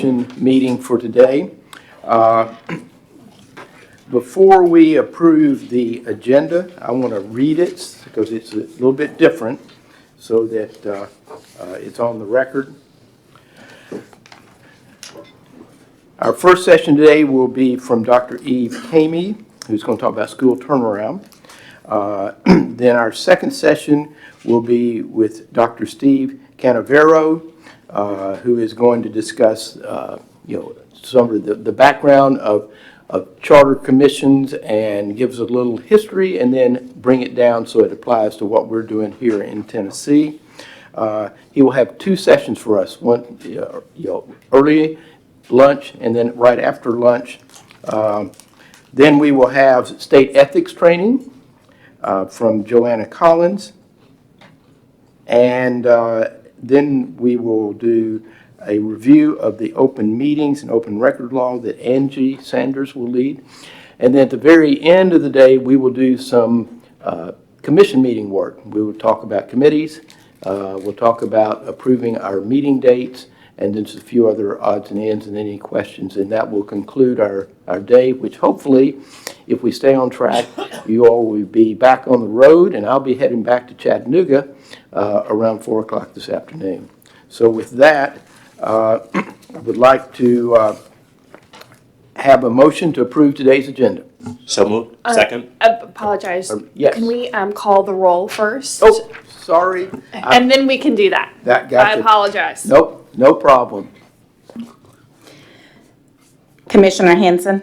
Meeting for today. Before we approve the agenda, I want to read it because it's a little bit different so that it's on the record. Our first session today will be from Dr. Eve Kamey, who's going to talk about school turnaround. Then our second session will be with Dr. Steve Canavero, who is going to discuss some of the background of charter commissions and gives a little history and then bring it down so it applies to what we're doing here in Tennessee. He will have two sessions for us, one early lunch and then right after lunch. Then we will have state ethics training from Joanna Collins, and then we will do a review of the open meetings and open record law that Angie Sanders will lead. And then at the very end of the day, we will do some commission meeting work. We will talk about committees. We'll talk about approving our meeting dates, and then just a few other odds and ends and any questions. And that will conclude our day, which hopefully, if we stay on track, you all will be back on the road, and I'll be heading back to Chattanooga around 4 o'clock this afternoon. So with that, I would like to have a motion to approve today's agenda. So moved. Second. I apologize. Yes. Can we call the roll first? Oh, sorry. And then we can do that. That got I you. apologize. Nope, no problem. Commissioner Henson,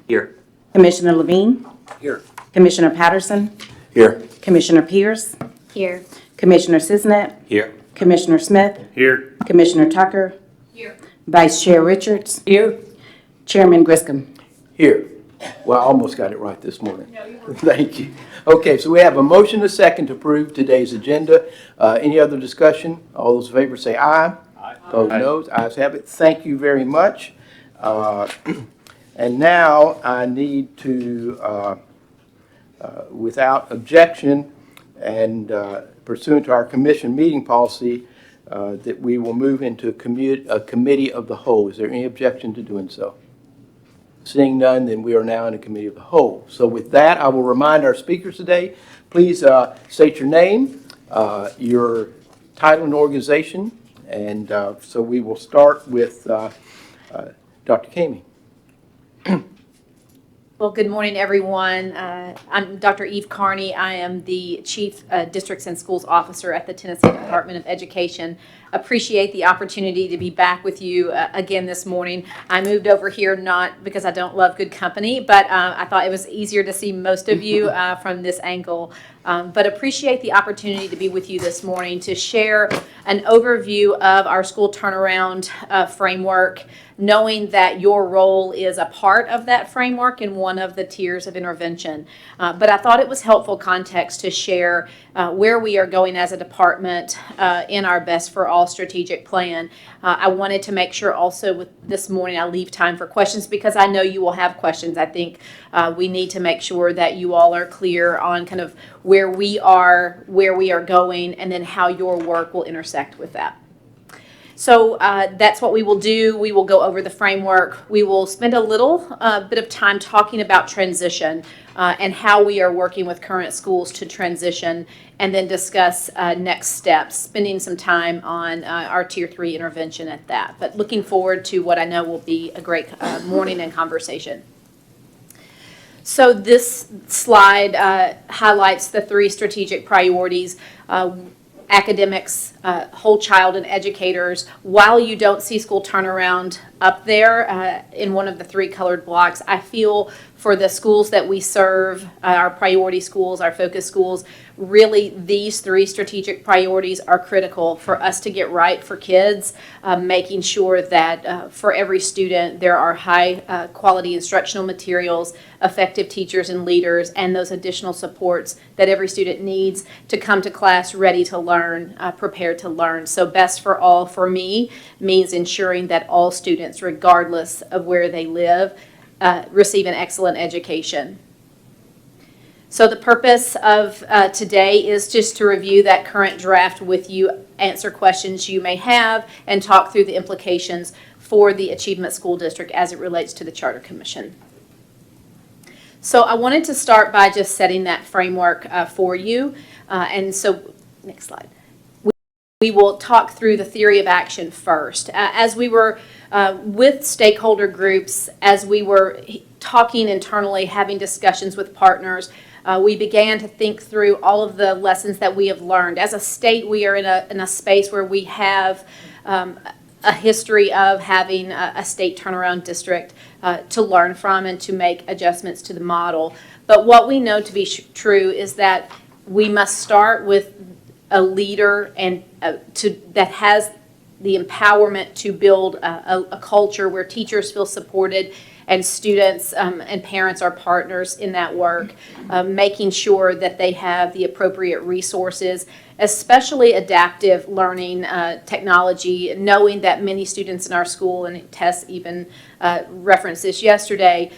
Here. Commissioner Levine, Here. Commissioner Patterson, Here. Commissioner Pierce, Here. Commissioner Cisnet, Here. Commissioner Smith, Here. Commissioner Tucker, Here. Vice Chair Richards, Here. Chairman Griscom. Here. Well, I almost got it right this morning. No, you were. Thank you. Okay, so we have a motion, a second to approve today's agenda. Any other discussion? All those in favor say aye. Aye. Opposed, no. Ayes have it. Thank you very much. And now I need to, without objection and pursuant to our commission meeting policy, that we will move into a committee of the whole. Is there any objection to doing so? Seeing none, then we are now in a committee of the whole. So with that, I will remind our speakers today, please state your name, your title and organization, and so we will start with Dr. Kamey. Well, good morning, everyone. I'm Dr. Eve Carney. I am the Chief Districts and Schools Officer at the Tennessee Department of Education. Appreciate the opportunity to be back with you again this morning. I moved over here not because I don't love good company, but I thought it was easier to see most of you from this angle. But appreciate the opportunity to be with you this morning to share an overview of our school turnaround framework, knowing that your role is a part of that framework and one of the tiers of intervention. But I thought it was helpful context to share where we are going as a department in our Best for All strategic plan. I wanted to make sure also with this morning I leave time for questions because I know you will have questions. I think we need to make sure that you all are clear on kind of where we are going, and then how your work will intersect with that. So that's what we will do. We will go over the framework. We will spend a little bit of time talking about transition and how we are working with current schools to transition, and then discuss next steps, spending some time on our Tier 3 intervention at that. But looking forward to what I know will be a great morning and conversation. So this slide highlights the 3 strategic priorities. Academics, whole child, and educators. While you don't see school turnaround up there in one of the 3 colored blocks, I feel for the schools that we serve, our priority schools, our focus schools, really these 3 strategic priorities are critical for us to get right for kids, making sure that for every student there are high quality instructional materials, effective teachers and leaders, and those additional supports that every student needs to come to class ready to learn, prepared to learn. So Best for All for me means ensuring that all students, regardless of where they live, receive an excellent education. So the purpose of today is just to review that current draft with you, answer questions you may have, and talk through the implications for the Achievement School District as it relates to the Charter Commission. So I wanted to start by just setting that framework for you. And so, next slide. We will talk through the theory of action first. As we were with stakeholder groups, as we were talking internally, having discussions with partners, we began to think through all of the lessons that we have learned. As a state, we are in a space where we have a history of having a state turnaround district to learn from and to make adjustments to the model. But what we know to be true is that we must start with a leader and that has the empowerment to build a culture where teachers feel supported and students and parents are partners in that work, making sure that they have the appropriate resources, especially adaptive learning technology, knowing that many students in our school, and Tess even referenced this yesterday,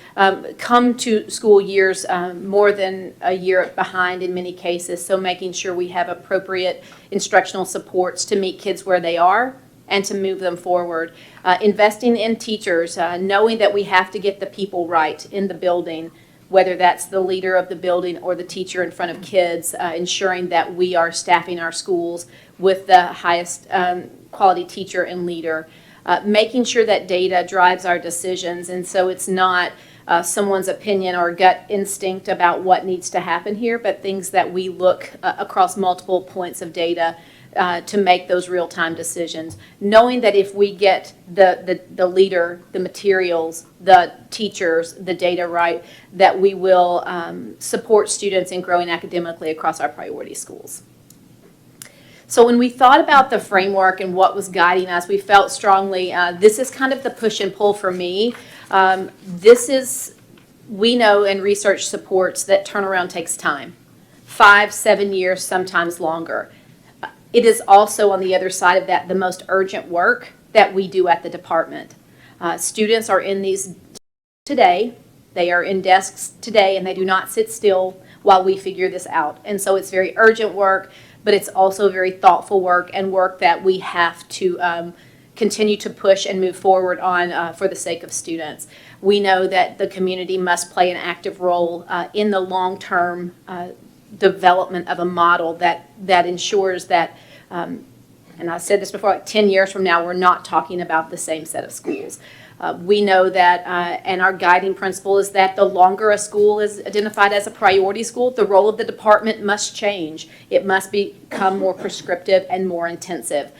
come to school years more than a year behind in many cases, so making sure we have appropriate instructional supports to meet kids where they are and to move them forward. Investing in teachers, knowing that we have to get the people right in the building, whether that's the leader of the building or the teacher in front of kids, ensuring that we are staffing our schools with the highest quality teacher and leader, making sure that data drives our decisions, and so it's not someone's opinion or gut instinct about what needs to happen here, but things that we look across multiple points of data to make those real-time decisions, knowing that if we get the leader, the materials, the teachers, the data right, that we will support students in growing academically across our priority schools. So when we thought about the framework and what was guiding us, we felt strongly, this is kind of the push and pull for me. We know and research supports that turnaround takes time, 5-7 years, sometimes longer. It is also, on the other side of that, the most urgent work that we do at the department. Students are in these today, they are in desks today, and they do not sit still while we figure this out. And so it's very urgent work, but it's also very thoughtful work and work that we have to continue to push and move forward on for the sake of students. We know that the community must play an active role in the long-term development of a model that ensures that, and I said this before, like 10 years from now, we're not talking about the same set of schools. We know that, and our guiding principle is that the longer a school is identified as a priority school, the role of the department must change. It must become more prescriptive and more intensive.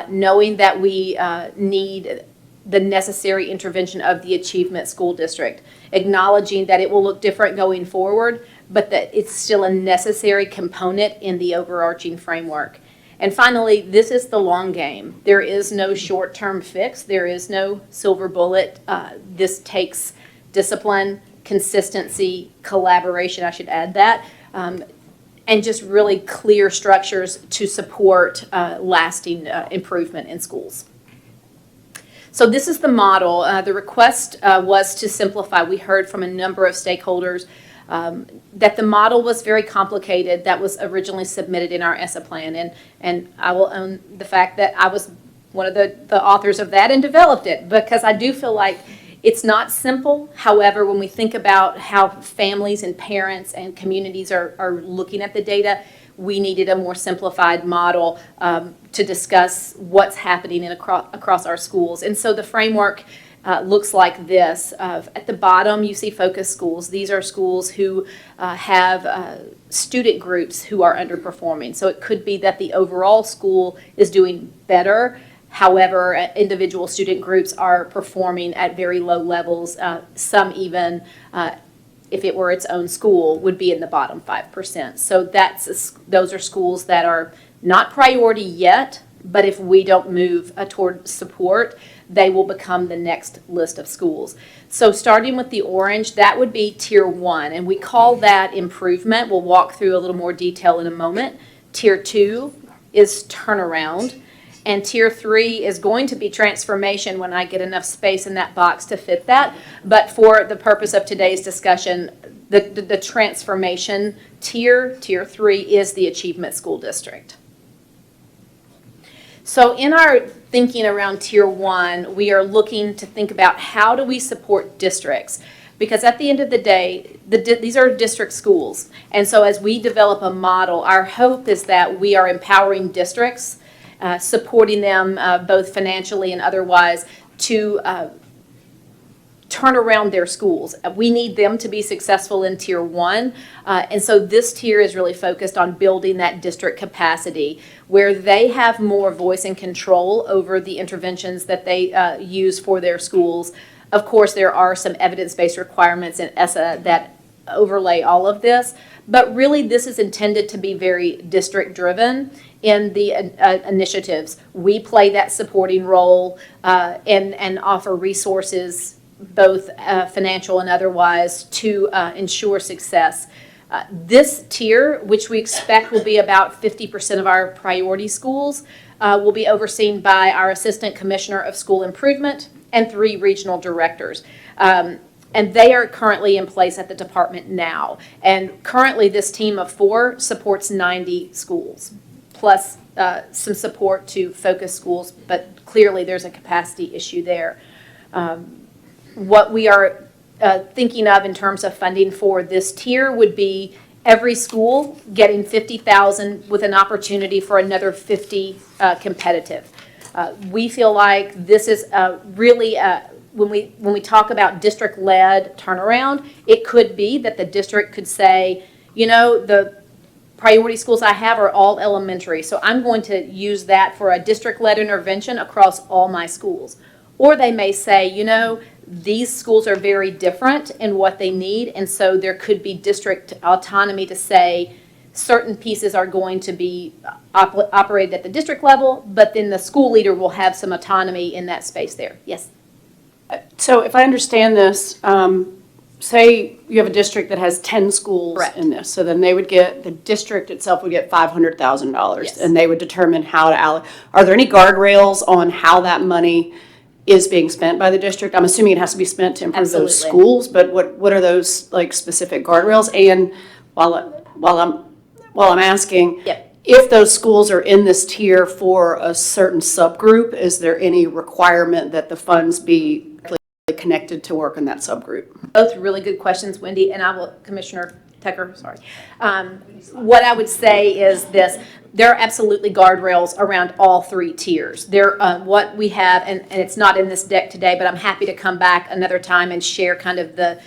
Knowing that we need the necessary intervention of the Achievement School District, acknowledging that it will look different going forward, but that it's still a necessary component in the overarching framework. And finally, this is the long game. There is no short-term fix. There is no silver bullet. This takes discipline, consistency, collaboration, I should add that, and just really clear structures to support lasting improvement in schools. So this is the model. The request was to simplify. We heard from a number of stakeholders that the model was very complicated that was originally submitted in our ESSA plan. And I will own the fact that I was one of the authors of that and developed it, because I do feel like it's not simple. However, when we think about how families and parents and communities are looking at the data, we needed a more simplified model to discuss what's happening across our schools. And so the framework looks like this. At the bottom, you see focus schools. These are schools who have student groups who are underperforming. So it could be that the overall school is doing better. However, individual student groups are performing at very low levels. Some even, if it were its own school, would be in the bottom 5%. So those are schools that are not priority yet, but if we don't move toward support, they will become the next list of schools. So starting with the orange, that would be Tier 1, and we call that improvement. We'll walk through a little more detail in a moment. Tier 2 is turnaround, and Tier 3 is going to be transformation when I get enough space in that box to fit that. But for the purpose of today's discussion, the transformation tier, Tier 3, is the Achievement School District. So in our thinking around Tier 1, we are looking to think about how do we support districts? Because at the end of the day, these are district schools. And so as we develop a model, our hope is that we are empowering districts, supporting them both financially and otherwise to turn around their schools. We need them to be successful in Tier 1. And so this tier is really focused on building that district capacity where they have more voice and control over the interventions that they use for their schools. Of course, there are some evidence-based requirements in ESSA that overlay all of this, but really this is intended to be very district-driven in the initiatives. We play that supporting role and offer resources, both financial and otherwise, to ensure success. This tier, which we expect will be about 50% of our priority schools, will be overseen by our Assistant Commissioner of School Improvement and 3 regional directors. And they are currently in place at the department now. And currently this team of 4 supports 90 schools, plus some support to focus schools, but clearly there's a capacity issue there. What we are thinking of in terms of funding for this tier would be every school getting $50,000 with an opportunity for another 50 competitive. We feel like this is really, when we talk about district-led turnaround, it could be that the district could say, you know, the priority schools I have are all elementary, so I'm going to use that for a district-led intervention across all my schools. Or they may say, you know, these schools are very different in what they need, and so there could be district autonomy to say certain pieces are going to be operated at the district level, but then the school leader will have some autonomy in that space there. Yes? So if I understand this, say you have a district that has 10 schools Correct. in this, so then they would get, the district itself would get $500,000. Yes. And they would determine how to allocate. Are there any guardrails on how that money is being spent by the district? I'm assuming it has to be spent to improve those Absolutely. schools, but what are those like specific guardrails? And while I'm asking, Yep. if those schools are in this tier for a certain subgroup, is there any requirement that the funds be connected to work in that subgroup? Both really good questions, Wendy, and I will, Commissioner Tucker, sorry. What I would say is this: there are absolutely guardrails around all 3 tiers. There, what we have, and it's not in this deck today, but I'm happy to come back another time and share kind of the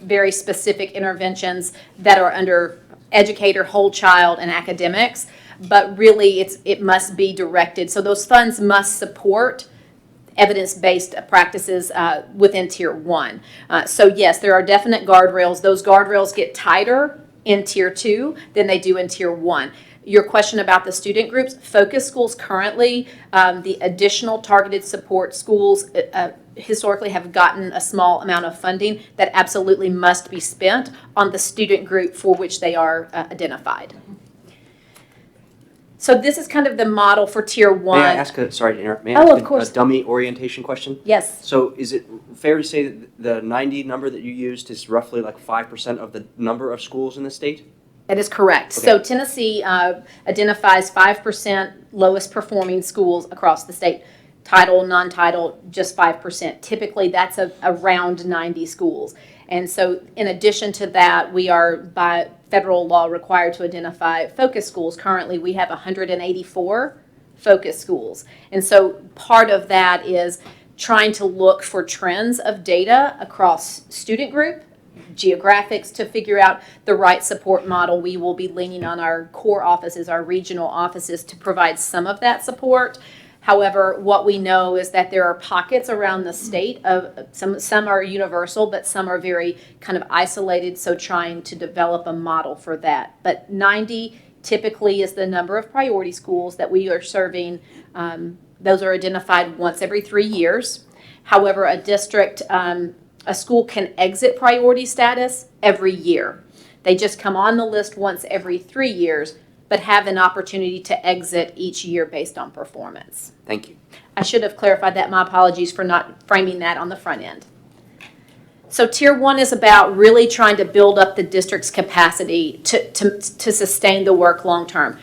very specific interventions that are under educator, whole child, and academics. But really, it must be directed. So those funds must support evidence-based practices within Tier 1. So yes, there are definite guardrails. Those guardrails get tighter in Tier 2 than they do in Tier 1. Your question about the student groups, focus schools currently, the additional targeted support schools historically have gotten a small amount of funding that absolutely must be spent on the student group for which they are identified. So this is kind of the model for Tier 1. May I ask sorry to interrupt, may I Oh, ask of course. a dummy orientation question? Yes. So is it fair to say that the 90 number that you used is roughly like 5% of the number of schools in the state? That is correct. Okay. So Tennessee identifies 5% lowest performing schools across the state. Title, non-title, just 5%. Typically, that's around 90 schools. And so in addition to that, we are by federal law required to identify focus schools. Currently, we have 184 focus schools. And so part of that is trying to look for trends of data across student group, geographics, to figure out the right support model. We will be leaning on our core offices, our regional offices, to provide some of that support. However, what we know is that there are pockets around the state of some are universal, but some are very kind of isolated, so trying to develop a model for that. But 90 typically is the number of priority schools that we are serving. Those are identified once every 3 years. However, a school can exit priority status every year. They just come on the list once every 3 years, but have an opportunity to exit each year based on performance. Thank you. I should have clarified that. My apologies for not framing that on the front end. So Tier 1 is about really trying to build up the district's capacity to sustain the work long term.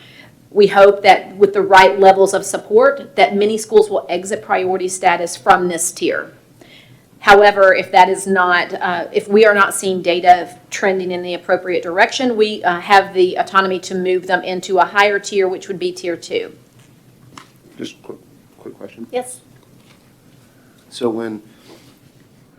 We hope that with the right levels of support, that many schools will exit priority status from this tier. However, if that is not, if we are not seeing data trending in the appropriate direction, we have the autonomy to move them into a higher tier, which would be tier 2. Just quick question. Yes. So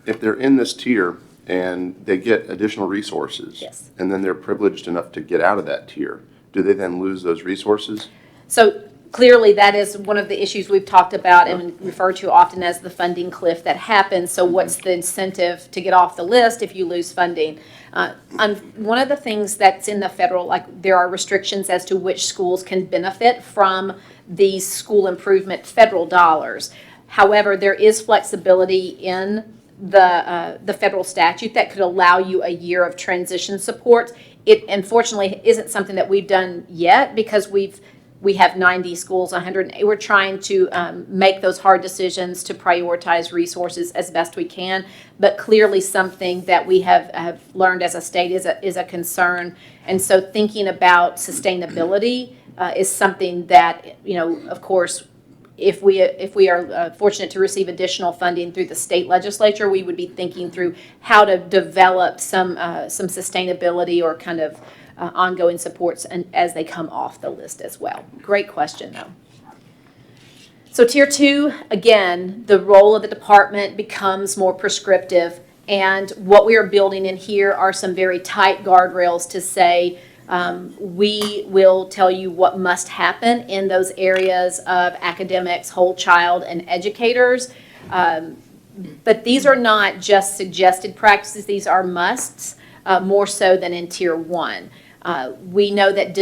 if they're in this tier and they get additional resources. Yes. And then they're privileged enough to get out of that tier, do they then lose those resources? So clearly, that is one of the issues we've talked about and referred to often as the funding cliff that happens. So what's the incentive to get off the list if you lose funding? One of the things that's in the federal, like there are restrictions as to which schools can benefit from these school improvement federal dollars. However, there is flexibility in the federal statute that could allow you a year of transition support. It unfortunately isn't something that we've done yet because we have 90 schools, 100. We're trying to make those hard decisions to prioritize resources as best we can, but clearly something that we have learned as a state is a concern. And so thinking about sustainability is something that, of course, if we are fortunate to receive additional funding through the state legislature, we would be thinking through how to develop some sustainability or kind of ongoing supports and as they come off the list as well. Great question, though. So tier 2, again, the role of the department becomes more prescriptive, and what we are building in here are some very tight guardrails to say, we will tell you what must happen in those areas of academics, whole child, and educators. But these are not just suggested practices, these are musts, more so than in tier 1. We know that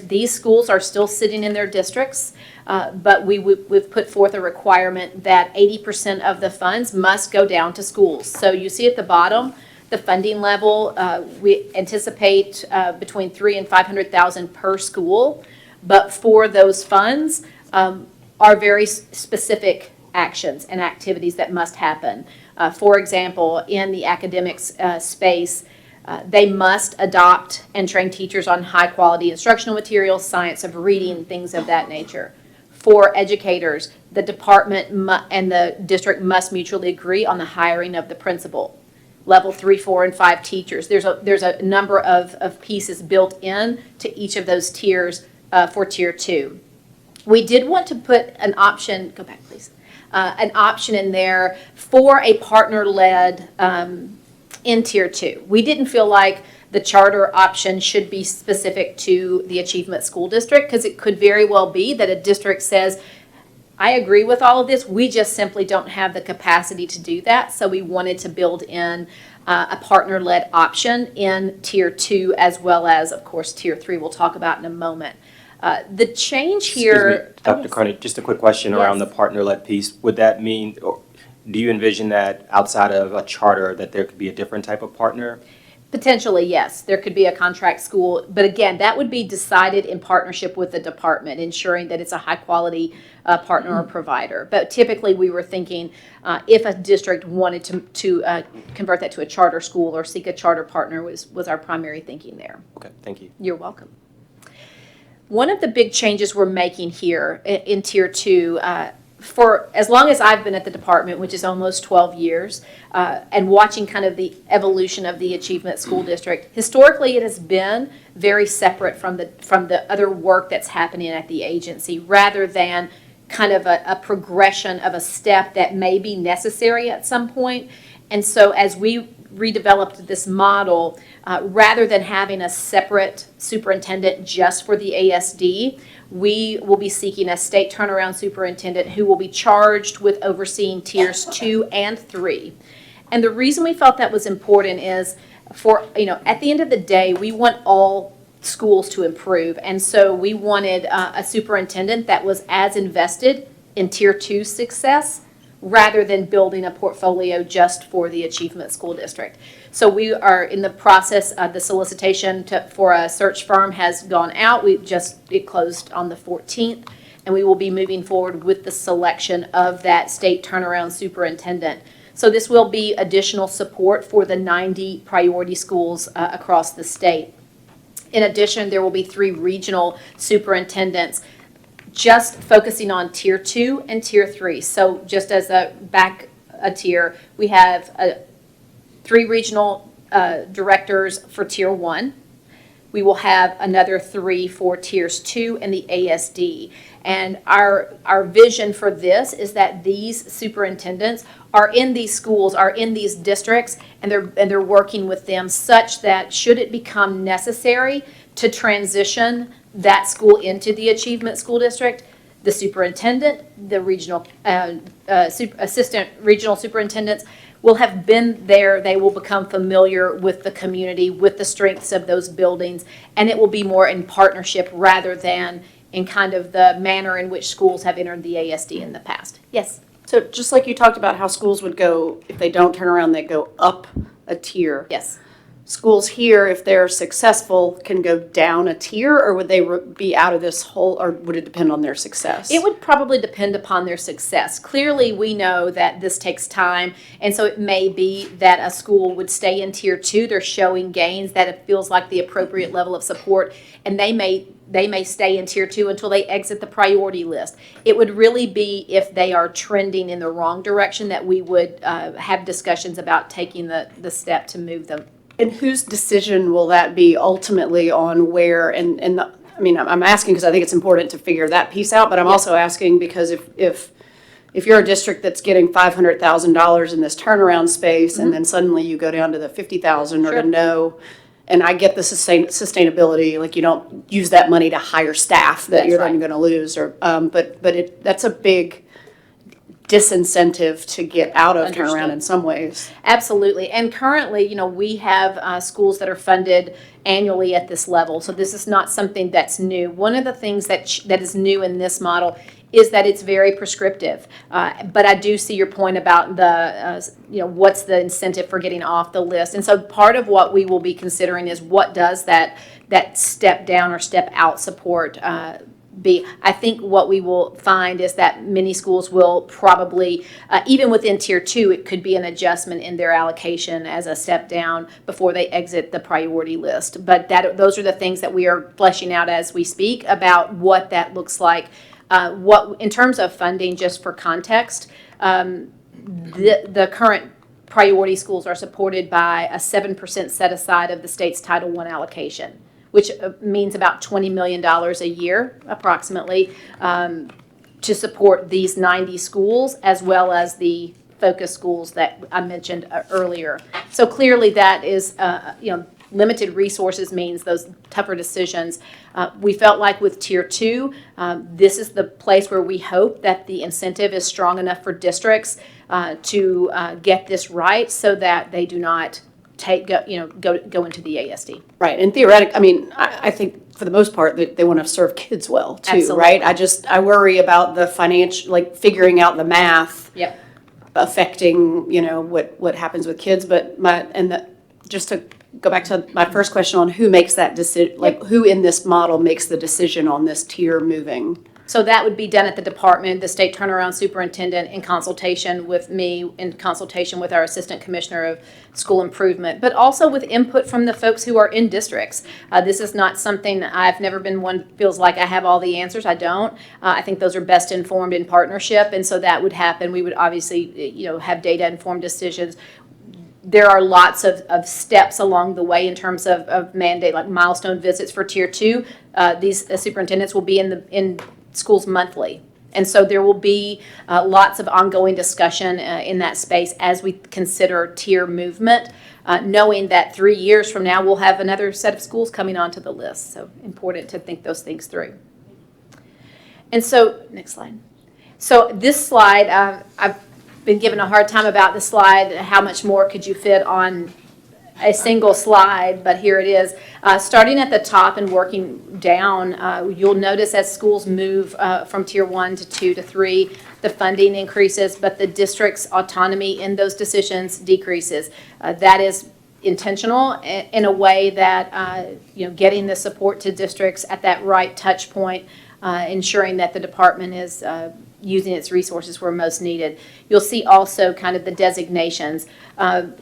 these schools are still sitting in their districts, but we've put forth a requirement that 80% of the funds must go down to schools. So you see at the bottom, the funding level, we anticipate between $300,000 and $500,000 per school, but for those funds are very specific actions and activities that must happen. For example, in the academics space, they must adopt and train teachers on high-quality instructional materials, science of reading, things of that nature. For educators, the department and the district must mutually agree on the hiring of the principal. Level 3, 4, and 5 teachers. There's a number of pieces built in to each of those tiers for tier 2. We did want to put an option, go back please, an option in there for a partner-led in tier 2. We didn't feel like the charter option should be specific to the Achievement School District because it could very well be that a district says, I agree with all of this, we just simply don't have the capacity to do that. So we wanted to build in a partner-led option in tier 2 as well as, of course, tier 3 we'll talk about in a moment. The change here. Excuse me, Dr. Carney, just a quick question around the Yes. partner-led piece. Would that mean, or do you envision that outside of a charter that there could be a different type of partner? Potentially, yes. There could be a contract school, but again, that would be decided in partnership with the department, ensuring that it's a high-quality partner or provider. But typically, we were thinking if a district wanted to convert that to a charter school or seek a charter partner was our primary thinking there. Okay, thank you. You're welcome. One of the big changes we're making here in tier 2, for as long as I've been at the department, which is almost 12 years, and watching kind of the evolution of the Achievement School District, historically it has been very separate from the other work that's happening at the agency, rather than kind of a progression of a step that may be necessary at some point. And so as we redeveloped this model, rather than having a separate superintendent just for the ASD, we will be seeking a state turnaround superintendent who will be charged with overseeing tiers 2 and 3. And the reason we felt that was important is at the end of the day, we want all schools to improve. And so we wanted a superintendent that was as invested in tier 2 success rather than building a portfolio just for the Achievement School District. So we are in the process of the solicitation for a search firm has gone out. It closed on the 14th, and we will be moving forward with the selection of that state turnaround superintendent. So this will be additional support for the 90 priority schools across the state. In addition, there will be 3 regional superintendents just focusing on Tier 2 and Tier 3. So just as a tier, we have 3 regional directors for Tier 1. We will have another 3 for Tiers 2 and the ASD. And our vision for this is that these superintendents are in these schools, are in these districts, and they're working with them such that should it become necessary to transition that school into the Achievement School District, the superintendent, the regional assistant regional superintendents will have been there. They will become familiar with the community, with the strengths of those buildings, and it will be more in partnership rather than in kind of the manner in which schools have entered the ASD in the past. Yes? So just like you talked about how schools would go, if they don't turn around, they go up a tier. Yes. Schools here, if they're successful, can go down a tier, or would they be out of this whole, or would it depend on their success? It would probably depend upon their success. Clearly, we know that this takes time, and so it may be that a school would stay in Tier 2. They're showing gains that it feels like the appropriate level of support, and they may stay in Tier 2 until they exit the priority list. It would really be if they are trending in the wrong direction that we would have discussions about taking the step to move them. And whose decision will that be ultimately on where, I mean, I'm asking because I think it's important to figure that piece out, but I'm also asking because if you're a district that's getting $500,000 in this turnaround space, and then suddenly you go down to the 50,000 or to no, and I get the sustainability, like you don't use that money to hire staff that you're then gonna lose, or, but that's a big disincentive to get out of turnaround in some ways. Absolutely. And currently, we have schools that are funded annually at this level. So this is not something that's new. One of the things that is new in this model is that it's very prescriptive. But I do see your point about what's the incentive for getting off the list. And so part of what we will be considering is what does that step down or step out support be. I think what we will find is that many schools will probably, even within Tier 2, it could be an adjustment in their allocation as a step down before they exit the priority list. But those are the things that we are fleshing out as we speak about what that looks like. In terms of funding, just for context, the current priority schools are supported by a 7% set aside of the state's Title I allocation, which means about $20 million a year, approximately, to support these 90 schools, as well as the focus schools that I mentioned earlier. So clearly that is, limited resources means those tougher decisions. We felt like with Tier 2, this is the place where we hope that the incentive is strong enough for districts to get this right so that they do not go into the ASD. Right, and theoretically, I mean, I think for the most part that they want to serve kids well too, Absolutely. right? I worry about the financial, like figuring out the math Yep. affecting, what happens with kids, but just to go back to my first question on who makes that decision, like who in this model makes the decision on this tier moving? So that would be done at the department, the state turnaround superintendent in consultation with me, in consultation with our assistant commissioner of school improvement, but also with input from the folks who are in districts. This is not something I've never been one feels like I have all the answers. I don't. I think those are best informed in partnership, and so that would happen. We would obviously, have data informed decisions. There are lots of steps along the way in terms of mandate, like milestone visits for Tier 2. These superintendents will be in schools monthly. And so there will be lots of ongoing discussion in that space as we consider tier movement, knowing that 3 years from now we'll have another set of schools coming onto the list. So important to think those things through. And so, next slide. So this slide, I've been given a hard time about this slide. How much more could you fit on a single slide, but here it is. Starting at the top and working down, you'll notice as schools move from Tier 1 to 2 to 3, the funding increases, but the district's autonomy in those decisions decreases. That is intentional in a way that, getting the support to districts at that right touch point ensuring that the department is using its resources where most needed. You'll see also kind of the designations.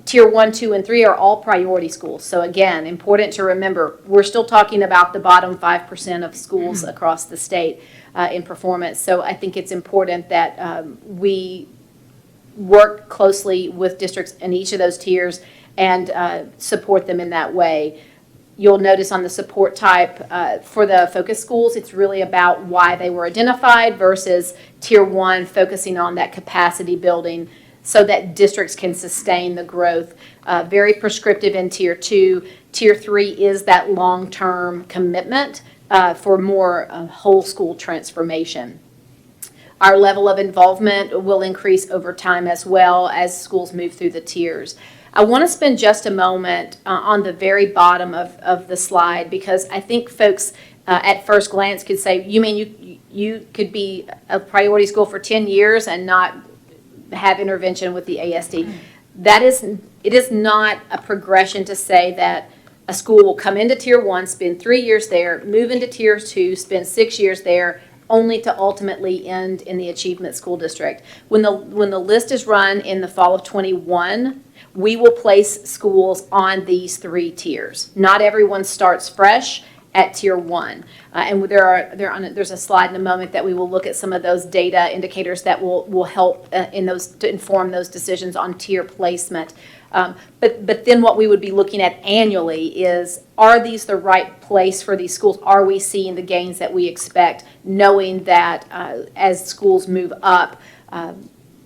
Tier 1, 2, and 3 are all priority schools. So again, important to remember, we're still talking about the bottom 5% of schools across the state in performance. So I think it's important that we work closely with districts in each of those tiers and support them in that way. You'll notice on the support type for the focus schools, it's really about why they were identified versus Tier 1 focusing on that capacity building so that districts can sustain the growth. Very prescriptive in Tier 2. Tier 3 is that long-term commitment for more whole school transformation. Our level of involvement will increase over time as well as schools move through the tiers. I want to spend just a moment on the very bottom of the slide because I think folks at first glance could say, you mean you could be a priority school for 10 years and not have intervention with the ASD? It is not a progression to say that a school will come into Tier 1, spend 3 years there, move into Tier 2, spend 6 years there, only to ultimately end in the Achievement School District. When the list is run in the fall of 21, we will place schools on these 3 tiers. Not everyone starts fresh at Tier 1. And there's a slide in a moment that we will look at some of those data indicators that will help to inform those decisions on tier placement. But then what we would be looking at annually is, are these the right place for these schools? Are we seeing the gains that we expect, knowing that as schools move up,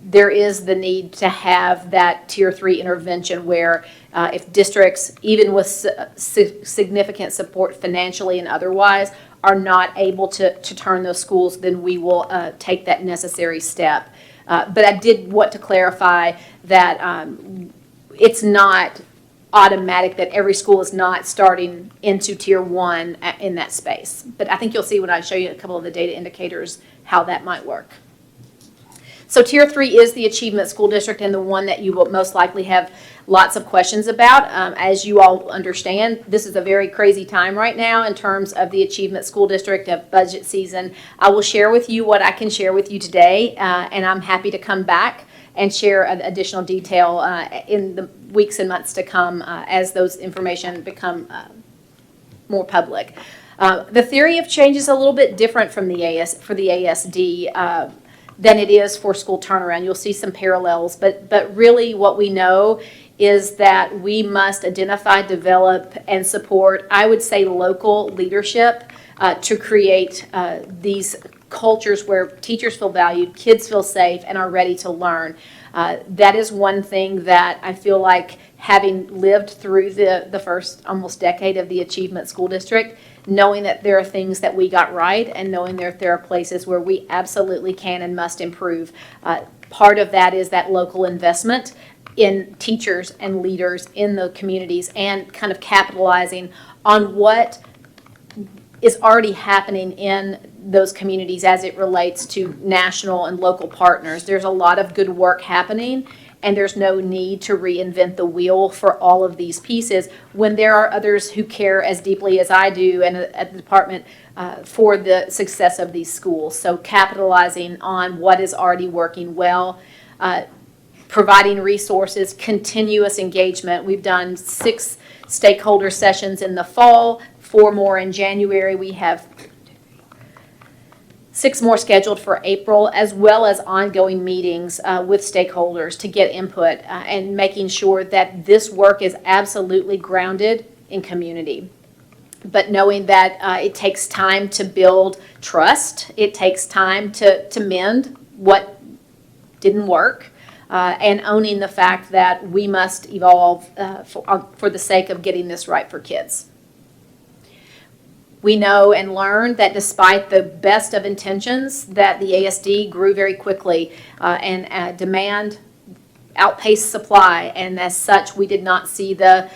there is the need to have that Tier 3 intervention where if districts, even with significant support financially and otherwise, are not able to turn those schools, then we will take that necessary step. But I did want to clarify that it's not automatic that every school is not starting into Tier 1 in that space. But I think you'll see when I show you a couple of the data indicators how that might work. So Tier 3 is the Achievement School District and the one that you will most likely have lots of questions about. As you all understand, this is a very crazy time right now in terms of the Achievement School District of budget season. I will share with you what I can share with you today, and I'm happy to come back and share additional detail in the weeks and months to come as those information become more public. The theory of change is a little bit different from the ASD than it is for school turnaround. You'll see some parallels, but really what we know is that we must identify, develop, and support, I would say, local leadership to create these cultures where teachers feel valued, kids feel safe, and are ready to learn. That is one thing that I feel like, having lived through the first almost decade of the Achievement School District, knowing that there are things that we got right and knowing that there are places where we absolutely can and must improve. Part of that is that local investment in teachers and leaders in the communities and kind of capitalizing on what is already happening in those communities as it relates to national and local partners. There's a lot of good work happening, and there's no need to reinvent the wheel for all of these pieces when there are others who care as deeply as I do and at the department for the success of these schools. So capitalizing on what is already working well, providing resources, continuous engagement. We've done 6 stakeholder sessions in the fall, 4 more in January. We have 6 more scheduled for April, as well as ongoing meetings with stakeholders to get input and making sure that this work is absolutely grounded in community. But knowing that it takes time to build trust, it takes time to mend what didn't work, and owning the fact that we must evolve for the sake of getting this right for kids. We know and learn that despite the best of intentions, that the ASD grew very quickly and demand outpaced supply, and as such, we did not see the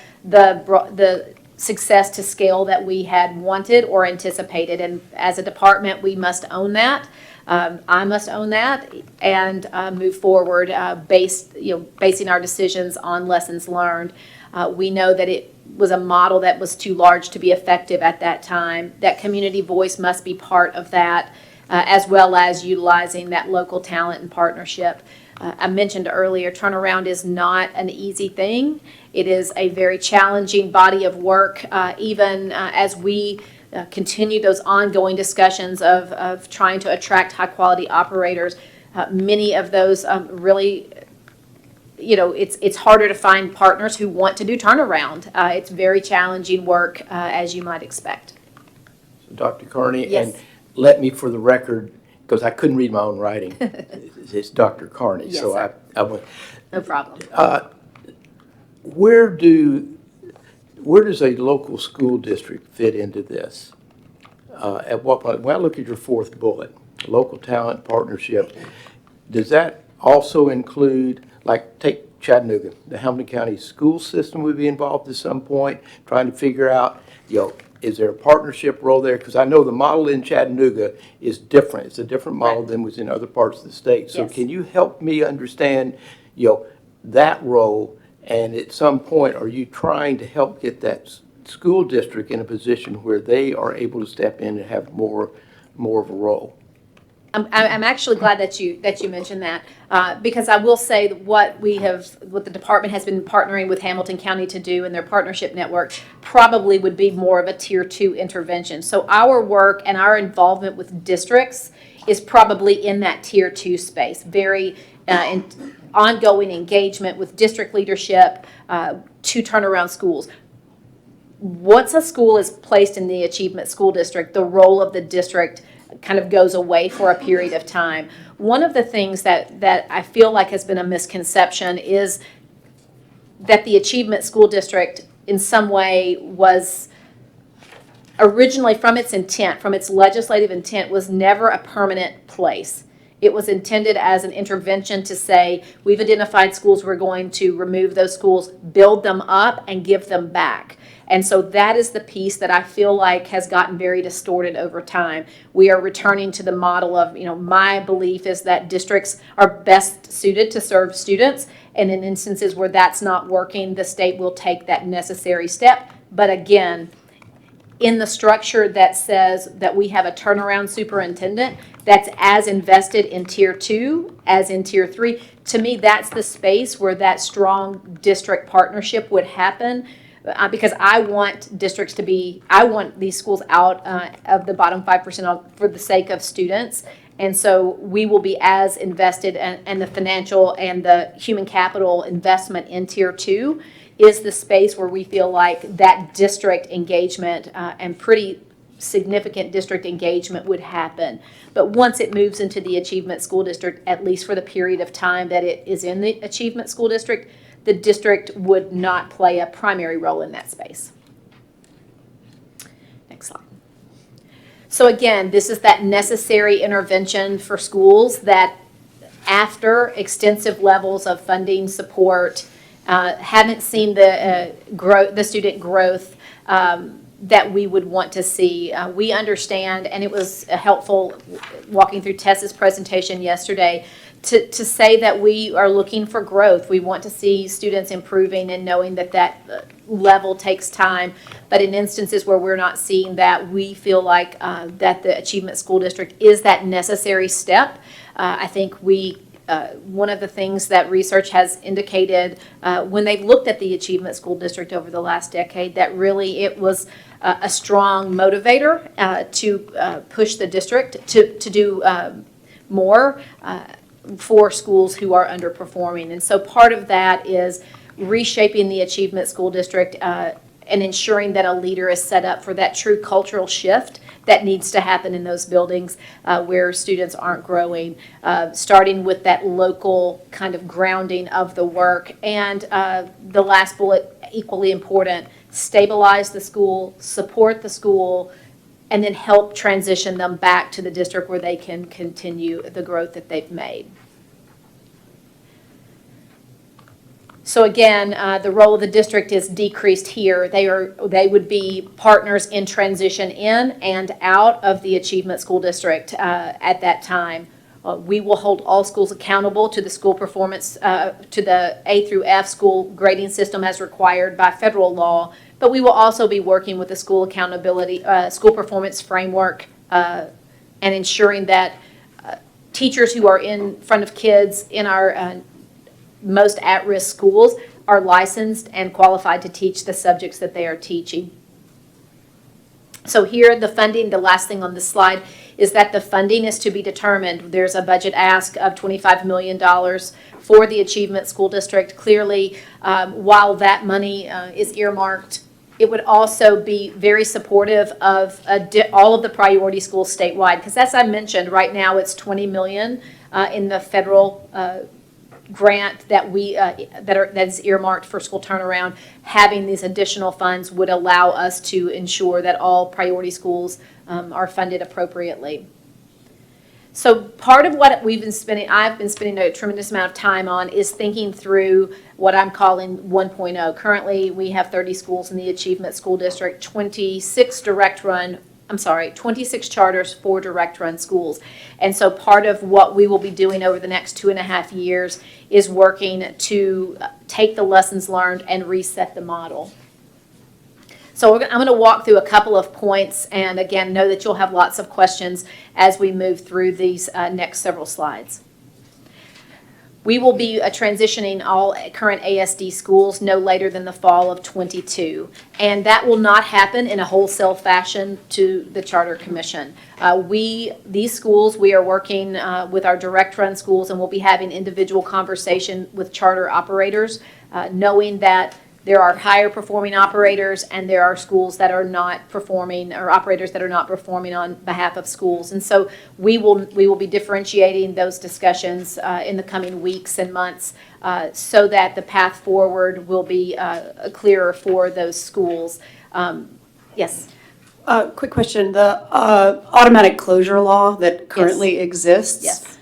success to scale that we had wanted or anticipated. And as a department, we must own that. I must own that and move forward basing our decisions on lessons learned. We know that it was a model that was too large to be effective at that time, that community voice must be part of that, as well as utilizing that local talent and partnership. I mentioned earlier, turnaround is not an easy thing. It is a very challenging body of work, even as we continue those ongoing discussions of trying to attract high-quality operators. Many of those really, it's harder to find partners who want to do turnaround. It's very challenging work, as you might expect. Dr. Carney? Yes. And let me, for the record, because I couldn't read my own writing, it's Dr. Carney. Yes, So sir. I went, No problem. where does a local school district fit into this? At what point, when I look at your fourth bullet, local talent partnership, does that also include, like, take Chattanooga, the Hamilton County school system would be involved at some point, trying to figure out, is there a partnership role there? Because I know the model in Chattanooga is different. It's a different model than was in other parts of the state. So Yes. can you help me understand, that role? And at some point, are you trying to help get that school district in a position where they are able to step in and have more of a role? I'm actually glad that you mentioned that, because I will say that what the department has been partnering with Hamilton County to do in their partnership network probably would be more of a tier 2 intervention. So our work and our involvement with districts is probably in that tier 2 space, very ongoing engagement with district leadership to turn around schools. Once a school is placed in the achievement school district, the role of the district kind of goes away for a period of time. One of the things that I feel like has been a misconception is that the achievement school district in some way was originally, from its intent, from its legislative intent, was never a permanent place. It was intended as an intervention to say, we've identified schools, we're going to remove those schools, build them up, and give them back. And so that is the piece that I feel like has gotten very distorted over time. We are returning to the model of, my belief is that districts are best suited to serve students. And in instances where that's not working, the state will take that necessary step. But again, in the structure that says that we have a turnaround superintendent that's as invested in tier 2 as in tier 3, to me, that's the space where that strong district partnership would happen. Because I want districts I want these schools out of the bottom 5% for the sake of students. And so we will be as invested, and the financial and the human capital investment in tier 2 is the space where we feel like that district engagement and pretty significant district engagement would happen. But once it moves into the achievement school district, at least for the period of time that it is in the achievement school district, the district would not play a primary role in that space. Next slide. So again, this is that necessary intervention for schools that after extensive levels of funding support, haven't seen the student growth that we would want to see. We understand, and it was helpful walking through Tessa's presentation yesterday, to say that we are looking for growth. We want to see students improving and knowing that level takes time. But in instances where we're not seeing that, we feel like that the Achievement School District is that necessary step. I think one of the things that research has indicated when they've looked at the Achievement School District over the last decade, that really it was a strong motivator to push the district to do more for schools who are underperforming. And so part of that is reshaping the Achievement School District and ensuring that a leader is set up for that true cultural shift that needs to happen in those buildings where students aren't growing, starting with that local kind of grounding of the work. And the last bullet, equally important, stabilize the school, support the school, and then help transition them back to the district where they can continue the growth that they've made. So again, the role of the district is decreased here. They would be partners in transition in and out of the Achievement School District at that time. We will hold all schools accountable to the school performance, to the A through F school grading system as required by federal law, but we will also be working with the school accountability, school performance framework, and ensuring that teachers who are in front of kids in our most at-risk schools are licensed and qualified to teach the subjects that they are teaching. So here, the funding, the last thing on this slide, is that the funding is to be determined. There's a budget ask of $25 million for the Achievement School District. Clearly, while that money is earmarked, it would also be very supportive of all of the priority schools statewide. Because as I mentioned, right now it's $20 million in the federal grant that that is earmarked for school turnaround. Having these additional funds would allow us to ensure that all priority schools are funded appropriately. So part of what I've been spending a tremendous amount of time on is thinking through what I'm calling 1.0. Currently, we have 30 schools in the Achievement School District, 26 charters, 4 direct run schools. And so part of what we will be doing over the next 2.5 years is working to take the lessons learned and reset the model. So I'm going to walk through a couple of points, and again, know that you'll have lots of questions as we move through these next several slides. We will be transitioning all current ASD schools no later than the fall of '22, and that will not happen in a wholesale fashion to the Charter Commission. These schools, we are working with our direct run schools, and we'll be having individual conversation with charter operators, knowing that there are higher performing operators and there are schools that are not performing, or operators that are not performing on behalf of schools. And so we will be differentiating those discussions in the coming weeks and months so that the path forward will be clearer for those schools. Yes? Quick question, the automatic closure law that currently exists. Yes.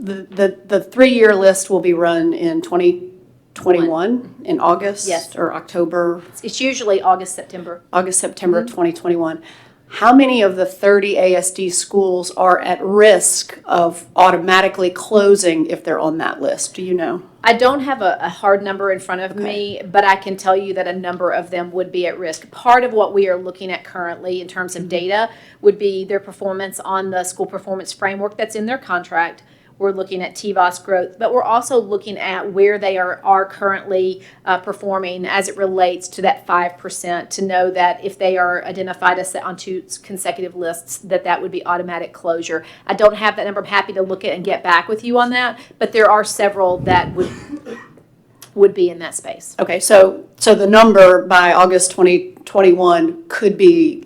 The 3-year list will be run in 2021, in August? Yes. Or October? It's usually August, September. August, September 2021. How many of the 30 ASD schools are at risk of automatically closing if they're on that list? Do you know? I don't have a hard number in front of me, but I can tell you that a number of them would be at risk. Part of what we are looking at currently in terms of data would be their performance on the school performance framework that's in their contract. We're looking at TVOS growth, but we're also looking at where they are currently performing as it relates to that 5%, to know that if they are identified as on 2 consecutive lists, that would be automatic closure. I don't have that number. I'm happy to look at and get back with you on that, but there are several that would be in that space. Okay, so the number by August 2021 could be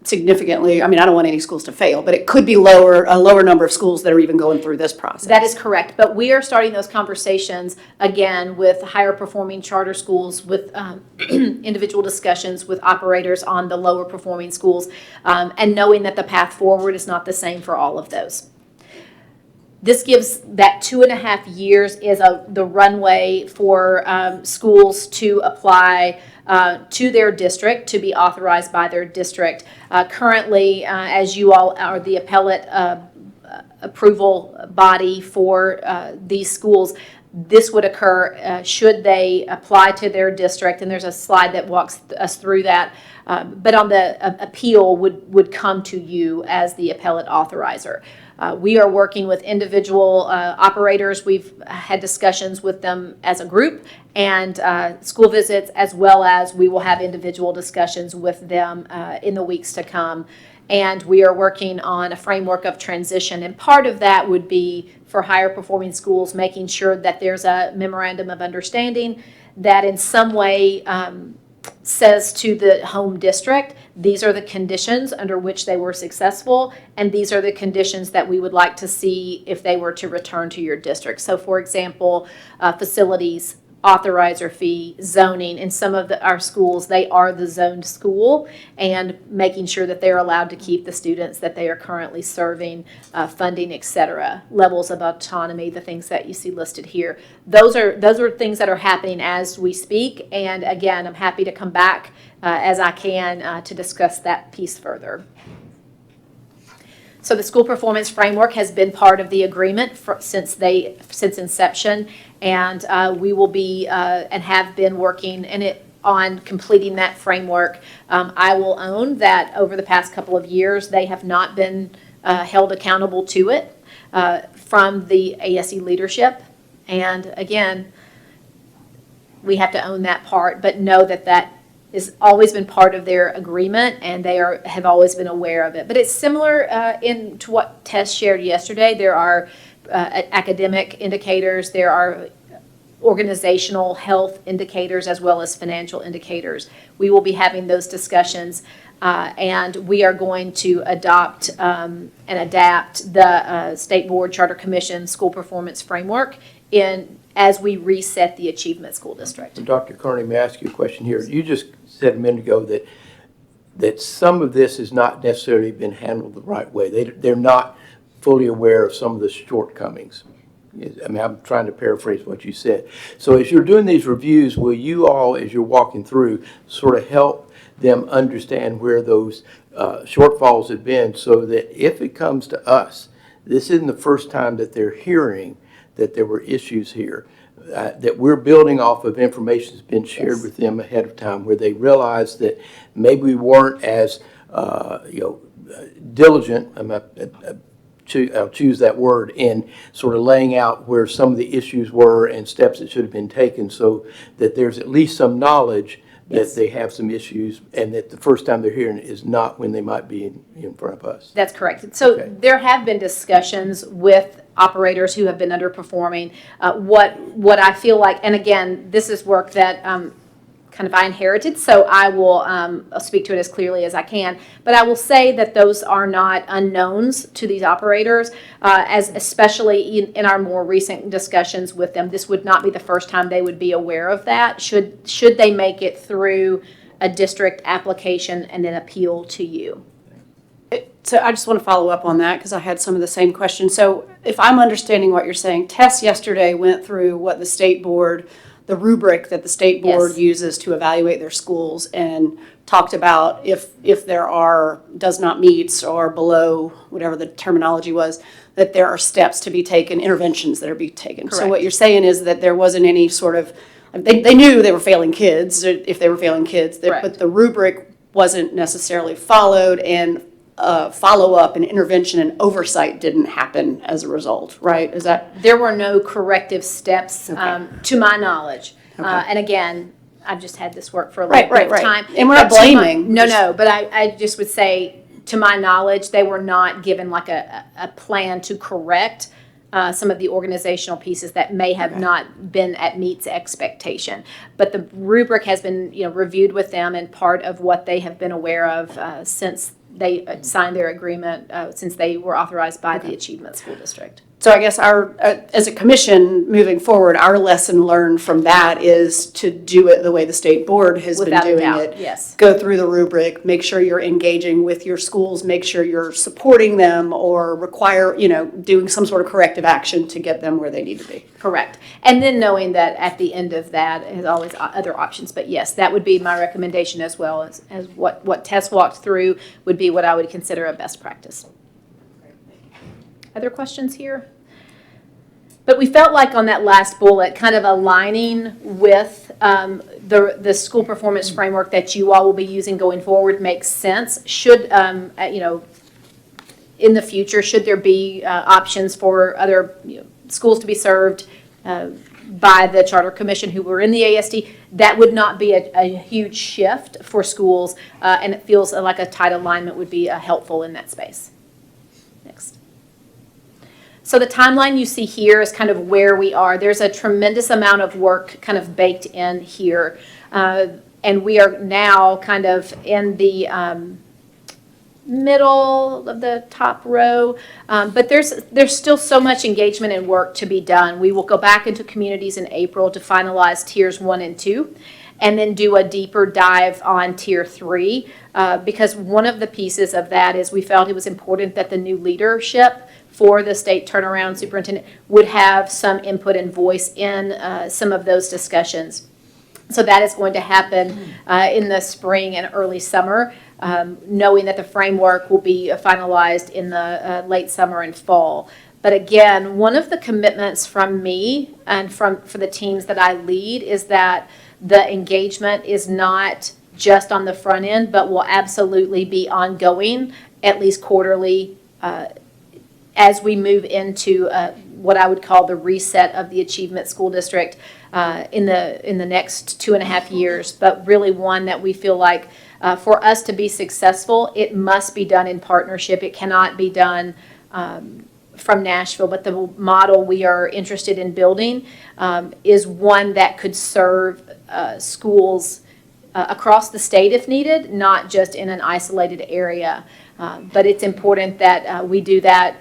significantly, I mean, I don't want any schools to fail, but it could be a lower number of schools that are even going through this process. That is correct, but we are starting those conversations again with higher performing charter schools, with individual discussions with operators on the lower performing schools, and knowing that the path forward is not the same for all of those. This gives that 2.5 years is the runway for schools to apply to their district, to be authorized by their district. Currently, as you all are the appellate approval body for these schools, this would occur should they apply to their district, and there's a slide that walks us through that. But on the appeal would come to you as the appellate authorizer. We are working with individual operators. We've had discussions with them as a group and school visits, as well as we will have individual discussions with them in the weeks to come. And we are working on a framework of transition. And part of that would be for higher performing schools, making sure that there's a memorandum of understanding that in some way says to the home district, these are the conditions under which they were successful, and these are the conditions that we would like to see if they were to return to your district. So for example, facilities, authorizer fee, zoning. In some of our schools, they are the zoned school, and making sure that they're allowed to keep the students that they are currently serving, funding, etc. Levels of autonomy, the things that you see listed here. Those are things that are happening as we speak, and again, I'm happy to come back as I can to discuss that piece further. So the school performance framework has been part of the agreement since inception, and we will be and have been working on completing that framework. I will own that over the past couple of years, they have not been held accountable to it from the ASE leadership. And again, we have to own that part, but know that that has always been part of their agreement, and they have always been aware of it. But it's similar to what Tess shared yesterday. There are academic indicators, there are organizational health indicators, as well as financial indicators. We will be having those discussions, and we are going to adopt and adapt the State Board Charter Commission School Performance Framework as we reset the Achievement School District. Dr. Carney, may I ask you a question here? You just said a minute ago that some of this has not necessarily been handled the right way. They're not fully aware of some of the shortcomings. I mean, I'm trying to paraphrase what you said. So as you're doing these reviews, will you all, as you're walking through, sort of help them understand where those shortfalls have been, so that if it comes to us, this isn't the first time that they're hearing that there were issues here, that we're building off of information that's been shared with them ahead of time, where they realize that maybe we weren't as diligent. I'll choose that word, in sort of laying out where some of the issues were and steps that should have been taken, so that there's at least some knowledge that they have some issues, and that the first time they're hearing it is not when they might be in front of us. That's correct. So Okay. there have been discussions with operators who have been underperforming. What I feel like, and again, this is work that kind of I inherited, so I will I'll speak to it as clearly as I can. But I will say that those are not unknowns to these operators, as especially in our more recent discussions with them. This would not be the first time they would be aware of that. Should they make it through a district application and then appeal to you? So I just want to follow up on that because I had some of the same questions. So if I'm understanding what you're saying, Tess yesterday went through what the state board, the rubric that the state board Yes. uses to evaluate their schools, and talked about if there are does not meets or below, whatever the terminology was, that there are steps to be taken, interventions that are being taken. So what Correct. you're saying is that there wasn't any sort of, they knew they were failing kids, if they were failing kids, Correct. but the rubric wasn't necessarily followed, and follow-up and intervention and oversight didn't happen as a result, right? Is that? There were no corrective steps, Okay. to my knowledge. Okay. And again, I've just had this work for a Right, little bit right, of right. time. And we're not But to my- blaming, No, just- no, but I just would say, to my knowledge, they were not given like a plan to correct some of the organizational pieces that may have not been at meets expectation. But the rubric has been, reviewed with them, and part of what they have been aware of since they signed their agreement, since they were authorized by the Achievement School District. So I guess our, as a commission, moving forward, our lesson learned from that is to do it the way the state board has been Without a doing doubt, it. yes. Go through the rubric, make sure you're engaging with your schools, make sure you're supporting them, or require, doing some sort of corrective action to get them where they need to be. Correct. And then knowing that at the end of that is always other options. But yes, that would be my recommendation, as well as what Tess walked through would be what I would consider a best practice. Other questions here? But we felt like on that last bullet, kind of aligning with the school performance framework that you all will be using going forward makes sense. Should, in the future, should there be options for other schools to be served by the Charter Commission who were in the ASD, that would not be a huge shift for schools, and it feels like a tight alignment would be helpful in that space. Next. So the timeline you see here is kind of where we are. There's a tremendous amount of work kind of baked in here, and we are now kind of in the middle of the top row, but there's still so much engagement and work to be done. We will go back into communities in April to finalize tiers 1 and 2, and then do a deeper dive on tier 3, because one of the pieces of that is we felt it was important that the new leadership for the state turnaround superintendent would have some input and voice in some of those discussions. So that is going to happen in the spring and early summer. knowing that the framework will be finalized in the late summer and fall. But again, one of the commitments from me and for the teams that I lead is that the engagement is not just on the front end, but will absolutely be ongoing, at least quarterly, as we move into what I would call the reset of the Achievement School District in the next 2.5 years. But really one that we feel like for us to be successful, it must be done in partnership. It cannot be done from Nashville, but the model we are interested in building is one that could serve schools across the state if needed, not just in an isolated area. But it's important that we do that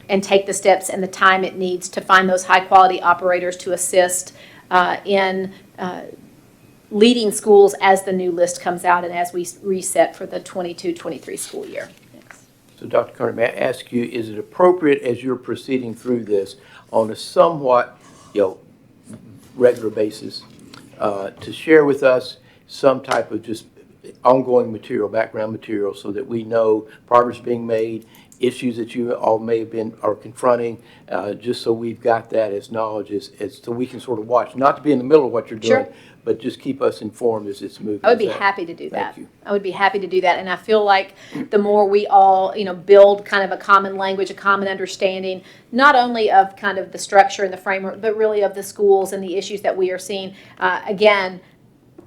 and take the steps and the time it needs to find those high-quality operators to assist in leading schools as the new list comes out and as we reset for the 22-23 school year. Thanks. So Dr. Kearney, may I ask you, is it appropriate as you're proceeding through this on a somewhat, regular basis, to share with us some type of just ongoing material, background material, so that we know progress being made, issues that you all may have are confronting, just so we've got that as knowledge, as so we can sort of watch, not to be in the middle of what you're doing, Sure. but just keep us informed as it's moving. I would be Is that- happy to do that. Thank you. I would be happy to do that. And I feel like the more we all, build kind of a common language, a common understanding, not only of kind of the structure and the framework, but really of the schools and the issues that we are seeing. Again,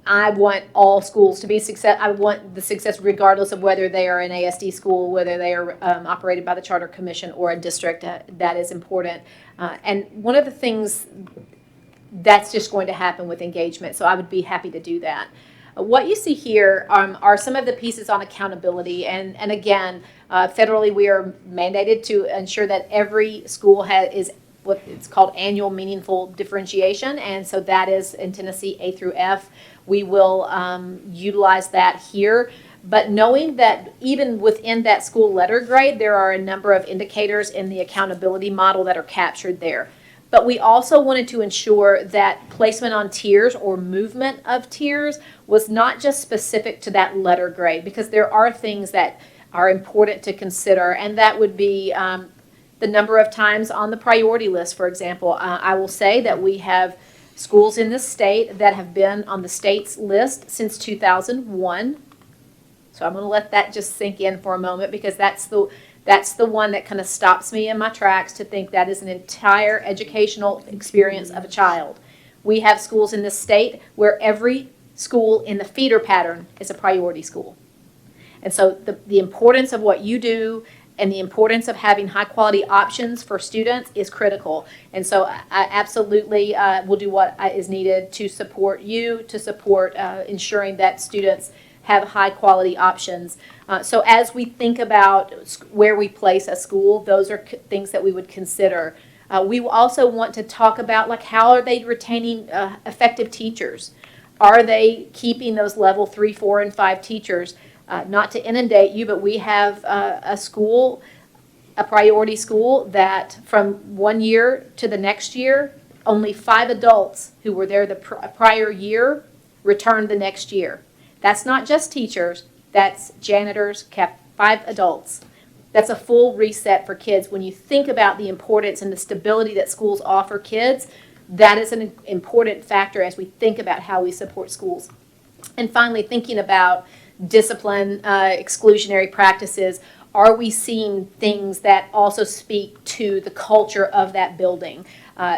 I want all schools to be success. I want the success regardless of whether they are an ASD school, whether they are operated by the Charter Commission or a district. That is important. And one of the things that's just going to happen with engagement, so I would be happy to do that. What you see here are some of the pieces on accountability, and again, federally we are mandated to ensure that every school is what it's called annual meaningful differentiation, and so that is in Tennessee A through F. We will utilize that here, but knowing that even within that school letter grade, there are a number of indicators in the accountability model that are captured there. But we also wanted to ensure that placement on tiers or movement of tiers was not just specific to that letter grade, because there are things that are important to consider, and that would be the number of times on the priority list, for example. I will say that we have schools in this state that have been on the state's list since 2001. So I'm going to let that just sink in for a moment, because that's the one that kind of stops me in my tracks to think that is an entire educational experience of a child. We have schools in this state where every school in the feeder pattern is a priority school. And so the importance of what you do and the importance of having high quality options for students is critical. And so I absolutely will do what is needed to support you, to support ensuring that students have high quality options. So as we think about where we place a school, those are things that we would consider. We also want to talk about, like, how are they retaining effective teachers? Are they keeping those level 3, 4, and 5 teachers? Not to inundate you, but we have a school, a priority school, that from one year to the next year, only 5 adults who were there the prior year returned the next year. That's not just teachers, that's janitors, 5 adults. That's a full reset for kids. When you think about the importance and the stability that schools offer kids, that is an important factor as we think about how we support schools. And finally, thinking about discipline, exclusionary practices. Are we seeing things that also speak to the culture of that building?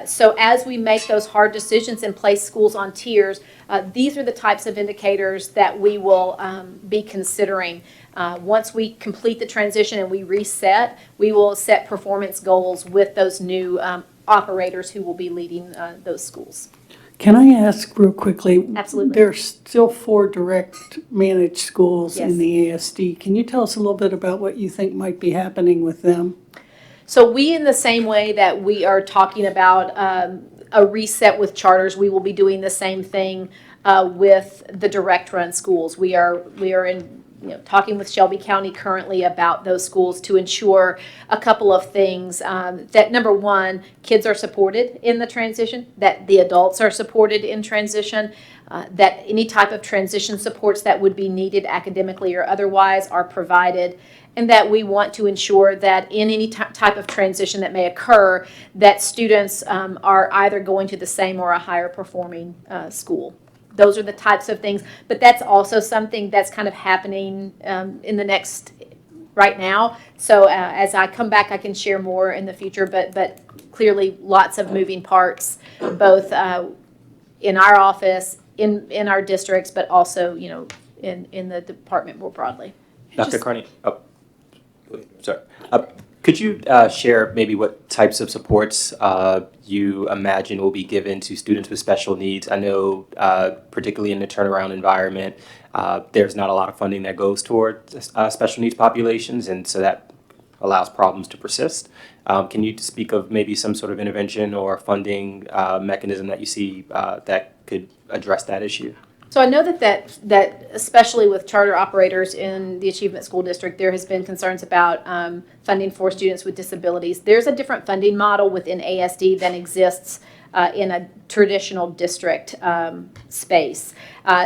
So as we make those hard decisions and place schools on tiers, these are the types of indicators that we will be considering. Once we complete the transition and we reset, we will set performance goals with those new operators who will be leading those schools. Can I ask real quickly? Absolutely. There's still 4 direct managed schools Yes. in the ASD. Can you tell us a little bit about what you think might be happening with them? So we, in the same way that we are talking about a reset with charters, we will be doing the same thing with the direct run schools. We are in talking with Shelby County currently about those schools to ensure a couple of things. That number one, kids are supported in the transition, that the adults are supported in transition, that any type of transition supports that would be needed academically or otherwise are provided, and that we want to ensure that in any type of transition that may occur, that students are either going to the same or a higher performing school. Those are the types of things, but that's also something that's kind of happening in the next, right now. So as I come back, I can share more in the future, but clearly lots of moving parts, both in our office, in our districts, but also, in the department more broadly. Dr. Carney, sorry. Could you share maybe what types of supports you imagine will be given to students with special needs? I know, particularly in the turnaround environment, there's not a lot of funding that goes toward special needs populations, and so that allows problems to persist. Can you speak of maybe some sort of intervention or funding mechanism that you see that could address that issue? So I know that especially with charter operators in the Achievement School District, there has been concerns about funding for students with disabilities. There's a different funding model within ASD than exists in a traditional district space.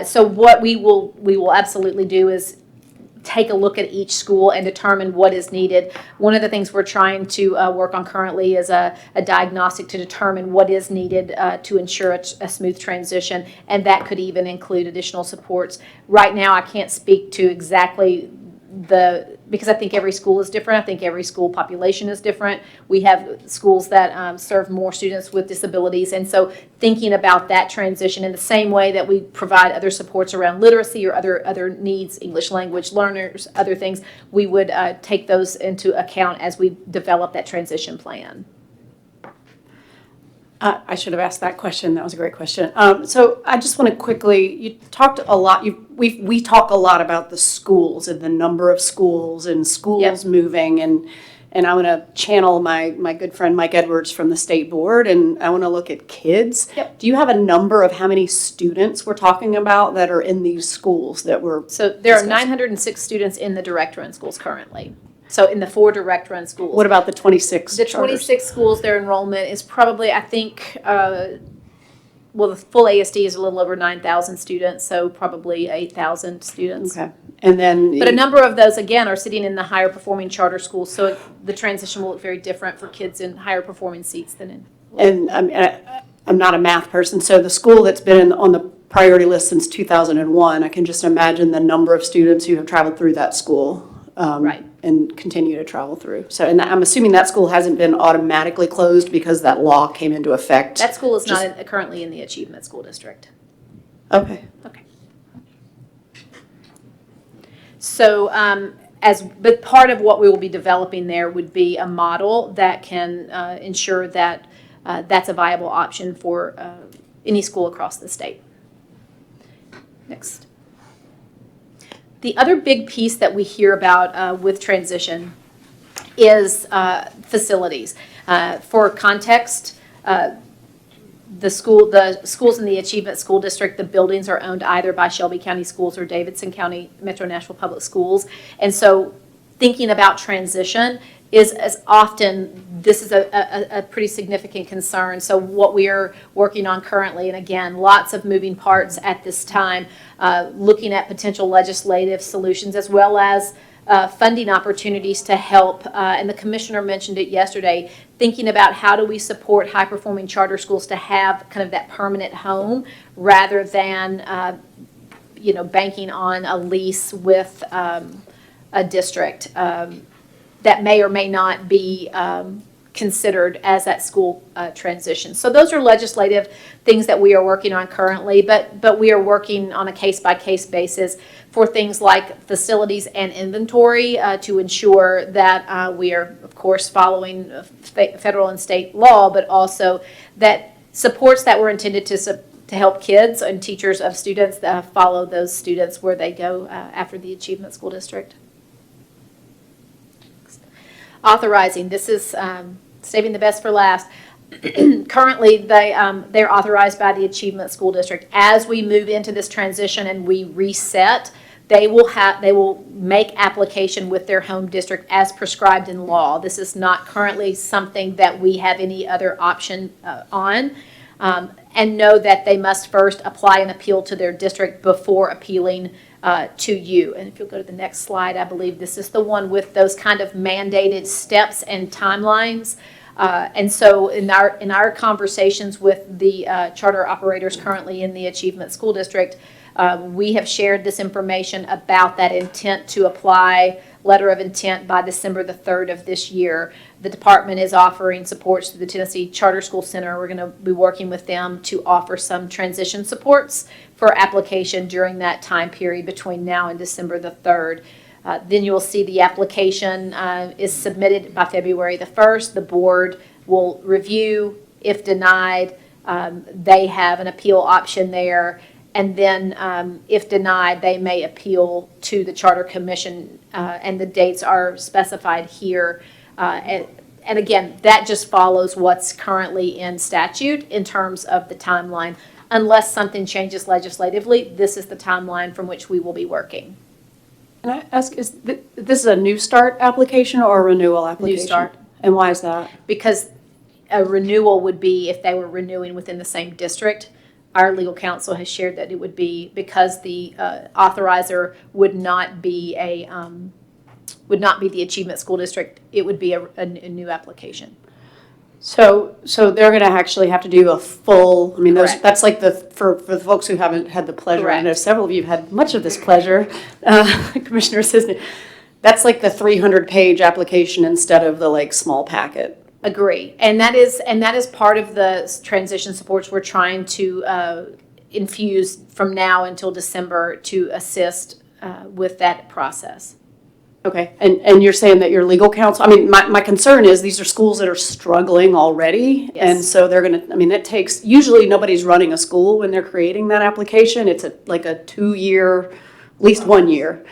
So what we will absolutely do is take a look at each school and determine what is needed. One of the things we're trying to work on currently is a diagnostic to determine what is needed to ensure a smooth transition, and that could even include additional supports. Right now, I can't speak to exactly because I think every school is different. I think every school population is different. We have schools that serve more students with disabilities, and so thinking about that transition in the same way that we provide other supports around literacy or other needs, English language learners, other things, we would take those into account as we develop that transition plan. I should have asked that question. That was a great question. So I just want to quickly, you talked a lot, we talk a lot about the schools and the number of schools and schools moving, and I want to channel my good friend Mike Edwards from the state board, and I want to look at kids. Yep. Do you have a number of how many students we're talking about that are in these schools that we're So there are discussing? 906 students in the direct run schools currently. So in the 4 direct run schools. What about the 26 The charters? 26 schools, their enrollment is probably, I think, the full ASD is a little over 9,000 students, so probably 8,000 students. Okay, and then. But a number of those, again, are sitting in the higher performing charter schools, so the transition will look very different for kids in higher performing seats than in. And I'm not a math person, so the school that's been on the priority list since 2001, I can just imagine the number of students who have traveled through that school. Right. And continue to travel through. So, and I'm assuming that school hasn't been automatically closed because that law came into effect. That school is not currently in the Achievement School District. Okay. Okay. So, but part of what we will be developing there would be a model that can ensure that that's a viable option for any school across the state. Next. The other big piece that we hear about with transition is facilities. For context, the schools in the Achievement School District, the buildings are owned either by Shelby County Schools or Davidson County Metro Nashville Public Schools. And so thinking about transition is as often, this is a pretty significant concern. So what we are working on currently, and again, lots of moving parts at this time, looking at potential legislative solutions as well as funding opportunities to help, and the commissioner mentioned it yesterday, thinking about how do we support high-performing charter schools to have kind of that permanent home rather than, banking on a lease with a district that may or may not be considered as that school transitions. So those are legislative things that we are working on currently, but we are working on a case-by-case basis for things like facilities and inventory to ensure that we are, of course, following federal and state law, but also that supports that were intended to help kids and teachers of students follow those students where they go after the Achievement School District. Authorizing, this is saving the best for last. Currently, they're authorized by the Achievement School District. As we move into this transition and we reset they will make application with their home district as prescribed in law. This is not currently something that we have any other option on. And know that they must first apply an appeal to their district before appealing to you. And if you'll go to the next slide, I believe this is the one with those kind of mandated steps and timelines. And so in our conversations with the charter operators currently in the Achievement School District, we have shared this information about that intent to apply letter of intent by December the 3rd of this year. The department is offering supports to the Tennessee Charter School Center. We're going to be working with them to offer some transition supports for application during that time period between now and December the 3rd. Then you'll see the application is submitted by February the 1st. The board will review. If denied, they have an appeal option there. And then if denied, they may appeal to the Charter Commission, and the dates are specified here. And again, that just follows what's currently in statute in terms of the timeline. Unless something changes legislatively, this is the timeline from which we will be working. Can I ask, is this a new start application or a renewal application? start. And why is that? Because a renewal would be if they were renewing within the same district. Our legal counsel has shared that it would be because the authorizer would not be the Achievement School District. It would be a new application. So they're going to actually have to do a full, I mean, Correct. that's like for the folks who haven't had the pleasure. I know Correct. several of you have had much of this pleasure, Commissioner Assistant. That's like the 300-page application instead of the like small packet. Agree. And that is part of the transition supports we're trying to infuse from now until December to assist with that process. Okay, and you're saying that your legal counsel, I mean, my concern is these are schools that are struggling already. Yes. And so they're gonna, I mean, that takes, usually nobody's running a school when they're creating that application. It's like a 2-year, at least 1 year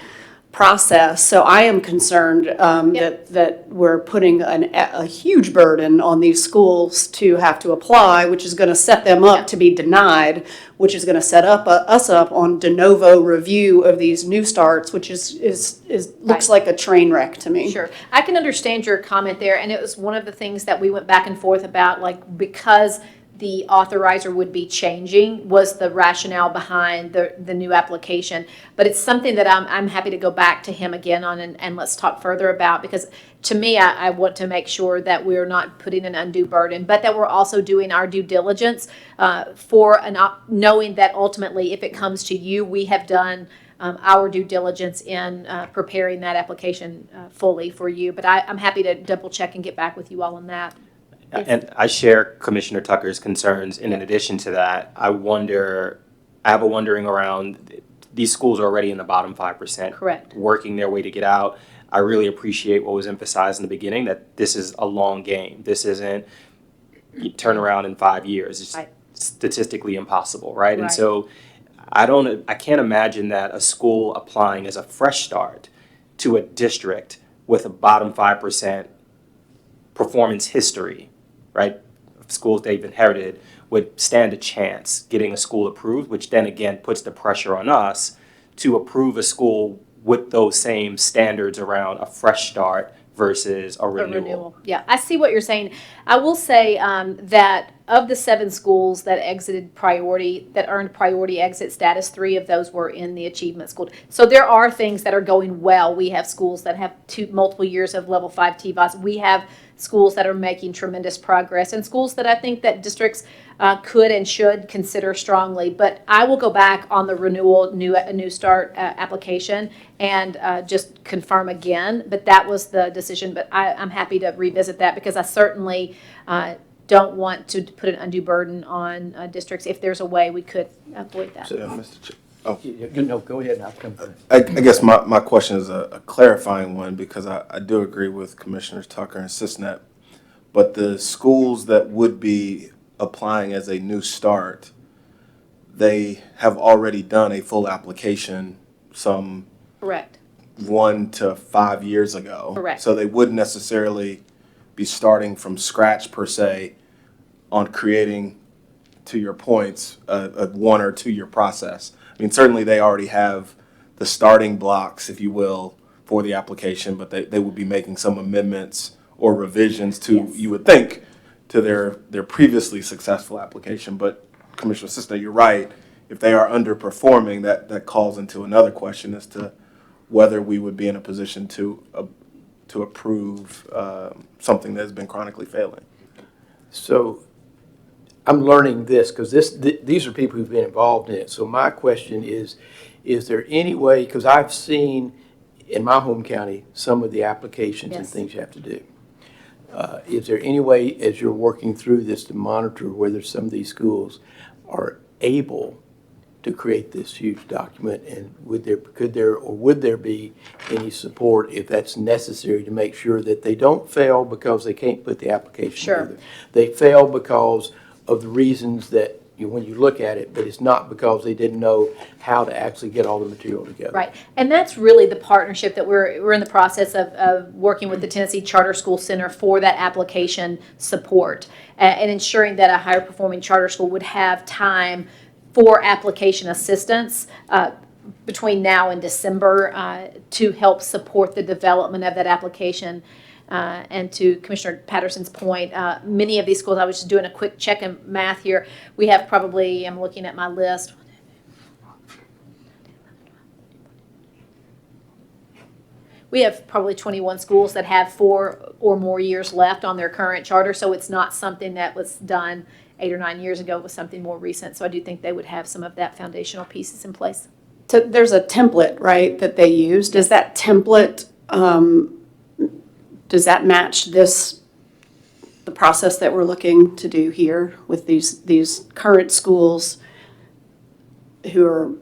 process. So I am concerned that we're putting a huge burden on these schools to have to apply, which is gonna set them up to be denied, which is gonna set us up on de novo review of these new starts, which is looks like a train wreck to me. Sure. I can understand your comment there, and it was one of the things that we went back and forth about, like, because the authorizer would be changing was the rationale behind the new application. But it's something that I'm happy to go back to him again on and let's talk further about, because to me, I want to make sure that we're not putting an undue burden, but that we're also doing our due diligence knowing that ultimately, if it comes to you, we have done our due diligence in preparing that application fully for you. But I'm happy to double check and get back with you all on that. And I share Commissioner Tucker's concerns. And in addition to that, I have a wondering around, these schools are already in the bottom 5%. Correct. Working their way to get out. I really appreciate what was emphasized in the beginning, that this is a long game. This isn't you turn around in 5 years. It's Right. statistically impossible, right? And Right. so I can't imagine that a school applying as a fresh start to a district with a bottom 5% performance history, right, of schools they've inherited, would stand a chance getting a school approved, which then again puts the pressure on us to approve a school with those same standards around a fresh start versus a renewal. Yeah, I see what you're saying. I will say that of the 7 schools that earned priority exit status, 3 of those were in the Achievement School. So there are things that are going well. We have schools that have multiple years of level 5 TVOS. We have schools that are making tremendous progress, and schools that I think that districts could and should consider strongly. But I will go back on the renewal new start application and just confirm again. But that was the decision. But I'm happy to revisit that, because I certainly don't want to put an undue burden on districts. If there's a way we could avoid that. So, Mr. Chair. No, go ahead, I'll come first. I guess my question is a clarifying one, because I do agree with Commissioners Tucker and Sisnet, but the schools that would be applying as a new start, they have already done a full application some Correct. 1 to 5 years ago. Correct. So they wouldn't necessarily be starting from scratch per se on creating, to your points, a 1 or 2 year process. I mean, certainly they already have the starting blocks, if you will, for the application, but they would be making some amendments or revisions to, you would think, to their previously successful application. But Commissioner Cisner, you're right. If they are underperforming, that calls into another question as to whether we would be in a position to approve something that has been chronically failing. So I'm learning this because these are people who've been involved in it. So my question is there any way, because I've seen in my home county some of the applications and Yes. things you have to do. Is there any way, as you're working through this, to monitor whether some of these schools are able to create this huge document? And would there be any support if that's necessary to make sure that they don't fail because they can't put the application Sure. together? They fail because of the reasons that when you look at it, but it's not because they didn't know how to actually get all the material together. Right, and that's really the partnership that we're in the process of working with the Tennessee Charter School Center for that application support and ensuring that a higher performing charter school would have time for application assistance between now and December to help support the development of that application. And to Commissioner Patterson's point, many of these schools, I was just doing a quick check and math here, we have probably, I'm looking at my list, we have probably 21 schools that have 4 or more years left on their current charter, so it's not something that was done 8 or 9 years ago. It was something more recent, so I do think they would have some of that foundational pieces in place. So there's a template, right, that they use. Does that template, does that match the process that we're looking to do here with these current schools who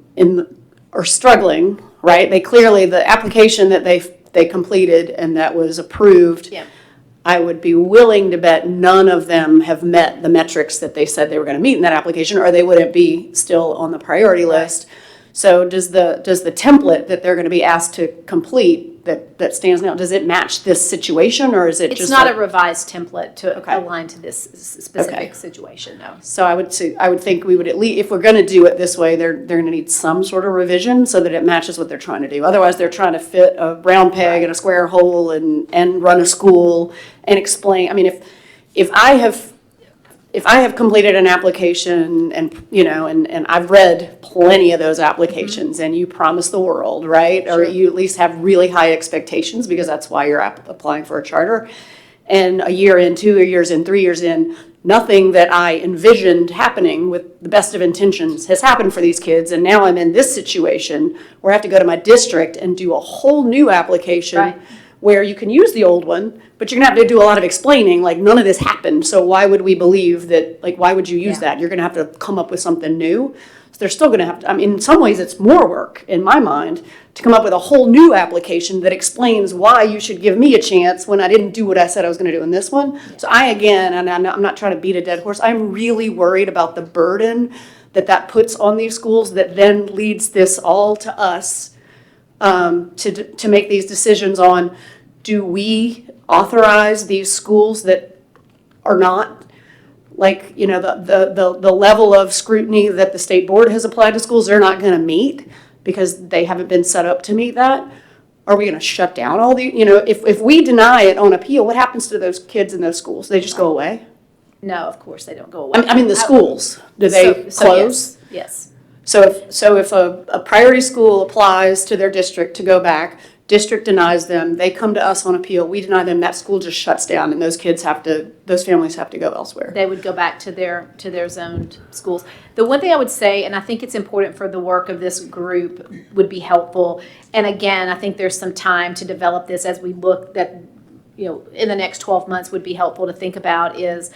are struggling, right? They clearly, the application that they completed and that was approved, Yeah. I would be willing to bet none of them have met the metrics that they said they were going to meet in that application, or they wouldn't be still on the priority list. So does the template that they're going to be asked to complete that stands now, does it match this situation, or is it just? It's not like- a revised template to Okay. align to this specific Okay. situation, no. So I would think we would at least, if we're going to do it this way, they're going to need some sort of revision so that it matches what they're trying to do. Otherwise, they're trying to fit a round peg in a square hole and run a school and explain. I mean, if I have completed an application and, and I've read plenty of those applications and you promise the world, right? Or you at least have really high expectations because that's why you're applying for a charter. And a year in, 2 years in, 3 years in, nothing that I envisioned happening with the best of intentions has happened for these kids. And now I'm in this situation where I have to go to my district and do a whole new application. Right. Where you can use the old one, but you're gonna have to do a lot of explaining, like none of this happened, so why would we believe that, like why would you use Yeah. that? You're gonna have to come up with something new. So they're still gonna have to, I mean, in some ways it's more work, in my mind, to come up with a whole new application that explains why you should give me a chance when I didn't do what I said I was gonna do in this one. So and I'm not trying to beat a dead horse, I'm really worried about the burden that puts on these schools that then leads this all to us to make these decisions on, do we authorize these schools that are not, like, the level of scrutiny that the state board has applied to schools, they're not gonna meet because they haven't been set up to meet that? Are we gonna shut down all the, if we deny it on appeal, what happens to those kids in those schools? They just go away? No, of course, they don't go away. I mean, the schools, do they So close? Yes. So if a priority school applies to their district to go back, district denies them, they come to us on appeal, we deny them, that school just shuts down and those families have to go elsewhere. They would go back to their zoned schools. The one thing I would say, and I think it's important for the work of this group, would be helpful, and again, I think there's some time to develop this as we look that, in the next 12 months would be helpful to think about is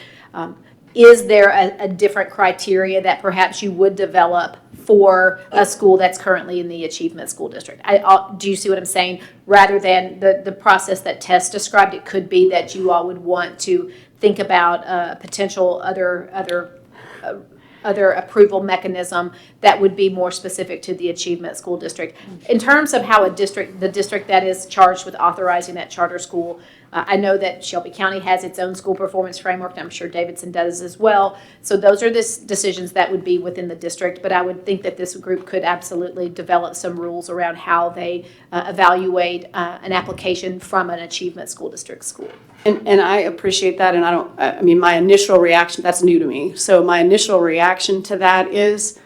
there a different criteria that perhaps you would develop for a school that's currently in the achievement school district? Do you see what I'm saying? Rather than the process that Tess described, it could be that you all would want to think about potential other approval mechanism that would be more specific to the achievement school district. In terms of how the district that is charged with authorizing that charter school I know that Shelby County has its own school performance framework, and I'm sure Davidson does as well. So those are the decisions that would be within the district, but I would think that this group could absolutely develop some rules around how they evaluate an application from an achievement school district school. And I appreciate that, and I mean, my initial reaction, that's new to me. So my initial reaction to that is,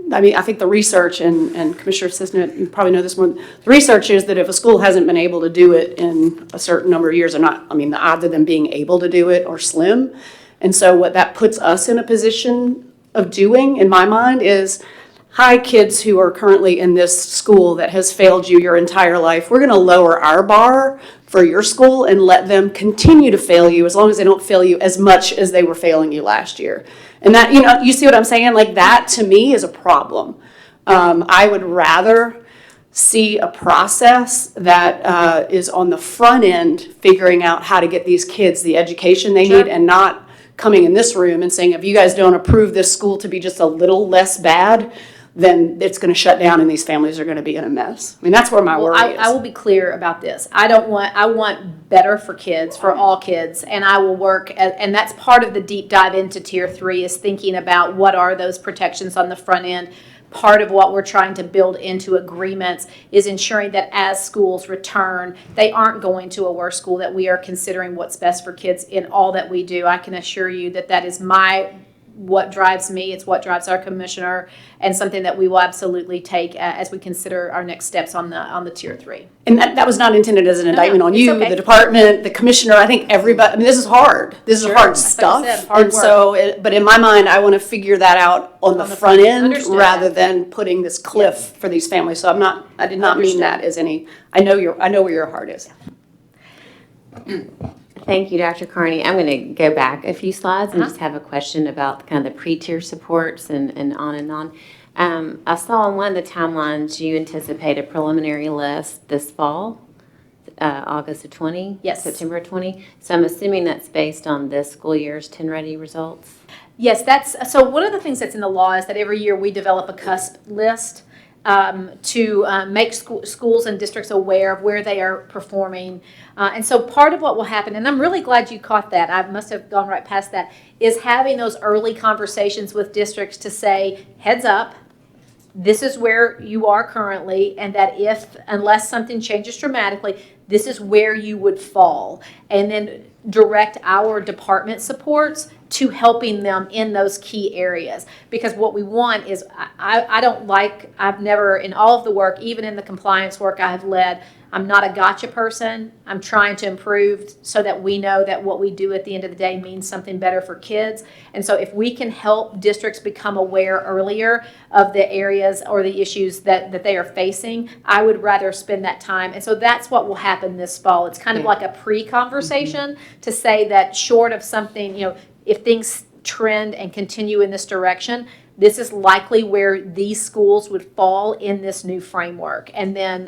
I mean, I think the research, and Commissioner Sisnet, you probably know this more, the research is that if a school hasn't been able to do it in a certain number of years, or not, I mean, the odds of them being able to do it are slim. And so what that puts us in a position of doing, in my mind, is, hi, kids who are currently in this school that has failed you your entire life, we're gonna lower our bar for your school and let them continue to fail you as long as they don't fail you as much as they were failing you last year. And that, you know, you see what I'm saying? Like, that to me is a problem. I would rather see a process that is on the front end, figuring out how to get these kids the education they need, and not coming in this room and saying, if you guys don't approve this school to be just a little less bad, then it's going to shut down and these families are going to be in a mess. I mean, that's where my Well, worry is. I will be clear about this. I want better for kids, for all kids, and I will work, and that's part of the deep dive into Tier 3 is thinking about what are those protections on the front end. Part of what we're trying to build into agreements is ensuring that as schools return, they aren't going to a worse school, that we are considering what's best for kids in all that we do. I can assure you that that is what drives me, it's what drives our commissioner, and something that we will absolutely take as we consider our next steps on the Tier 3. And that was not intended as an indictment on it's you, okay. the department, the commissioner. I think everybody, I mean, this is hard. This is hard stuff. said, hard And so, but in my mind, I want to figure that out on the front end Understood. rather than putting this cliff for these families. So I did not mean that as any, I know where your heart is. Thank you, Dr. Carney. I'm going to go back a few slides and just have a question about kind of the pre-tier supports and on and on. I saw on one of the timelines you anticipate a preliminary list this fall, August of 20? Yes. September of 20? So I'm assuming that's based on this school year's 10 ready results? Yes, so one of the things that's in the law is that every year we develop a CUSP list to make schools and districts aware of where they are performing. And so part of what will happen, and I'm really glad you caught that, I must have gone right past that, is having those early conversations with districts to say, heads up, this is where you are currently, and that unless something changes dramatically, this is where you would fall. And then direct our department supports to helping them in those key areas. Because what we want is, I've never, in all of the work, even in the compliance work I have led, I'm not a gotcha person. I'm trying to improve so that we know that what we do at the end of the day means something better for kids. And so if we can help districts become aware earlier of the areas or the issues that they are facing, I would rather spend that time. And so that's what will happen this fall. It's kind of like a pre-conversation to say that short of something, if things trend and continue in this direction, this is likely where these schools would fall in this new framework. And then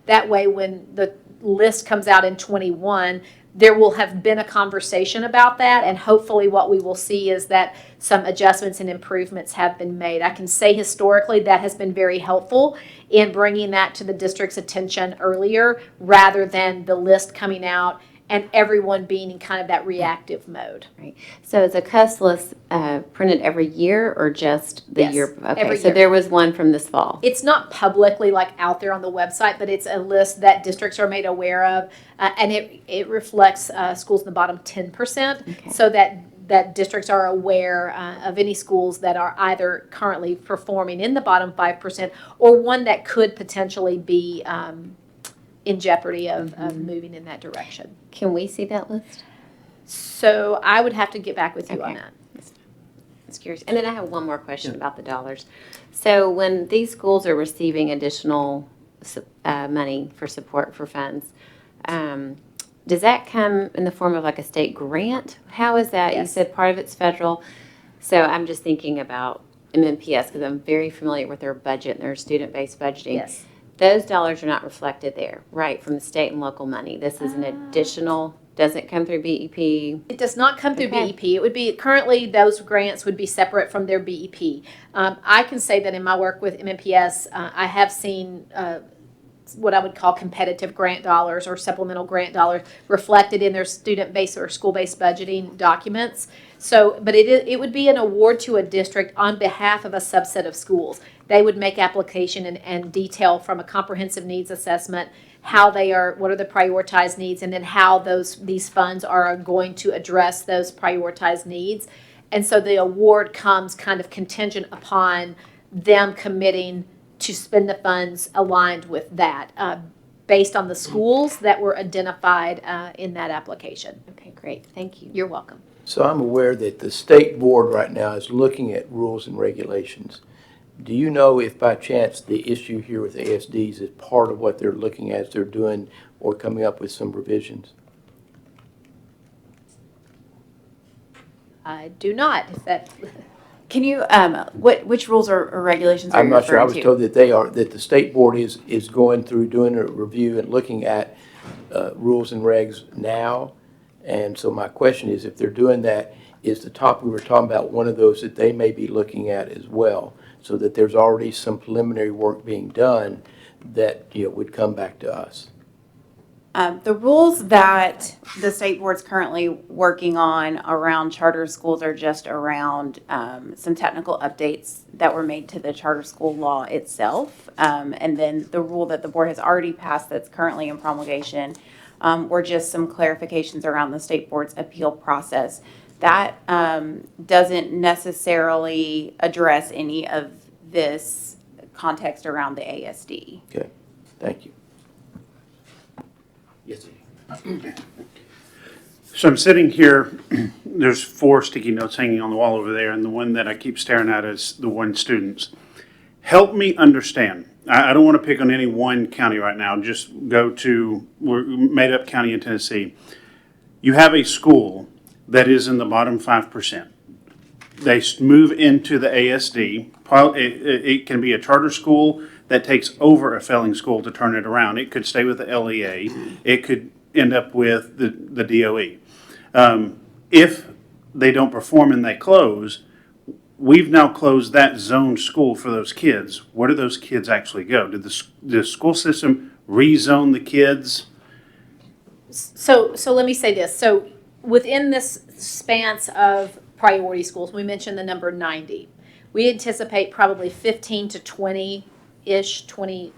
that way, when the list comes out in 21, there will have been a conversation about that. And hopefully what we will see is that some adjustments and improvements have been made. I can say historically that has been very helpful in bringing that to the district's attention earlier rather than the list coming out and everyone being in kind of that reactive mode. Right. So is a CUS list printed every year or just the Yes, year? Okay, every so year. there was one from this fall. It's not publicly out there on the website, but it's a list that districts are made aware of, and it reflects schools in the bottom 10%, so that districts are aware of any schools that are either currently performing in the bottom 5% or one that could potentially be in jeopardy of moving in that direction. Can we see that list? So I would have to get back with you on Okay. that. It's curious. And then I have one more question about the dollars. So when these schools are receiving additional money for support for funds, does that come in the form of like a state grant? How is that? Yes. You said part of it's federal. So I'm just thinking about MMPS because I'm very familiar with their budget and their student-based budgeting. Yes. Those dollars are not reflected there, right, from the state and local money. This is an additional, doesn't come through BEP. It does not come through Okay. BEP. It would be, currently those grants would be separate from their BEP. I can say that in my work with MMPS, I have seen what I would call competitive grant dollars or supplemental grant dollars reflected in their student-based or school-based budgeting documents. So, but it would be an award to a district on behalf of a subset of schools. They would make application and detail from a comprehensive needs assessment how they are, what are the prioritized needs, and then how these funds are going to address those prioritized needs. And so the award comes kind of contingent upon them committing to spend the funds aligned with that, based on the schools that were identified in that application. Okay, great, thank you. You're welcome. So I'm aware that the state board right now is looking at rules and regulations. Do you know if by chance the issue here with ASDs is part of what they're looking at as they're doing or coming up with some revisions? I do not, if that, Can you, which rules or regulations are I'm you not sure. I referring was to? told that that the state board is going through doing a review and looking at rules and regs now. And so my question is, if they're doing that, is the topic we were talking about one of those that they may be looking at as well? So that there's already some preliminary work being done that, would come back to us. The rules that the state board's currently working on around charter schools are just around some technical updates that were made to the charter school law itself. And then the rule that the board has already passed that's currently in promulgation were just some clarifications around the state board's appeal process. That doesn't necessarily address any of this context around the ASD. Okay, thank you. Yes, sir. So I'm sitting here, there's 4 sticky notes hanging on the wall over there, and the one that I keep staring at is the one students. Help me understand. I don't want to pick on any one county right now, just go to, we're made-up county in Tennessee. You have a school that is in the bottom 5%. They move into the ASD. It can be a charter school that takes over a failing school to turn it around. It could stay with the LEA. It could end up with the DOE. If they don't perform and they close, we've now closed that zone school for those kids. Where do those kids actually go? Did the school system rezone the kids? so let me say this. So within this span of priority schools, we mentioned the number 90. We anticipate probably 15 to 20-ish,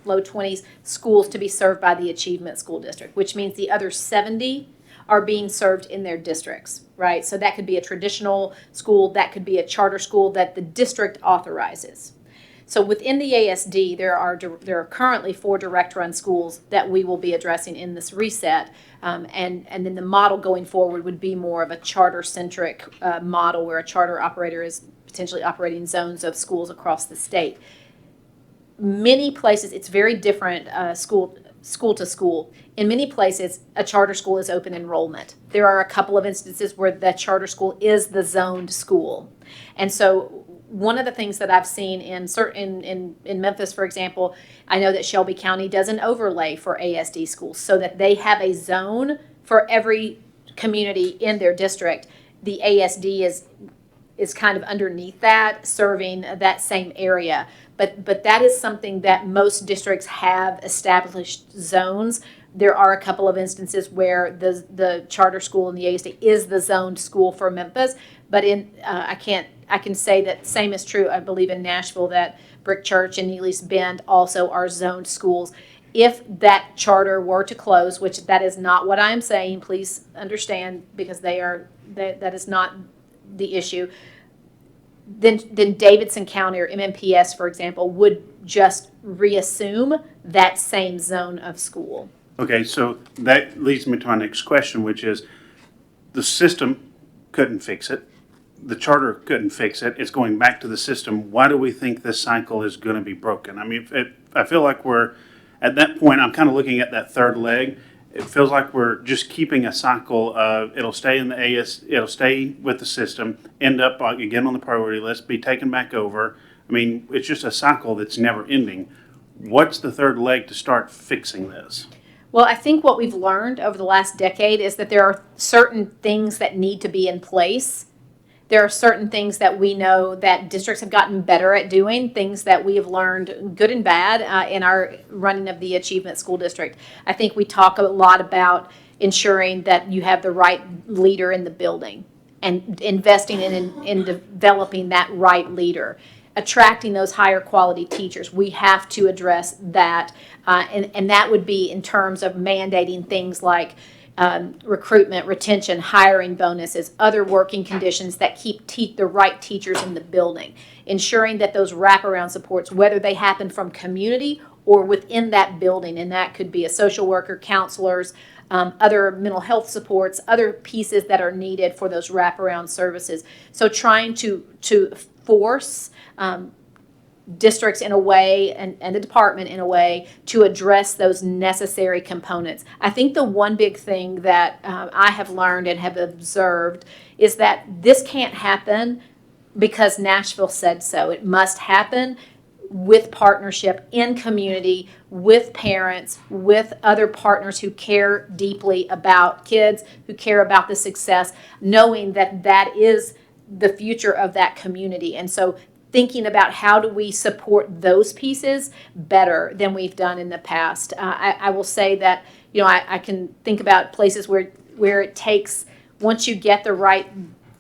low 20s schools to be served by the Achievement School District, which means the other 70 are being served in their districts, right? So that could be a traditional school, that could be a charter school that the district authorizes. So within the ASD, there are currently 4 direct-run schools that we will be addressing in this reset, and then the model going forward would be more of a charter-centric model where a charter operator is potentially operating zones of schools across the state. Many places, it's very different school to school. In many places, a charter school is open enrollment. There are a couple of instances where that charter school is the zoned school. And so one of the things that I've seen in Memphis, for example, I know that Shelby County does an overlay for ASD schools so that they have a zone for every community in their district. The ASD is kind of underneath that, serving that same area. But that is something that most districts have established zones. There are a couple of instances where the charter school in the ASD is the zoned school for Memphis, but I can say that same is true, I believe, in Nashville, that Brick Church and Neely's Bend also are zoned schools. If that charter were to close, which that is not what I'm saying, please understand, because that is not the issue, then Davidson County or MMPS, for example, would just reassume that same zone of school. Okay, so that leads me to my next question, which is the system couldn't fix it. The charter couldn't fix it. It's going back to the system. Why do we think this cycle is going to be broken? I mean, I feel like we're at that point. I'm kind of looking at that third leg. It feels like we're just keeping a cycle of it'll stay in the it'll stay with the system, end up again on the priority list, be taken back over. I mean, it's just a cycle that's never ending. What's the third leg to start fixing this? Well, I think what we've learned over the last decade is that there are certain things that need to be in place There are certain things that we know that districts have gotten better at doing, things that we have learned, good and bad, in our running of the Achievement School District. I think we talk a lot about ensuring that you have the right leader in the building and investing in developing that right leader, attracting those higher quality teachers. We have to address that, and that would be in terms of mandating things like recruitment, retention, hiring bonuses, other working conditions that keep the right teachers in the building, ensuring that those wraparound supports, whether they happen from community or within that building, and that could be a social worker, counselors, other mental health supports, other pieces that are needed for those wraparound services. So trying to force districts in a way and the department in a way to address those necessary components. I think the one big thing that I have learned and have observed is that this can't happen because Nashville said so. It must happen with partnership in community, with parents, with other partners who care deeply about kids, who care about the success, knowing that that is the future of that community. And so thinking about how do we support those pieces better than we've done in the past. I will say that, I can think about places where it takes, once you get the right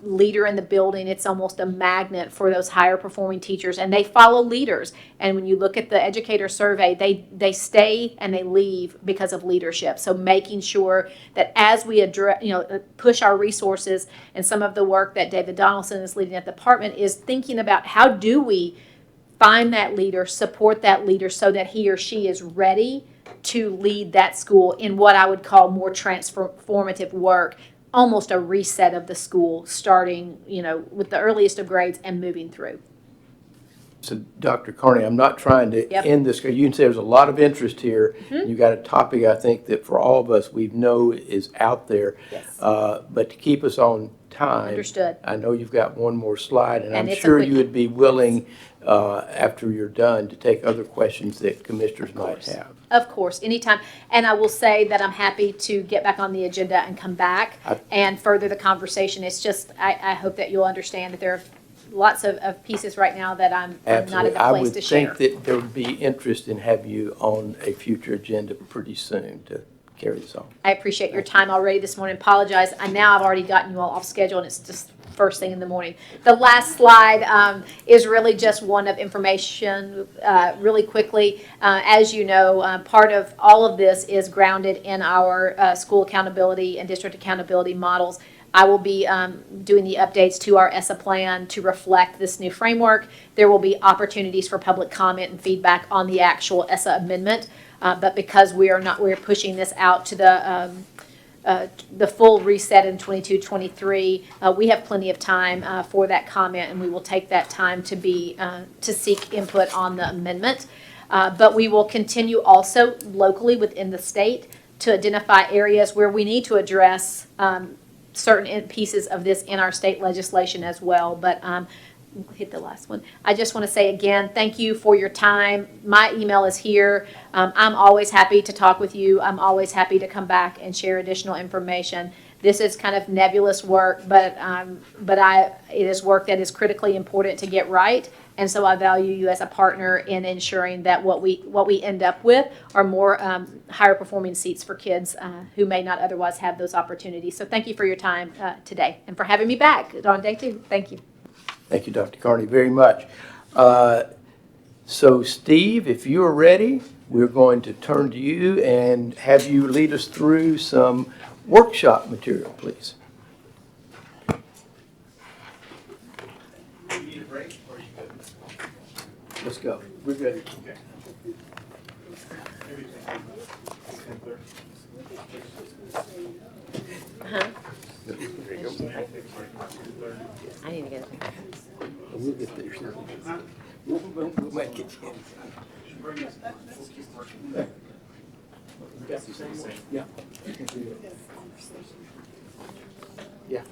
leader in the building, it's almost a magnet for those higher performing teachers, and they follow leaders. And when you look at the educator survey, they stay and they leave because of leadership. So making sure that as we address, push our resources, and some of the work that David Donaldson is leading at the department is thinking about how do we find that leader, support that leader so that he or she is ready to lead that school in what I would call more transformative work, almost a reset of the school, starting, with the earliest of grades and moving through. So, Dr. Carney, I'm not trying to end this, because you can say there's a lot of interest here. You got a topic, I think, that for all of us, we know is out there. Yes. But to keep us on time. Understood. I know you've got one more slide, and I'm it's a sure quick- you would be willing, after you're done, to take other questions that commissioners might have. Of course, anytime. And I will say that I'm happy to get back on the agenda and come back and further the conversation. It's just, I hope that you'll understand that there are lots of pieces right now that I'm not in the place to share. I would think that there would be interest in having you on a future agenda pretty soon to carry this on. I appreciate your time already this morning. Apologize. I've already gotten you all off schedule, and it's just first thing in the morning. The last slide is really just one of information really quickly. As you know, part of all of this is grounded in our school accountability and district accountability models. I will be doing the updates to our ESSA plan to reflect this new framework. There will be opportunities for public comment and feedback on the actual ESSA amendment. But because we're pushing this out to the full reset in 22-23, we have plenty of time for that comment, and we will take that time to seek input on the amendment. But we will continue also locally within the state to identify areas where we need to address certain pieces of this in our state legislation as well. But we'll hit the last one. I just want to say again, thank you for your time. My email is here. I'm always happy to talk with you. I'm always happy to come back and share additional information. This is kind of nebulous work, but it is work that is critically important to get right. And so I value you as a partner in ensuring that what we end up with are more higher performing seats for kids who may not otherwise have those opportunities. So thank you for your time today and for having me back on day 2. Thank you. Thank you, Dr. Carney, very much. So, Steve, if you are ready, we're going to turn to you and have you lead us through some workshop material, please. You need a break, or are you good? Let's go. We're good. Okay. I need to get it. We'll get there. We'll make it. Yeah. Yeah.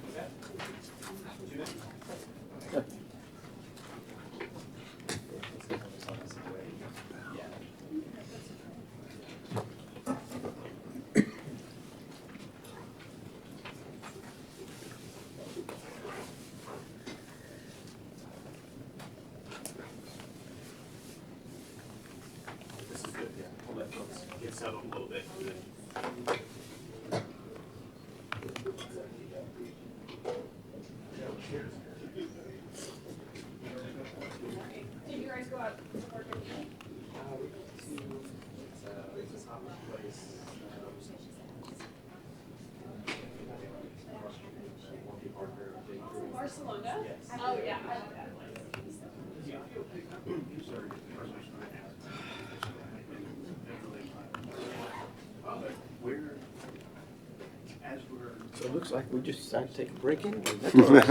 So it looks like we just decided to take a break anyway. That's all right.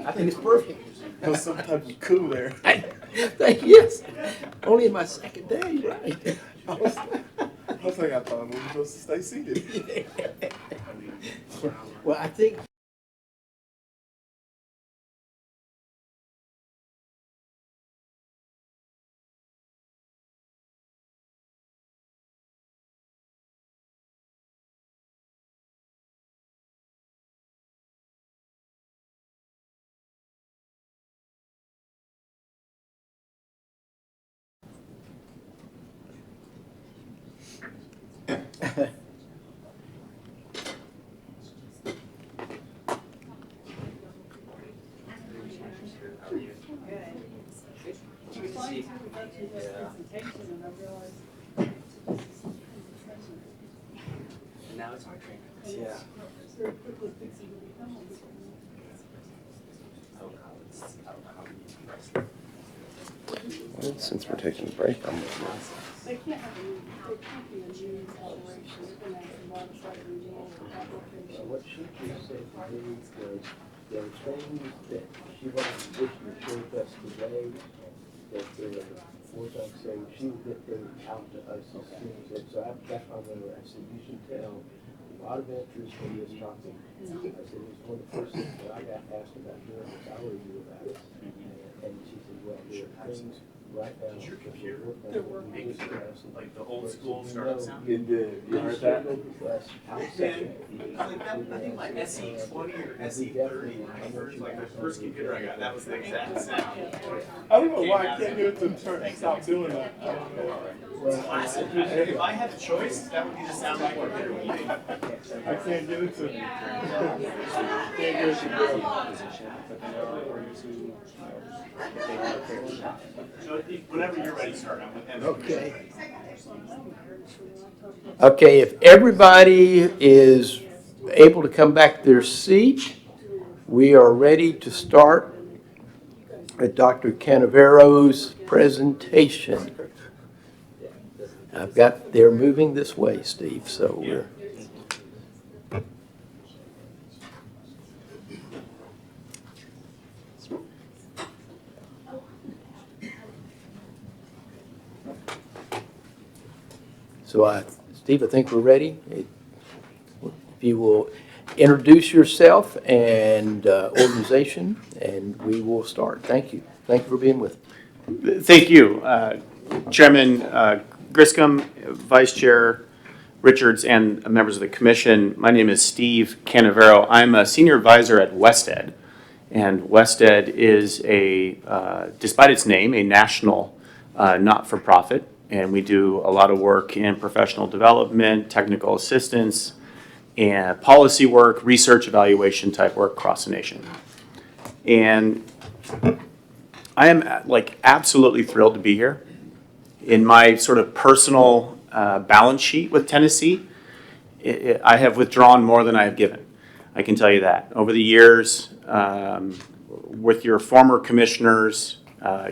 I think it's perfect. That was some type of coup there. Thank you. Yes. Only in my second day, right? I was like, I thought we were supposed to stay seated. Well, I think Now it's my turn. Yeah. Well, since we're taking a break, I'm They can't have a new operation, they're gonna have to modify the new application. what she just said to me was there are things that she wanted to wish to share with us today that for us, so she will get them out to us as soon as, so that's why I said, you should tell a lot of interest in this topic. I said, it's one of the first things that I got asked about doing was I already knew about it. And she said, well, there are things right now. Is your computer? They're working. Like the old school startup sound? It did. You heard that? I think my SE20 or SE30, like the first computer I got, that was the exact sound. I don't know why I can't get it to stop doing that. I don't know. Classic. If I had a choice, that would be the sound I would hear eating. I can't get it to. Can't get it to So whenever you're ready, start. I'm with him. Okay. Okay, if everybody is able to come back to their seat, we are ready to start with Dr. Canavero's presentation. They're moving this way, Steve, so we're. So, Steve, I think we're ready. If you will introduce yourself and organization, and we will start. Thank you. Thank you for being with us. Thank you, Chairman Griscom, Vice Chair Richards, and members of the commission. My name is Steve Canavero. I'm a senior advisor at WestEd, and WestEd is despite its name, a national not-for-profit, and we do a lot of work in professional development, technical assistance, and policy work, research evaluation type work across the nation. And I am absolutely thrilled to be here. In my sort of personal balance sheet with Tennessee, I have withdrawn more than I have given. I can tell you that. Over the years, with your former commissioners,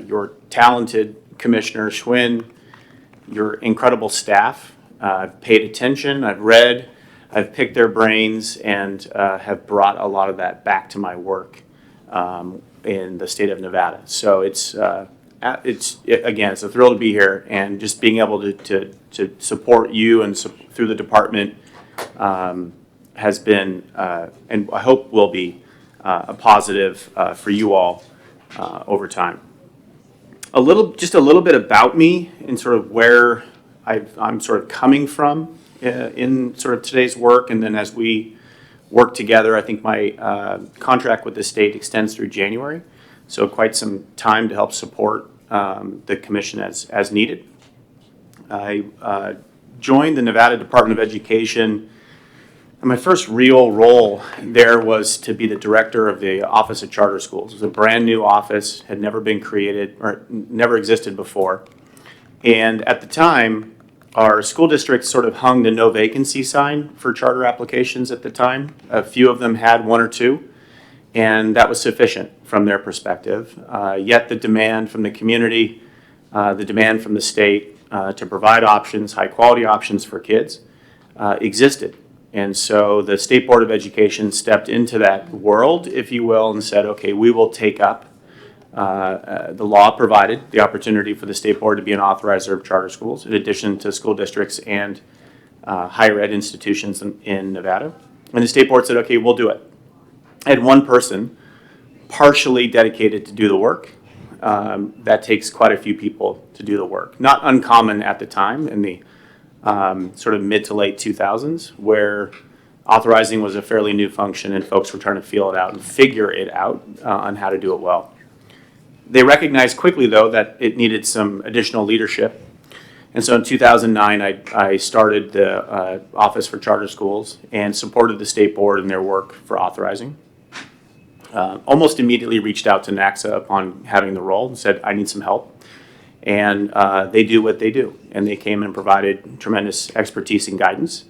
your talented Commissioner Schwinn, your incredible staff, I've paid attention, I've read, I've picked their brains, and have brought a lot of that back to my work in the state of Nevada. So it's a thrill to be here, and just being able to support you and through the department has been, and I hope will be, a positive for you all over time. Just a little bit about me and sort of where I'm sort of coming from in sort of today's work, and then as we work together, I think my contract with the state extends through January, so quite some time to help support the commission as needed. I joined the Nevada Department of Education, and my first real role there was to be the director of the Office of Charter Schools. It was a brand new office, had never been created or never existed before. And at the time, our school district sort of hung the no vacancy sign for charter applications at the time. A few of them had one or two. and that was sufficient from their perspective. Yet the demand from the community, the demand from the state to provide options, high-quality options for kids, existed. And so the State Board of Education stepped into that world, if you will, and said, okay, we will take up. The law provided the opportunity for the State Board to be an authorizer of charter schools, in addition to school districts and higher ed institutions in Nevada. And the State Board said, okay, we'll do it. I had one person partially dedicated to do the work. That takes quite a few people to do the work. Not uncommon at the time in the sort of mid to late 2000s, where authorizing was a fairly new function and folks were trying to feel it out and figure it out on how to do it well. They recognized quickly, though, that it needed some additional leadership. And so in 2009, I started the Office for Charter Schools and supported the State Board in their work for authorizing. Almost immediately reached out to NACSA upon having the role and said, I need some help. And they do what they do. And they came and provided tremendous expertise and guidance.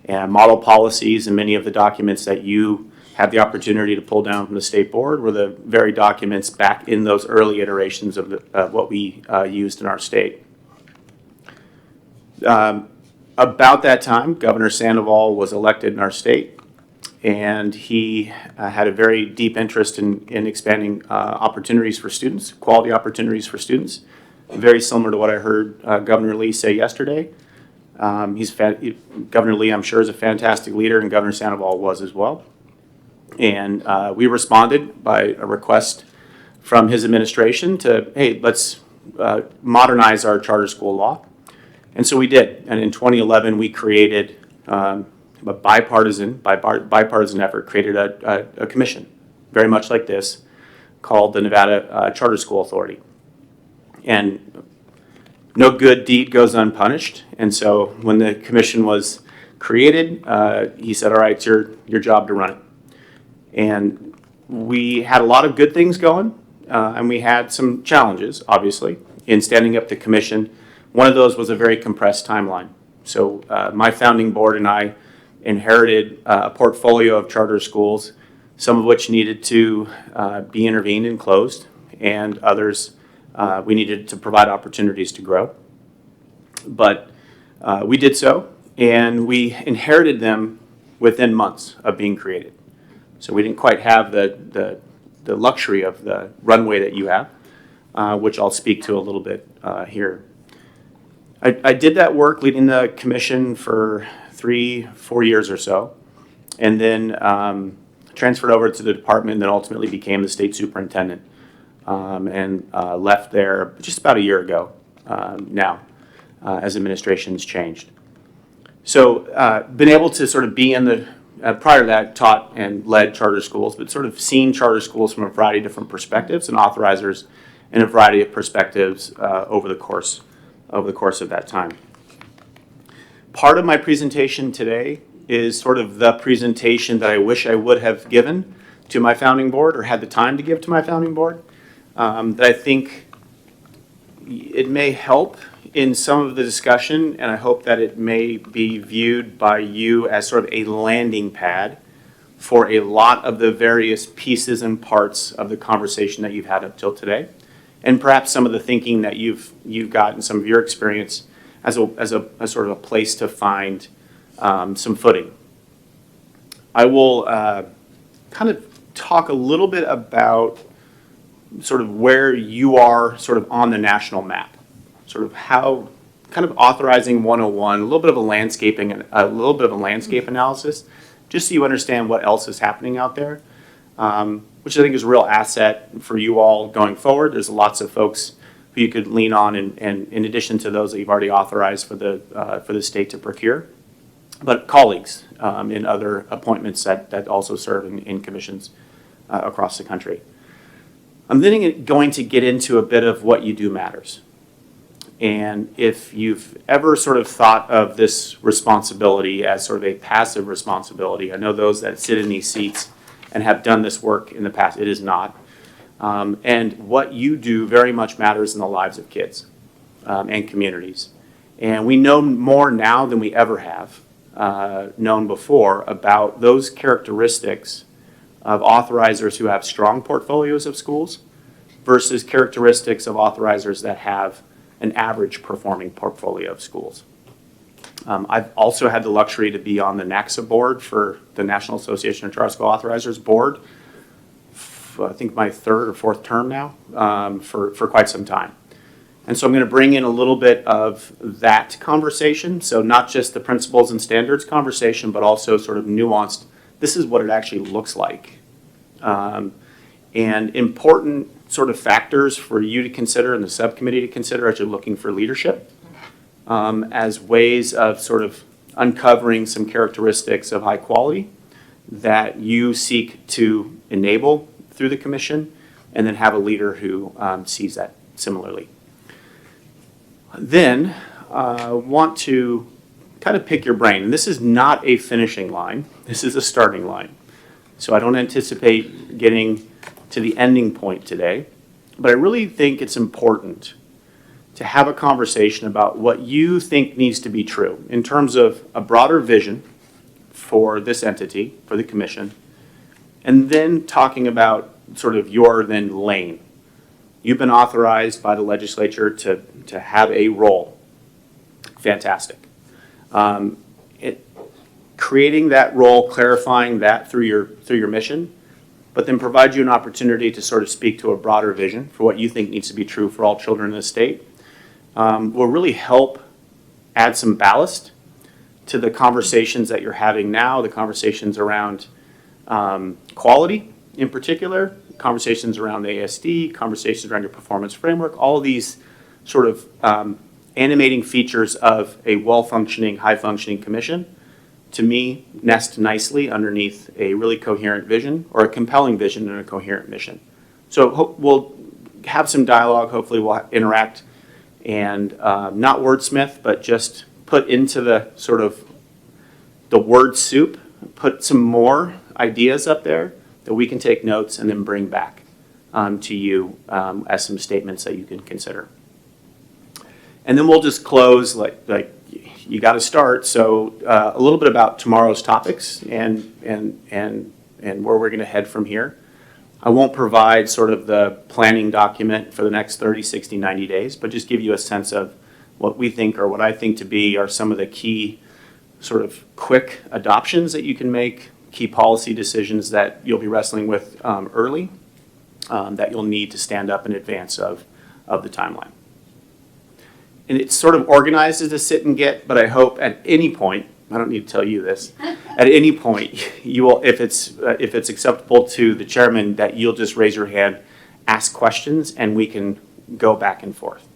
And model policies and many of the documents that you had the opportunity to pull down from the State Board were the very documents back in those early iterations of what we used in our state. About that time, Governor Sandoval was elected in our state, and he had a very deep interest in expanding opportunities for students, quality opportunities for students, very similar to what I heard Governor Lee say yesterday. Governor Lee, I'm sure, is a fantastic leader, and Governor Sandoval was as well. And we responded by a request from his administration to, hey, let's modernize our charter school law. And so we did. And in 2011, we created a bipartisan effort, created a commission, very much like this, called the Nevada Charter School Authority. And no good deed goes unpunished. And so when the commission was created, he said, all right, it's your job to run it. And we had a lot of good things going, and we had some challenges, obviously, in standing up the commission. One of those was a very compressed timeline. So my founding board and I inherited a portfolio of charter schools, some of which needed to be intervened and closed, and others we needed to provide opportunities to grow. But we did so, and we inherited them within months of being created. So we didn't quite have the luxury of the runway that you have, which I'll speak to a little bit here. I did that work leading the commission for 3-4 years or so, and then transferred over to the department and then ultimately became the state superintendent, and left there just about a year ago now, as administration's changed. So been able to sort of be in the, prior to that, taught and led charter schools, but sort of seen charter schools from a variety of different perspectives and authorizers in a variety of perspectives over the course of that time. Part of my presentation today is sort of the presentation that I wish I would have given to my founding board or had the time to give to my founding board, that I think it may help in some of the discussion, and I hope that it may be viewed by you as sort of a landing pad for a lot of the various pieces and parts of the conversation that you've had up till today, and perhaps some of the thinking that you've got in some of your experience as a sort of a place to find some footing. I will kind of talk a little bit about sort of where you are sort of on the national map, sort of how, kind of authorizing 101, a little bit of a landscape analysis, just so you understand what else is happening out there, which I think is a real asset for you all going forward. There's lots of folks who you could lean on, and in addition to those that you've already authorized for the state to procure, but colleagues in other appointments that also serve in commissions across the country. I'm then going to get into a bit of what you do matters. And if you've ever sort of thought of this responsibility as sort of a passive responsibility, I know those that sit in these seats and have done this work in the past, it is not. And what you do very much matters in the lives of kids and communities. And we know more now than we ever have known before about those characteristics of authorizers who have strong portfolios of schools versus characteristics of authorizers that have an average performing portfolio of schools. I've also had the luxury to be on the NACSA board for the National Association of Charter School Authorizers board, I think my third or fourth term now, for quite some time. And so I'm going to bring in a little bit of that conversation. So not just the principles and standards conversation, but also sort of nuanced, this is what it actually looks like. And important sort of factors for you to consider and the subcommittee to consider as you're looking for leadership, as ways of sort of uncovering some characteristics of high quality that you seek to enable through the commission, and then have a leader who sees that similarly. Then want to kind of pick your brain. And this is not a finishing line. This is a starting line. So I don't anticipate getting to the ending point today. But I really think it's important to have a conversation about what you think needs to be true in terms of a broader vision for this entity, for the commission, and then talking about sort of your then lane. You've been authorized by the legislature to have a role. Fantastic. Creating that role, clarifying that through your mission, but then provide you an opportunity to sort of speak to a broader vision for what you think needs to be true for all children in the state, will really help add some ballast to the conversations that you're having now, the conversations around quality in particular, conversations around the ASD, conversations around your performance framework, all of these sort of animating features of a well-functioning, high-functioning commission, to me, nest nicely underneath a really coherent vision or a compelling vision and a coherent mission. So we'll have some dialogue, hopefully we'll interact and not wordsmith, but just put into the sort of the word soup, put some more ideas up there that we can take notes and then bring back to you as some statements that you can consider. And then we'll just close like you got to start. So a little bit about tomorrow's topics and where we're going to head from here. I won't provide sort of the planning document for the next 30, 60, 90 days, but just give you a sense of what we think or what I think to be are some of the key sort of quick adoptions that you can make, key policy decisions that you'll be wrestling with early, that you'll need to stand up in advance of the timeline. And it's sort of organized as a sit and get, but I hope at any point, I don't need to tell you this, at any point you will, if it's acceptable to the chairman, that you'll just raise your hand, ask questions, and we can go back and forth.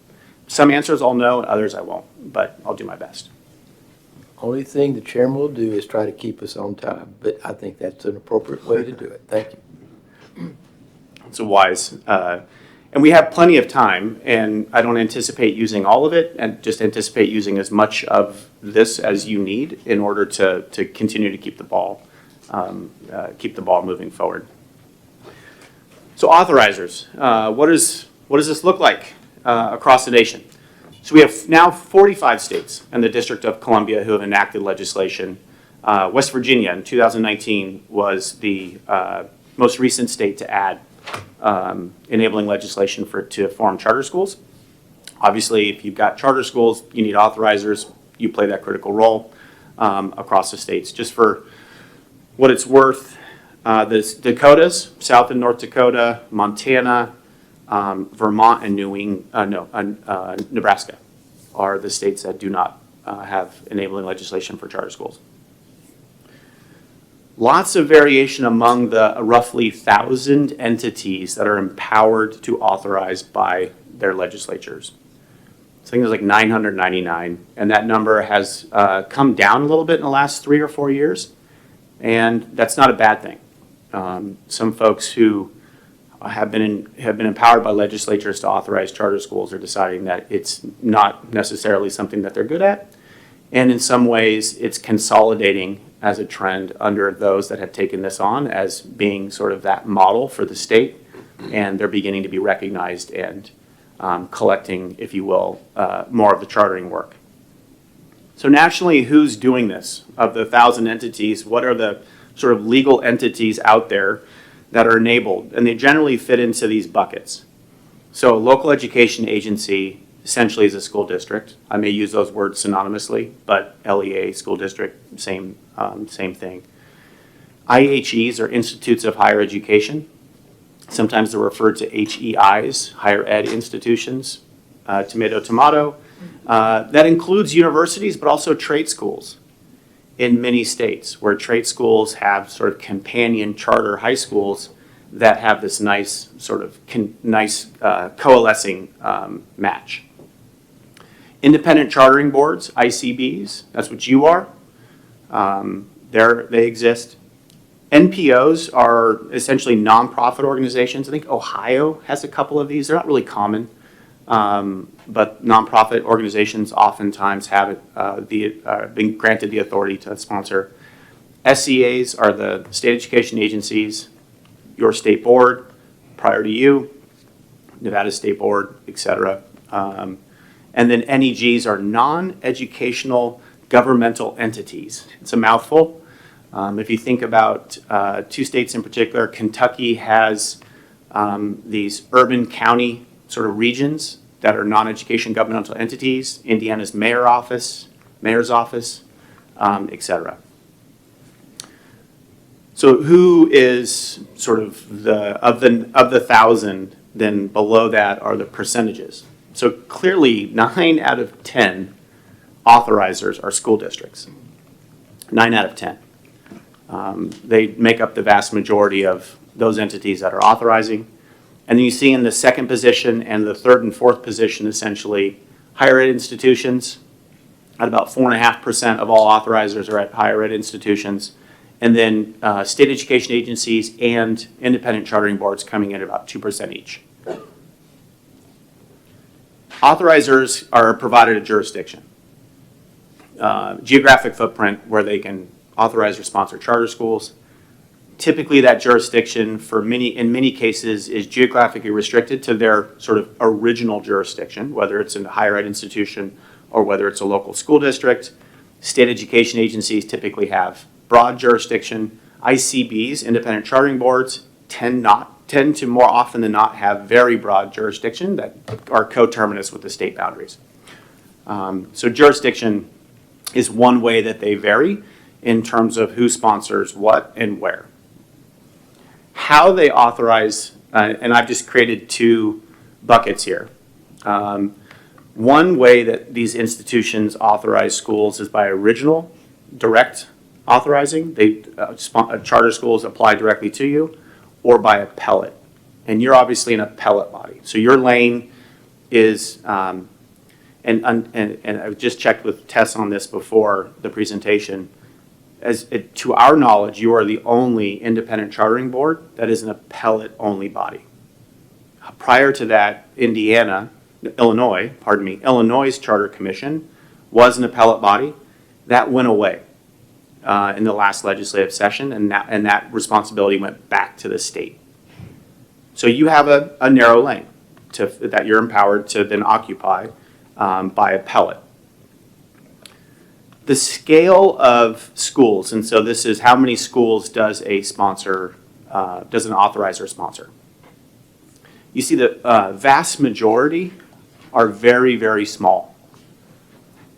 Some answers I'll know, others I won't, but I'll do my best. Only thing the chairman will do is try to keep us on time, but I think that's an appropriate way to do it. Thank you. It's a wise, and we have plenty of time, and I don't anticipate using all of it, and just anticipate using as much of this as you need in order to continue to keep the ball moving forward. So authorizers, what does this look like across the nation? So we have now 45 states and the District of Columbia who have enacted legislation. West Virginia in 2019 was the most recent state to add enabling legislation to form charter schools. Obviously, if you've got charter schools, you need authorizers. You play that critical role across the states. Just for what it's worth, the Dakotas, South and North Dakota, Montana, Vermont, and Nebraska are the states that do not have enabling legislation for charter schools. Lots of variation among the roughly 1,000 entities that are empowered to authorize by their legislatures. I think there's like 999, and that number has come down a little bit in the last 3 or 4 years, and that's not a bad thing. Some folks who have been empowered by legislatures to authorize charter schools are deciding that it's not necessarily something that they're good at, and in some ways it's consolidating as a trend under those that have taken this on as being sort of that model for the state, and they're beginning to be recognized and collecting, if you will, more of the chartering work. So nationally, who's doing this? Of the 1,000 entities, what are the sort of legal entities out there that are enabled, and they generally fit into these buckets. So a local education agency essentially is a school district. I may use those words synonymously, but LEA, school district, same thing. IHEs are institutes of higher education. Sometimes they're referred to HEIs, higher ed institutions, tomato, tomato. That includes universities, but also trade schools in many states, where trade schools have sort of companion charter high schools that have this nice sort of coalescing match. Independent chartering boards, ICBs, that's what you are. They exist. NPOs are essentially nonprofit organizations. I think Ohio has a couple of these. They're not really common, but nonprofit organizations oftentimes have been granted the authority to sponsor. SEAs are the state education agencies, your state board, prior to you, Nevada State Board, et cetera. And then NEGs are non-educational governmental entities. It's a mouthful. If you think about 2 states in particular, Kentucky has these urban county sort of regions that are non-education governmental entities. Indiana's mayor's office, et cetera. So who is sort of of the 1,000? Then below that are the percentages. So clearly, 9 out of 10 authorizers are school districts. 9 out of 10. They make up the vast majority of those entities that are authorizing. And then you see in the second position and the third and fourth position, essentially, higher ed institutions. At about 4.5% of all authorizers are at higher ed institutions. And then state education agencies and independent chartering boards coming in at about 2% each. Authorizers are provided a jurisdiction, geographic footprint where they can authorize or sponsor charter schools. Typically, that jurisdiction in many cases is geographically restricted to their sort of original jurisdiction, whether it's in a higher ed institution or whether it's a local school district. State education agencies typically have broad jurisdiction. ICBs, independent chartering boards, tend to more often than not have very broad jurisdiction that are coterminous with the state boundaries. So jurisdiction is one way that they vary in terms of who sponsors what and where. How they authorize, and I've just created 2 buckets here. One way that these institutions authorize schools is by original, direct authorizing. Charter schools apply directly to you, or by appellate. And you're obviously an appellate body. So your lane is, and I just checked with Tess on this before the presentation. To our knowledge, you are the only independent chartering board that is an appellate-only body. Prior to that, Illinois' Charter Commission was an appellate body. That went away in the last legislative session, and that responsibility went back to the state. So you have a narrow lane that you're empowered to then occupy by appellate. The scale of schools, and so this is how many schools does an authorizer sponsor? You see the vast majority are very, very small.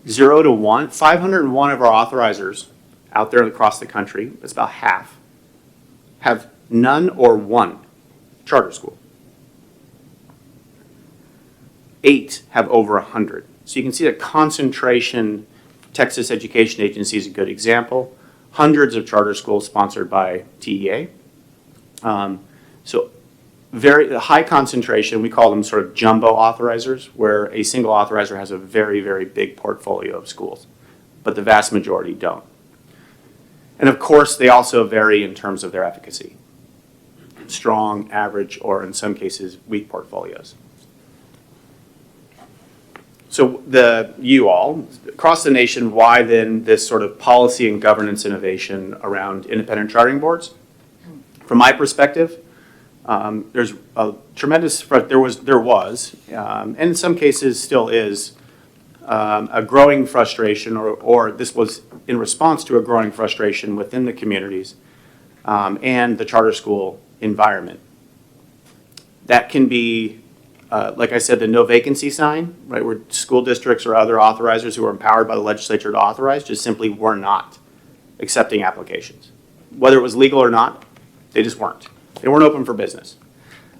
0 to 1, 501 of our authorizers out there across the country, that's about half, have none or one charter school. 8 have over 100. So you can see the concentration. Texas Education Agency is a good example. Hundreds of charter schools sponsored by TEA. So very high concentration. We call them sort of jumbo authorizers, where a single authorizer has a very, very big portfolio of schools, but the vast majority don't. And of course, they also vary in terms of their efficacy. Strong, average, or in some cases, weak portfolios. So across the nation, why then this sort of policy and governance innovation around independent chartering boards? From my perspective, there's a tremendous, there was, and in some cases still is, a growing frustration, or this was in response to a growing frustration within the communities and the charter school environment. That can be, like I said, the no vacancy sign, right, where school districts or other authorizers who are empowered by the legislature to authorize just simply were not accepting applications. Whether it was legal or not, they just weren't. They weren't open for business.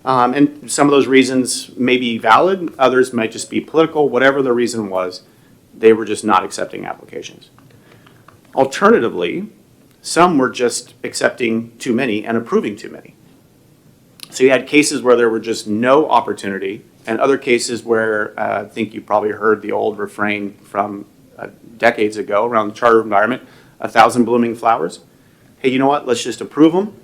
And some of those reasons may be valid, others might just be political, whatever the reason was, they were just not accepting applications. Alternatively, some were just accepting too many and approving too many. So you had cases where there were just no opportunity, and other cases where I think you probably heard the old refrain from decades ago around the charter environment, 1,000 blooming flowers. Hey, you know what? Let's just approve them.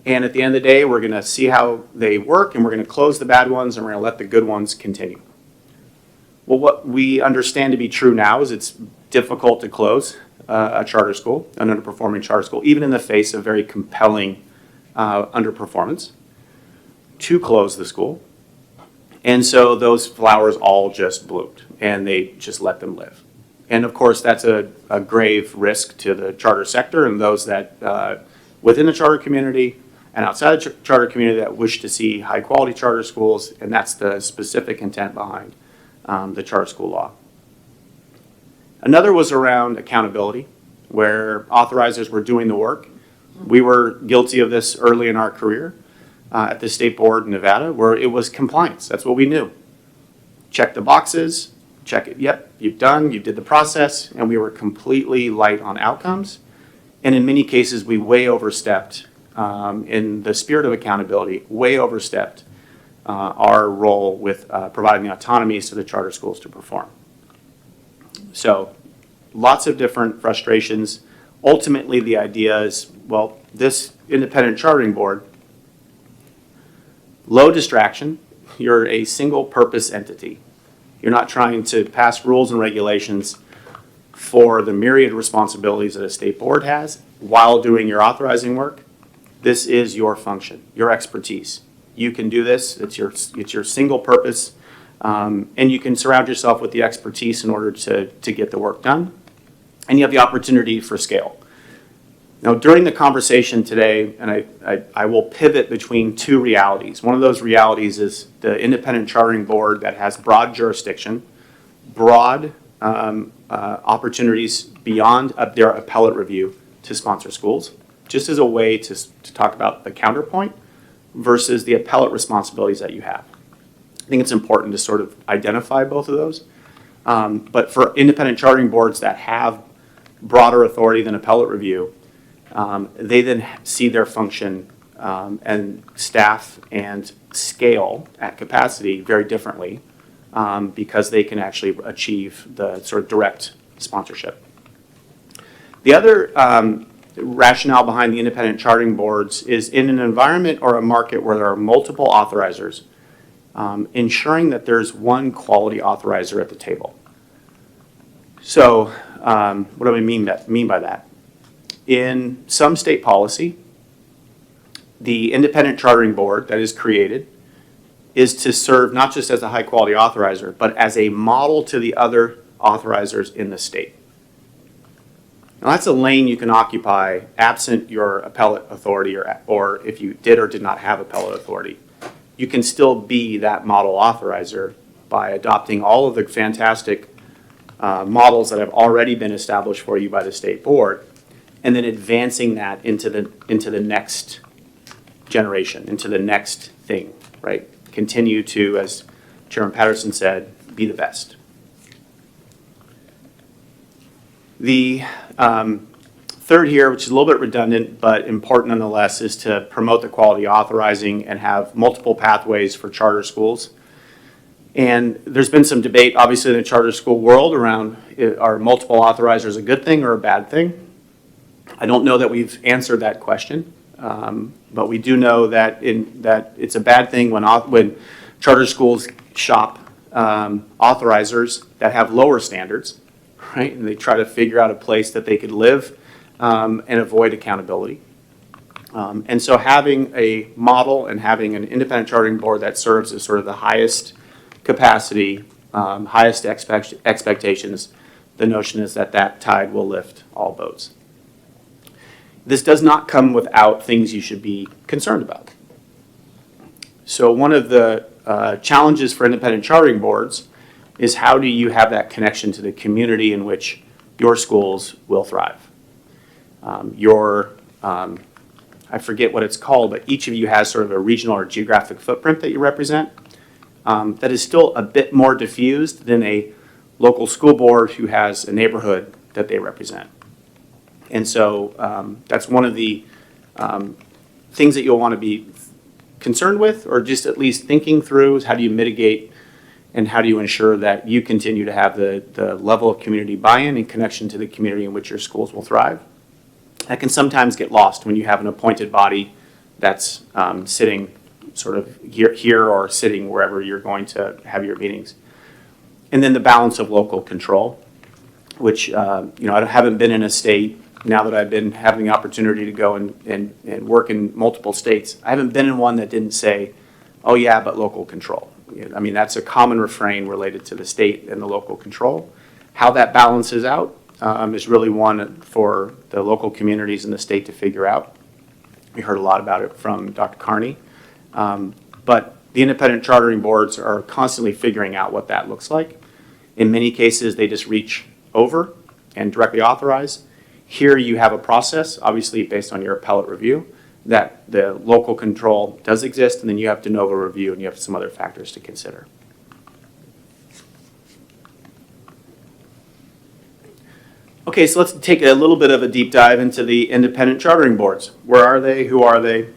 And at the end of the day, we're going to see how they work, and we're going to close the bad ones, and we're going to let the good ones continue. Well, what we understand to be true now is it's difficult to close a charter school, an underperforming charter school, even in the face of very compelling underperformance, to close the school. And so those flowers all just bloomed, and they just let them live. And of course, that's a grave risk to the charter sector and those that within the charter community and outside the charter community that wish to see high quality charter schools, and that's the specific intent behind the charter school law. Another was around accountability, where authorizers were doing the work. We were guilty of this early in our career at the state board in Nevada, where it was compliance. That's what we knew. Check the boxes, check it, yep, you did the process, and we were completely light on outcomes. And in many cases, we way overstepped, in the spirit of accountability, way overstepped our role with providing the autonomy to the charter schools to perform. So lots of different frustrations. Ultimately, the idea is, well, this independent chartering board, low distraction, you're a single purpose entity. You're not trying to pass rules and regulations for the myriad responsibilities that a state board has while doing your authorizing work. This is your function, your expertise. You can do this, it's your single purpose, and you can surround yourself with the expertise in order to get the work done, and you have the opportunity for scale. Now, during the conversation today, and I will pivot between two realities. One of those realities is the independent chartering board that has broad jurisdiction, broad opportunities beyond their appellate review to sponsor schools, just as a way to talk about the counterpoint versus the appellate responsibilities that you have. I think it's important to sort of identify both of those. But for independent chartering boards that have broader authority than appellate review, they then see their function and staff and scale at capacity very differently because they can actually achieve the sort of direct sponsorship. The other rationale behind the independent chartering boards is in an environment or a market where there are multiple authorizers, ensuring that there's one quality authorizer at the table. So what do I mean by that? In some state policy, the independent chartering board that is created is to serve not just as a high quality authorizer, but as a model to the other authorizers in the state. Now that's a lane you can occupy absent your appellate authority or if you did or did not have appellate authority. You can still be that model authorizer by adopting all of the fantastic models that have already been established for you by the state board, and then advancing that into the next generation, into the next thing, right? Continue to, as Chairman Patterson said, be the best. The third here, which is a little bit redundant but important nonetheless, is to promote the quality authorizing and have multiple pathways for charter schools. And there's been some debate, obviously, in the charter school world around are multiple authorizers a good thing or a bad thing? I don't know that we've answered that question, but we do know that it's a bad thing when charter schools shop authorizers that have lower standards, right? And they try to figure out a place that they could live and avoid accountability. And so having a model and having an independent chartering board that serves as sort of the highest capacity, highest expectations, the notion is that tide will lift all boats. This does not come without things you should be concerned about. So one of the challenges for independent chartering boards is how do you have that connection to the community in which your schools will thrive? I forget what it's called, but each of you has sort of a regional or geographic footprint that you represent that is still a bit more diffused than a local school board who has a neighborhood that they represent. And so that's one of the things that you'll want to be concerned with, or just at least thinking through, is how do you mitigate and how do you ensure that you continue to have the level of community buy-in and connection to the community in which your schools will thrive. That can sometimes get lost when you have an appointed body that's sitting sort of here or sitting wherever you're going to have your meetings. And then the balance of local control, which I haven't been in a state, now that I've been having the opportunity to go and work in multiple states, I haven't been in one that didn't say, oh yeah, but local control. I mean, that's a common refrain related to the state and the local control. How that balances out is really one for the local communities in the state to figure out. We heard a lot about it from Dr. Carney. But the independent chartering boards are constantly figuring out what that looks like. In many cases, they just reach over and directly authorize. Here you have a process, obviously based on your appellate review, that the local control does exist, and then you have de novo review and you have some other factors to consider. Okay, so let's take a little bit of a deep dive into the independent chartering boards. Where are they? Who are they?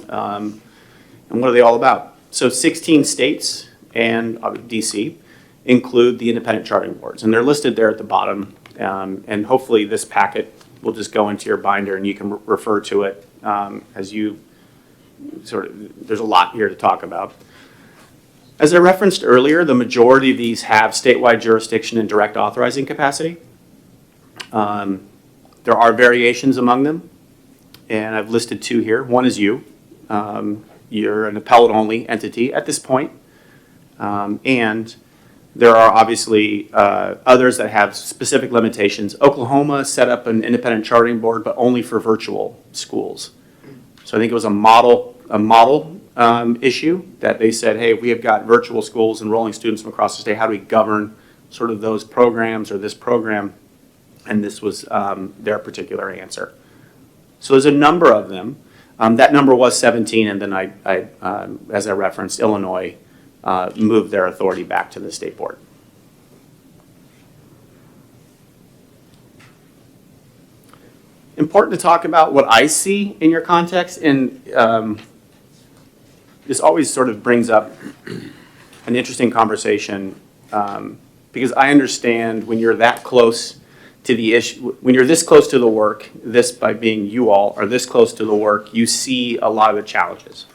And what are they all about? So 16 states and DC include the independent chartering boards, and they're listed there at the bottom. And hopefully this packet will just go into your binder and you can refer to it as you there's a lot here to talk about. As I referenced earlier, the majority of these have statewide jurisdiction and direct authorizing capacity. There are variations among them, and I've listed two here. One is you. You're an appellate-only entity at this point. And there are obviously others that have specific limitations. Oklahoma set up an independent chartering board, but only for virtual schools. So I think it was a model issue that they said, hey, we have got virtual schools enrolling students from across the state. How do we govern sort of those programs or this program? And this was their particular answer. So there's a number of them. That number was 17, and then I as I referenced, Illinois moved their authority back to the state board. Important to talk about what I see in your context, and this always sort of brings up an interesting conversation because I understand when you're that close to the issue, when you're this close to the work, this by being you all are this close to the work, you see a lot of the challenges.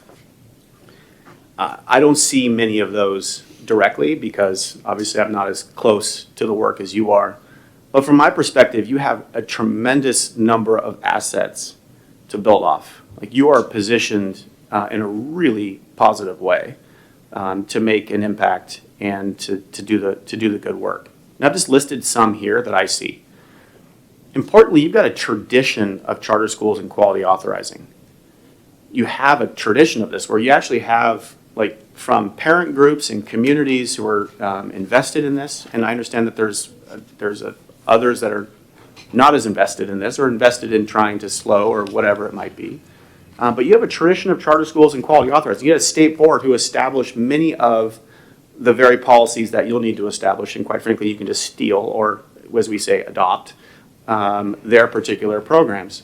I don't see many of those directly because obviously I'm not as close to the work as you are. But from my perspective, you have a tremendous number of assets to build off. Like you are positioned in a really positive way to make an impact and to do the good work. And I've just listed some here that I see. Importantly, you've got a tradition of charter schools and quality authorizing. You have a tradition of this where you actually have, like, from parent groups and communities who are invested in this, and I understand that there's others that are not as invested in this or invested in trying to slow or whatever it might be. But you have a tradition of charter schools and quality authorizing. You have a state board who established many of the very policies that you'll need to establish, and quite frankly, you can just steal or, as we say, adopt their particular programs.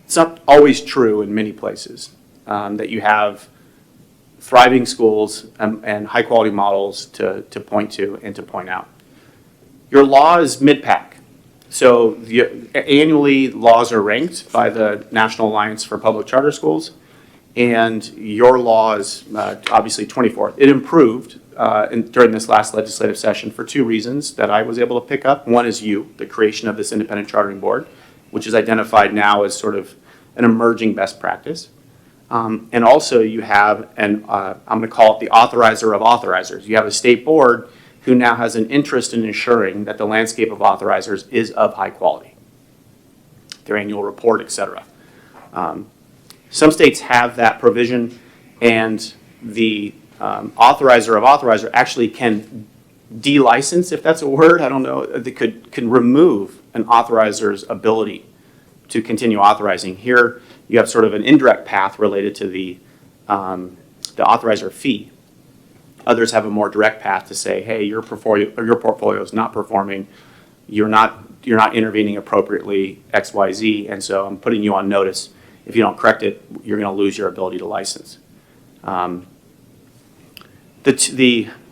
It's not always true in many places that you have thriving schools and high-quality models to point to and to point out. Your law is mid-pack. So annually, laws are ranked by the National Alliance for Public Charter Schools, and your law is obviously 24th. It improved during this last legislative session for two reasons that I was able to pick up. One is the creation of this independent chartering board, which is identified now as sort of an emerging best practice. And also you have I'm going to call it the authorizer of authorizers. You have a state board who now has an interest in ensuring that the landscape of authorizers is of high quality, their annual report, et cetera. Some states have that provision. And the authorizer of authorizer actually can de-license, if that's a word, I don't know, they can remove an authorizer's ability to continue authorizing. Here, you have sort of an indirect path related to the authorizer fee. Others have a more direct path to say, hey, your portfolio is not performing, you're not intervening appropriately, X, Y, Z, and so I'm putting you on notice. If you don't correct it, you're going to lose your ability to license.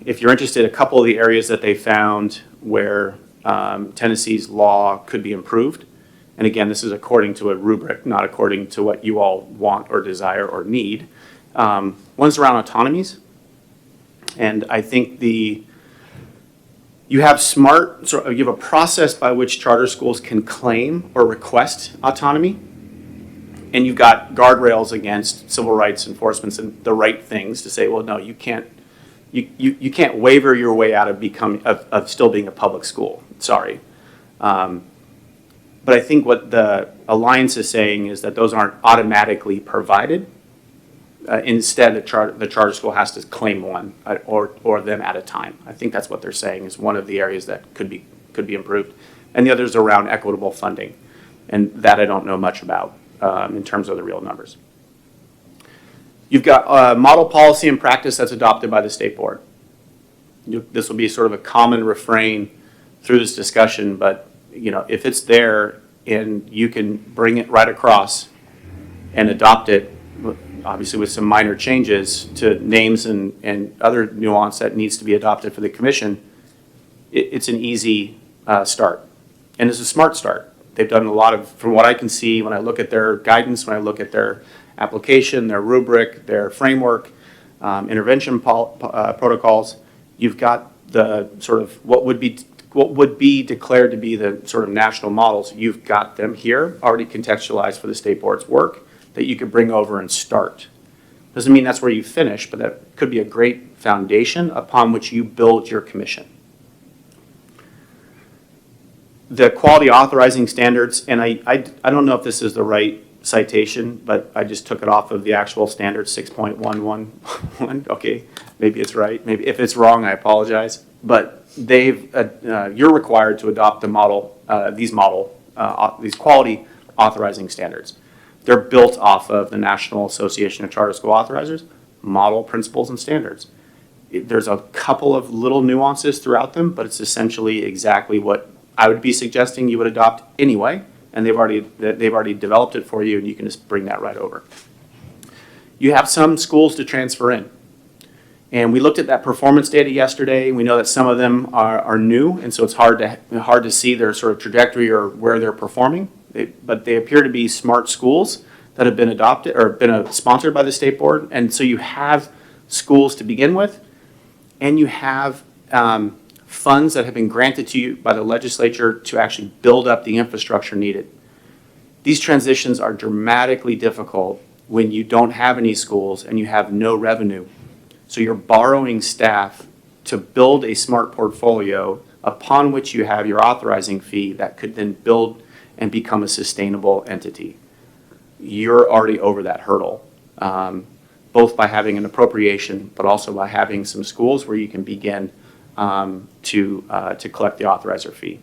If you're interested, a couple of the areas that they found where Tennessee's law could be improved, and again, this is according to a rubric, not according to what you all want or desire or need. One's around autonomies, and I think you have a process by which charter schools can claim or request autonomy, and you've got guardrails against civil rights enforcements and the right things to say, well, no, you can't. You can't waver your way out of still being a public school. Sorry. But I think what the Alliance is saying is that those aren't automatically provided. Instead, the charter school has to claim one or them at a time. I think that's what they're saying is one of the areas that could be improved. And the others around equitable funding. And that I don't know much about in terms of the real numbers. You've got model policy and practice that's adopted by the state board. This will be sort of a common refrain through this discussion, but if it's there and you can bring it right across and adopt it, obviously with some minor changes to names and other nuance that needs to be adopted for the commission, it's an easy start. And it's a smart start. They've done a lot of, from what I can see, when I look at their guidance, when I look at their application, their rubric, their framework, intervention protocols, you've got the sort of what would be declared to be the sort of national models. You've got them here already contextualized for the state board's work that you could bring over and start. Doesn't mean that's where you finish, but that could be a great foundation upon which you build your commission. The quality authorizing standards, and I don't know if this is the right citation, but I just took it off of the actual standard 6.111. Okay, maybe it's right. Maybe if it's wrong, I apologize. But you're required to adopt the model, these quality authorizing standards. They're built off of the National Association of Charter School Authorizers model principles and standards. There's a couple of little nuances throughout them, but it's essentially exactly what I would be suggesting you would adopt anyway. And they've already developed it for you, and you can just bring that right over. You have some schools to transfer in. And we looked at that performance data yesterday. We know that some of them are new, and so it's hard to see their sort of trajectory or where they're performing. But they appear to be smart schools that have been adopted or been sponsored by the state board. And so you have schools to begin with, and you have funds that have been granted to you by the legislature to actually build up the infrastructure needed. These transitions are dramatically difficult when you don't have any schools and you have no revenue. So you're borrowing staff to build a smart portfolio upon which you have your authorizing fee that could then build and become a sustainable entity. You're already over that hurdle, both by having an appropriation, but also by having some schools where you can begin to collect the authorizer fee.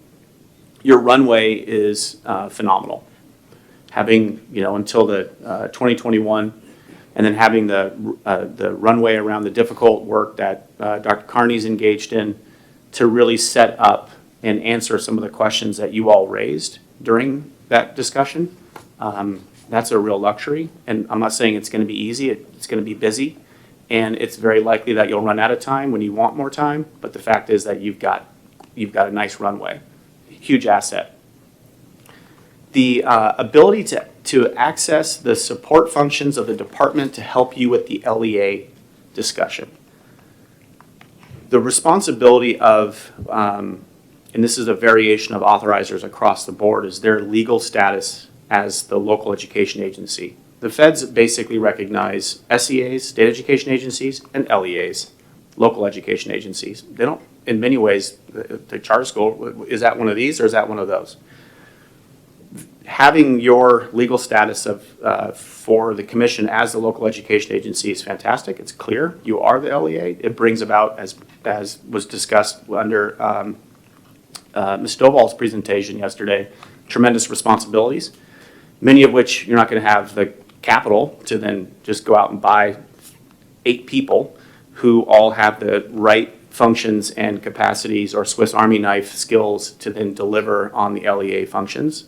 Your runway is phenomenal. Having, until the 2021, and then having the runway around the difficult work that Dr. Carney's engaged in to really set up and answer some of the questions that you all raised during that discussion. That's a real luxury, and I'm not saying it's going to be easy. It's going to be busy. And it's very likely that you'll run out of time when you want more time, but the fact is that you've got a nice runway, huge asset. The ability to access the support functions of the department to help you with the LEA discussion. The responsibility of, and this is a variation of authorizers across the board, is their legal status as the local education agency. The feds basically recognize SEAs, state education agencies, and LEAs, local education agencies. They don't, in many ways, the charter school, is that one of these or is that one of those? having your legal status for the commission as the local education agency is fantastic. It's clear you are the LEA. It brings about, as was discussed under Ms. Stovall's presentation yesterday, tremendous responsibilities, many of which you're not going to have the capital to then just go out and buy 8 people who all have the right functions and capacities or Swiss Army knife skills to then deliver on the LEA functions.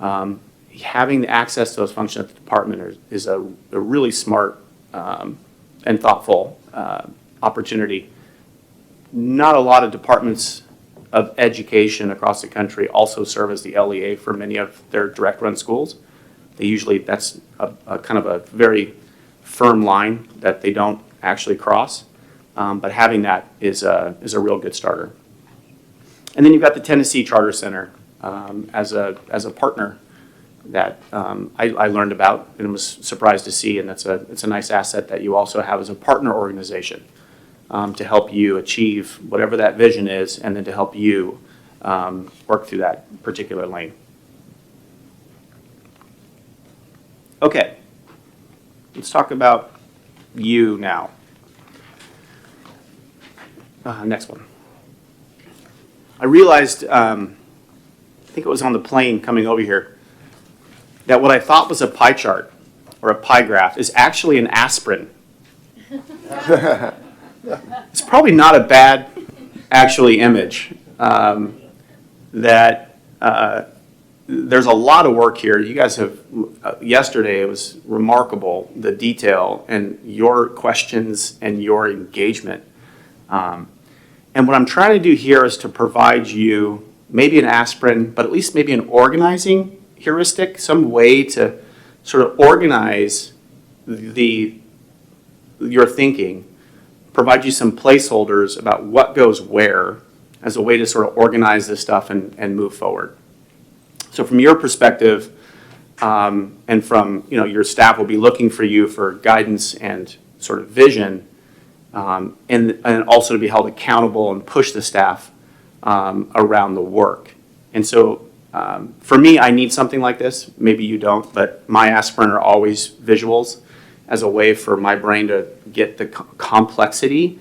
Having the access to those functions at the department is a really smart and thoughtful opportunity. Not a lot of departments of education across the country also serve as the LEA for many of their direct run schools. They usually, that's a kind of a very firm line that they don't actually cross. But having that is a real good starter. And then you've got the Tennessee Charter Center as a partner that I learned about and was surprised to see, and it's a nice asset that you also have as a partner organization to help you achieve whatever that vision is, and then to help you work through that particular lane. Okay, let's talk about you now. Next one. I realized, I think it was on the plane coming over here, that what I thought was a pie chart or a pie graph is actually an aspirin. It's probably not a bad, actually, image. There's a lot of work here. You guys have, yesterday it was remarkable, the detail and your questions and your engagement. And what I'm trying to do here is to provide you maybe an aspirin, but at least maybe an organizing heuristic, some way to sort of organize your thinking, provide you some placeholders about what goes where as a way to sort of organize this stuff and move forward. So from your perspective, and from, your staff will be looking for you for guidance and sort of vision, and also to be held accountable and push the staff around the work. And so for me, I need something like this. Maybe you don't, but my aspirin are always visuals as a way for my brain to get the complexity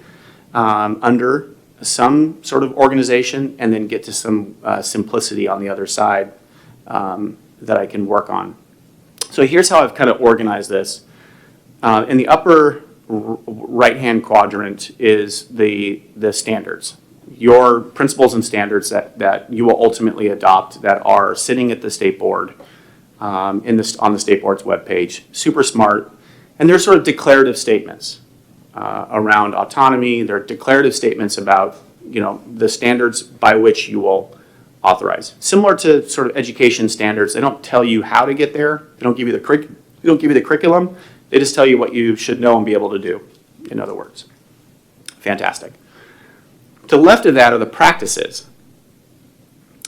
under some sort of organization and then get to some simplicity on the other side that I can work on. So here's how I've kind of organized this. In the upper right-hand quadrant is the standards, your principles and standards that you will ultimately adopt that are sitting at the state board on the state board's webpage. Super smart, and they're sort of declarative statements around autonomy. They're declarative statements about the standards by which you will authorize. Similar to sort of education standards, they don't tell you how to get there. They don't give you the curriculum. They just tell you what you should know and be able to do, in other words. Fantastic. To the left of that are the practices.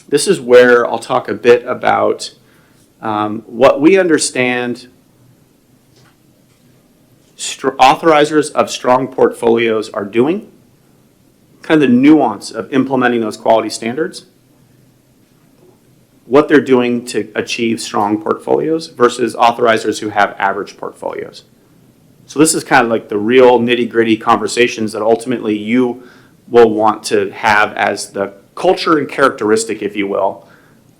This is where I'll talk a bit about what we understand authorizers of strong portfolios are doing, kind of the nuance of implementing those quality standards, what they're doing to achieve strong portfolios versus authorizers who have average portfolios. So this is kind of like the real nitty-gritty conversations that ultimately you will want to have as the culture and characteristic, if you will,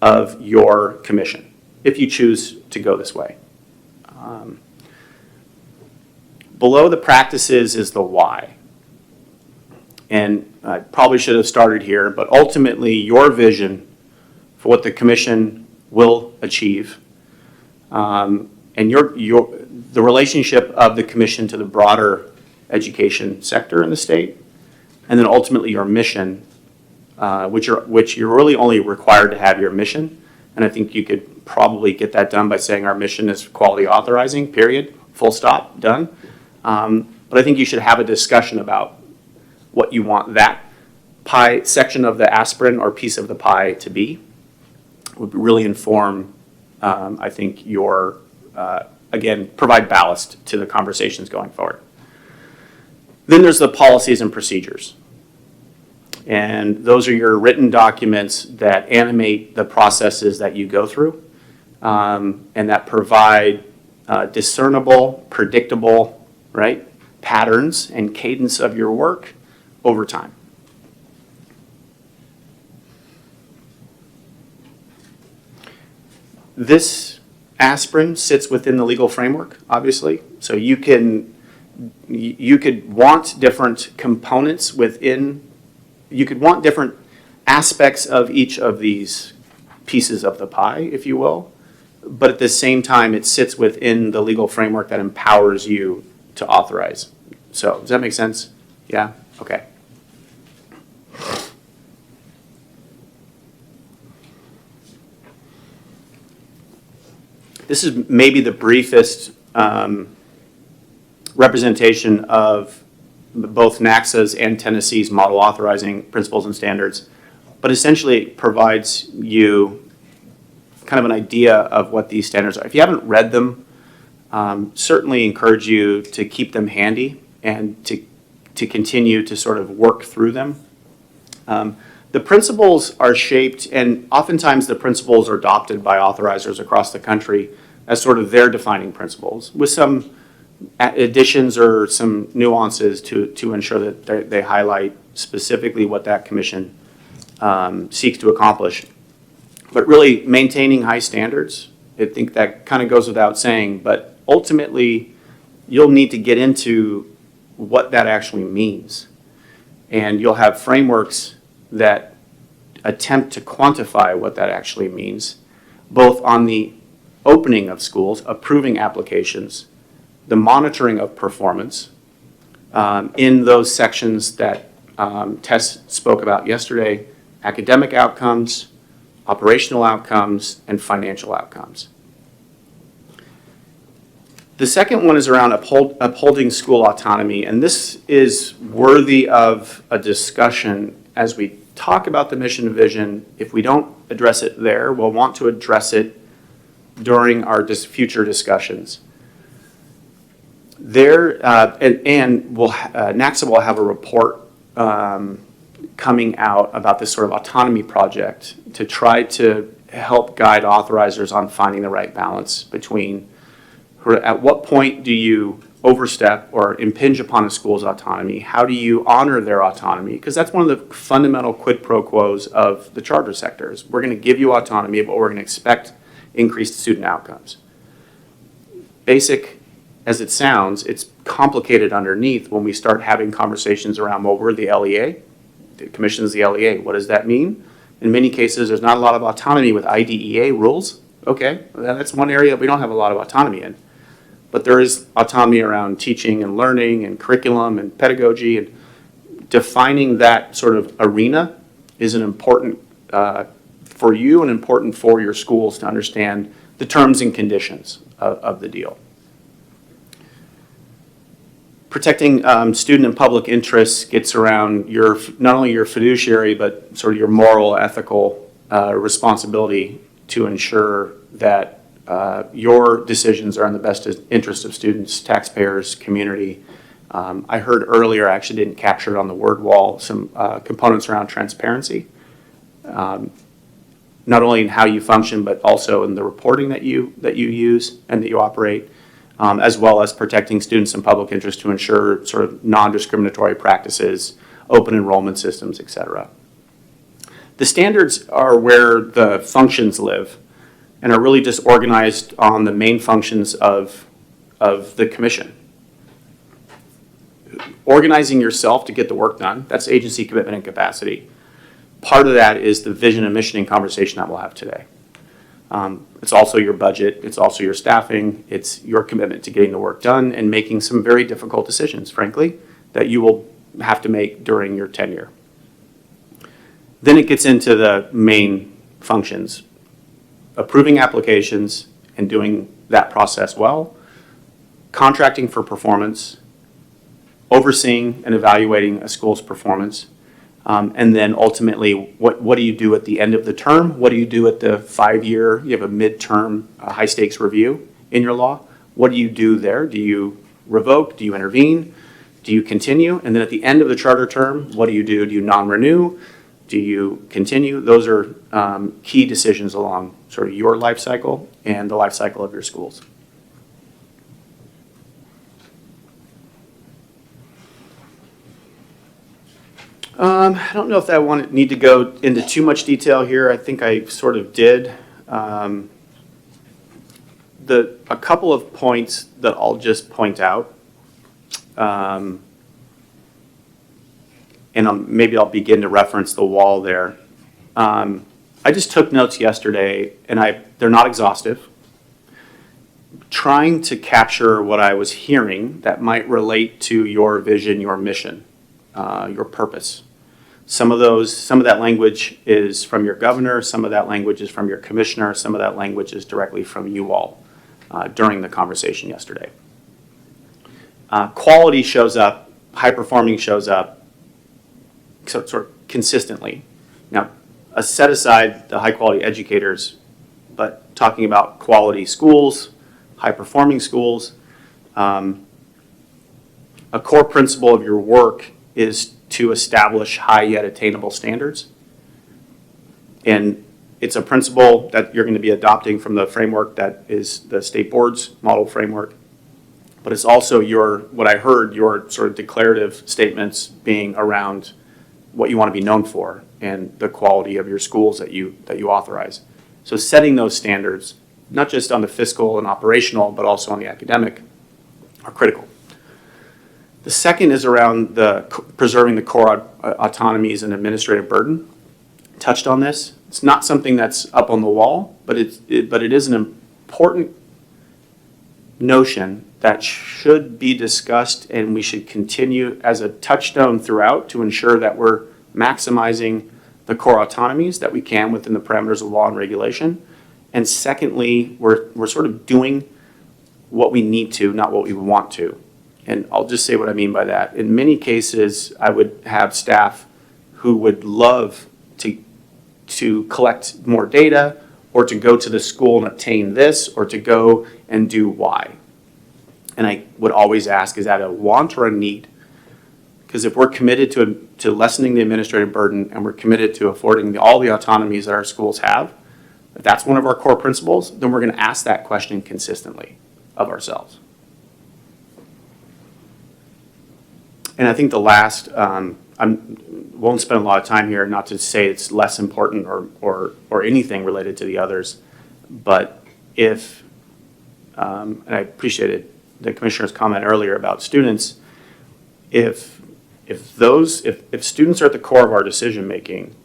of your commission, if you choose to go this way. Below the practices is the why. And I probably should have started here, but ultimately your vision for what the commission will achieve, and the relationship of the commission to the broader education sector in the state, and then ultimately your mission, which you're really only required to have your mission, and I think you could probably get that done by saying our mission is quality authorizing, period, full stop, done. But I think you should have a discussion about what you want that pie section of the aspirin or piece of the pie to be. Would really inform, I think, your, again, provide ballast to the conversations going forward. Then there's the policies and procedures. And those are your written documents that animate the processes that you go through. and that provide discernible, predictable, right, patterns and cadence of your work over time. This aspirin sits within the legal framework, obviously, so you could want different components within, you could want different aspects of each of these pieces of the pie, if you will, but at the same time, it sits within the legal framework that empowers you to authorize. So, does that make sense? Yeah? Okay. This is maybe the briefest representation of both NACSA's and Tennessee's model authorizing principles and standards, but essentially it provides you kind of an idea of what these standards are. If you haven't read them, certainly encourage you to keep them handy and to continue to sort of work through them. The principles are shaped, and oftentimes the principles are adopted by authorizers across the country as sort of their defining principles, with some additions or some nuances to ensure that they highlight specifically what that commission seeks to accomplish. But really maintaining high standards, I think that kind of goes without saying, but ultimately you'll need to get into what that actually means. And you'll have frameworks that attempt to quantify what that actually means, both on the opening of schools, approving applications, the monitoring of performance, in those sections that Tess spoke about yesterday, academic outcomes, operational outcomes, and financial outcomes. The second one is around upholding school autonomy, and this is worthy of a discussion as we talk about the mission and vision. If we don't address it there, we'll want to address it during our future discussions. NACSA will have a report coming out about this sort of autonomy project to try to help guide authorizers on finding the right balance between at what point do you overstep or impinge upon a school's autonomy? How do you honor their autonomy? Because that's one of the fundamental quid pro quos of the charter sectors. We're going to give you autonomy, but we're going to expect increased student outcomes. Basic as it sounds, it's complicated underneath when we start having conversations around, well, we're the LEA, the commission's the LEA. What does that mean? In many cases, there's not a lot of autonomy with IDEA rules. Okay, well, that's one area we don't have a lot of autonomy in. But there is autonomy around teaching and learning and curriculum and pedagogy, and defining that sort of arena is an important for you and important for your schools to understand the terms and conditions of the deal. Protecting student and public interests gets around your, not only your fiduciary, but sort of your moral, ethical responsibility to ensure that your decisions are in the best interest of students, taxpayers, community. I heard earlier, I actually didn't capture it on the word wall, some components around transparency. Not only in how you function, but also in the reporting that you use and that you operate, as well as protecting students and public interest to ensure sort of non-discriminatory practices, open enrollment systems, et cetera. The standards are where the functions live and are really just organized on the main functions of the commission. Organizing yourself to get the work done, that's agency commitment and capacity. Part of that is the vision and missioning conversation that we'll have today. It's also your budget, it's also your staffing, it's your commitment to getting the work done and making some very difficult decisions, frankly, that you will have to make during your tenure. Then it gets into the main functions, approving applications and doing that process well, contracting for performance, overseeing and evaluating a school's performance, and then ultimately, what do you do at the end of the term? What do you do at the 5-year, you have a midterm high stakes review in your law? What do you do there? Do you revoke? Do you intervene? Do you continue? And then at the end of the charter term, what do you do? Do you non-renew? Do you continue? Those are key decisions along sort of your life cycle and the life cycle of your schools. I don't know if I need to go into too much detail here. I think I sort of did. A couple of points that I'll just point out, and maybe I'll begin to reference the wall there. I just took notes yesterday, and they're not exhaustive. Trying to capture what I was hearing that might relate to your vision, your mission, your purpose. Some of that language is from your governor, some of that language is from your commissioner, some of that language is directly from you all during the conversation yesterday. Quality shows up, high performing shows up sort of consistently. Now, set aside the high quality educators, but talking about quality schools, high performing schools, a core principle of your work is to establish high yet attainable standards. And it's a principle that you're going to be adopting from the framework that is the state board's model framework. But it's also what I heard, your sort of declarative statements being around what you want to be known for and the quality of your schools that you authorize. So setting those standards, not just on the fiscal and operational, but also on the academic, are critical. The second is around preserving the core autonomies and administrative burden. Touched on this. It's not something that's up on the wall, but it is an important notion that should be discussed, and we should continue as a touchstone throughout to ensure that we're maximizing the core autonomies that we can within the parameters of law and regulation. And secondly, we're sort of doing what we need to, not what we want to. And I'll just say what I mean by that. In many cases, I would have staff who would love to collect more data, or to go to the school and obtain this, or to go and do Y. And I would always ask, is that a want or a need? Because if we're committed to lessening the administrative burden, and we're committed to affording all the autonomies that our schools have, if that's one of our core principles, then we're going to ask that question consistently of ourselves. And I think the last, I won't spend a lot of time here, not to say it's less important or anything related to the others, but if, and I appreciated the commissioner's comment earlier about students, if students are at the core of our decision making,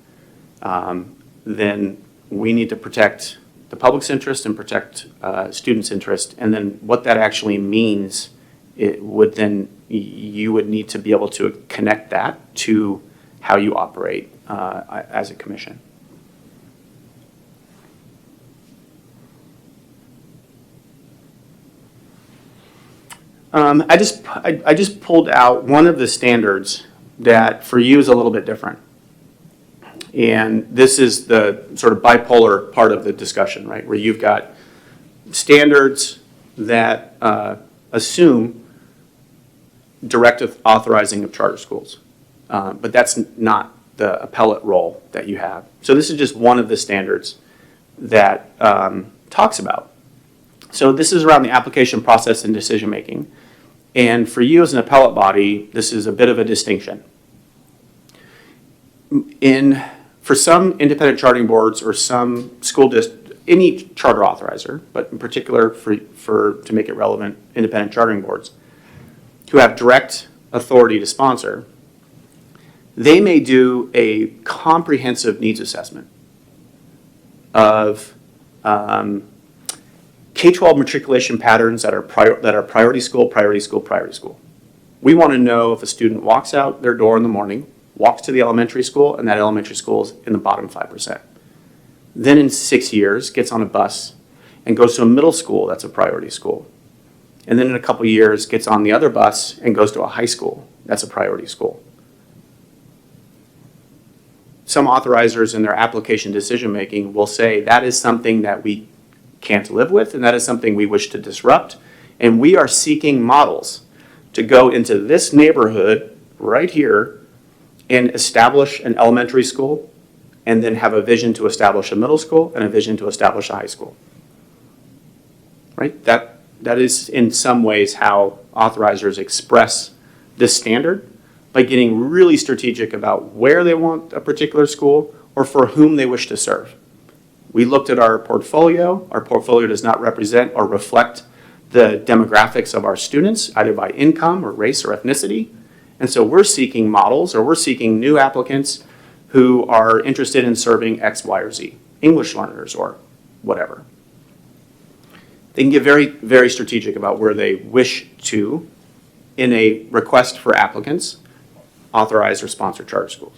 then we need to protect the public's interest and protect students' interest. And then what that actually means, you would need to be able to connect that to how you operate as a commission. I just pulled out one of the standards that for you is a little bit different. And this is the sort of bipolar part of the discussion, right? Where you've got standards that assume direct authorizing of charter schools. But that's not the appellate role that you have. So this is just one of the standards that talks about. So this is around the application process and decision making. And for you as an appellate body, this is a bit of a distinction. For some independent charting boards or some school district, any charter authorizer, but in particular to make it relevant, independent chartering boards, who have direct authority to sponsor, they may do a comprehensive needs assessment of K-12 matriculation patterns that are priority school, priority school, priority school. We want to know if a student walks out their door in the morning, walks to the elementary school, and that elementary school is in the bottom 5%. Then in 6 years, gets on a bus and goes to a middle school that's a priority school. And then in a couple years, gets on the other bus and goes to a high school that's a priority school. Some authorizers in their application decision-making will say that is something that we can't live with, and that is something we wish to disrupt. And we are seeking models to go into this neighborhood right here and establish an elementary school, and then have a vision to establish a middle school and a vision to establish a high school. Right? That is in some ways how authorizers express this standard, by getting really strategic about where they want a particular school or for whom they wish to serve. We looked at our portfolio. Our portfolio does not represent or reflect the demographics of our students, either by income or race or ethnicity. And so we're seeking models, or we're seeking new applicants who are interested in serving X, Y, or Z, English learners or whatever. They can get very, very strategic about where they wish to in a request for applicants, authorize or sponsor charter schools.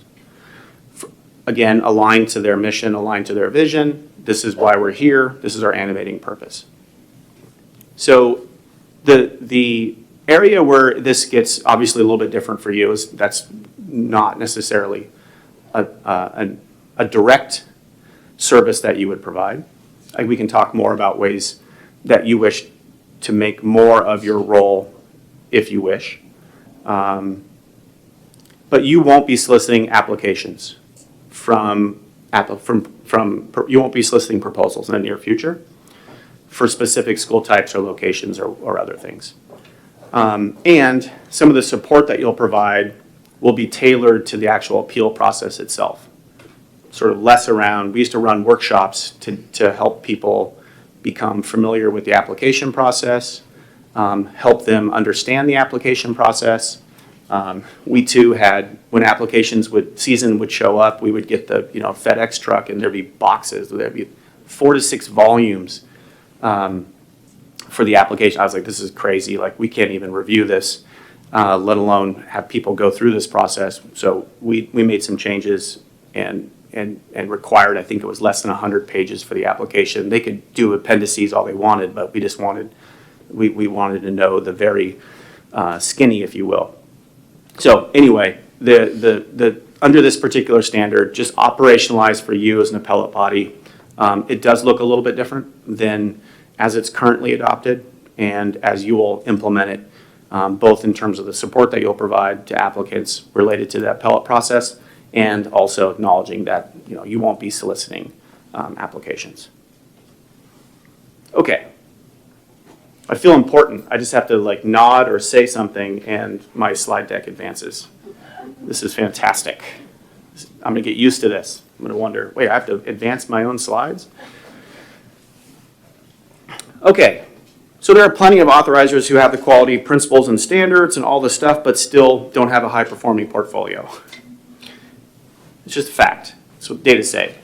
Again, aligned to their mission, aligned to their vision. This is why we're here. This is our animating purpose. So the area where this gets obviously a little bit different for you is that's not necessarily a direct service that you would provide. We can talk more about ways that you wish to make more of your role if you wish. But you won't be soliciting applications you won't be soliciting proposals in the near future for specific school types or locations or other things. And some of the support that you'll provide will be tailored to the actual appeal process itself. Sort of less around, we used to run workshops to help people become familiar with the application process, help them understand the application process. We too had, when season would show up, we would get the FedEx truck and there'd be boxes, there'd be 4 to 6 volumes for the application. I was like, this is crazy, like we can't even review this, let alone have people go through this process. So we made some changes and required, I think it was less than 100 pages for the application. They could do appendices all they wanted, but we just wanted to know the very skinny, if you will. So anyway, under this particular standard, just operationalized for you as an appellate body, it does look a little bit different than as it's currently adopted and as you will implement it, both in terms of the support that you'll provide to applicants related to the appellate process and also acknowledging that you won't be soliciting applications. Okay. I feel important. I just have to nod or say something and my slide deck advances. This is fantastic. I'm gonna get used to this. I'm gonna wonder, wait, I have to advance my own slides? Okay, so there are plenty of authorizers who have the quality principles and standards and all this stuff, but still don't have a high-performing portfolio. It's just a fact. That's what data say.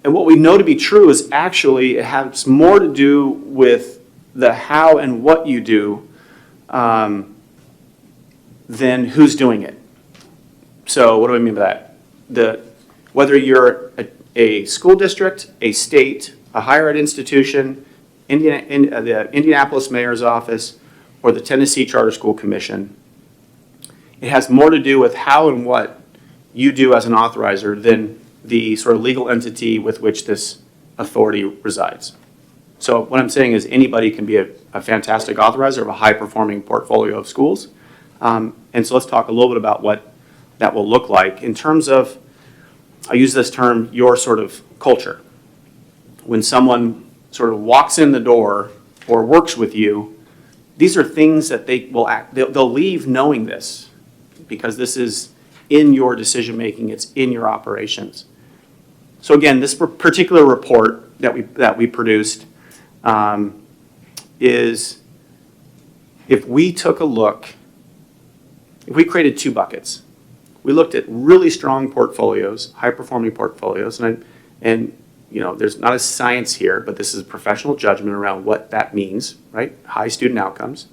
And what we know to be true is actually it has more to do with the how and what you do than who's doing it. So what do I mean by that? Whether you're a school district, a state, a higher ed institution, the Indianapolis Mayor's Office, or the Tennessee Charter School Commission, it has more to do with how and what you do as an authorizer than the sort of legal entity with which this authority resides. So what I'm saying is anybody can be a fantastic authorizer of a high-performing portfolio of schools. And so let's talk a little bit about what that will look like in terms of, I use this term, your sort of culture. When someone sort of walks in the door or works with you, these are things that they'll leave knowing this because this is in your decision-making, it's in your operations. So again, this particular report that we produced is, if we took a look, if we created 2 buckets, we looked at really strong portfolios, high-performing portfolios, and there's not a science here, but this is a professional judgment around what that means, right? High student outcomes.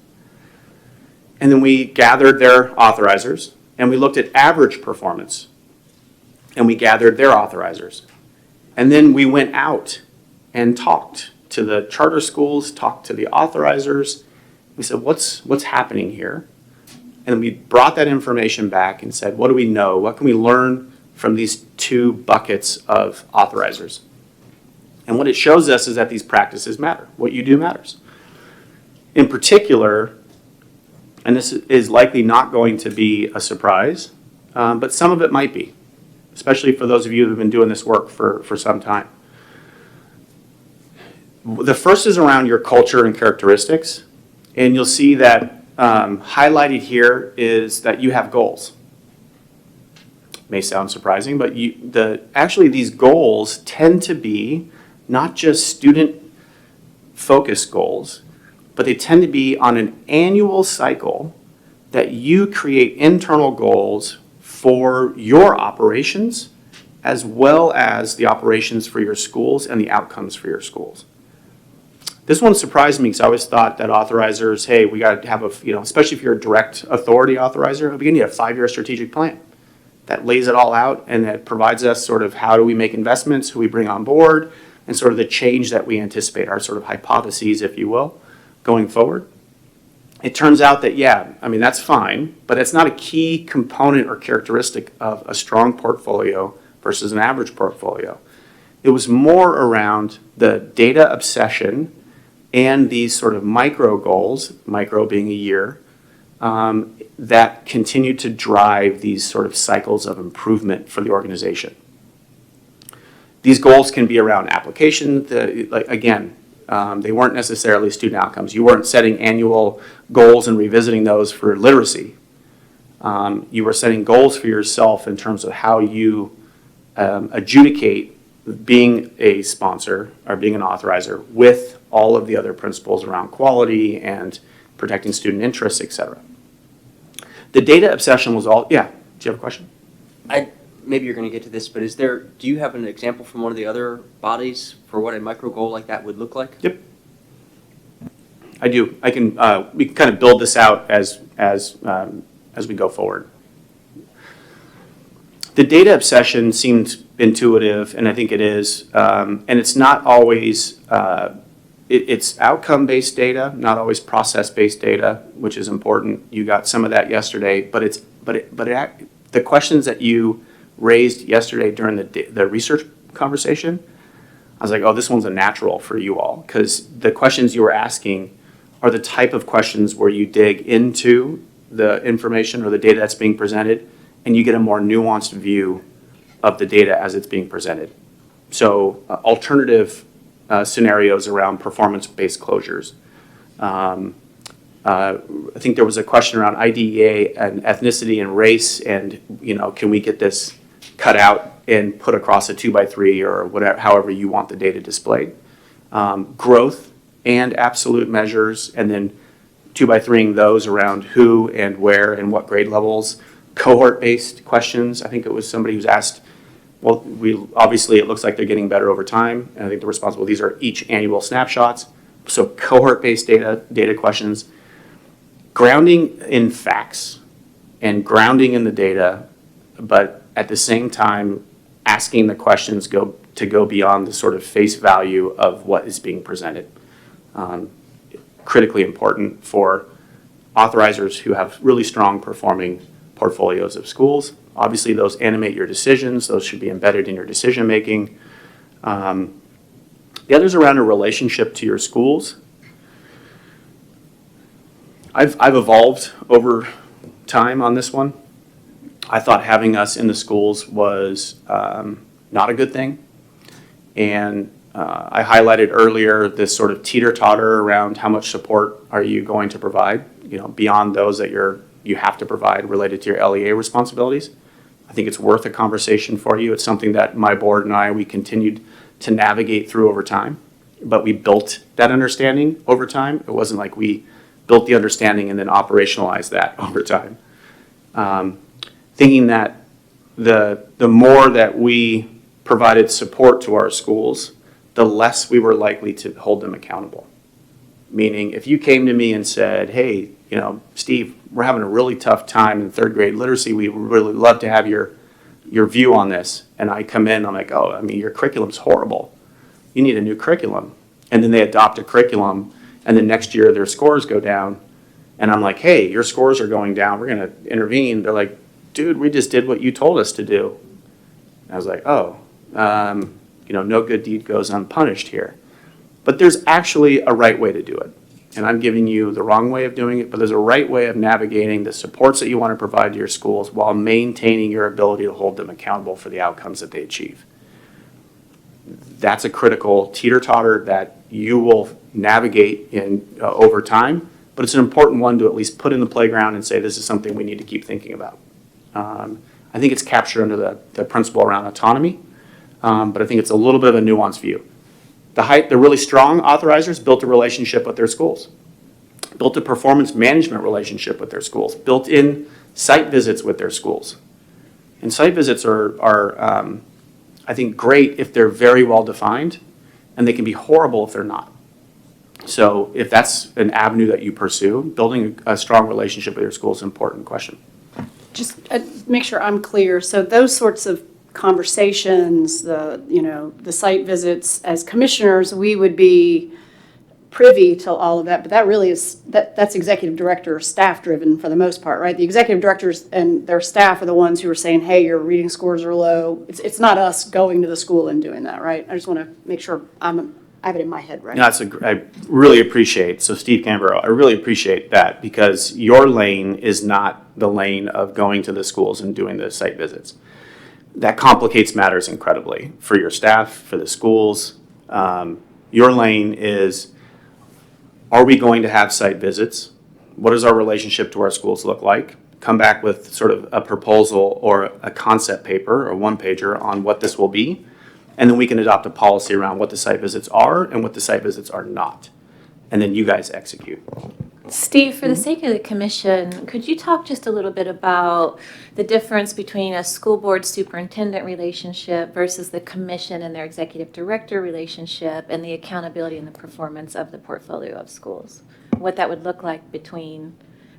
And then we gathered their authorizers, and we looked at average performance, and we gathered their authorizers. And then we went out and talked to the charter schools, talked to the authorizers. We said, what's happening here? And we brought that information back and said, what do we know? What can we learn from these 2 buckets of authorizers? And what it shows us is that these practices matter. What you do matters. In particular, and this is likely not going to be a surprise, but some of it might be, especially for those of you who have been doing this work for some time. The first is around your culture and characteristics, and you'll see that highlighted here is that you have goals. May sound surprising, but actually these goals tend to be not just student-focused goals, but they tend to be on an annual cycle that you create internal goals for your operations as well as the operations for your schools and the outcomes for your schools. This one surprised me because I always thought that authorizers, hey, we got to have especially if you're a direct authority authorizer, we need a 5-year strategic plan that lays it all out and that provides us sort of how do we make investments, who we bring on board, and sort of the change that we anticipate, our sort of hypotheses, if you will, going forward. It turns out that, that's fine, but it's not a key component or characteristic of a strong portfolio versus an average portfolio. It was more around the data obsession and these sort of micro goals, micro being a year, that continue to drive these sort of cycles of improvement for the organization. These goals can be around application. They weren't necessarily student outcomes. You weren't setting annual goals and revisiting those for literacy. You were setting goals for yourself in terms of how you adjudicate being a sponsor or being an authorizer with all of the other principles around quality and protecting student interests, et cetera. The data obsession was all, do you have a question? Maybe you're going to get to this, but do you have an example from one of the other bodies for what a micro goal like that would look like? Yep. I do. We can kind of build this out as we go forward. The data obsession seemed intuitive, and I think it is, and it's not always, it's outcome-based data, not always process-based data, which is important. You got some of that yesterday, but the questions that you raised yesterday during the research conversation, I was like, oh, this one's a natural for you all, because the questions you were asking are the type of questions where you dig into the information or the data that's being presented, and you get a more nuanced view of the data as it's being presented. So alternative scenarios around performance-based closures. I think there was a question around IDEA and ethnicity and race, and can we get this cut out and put across a 2x3 or whatever, however you want the data displayed. Growth and absolute measures, and then 2x3ing those around who and where and what grade levels. Cohort-based questions. I think it was somebody who's asked, well, obviously it looks like they're getting better over time, and I think the response, well, these are each annual snapshots. So cohort-based data questions. Grounding in facts and grounding in the data, but at the same time asking the questions to go beyond the sort of face value of what is being presented. Critically important for authorizers who have really strong performing portfolios of schools. Obviously, those animate your decisions. Those should be embedded in your decision making. The other's around a relationship to your schools. I've evolved over time on this one. I thought having us in the schools was not a good thing. And I highlighted earlier this sort of teeter-totter around how much support are you going to provide, beyond those that you have to provide related to your LEA responsibilities. I think it's worth a conversation for you. It's something that my board and we continued to navigate through over time, but we built that understanding over time. It wasn't like we built the understanding and then operationalized that over time. Thinking that the more that we provided support to our schools, the less we were likely to hold them accountable. Meaning, if you came to me and said, hey, Steve, we're having a really tough time in third grade literacy. We would really love to have your view on this. And I come in, I'm like, your curriculum's horrible. You need a new curriculum. And then they adopt a curriculum, and then next year their scores go down. And I'm like, hey, your scores are going down. We're going to intervene. They're like, dude, we just did what you told us to do. And I was like, no good deed goes unpunished here. But there's actually a right way to do it. and I'm giving you the wrong way of doing it, but there's a right way of navigating the supports that you want to provide to your schools while maintaining your ability to hold them accountable for the outcomes that they achieve. That's a critical teeter-totter that you will navigate in over time, but it's an important one to at least put in the playground and say this is something we need to keep thinking about. I think it's captured under the principle around autonomy, but I think it's a little bit of a nuanced view. The really strong authorizers built a relationship with their schools, built a performance management relationship with their schools, built in site visits with their schools. And site visits are I think, great if they're very well defined, and they can be horrible if they're not. So if that's an avenue that you pursue, building a strong relationship with your school is an important question. Just make sure I'm clear. So those sorts of conversations, the site visits, as commissioners, we would be privy to all of that, but that really is, that's executive director, staff driven for the most part, right? The executive directors and their staff are the ones who are saying, hey, your reading scores are low. It's not us going to the school and doing that, right? I just want to make sure I have it in my head right. No, I really appreciate, so Steve Canberra, I really appreciate that, because your lane is not the lane of going to the schools and doing the site visits. That complicates matters incredibly for your staff, for the schools. Your lane is, are we going to have site visits? What does our relationship to our schools look like? Come back with sort of a proposal or a concept paper or one-pager on what this will be, and then we can adopt a policy around what the site visits are and what the site visits are not. And then you guys execute. Steve, for the sake of the commission, could you talk just a little bit about the difference between a school board superintendent relationship versus the commission and their executive director relationship and the accountability and the performance of the portfolio of schools? What that would look like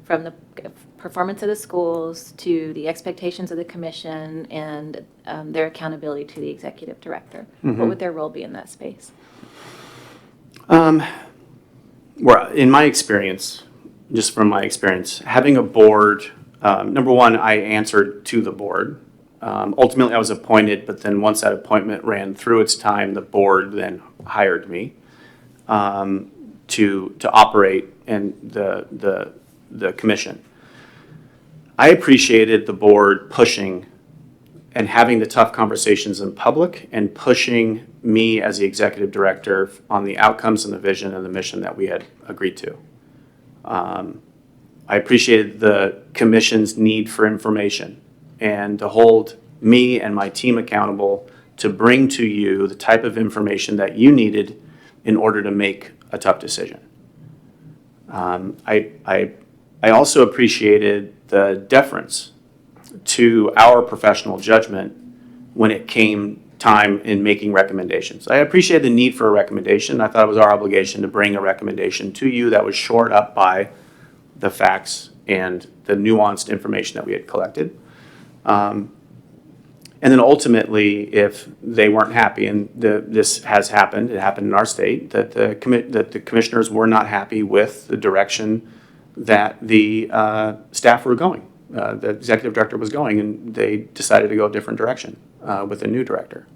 from the performance of the schools to the expectations of the commission and their accountability to the executive director? Mm-hmm. What would their role be in that space? Well, in my experience, just from my experience, having a board, number one, I answered to the board. Ultimately, I was appointed, but then once that appointment ran through its time, the board then hired me to operate in the commission. I appreciated the board pushing and having the tough conversations in public and pushing me as the executive director on the outcomes and the vision and the mission that we had agreed to. I appreciated the commission's need for information and to hold me and my team accountable to bring to you the type of information that you needed in order to make a tough decision. I also appreciated the deference to our professional judgment when it came time in making recommendations. I appreciate the need for a recommendation. I thought it was our obligation to bring a recommendation to you that was shored up by the facts and the nuanced information that we had collected. And then ultimately, if they weren't happy, and this has happened, it happened in our state, that the commissioners were not happy with the direction that the staff were going. The executive director was going, and they decided to go a different direction with a new director.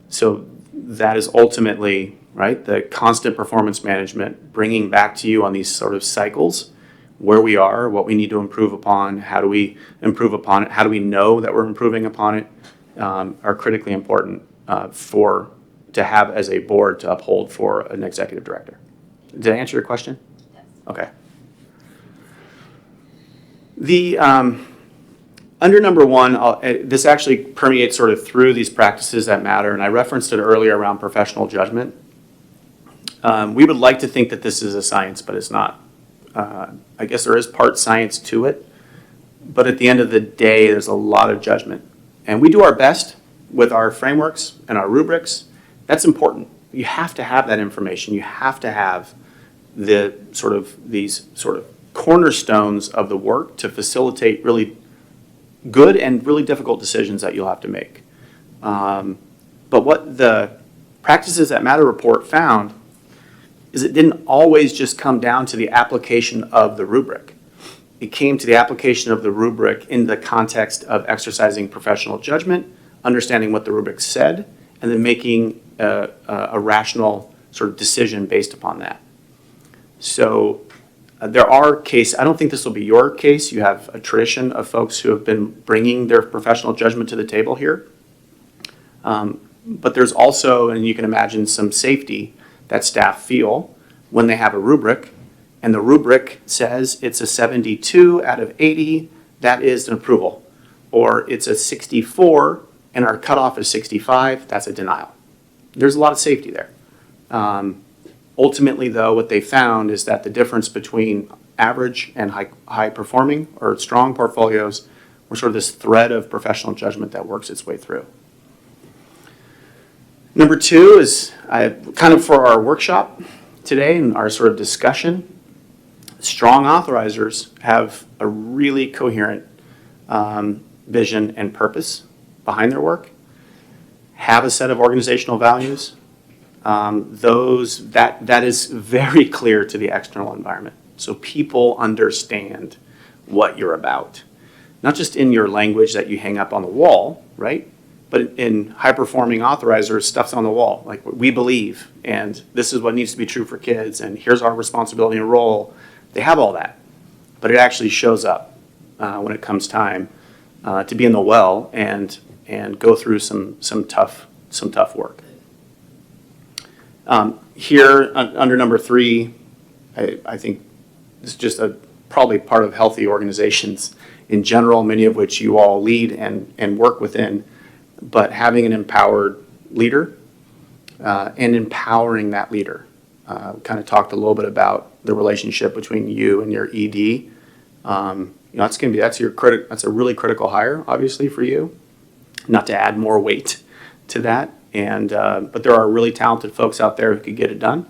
So that is ultimately, right, the constant performance management, bringing back to you on these sort of cycles, where we are, what we need to improve upon, how do we improve upon it, how do we know that we're improving upon it, are critically important to have as a board to uphold for an executive director. Did I answer your question? Yes. Okay. The under number one, this actually permeates sort of through these practices that matter, and I referenced it earlier around professional judgment. We would like to think that this is a science, but it's not. I guess there is part science to it, but at the end of the day, there's a lot of judgment. And we do our best with our frameworks and our rubrics. That's important. You have to have that information. You have to have these sort of cornerstones of the work to facilitate really good and really difficult decisions that you'll have to make. But what the Practices That Matter report found is it didn't always just come down to the application of the rubric. It came to the application of the rubric in the context of exercising professional judgment, understanding what the rubric said, and then making a rational sort of decision based upon that. So there are I don't think this will be your case. You have a tradition of folks who have been bringing their professional judgment to the table here. But there's also, and you can imagine, some safety that staff feel when they have a rubric, and the rubric says it's a 72 out of 80, that is an approval. Or it's a 64, and our cutoff is 65, that's a denial. There's a lot of safety there. Ultimately, though, what they found is that the difference between average and high performing or strong portfolios were sort of this thread of professional judgment that works its way through. Number two is kind of for our workshop today and our sort of discussion. Strong authorizers have a really coherent vision and purpose behind their work, have a set of organizational values. That is very clear to the external environment. So people understand what you're about. Not just in your language that you hang up on the wall, right? But in high-performing authorizers, stuff's on the wall. Like, we believe, and this is what needs to be true for kids, and here's our responsibility and role. They have all that. But it actually shows up when it comes time to be in the well and go through some tough work. Here, under number three, I think this is just probably part of healthy organizations in general, many of which you all lead and work within, but having an empowered leader and empowering that leader. Kind of talked a little bit about the relationship between you and your ED. That's a really critical hire, obviously, for you. Not to add more weight to that. But there are really talented folks out there who could get it done,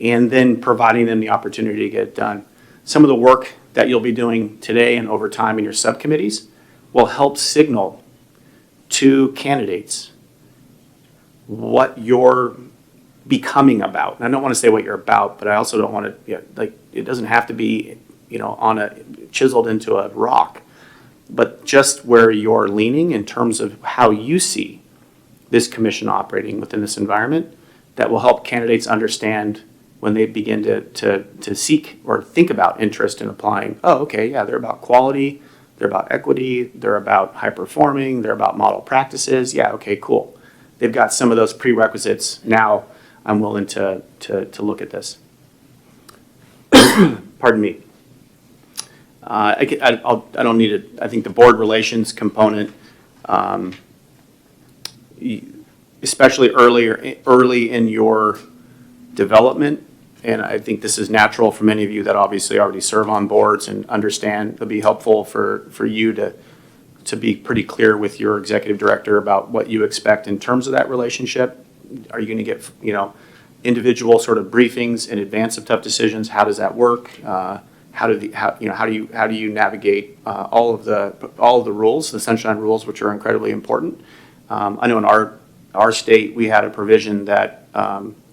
and then providing them the opportunity to get it done. Some of the work that you'll be doing today and over time in your subcommittees will help signal to candidates what you're becoming about. And I don't want to say what you're about, but I also don't want to, it doesn't have to be, chiseled into a rock, but just where you're leaning in terms of how you see this commission operating within this environment, that will help candidates understand when they begin to seek or think about interest in applying. Oh, okay, yeah, they're about quality, they're about equity, they're about high performing, they're about model practices. Yeah, okay, cool. They've got some of those prerequisites. Now I'm willing to look at this. Pardon me. I don't need it. I think the board relations component, especially early in your development, and I think this is natural for many of you that obviously already serve on boards and understand. It'll be helpful for you to be pretty clear with your executive director about what you expect in terms of that relationship. Are you going to get individual sort of briefings in advance of tough decisions? How does that work? How do you navigate all of the rules, the sunshine rules, which are incredibly important? I know in our state we had a provision that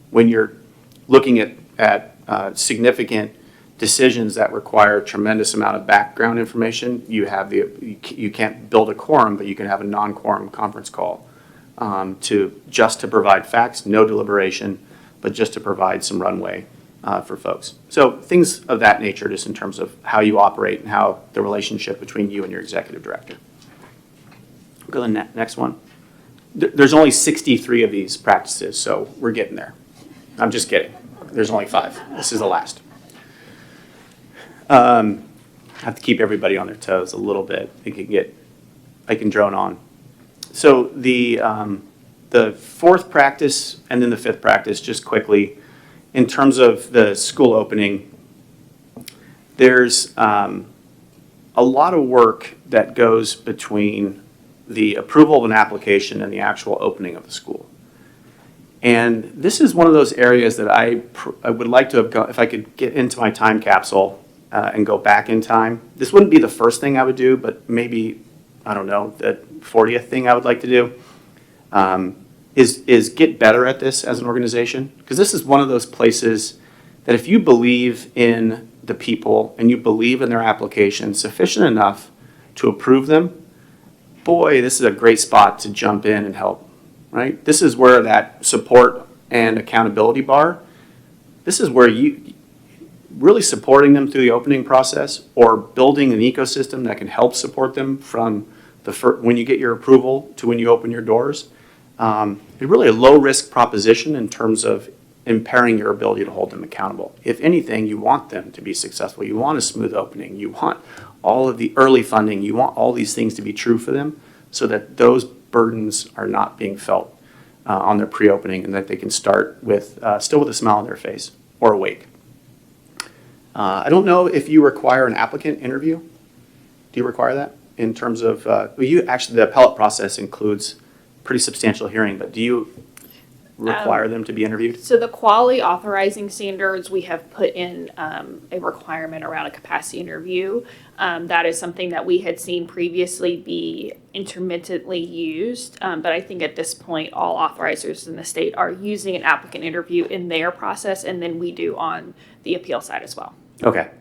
when you're looking at significant decisions that require a tremendous amount of background information, you can't build a quorum, but you can have a non-quorum conference call to provide facts, no deliberation, but just to provide some runway for folks. So things of that nature, just in terms of how you operate and how the relationship between you and your executive director. Go to the next one. There's only 63 of these practices, so we're getting there. I'm just kidding. There's only 5. This is the last. I have to keep everybody on their toes a little bit. I can drone on. So the 4th practice and then the 5th practice, just quickly, in terms of the school opening, there's a lot of work that goes between the approval of an application and the actual opening of the school. And this is one of those areas that I would like to have gone, if I could get into my time capsule and go back in time. This wouldn't be the first thing I would do, but maybe, I don't know, the 40th thing I would like to do is get better at this as an organization. Because this is one of those places that if you believe in the people and you believe in their application sufficient enough to approve them, boy, this is a great spot to jump in and help, right? This is where that support and accountability bar, this is where really supporting them through the opening process or building an ecosystem that can help support them from when you get your approval to when you open your doors. It's really a low-risk proposition in terms of impairing your ability to hold them accountable. If anything, you want them to be successful. You want a smooth opening. You want all of the early funding. You want all these things to be true for them so that those burdens are not being felt on their pre-opening and that they can start with still with a smile on their face or awake. I don't know if you require an applicant interview. Do you require that in terms of, the appellate process includes pretty substantial hearing, but do you require them to be interviewed? So the quality authorizing standards, we have put in a requirement around a capacity interview. That is something that we had seen previously be intermittently used. But I think at this point, all authorizers in the state are using an applicant interview in their process, and then we do on the appeal side as well. Okay.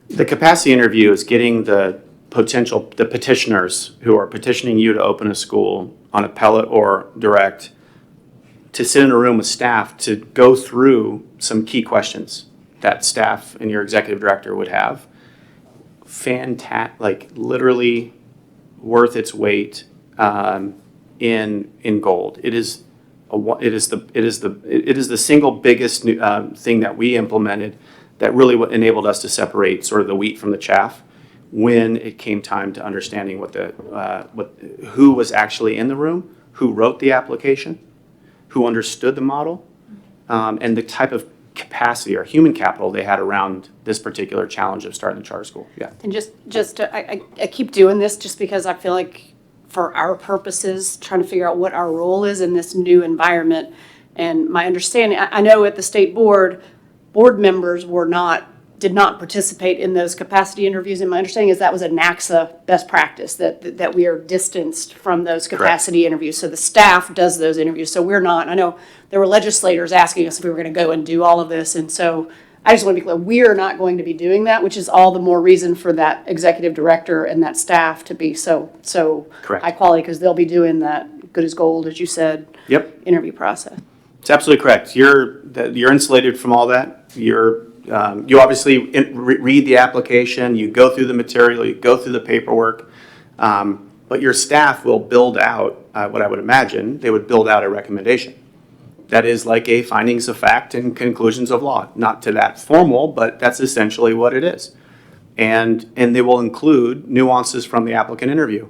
The capacity interview is getting the petitioners who are petitioning you to open a school on appellate or direct to sit in a room with staff to go through some key questions that staff and your executive director would have. Literally worth its weight in gold. It is the single biggest thing that we implemented that really enabled us to separate sort of the wheat from the chaff when it came time to understanding who was actually in the room, who wrote the application, who understood the model, and the type of capacity or human capital they had around this particular challenge of starting the charter school. Yeah. And I keep doing this just because I feel like for our purposes, trying to figure out what our role is in this new environment. And my understanding, I know at the state board members did not participate in those capacity interviews. And my understanding is that was a NACSA best practice, that we are distanced from those capacity interviews. So the staff does those interviews. So we're not. I know there were legislators asking us if we were going to go and do all of this. And so I just want to be clear, we are not going to be doing that, which is all the more reason for that executive director and that staff to be so Correct. high quality, because they'll be doing that good as gold, as you said, interview process. It's absolutely correct. You're insulated from all that. You obviously read the application, you go through the material, you go through the paperwork, but your staff will build out, what I would imagine, they would build out a recommendation. That is like a findings of fact and conclusions of law. Not to that formal, but that's essentially what it is. And they will include nuances from the applicant interview.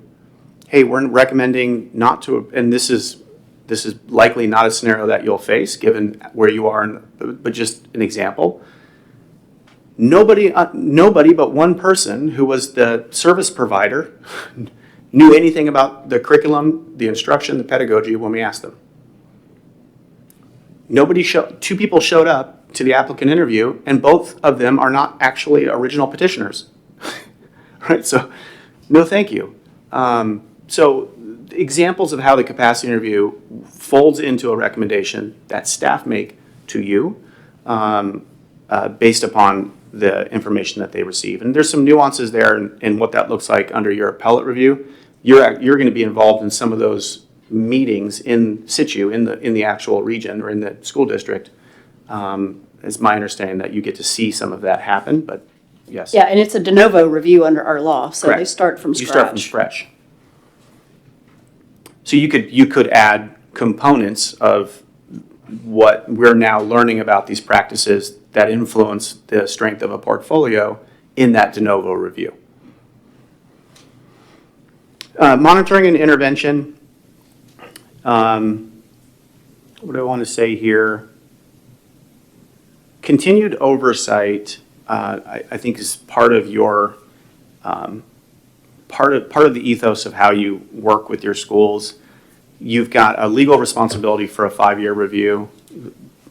Hey, we're recommending not to, and this is likely not a scenario that you'll face given where you are, but just an example. Nobody but one person who was the service provider knew anything about the curriculum, the instruction, the pedagogy when we asked them. Two people showed up to the applicant interview, and both of them are not actually original petitioners. Right? So, no thank you. So, examples of how the capacity interview folds into a recommendation that staff make to you based upon the information that they receive. And there's some nuances there in what that looks like under your appellate review. You're going to be involved in some of those meetings in situ, in the actual region or in the school district. It's my understanding that you get to see some of that happen, but yes. Yeah, and it's a de novo review under our law, so they start from scratch. You start from scratch. So you could add components of what we're now learning about these practices that influence the strength of a portfolio in that de novo review. Monitoring and intervention. What do I want to say here? Continued oversight, I think, is part of your part of the ethos of how you work with your schools. You've got a legal responsibility for a 5-year review.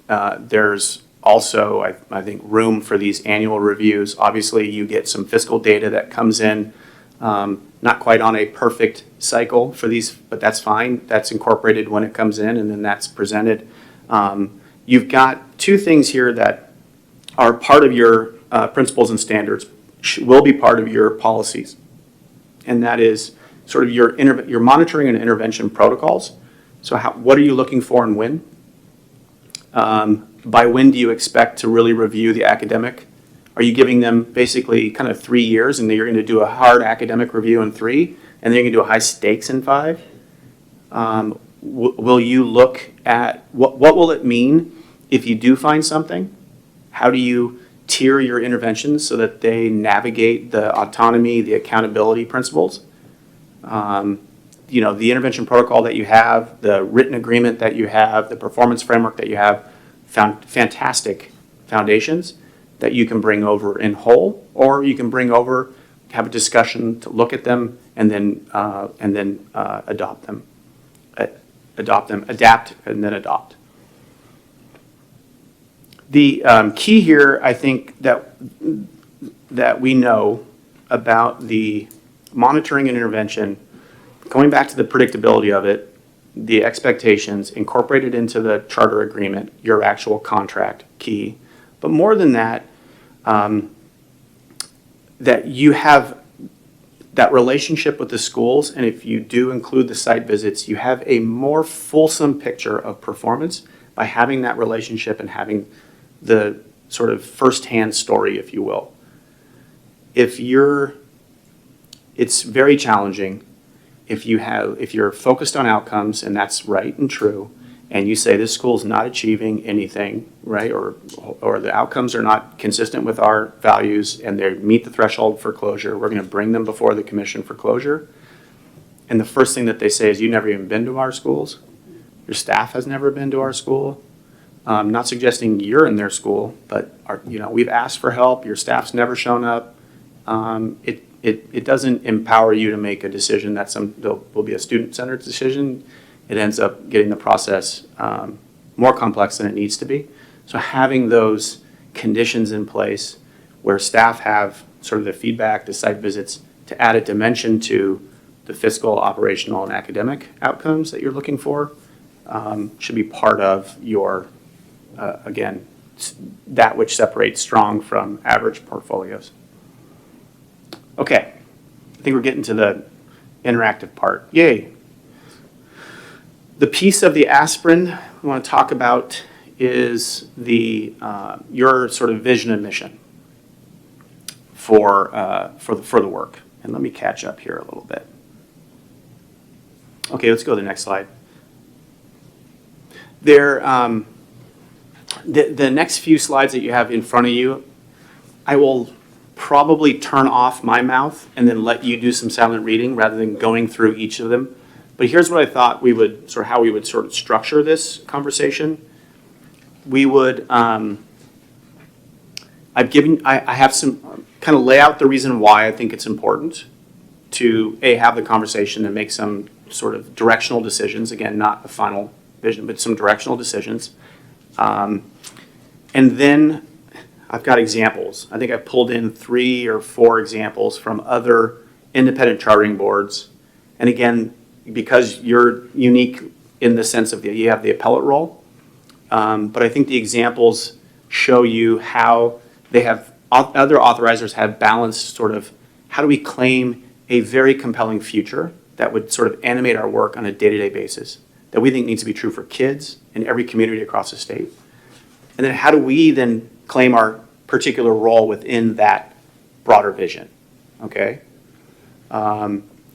There's also, I think, room for these annual reviews. Obviously, you get some fiscal data that comes in, not quite on a perfect cycle for these, but that's fine. That's incorporated when it comes in, and then that's presented. You've got two things here that are part of your principles and standards, will be part of your policies, and that is sort of your monitoring and intervention protocols. So what are you looking for and when? By when do you expect to really review the academic Are you giving them basically kind of 3 years and then you're going to do a hard academic review in 3 and then you're going to do a high stakes in 5? Will you look at what will it mean if you do find something? How do you tier your interventions so that they navigate the autonomy, the accountability principles? You know, the intervention protocol that you have, the written agreement that you have, the performance framework that you have, found fantastic foundations that you can bring over in whole, or you can bring over, have a discussion to look at them, and then adopt them, adapt, and then adopt. The key here, I think, that we know about the monitoring and intervention, going back to the predictability of it, the expectations incorporated into the charter agreement, your actual contract key. But more than that, that you have that relationship with the schools, and if you do include the site visits, you have a more fulsome picture of performance by having that relationship and having the sort of firsthand story, if you will. It's very challenging if you're focused on outcomes, and that's right and true, and you say this school's not achieving anything, right, or the outcomes are not consistent with our values and they meet the threshold for closure, we're going to bring them before the commission for closure. And the first thing that they say is, you've never even been to our schools. Your staff has never been to our school. I'm not suggesting you're in their school, but we've asked for help. Your staff's never shown up. It doesn't empower you to make a decision that will be a student-centered decision. It ends up getting the process more complex than it needs to be. So having those conditions in place where staff have sort of the feedback, the site visits, to add a dimension to the fiscal, operational, and academic outcomes that you're looking for should be part of your, again, that which separates strong from average portfolios. Okay, I think we're getting to the interactive part. Yay. The piece of the aspirin we want to talk about is your sort of vision and mission for the work. And let me catch up here a little bit. Okay, let's go to the next slide. The next few slides that you have in front of you, I will probably turn off my mouth and then let you do some silent reading rather than going through each of them. But here's what I thought how we would sort of structure this conversation. We would, I have some kind of lay out the reason why I think it's important to have the conversation and make some sort of directional decisions. Again, not a final vision, but some directional decisions. And then I've got examples. I think I pulled in 3 or 4 examples from other independent chartering boards. And again, because you're unique in the sense of you have the appellate role, but I think the examples show you how other authorizers have balanced sort of how do we claim a very compelling future that would sort of animate our work on a day-to-day basis that we think needs to be true for kids in every community across the state. And then how do we then claim our particular role within that broader vision, okay?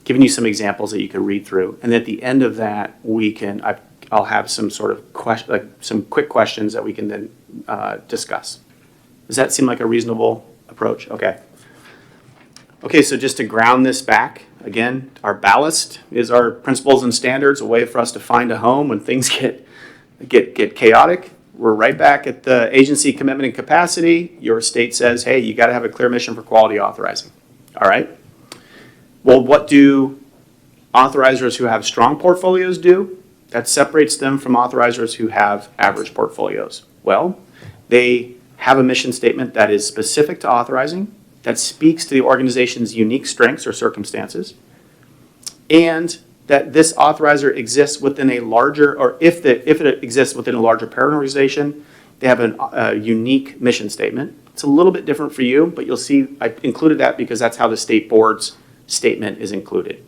Giving you some examples that you could read through. And at the end of that, I'll have some sort of some quick questions that we can then discuss. Does that seem like a reasonable approach? Okay. Okay, so just to ground this back, again, our ballast is our principles and standards, a way for us to find a home when things get chaotic. We're right back at the agency commitment and capacity. Your state says, hey, you got to have a clear mission for quality authorizing. All right. Well, what do authorizers who have strong portfolios do that separates them from authorizers who have average portfolios? Well, they have a mission statement that is specific to authorizing, that speaks to the organization's unique strengths or circumstances, and that this authorizer exists within a larger, or if it exists within a larger parent organization, they have a unique mission statement. It's a little bit different for you, but you'll see I included that because that's how the state board's statement is included.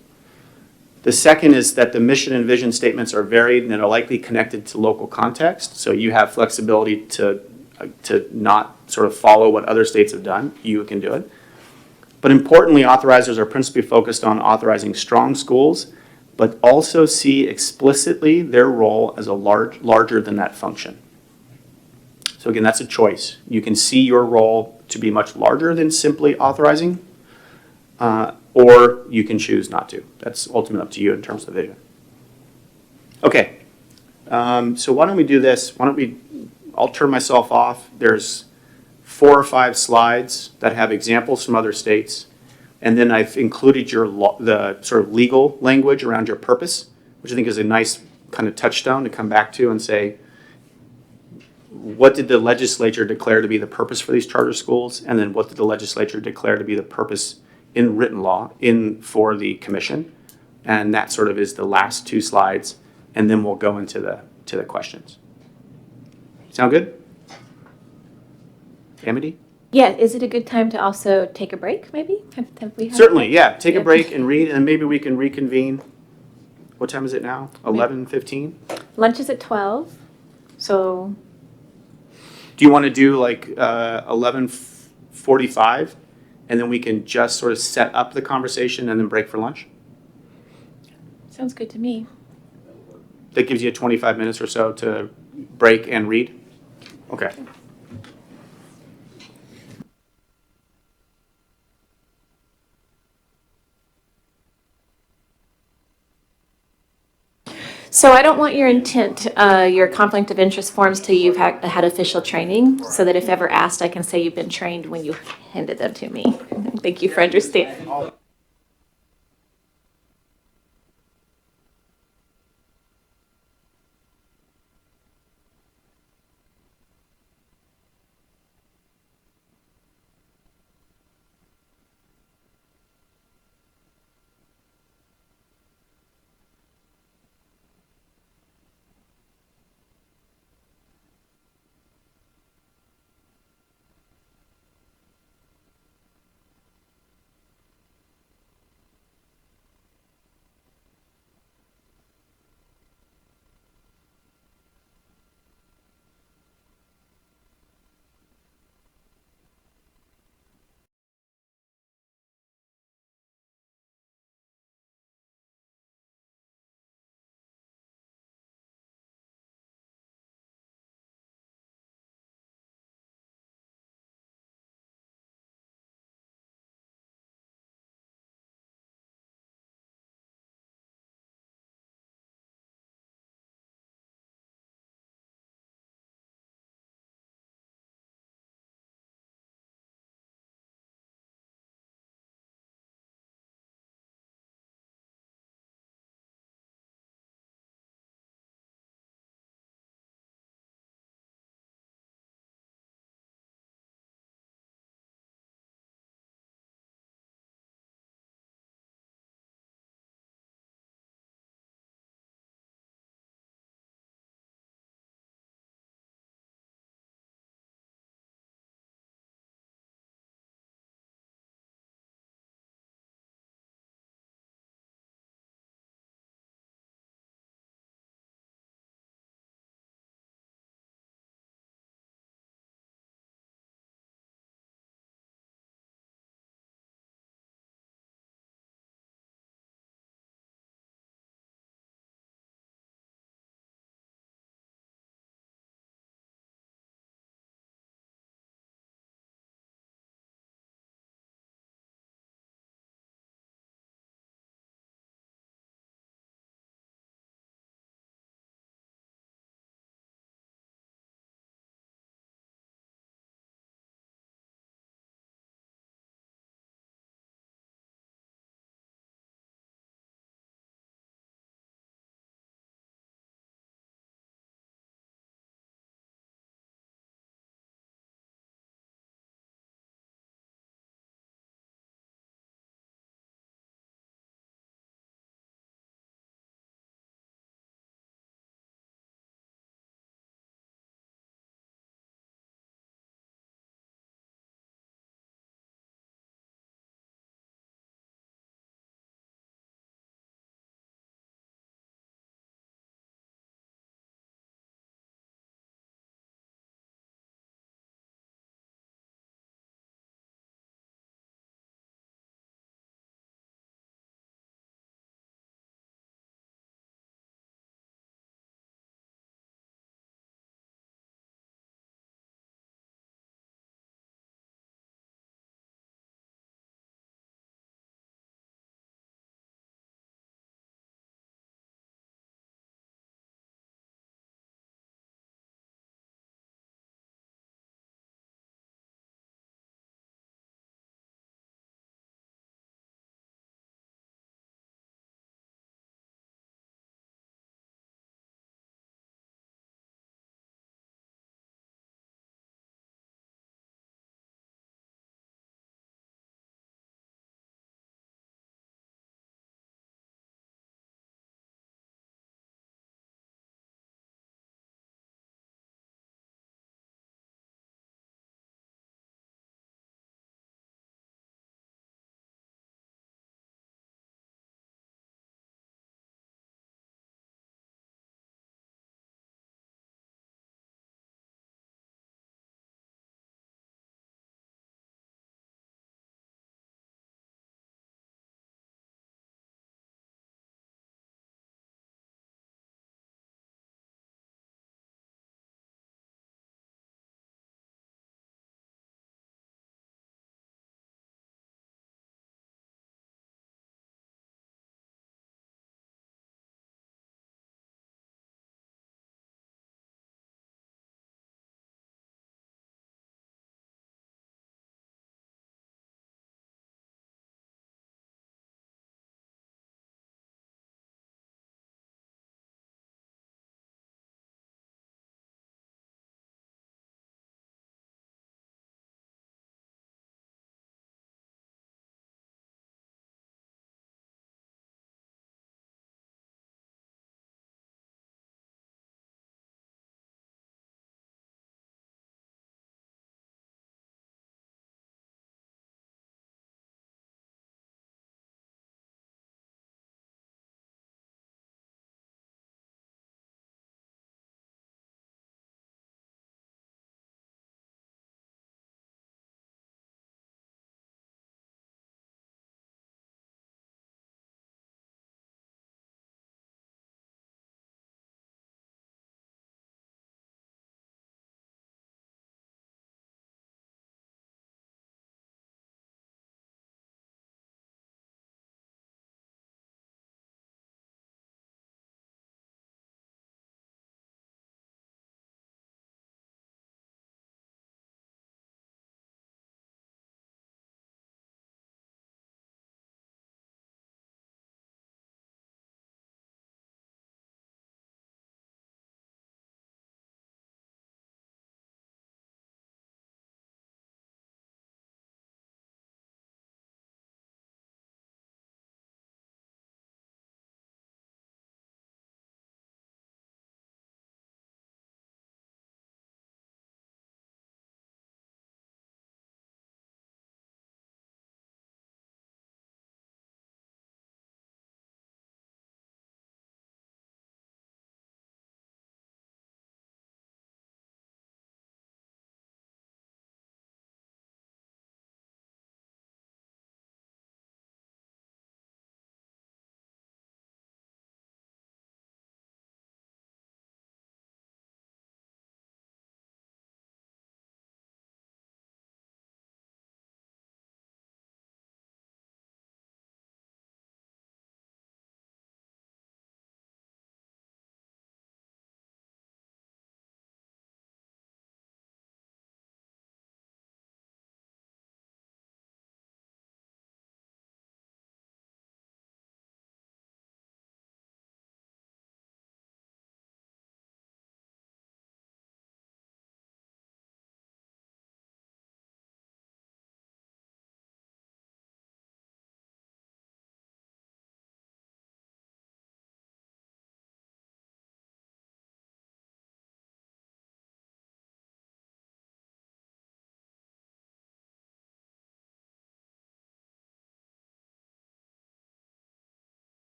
The second is that the mission and vision statements are varied and are likely connected to local context, so you have flexibility to not sort of follow what other states have done, you can do it. But importantly, authorizers are principally focused on authorizing strong schools, but also see explicitly their role as a larger than that function. So again, that's a choice. You can see your role to be much larger than simply authorizing, or you can choose not to. That's ultimately up to you in terms of vision. Okay, so why don't we do this? I'll turn myself off. There's 4 or 5 slides that have examples from other states. And then I've included the sort of legal language around your purpose, which I think is a nice kind of touchstone to come back to and say, what did the legislature declare to be the purpose for these charter schools? And then what did the legislature declare to be the purpose in written law for the commission? And that sort of is the last 2 slides. And then we'll go into the questions. Sound good? Amity? Yeah, is it a good time to also take a break, maybe? Have we had Certainly, yeah. Take a Yeah. break and read, and maybe we can reconvene. What time is it now? 11:15? Lunch is at 12, so Do you want to do like 11:45, and then we can just sort of set up the conversation and then break for lunch? sounds good to me. That gives you 25 minutes or so to break and read? Okay. So I don't want your intent, your conflict of interest forms till you've had official training, so that if ever asked, I can say you've been trained when you handed them to me. Thank you for understanding.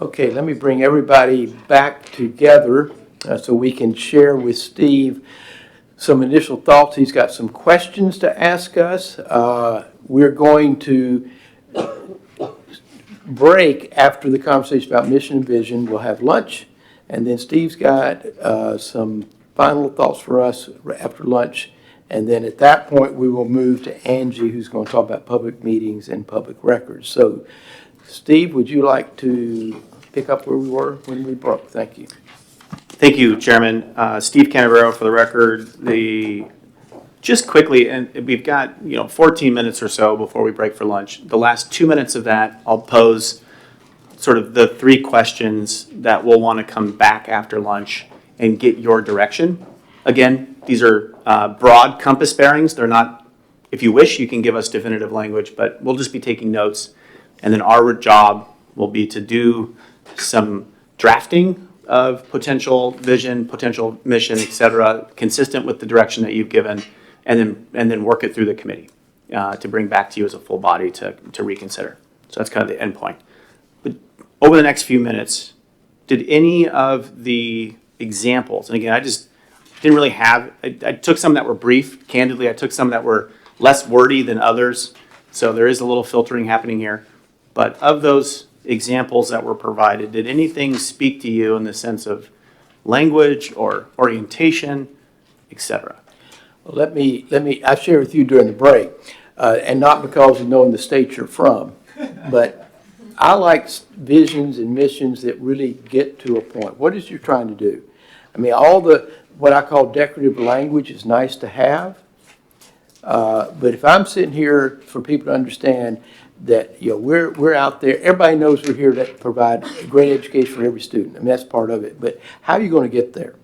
Okay, let me bring everybody back together so we can share with Steve some initial thoughts. He's got some questions to ask us. We're going to break after the conversation about mission and vision. We'll have lunch, and then Steve's got some final thoughts for us after lunch. And then at that point, we will move to Angie, who's going to talk about public meetings and public records. So, Steve, would you like to pick up where we were when we broke? Thank you. Thank you, Chairman. Steve Canavero for the record. Just quickly, and we've got 14 minutes or so before we break for lunch. The last 2 minutes of that, I'll pose sort of the 3 questions that we'll want to come back after lunch and get your direction. Again, these are broad compass bearings. They're not, if you wish, you can give us definitive language, but we'll just be taking notes. And then our job will be to do some drafting of potential vision, potential mission, et cetera, consistent with the direction that you've given, and then work it through the committee to bring back to you as a full body to reconsider. So that's kind of the end point. But over the next few minutes, did any of the examples, and again, I just didn't really have, I took some that were brief, candidly, I took some that were less wordy than others, so there is a little filtering happening here. But of those examples that were provided, did anything speak to you in the sense of language or orientation, etc.? Well, let me, I share with you during the break, and not because of knowing the state you're from, but I like visions and missions that really get to a point. What is you trying to do? I mean, all the, what I call decorative language is nice to have, but if I'm sitting here for people to understand that, we're out there, everybody knows we're here to provide a great education for every student. I mean, that's part of it, but how are you going to get there?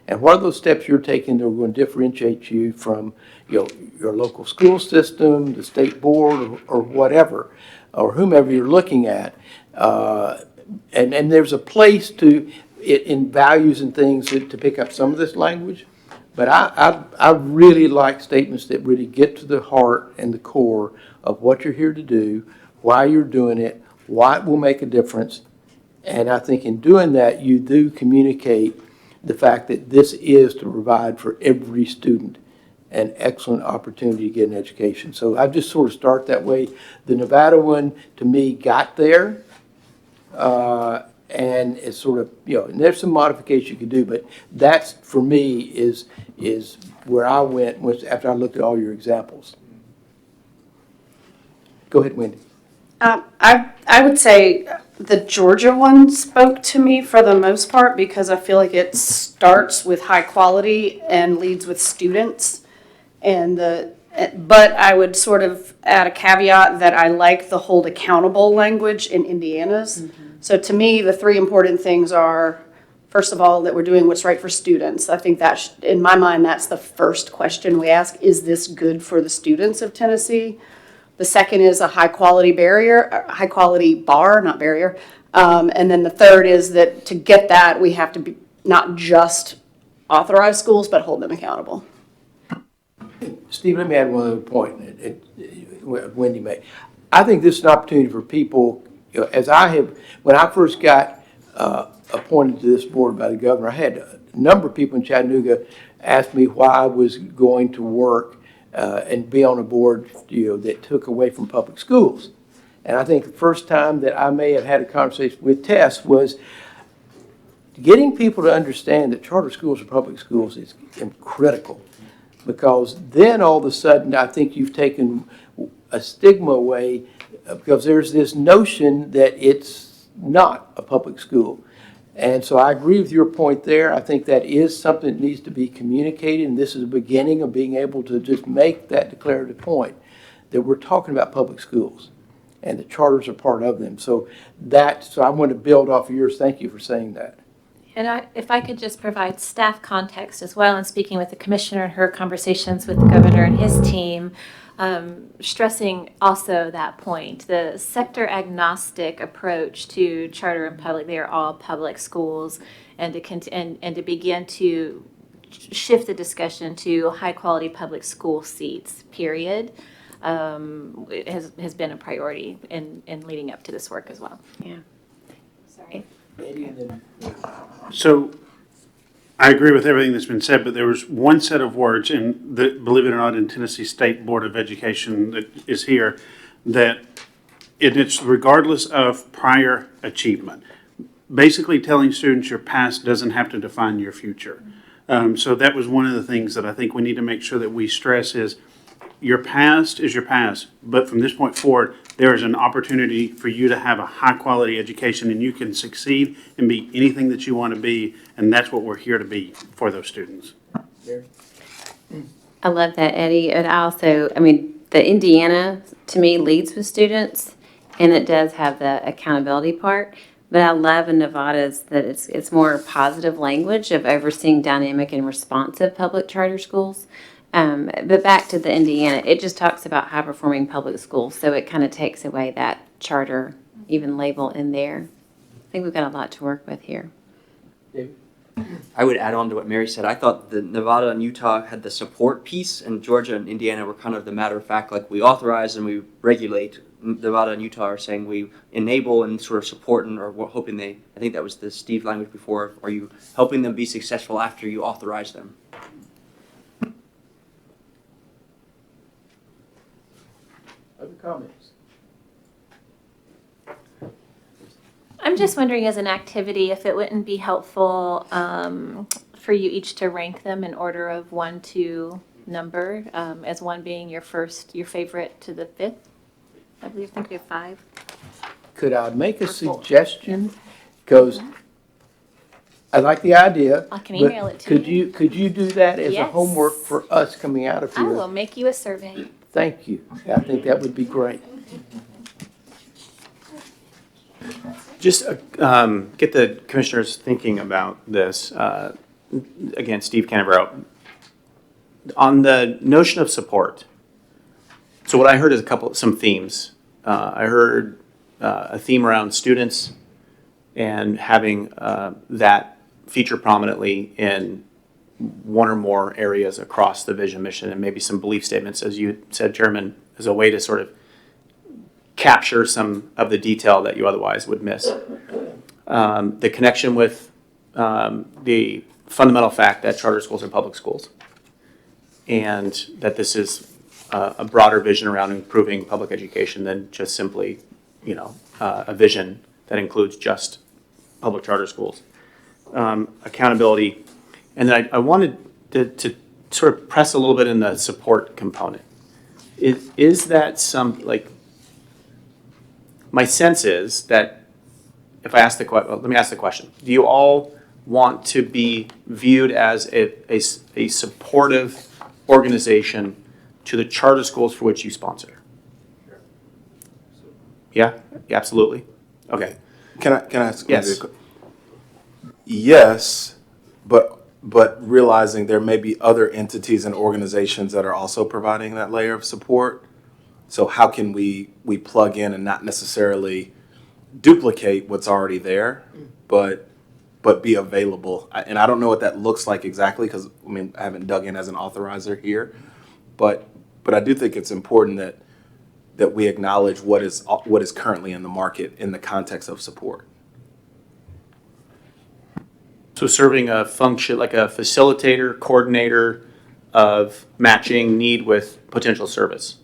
And what are those steps you're taking that are going to differentiate you from, your local school system, the state board, or whatever, or whomever you're looking at? And there's a place to it in values and things to pick up some of this language. But I really like statements that really get to the heart and the core of what you're here to do, why you're doing it, why it will make a difference. And I think in doing that, you do communicate the fact that this is to provide for every student an excellent opportunity to get an education. So I just sort of start that way. The Nevada one, to me, got there. And it's sort of, and there's some modification you could do, but that's, for me, is where I went after I looked at all your examples. Go ahead, Wendy. I would say the Georgia one spoke to me for the most part because I feel like it starts with high quality and leads with students. But I would sort of add a caveat that I like the hold accountable language in Indiana's. Mm-hmm. So to me, the 3 important things are, first of all, that we're doing what's right for students. I think that, in my mind, that's the first question we ask. Is this good for the students of Tennessee? The second is a high quality bar, not barrier. And then the third is that to get that, we have to be not just authorize schools, but hold them accountable. Steve, let me add one other point Wendy made. I think this is an opportunity for people, when I first got appointed to this board by the governor, I had a number of people in Chattanooga ask me why I was going to work and be on a board that took away from public schools. And I think the first time that I may have had a conversation with Tess was getting people to understand that charter schools or public schools is critical. Because then all of a sudden, I think you've taken a stigma away because there's this notion that it's not a public school. And so I agree with your point there. I think that is something that needs to be communicated, and this is the beginning of being able to just make that declarative point that we're talking about public schools, and the charters are part of them. So I want to build off of yours. Thank you for saying that. And if I could just provide staff context as well, in speaking with the commissioner and her conversations with the governor and his team, stressing also that point, the sector agnostic approach to charter and public, they are all public schools, and to begin to shift the discussion to high quality public school seats, period, has been a priority in leading up to this work as well. Yeah. Sorry. So I agree with everything that's been said, but there was one set of words, and believe it or not, in Tennessee State Board of Education that is here, that it's regardless of prior achievement. Basically telling students your past doesn't have to define your future. So that was one of the things that I think we need to make sure that we stress is your past is your past, but from this point forward, there is an opportunity for you to have a high-quality education, and you can succeed and be anything that you want to be, and that's what we're here to be for those students. I love that, Eddie. And also, I mean, the Indiana, to me, leads with students, and it does have the accountability part. But I love in Nevada's that it's more positive language of overseeing dynamic and responsive public charter schools. But back to the Indiana, it just talks about high-performing public schools, so it kind of takes away that charter even label in there. I think we've got a lot to work with here. I would add on to what Mary said. I thought the Nevada and Utah had the support piece, and Georgia and Indiana were kind of the matter of fact, like we authorize and we regulate. Nevada and Utah are saying we enable and sort of support, and or we're hoping they, I think that was the Steve language before, are you helping them be successful after you authorize them? Other comments? I'm just wondering, as an activity, if it wouldn't be helpful for you each to rank them in order of 1 to number, as 1 being your favorite to the 5th. I think we have 5. Could I make a suggestion? Because I like the idea. I can but email it to you. Could you do that as a Yes. homework for us coming out of I here? will make you a survey. Thank you. I think that would be great. Just get the commissioners thinking about this. Again, Steve Canavero. On the notion of support, so what I heard is some themes. I heard a theme around students and having that feature prominently in 1 or more areas across the vision, mission, and maybe some belief statements, as you said, Chairman, as a way to sort of capture some of the detail that you otherwise would miss. The connection with the fundamental fact that charter schools are public schools, and that this is a broader vision around improving public education than just simply, a vision that includes just public charter schools. Accountability. And then I wanted to sort of press a little bit in the support component. Is that my sense is that if I ask let me ask the question. Do you all want to be viewed as a supportive organization to the charter schools for which you sponsor? Yeah, absolutely. Okay. Can I ask? Yes. Yes, but realizing there may be other entities and organizations that are also providing that layer of support. So how can we plug in and not necessarily duplicate what's already there, but be available? And I don't know what that looks like exactly, because I haven't dug in as an authorizer here, but I do think it's important that we acknowledge what is currently in the market in the context of support. So serving a function like a facilitator, coordinator of matching need with potential service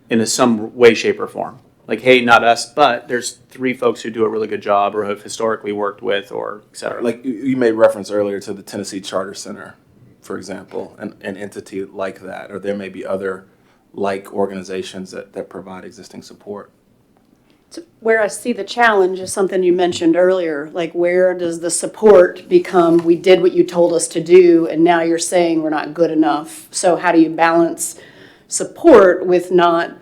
in some way, shape, or form. Like, hey, not us, but there's 3 folks who do a really good job or have historically worked with, or et cetera. Like you made reference earlier to the Tennessee Charter Center, for example, an entity like that, or there may be other like organizations that provide existing support. So where I see the challenge is something you mentioned earlier, like where does the support become, we did what you told us to do, and now you're saying we're not good enough. So how do you balance support with not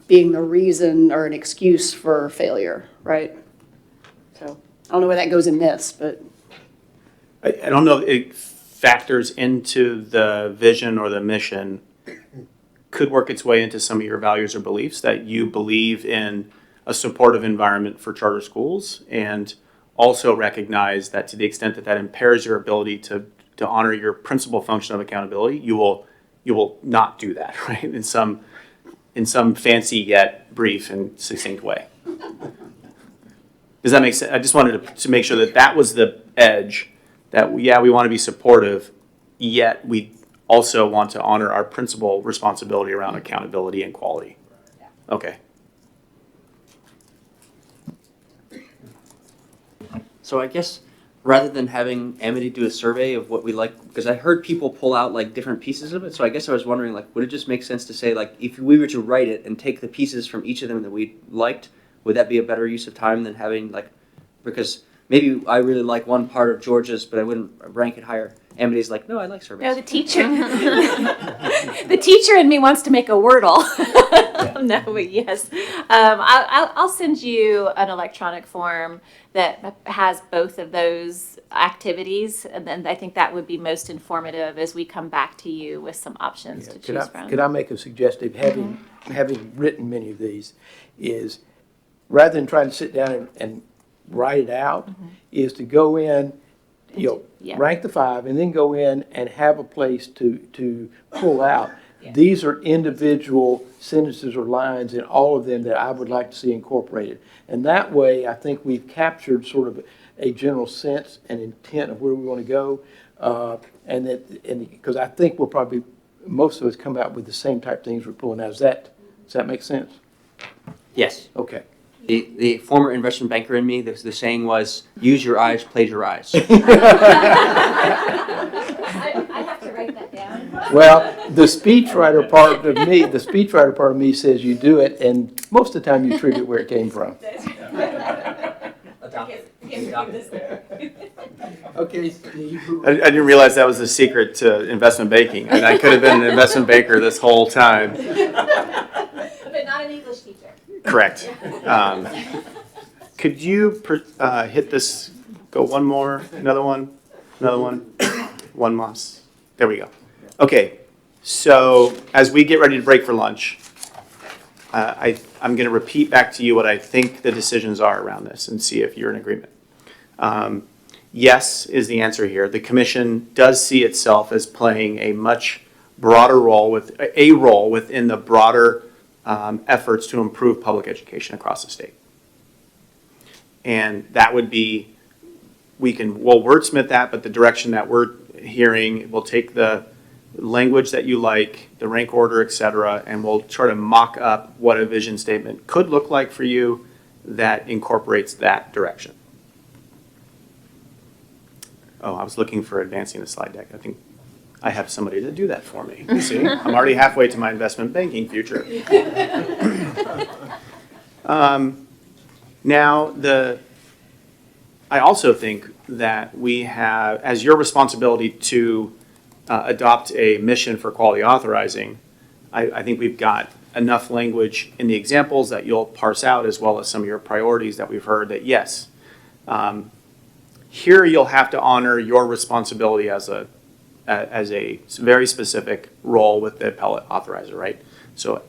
being the reason or an excuse for failure, right? So I don't know where that goes in this, but. I don't know if it factors into the vision or the mission, could work its way into some of your values or beliefs, that you believe in a supportive environment for charter schools, and also recognize that to the extent that that impairs your ability to honor your principal function of accountability, you will not do that, right? In some fancy yet brief and succinct way. Does that make sense? I just wanted to make sure that that was the edge, that, yeah, we want to be supportive, yet we also want to honor our principal responsibility around accountability and quality. Okay. So I guess rather than having Amity do a survey of what we like, because I heard people pull out like different pieces of it, so I guess I was wondering, like, would it just make sense to say, like, if we were to write it and take the pieces from each of them that we liked, would that be a better use of time than having, like, because maybe I really like one part of Georgia's, but I wouldn't rank it higher. Amity's like, no, I like surveys. No, the teacher, the teacher in me wants to make a Wordle. No, but yes. I'll send you an electronic form that has both of those activities, and then I think that would be most informative as we come back to you with some options to choose from. Could I make a suggestion, having written many of these, is rather than trying to sit down and write it out, is to go in, Yeah. rank the 5, and then go in and have a place to pull out. These are individual sentences or lines in all of them that I would like to see incorporated. And that way, I think we've captured sort of a general sense and intent of where we want to go. And because I think we'll probably, most of us come out with the same type of things we're pulling out. Does that make sense? Yes. Okay. The former investment banker in me, the saying was, use your eyes, plagiarize. I have to write that down. Well, the speechwriter part of me says you do it, and most of the time you attribute where it came from. Okay, Steve. I didn't realize that was the secret to investment banking, and I could have been an investment banker this whole time. But not an English teacher. Correct. Could you hit this, go one more, another one, one más. There we go. Okay, so as we get ready to break for lunch, I'm going to repeat back to you what I think the decisions are around this and see if you're in agreement. Yes is the answer here. The commission does see itself as playing a much broader role within the broader efforts to improve public education across the state. And that would be, we'll wordsmith that, but the direction that we're hearing, we'll take the language that you like, the rank order, et cetera, and we'll try to mock up what a vision statement could look like for you that incorporates that direction. Oh, I was looking for advancing the slide deck. I think I have somebody to do that for me. See, I'm already halfway to my investment banking future. Now, I also think that we have, as your responsibility to adopt a mission for quality authorizing, I think we've got enough language in the examples that you'll parse out, as well as some of your priorities that we've heard, that yes, here you'll have to honor your responsibility as a very specific role with the appellate authorizer, right? So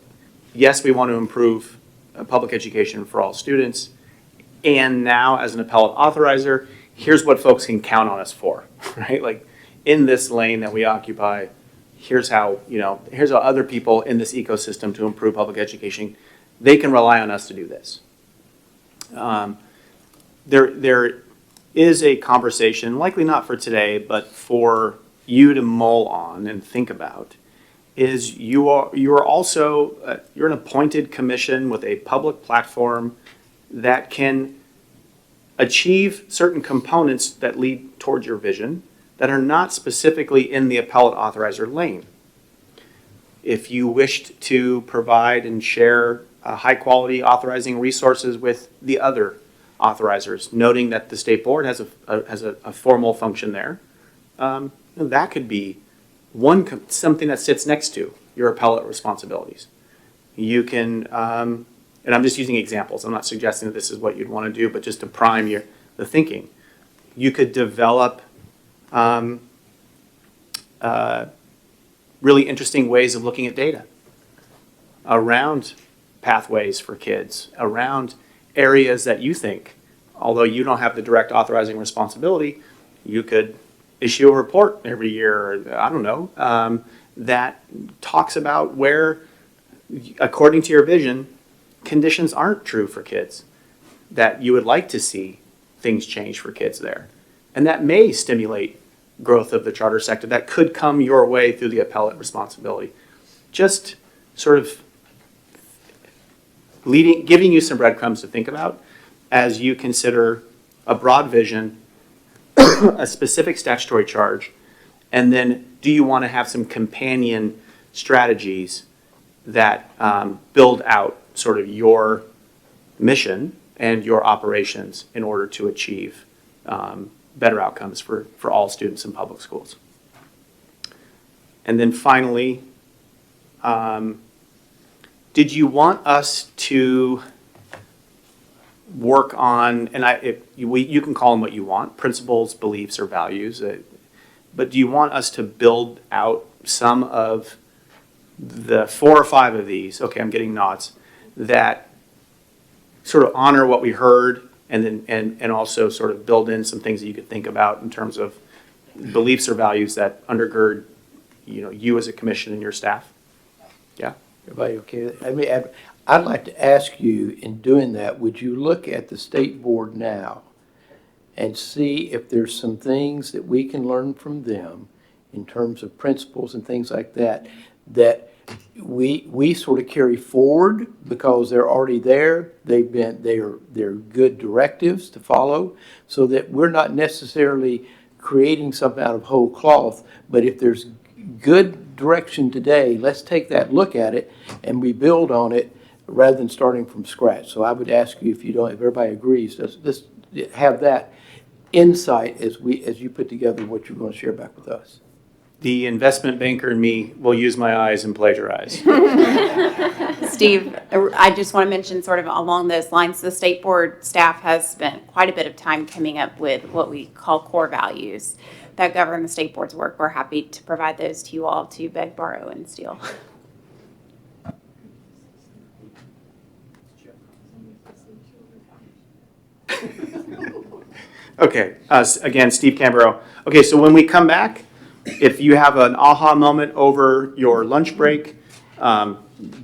yes, we want to improve public education for all students. And now as an appellate authorizer, here's what folks can count on us for, right? Like in this lane that we occupy, here's how other people in this ecosystem to improve public education, they can rely on us to do this. There is a conversation, likely not for today, but for you to mull on and think about, is you're an appointed commission with a public platform that can achieve certain components that lead towards your vision that are not specifically in the appellate authorizer lane. If you wished to provide and share high quality authorizing resources with the other authorizers, noting that the state board has a formal function there, that could be something that sits next to your appellate responsibilities. You can, and I'm just using examples. I'm not suggesting that this is what you'd want to do, but just to prime the thinking. You could develop really interesting ways of looking at data around pathways for kids, around areas that you think, although you don't have the direct authorizing responsibility, you could issue a report every year, or, I don't know, that talks about where, according to your vision, conditions aren't true for kids. that you would like to see things change for kids there. And that may stimulate growth of the charter sector. That could come your way through the appellate responsibility. Just sort of giving you some breadcrumbs to think about as you consider a broad vision, a specific statutory charge, and then do you want to have some companion strategies that build out sort of your mission and your operations in order to achieve better outcomes for all students in public schools. And then finally, did you want us to work on, and you can call them what you want, principles, beliefs, or values, but do you want us to build out some of the 4 or 5 of these, okay, I'm getting nods, that sort of honor what we heard and also sort of build in some things that you could think about in terms of beliefs or values that undergird, you as a commission and your staff? Yeah? Everybody okay? I mean, I'd like to ask you, in doing that, would you look at the state board now and see if there's some things that we can learn from them in terms of principles and things like that, that we sort of carry forward because they're already there. They're good directives to follow, so that we're not necessarily creating something out of whole cloth, but if there's good direction today, let's take that look at it and we build on it rather than starting from scratch. So I would ask you, if everybody agrees, let's have that insight as you put together what you're going to share back with us. The investment banker in me will use my eyes and plagiarize. Steve, I just want to mention sort of along those lines, the state board staff has spent quite a bit of time coming up with what we call core values that govern the state board's work. We're happy to provide those to you all to beg, borrow, and steal. Okay, again, Steve Cambero. Okay, so when we come back, if you have an aha moment over your lunch break,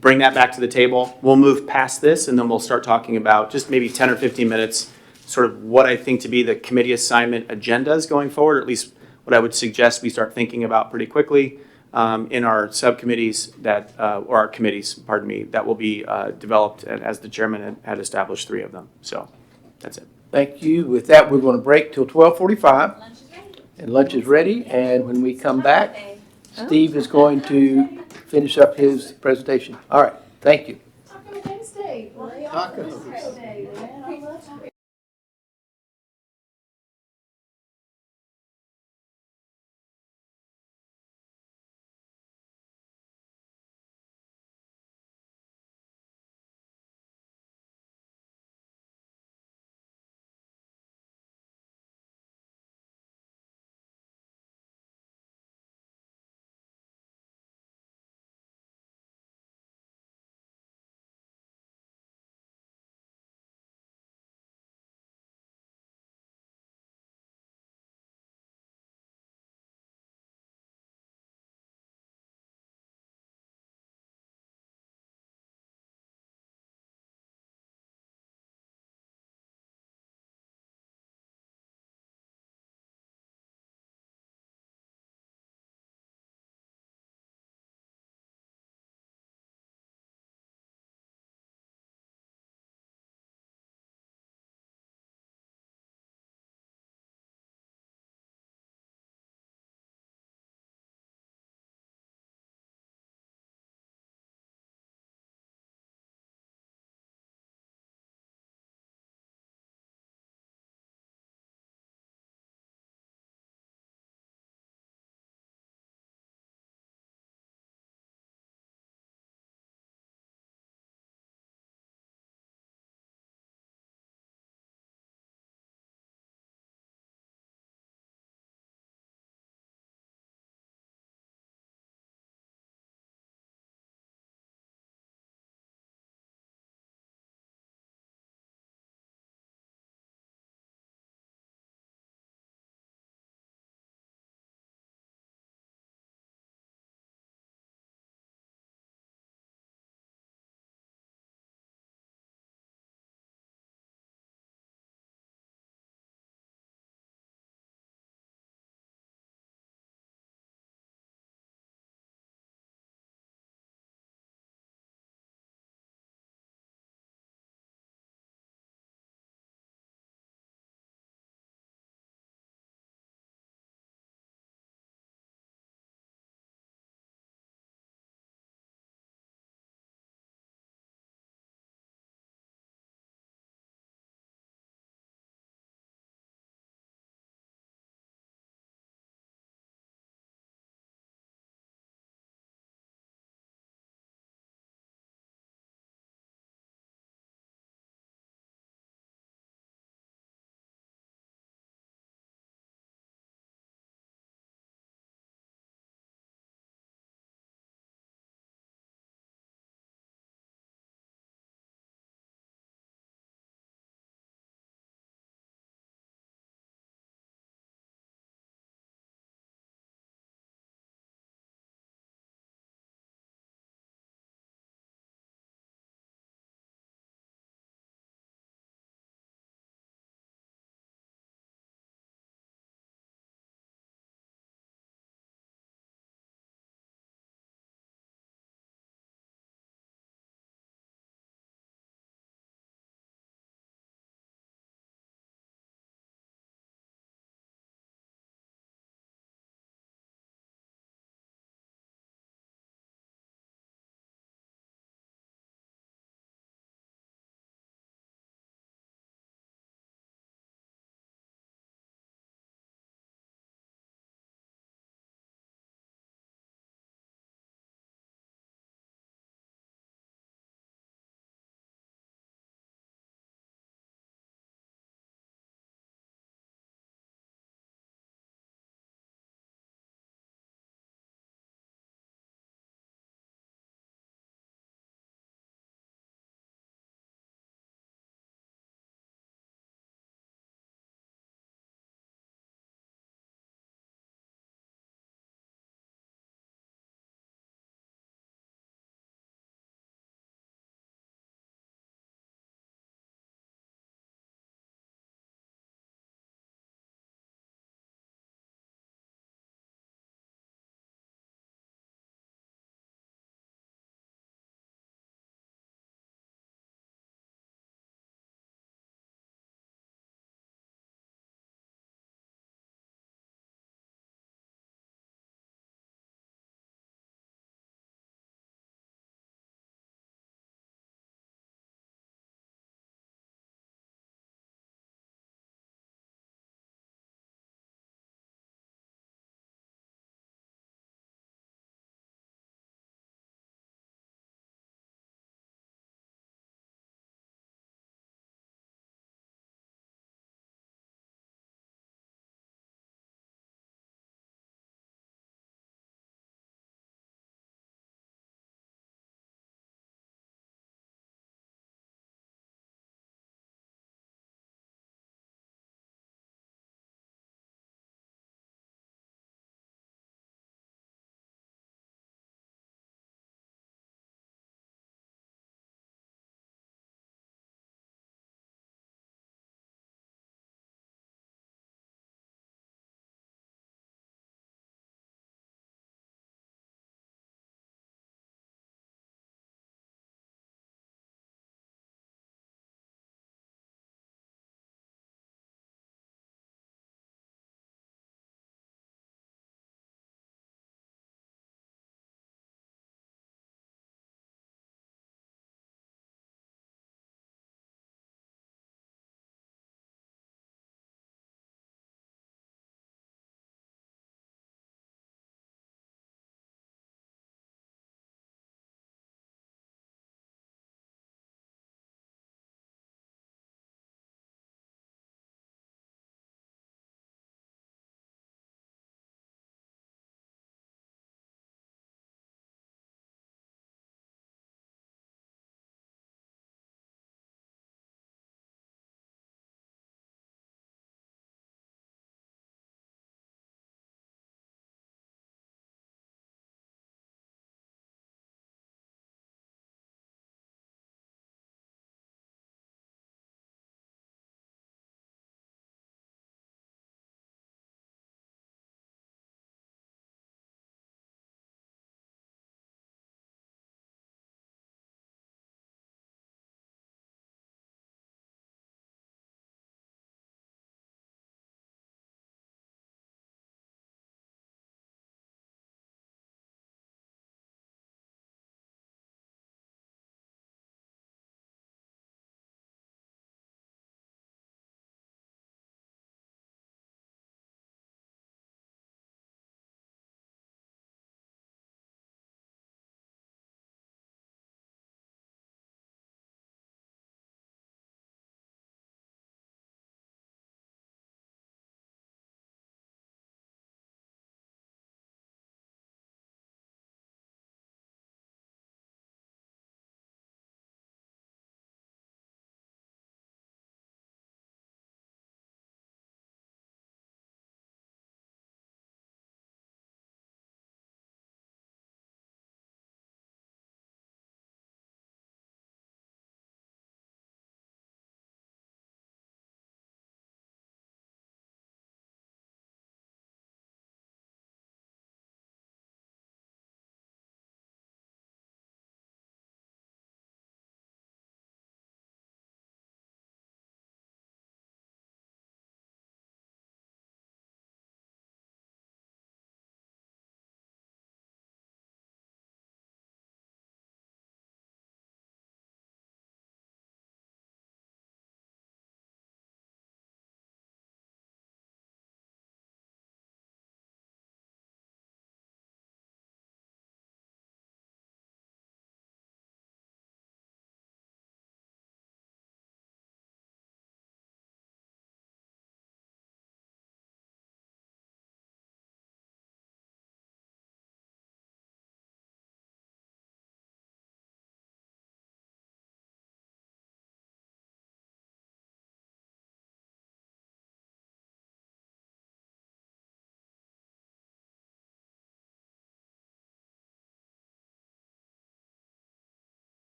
bring that back to the table. We'll move past this and then we'll start talking about just maybe 10 or 15 minutes, sort of what I think to be the committee assignment agendas going forward, or at least what I would suggest we start thinking about pretty quickly in our subcommittees or our committees, pardon me, that will be developed as the chairman had established 3 of them. So that's it. Thank you. With that, we're going to break till 12:45. And lunch is ready. And when we come back, Steve is going to finish up his presentation. All right. Thank you. Taco Wednesday. Tacos.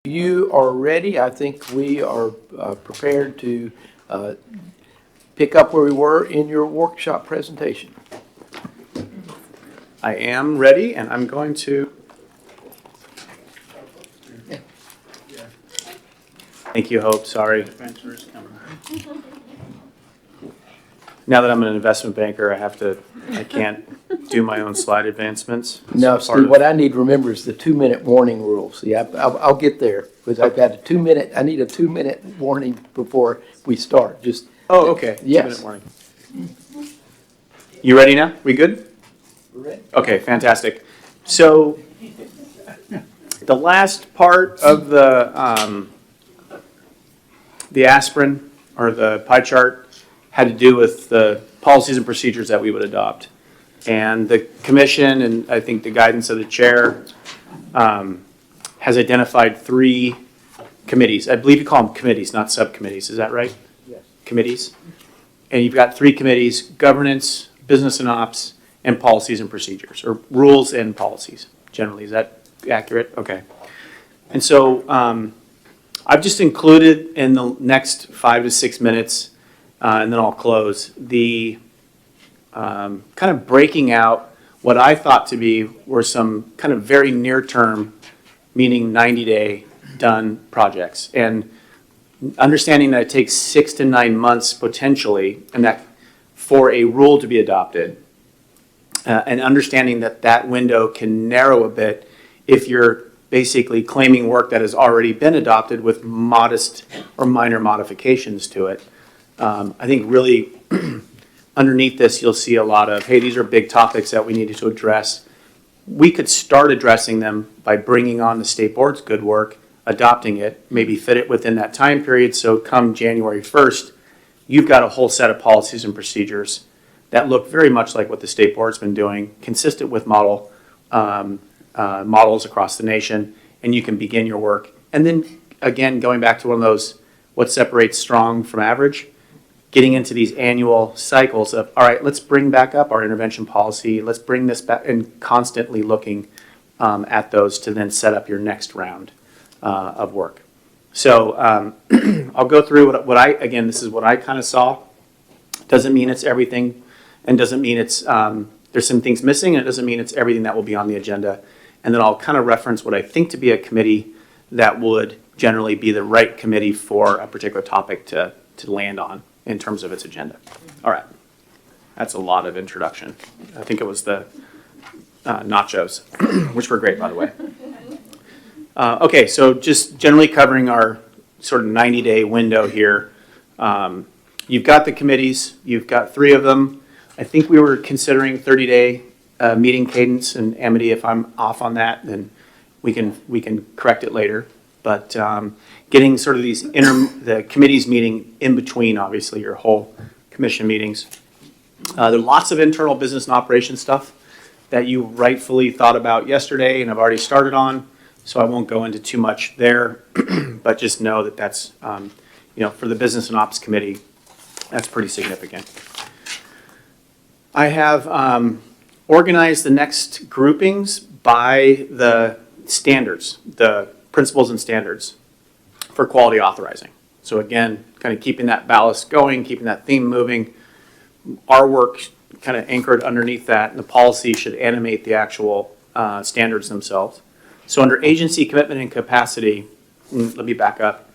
you are ready, I think we are prepared to pick up where we were in your workshop presentation. I am ready, and I'm going to. Thank you, Hope. Sorry. Now that I'm an investment banker, I can't do my own slide advancements. Now, It's part Steve, of- what I need to remember is the 2-minute warning rule. See, I'll get there, because I've got I need a 2-minute warning before we start, just. Oh, okay. Yes. 2-minute warning. You ready now? We good? We're ready. Okay, fantastic. So the last part of the aspirin or the pie chart had to do with the policies and procedures that we would adopt. And the commission, and I think the guidance of the chair, has identified 3 committees. I believe you call them committees, not subcommittees. Is that right? Yes. Committees. And you've got 3 committees: governance, business and ops, and policies and procedures, or rules and policies, generally. Is that accurate? Okay. And so I've just included in the next 5 to 6 minutes, and then I'll close, the kind of breaking out what I thought to be were some kind of very near-term, meaning 90-day done projects. And understanding that it takes 6 to 9 months potentially, and that for a rule to be adopted, and understanding that that window can narrow a bit if you're basically claiming work that has already been adopted with modest or minor modifications to it. I think really underneath this, you'll see a lot of, hey, these are big topics that we needed to address. We could start addressing them by bringing on the state board's good work, adopting it, maybe fit it within that time period. So come January 1st, you've got a whole set of policies and procedures that look very much like what the state board's been doing, consistent with models across the nation, and you can begin your work. And then, again, going back to one of those, what separates strong from average, getting into these annual cycles of, all right, let's bring back up our intervention policy, let's bring this back, and constantly looking at those to then set up your next round of work. So I'll go through what I, again, this is what I kind of saw. Doesn't mean it's everything, and doesn't mean it's, there's some things missing, and it doesn't mean it's everything that will be on the agenda. And then I'll kind of reference what I think to be a committee that would generally be the right committee for a particular topic to land on in terms of its agenda. All right. That's a lot of introduction. I think it was the nachos, which were great, by the way. Okay, so just generally covering our sort of 90-day window here. You've got the committees. You've got 3 of them. I think we were considering 30-day meeting cadence, and Amity, if I'm off on that, then we can correct it later. But getting sort of the committees meeting in between, obviously, your whole commission meetings. There are lots of internal business and operations stuff that you rightfully thought about yesterday and have already started on, so I won't go into too much there, but just know that that's, for the Business and Ops Committee, that's pretty significant. I have organized the next groupings by the standards, the principles and standards for quality authorizing. So again, kind of keeping that ballast going, keeping that theme moving. Our work kind of anchored underneath that, and the policy should animate the actual standards themselves. So under agency commitment and capacity, let me back up.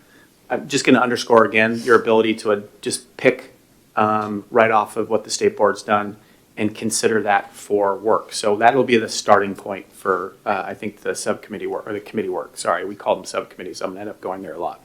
I'm just going to underscore again your ability to just pick right off of what the state board's done and consider that for work. So that'll be the starting point for, I think, the subcommittee work, or the committee work. Sorry, we call them subcommittees. I'm going to end up going there a lot.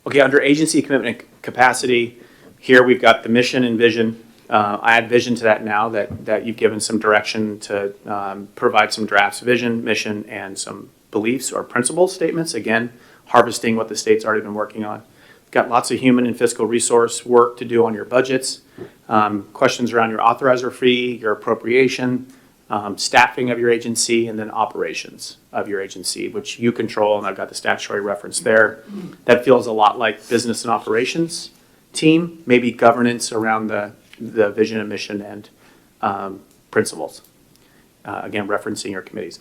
Okay, under agency commitment and capacity, here we've got the mission and vision. I add vision to that now that you've given some direction to provide some drafts, vision, mission, and some beliefs or principle statements. Again, harvesting what the state's already been working on. Got lots of human and fiscal resource work to do on your budgets. Questions around your authorizer fee, your appropriation, staffing of your agency, and then operations of your agency, which you control, and I've got the statutory reference there. That feels a lot like business and operations team, maybe governance around the vision and mission and principles. Again, referencing your committees.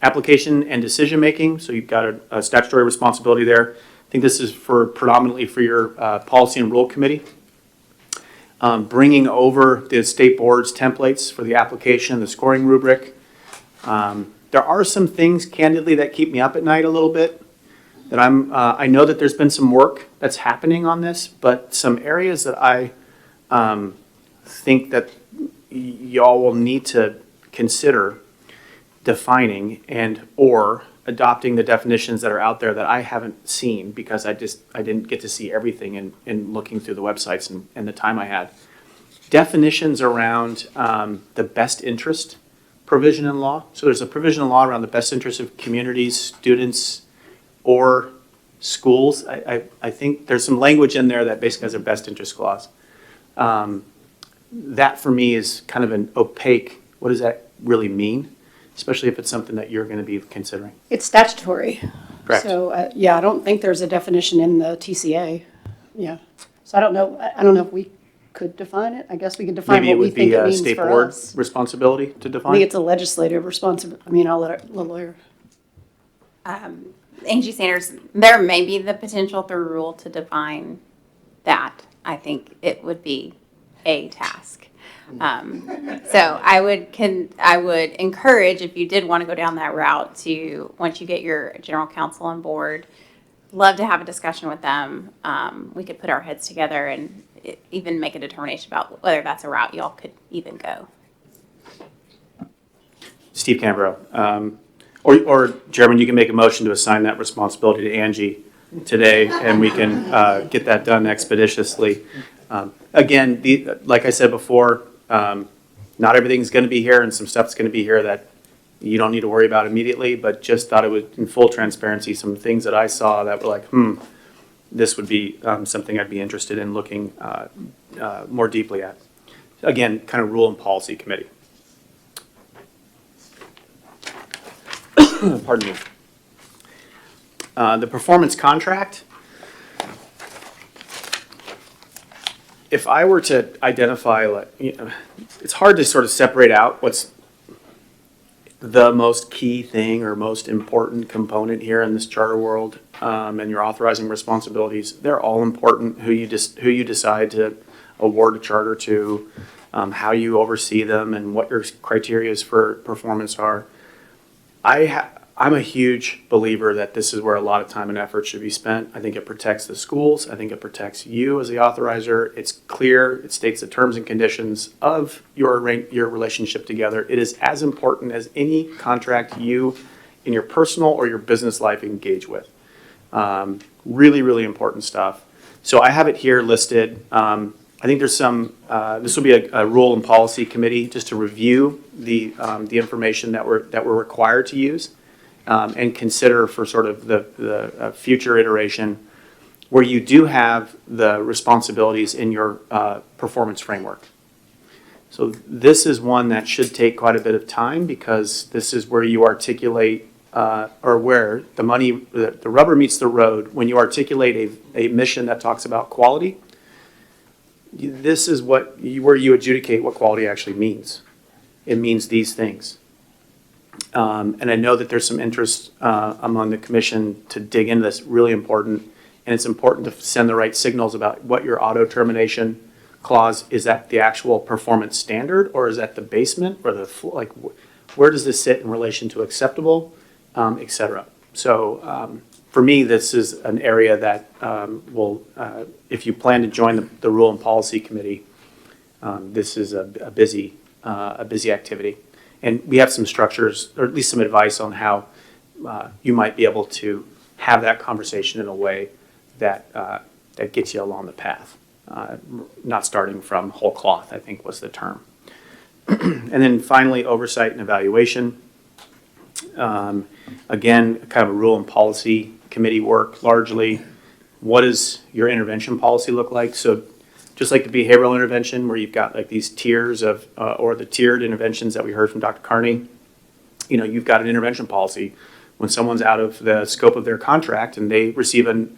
Application and decision-making, so you've got a statutory responsibility there. I think this is predominantly for your Policy and Rule Committee. Bringing over the state board's templates for the application, the scoring rubric. There are some things, candidly, that keep me up at night a little bit. That I know that there's been some work that's happening on this, but some areas that I think that y'all will need to consider defining and or adopting the definitions that are out there that I haven't seen because I didn't get to see everything in looking through the websites and the time I had. Definitions around the best interest provision in law. So there's a provision in law around the best interest of communities, students, or schools. I think there's some language in there that basically has a best interest clause. That for me is kind of an opaque, what does that really mean? Especially if it's something that you're going to be considering. It's statutory. Correct. So, yeah, I don't think there's a definition in the TCA. Yeah. So I don't know if we could define it. I guess we could define Maybe what it we would think be it a means state for board us. responsibility to I define. think it's a legislative responsibility. I mean, I'll let the lawyer. Angie Sanders, there may be the potential through rule to define that. I think it would be a task. So I would encourage, if you did want to go down that route, to, once you get your general counsel on board, love to have a discussion with them. We could put our heads together and even make a determination about whether that's a route y'all could even go. Steve Canberra. Or Chairman, you can make a motion to assign that responsibility to Angie today, and we can get that done expeditiously. Again, like I said before, not everything's going to be here, and some stuff's going to be here that you don't need to worry about immediately, but just thought it would, in full transparency, some things that I saw that were like, this would be something I'd be interested in looking more deeply at. Again, kind of Rule and Policy Committee. Pardon me. The performance contract. If I were to identify, it's hard to sort of separate out what's the most key thing or most important component here in this charter world, and your authorizing responsibilities. They're all important. Who you decide to award a charter to, how you oversee them, and what your criteria for performance are. I'm a huge believer that this is where a lot of time and effort should be spent. I think it protects the schools. I think it protects you as the authorizer. It's clear. It states the terms and conditions of your relationship together. It is as important as any contract you in your personal or your business life engage with. Really, really important stuff. So I have it here listed. I think there's some, this will be a rule and policy committee just to review the information that we're required to use. And consider for sort of the future iteration where you do have the responsibilities in your performance framework. So this is one that should take quite a bit of time because this is where you articulate or where the rubber meets the road when you articulate a mission that talks about quality. This is where you adjudicate what quality actually means. It means these things. And I know that there's some interest among the commission to dig into this, really important. And it's important to send the right signals about what your auto termination clause, is that the actual performance standard, or is that the basement, or where does this sit in relation to acceptable, et cetera. So for me, this is an area that will, if you plan to join the Rule and Policy Committee, this is a busy activity. And we have some structures, or at least some advice on how you might be able to have that conversation in a way that gets you along the path, not starting from whole cloth, I think was the term. And then finally, oversight and evaluation. Again, kind of a rule and policy committee work largely. What does your intervention policy look like? So just like the behavioral intervention where you've got like these tiers of, or the tiered interventions that we heard from Dr. Carney, you've got an intervention policy. When someone's out of the scope of their contract and they receive a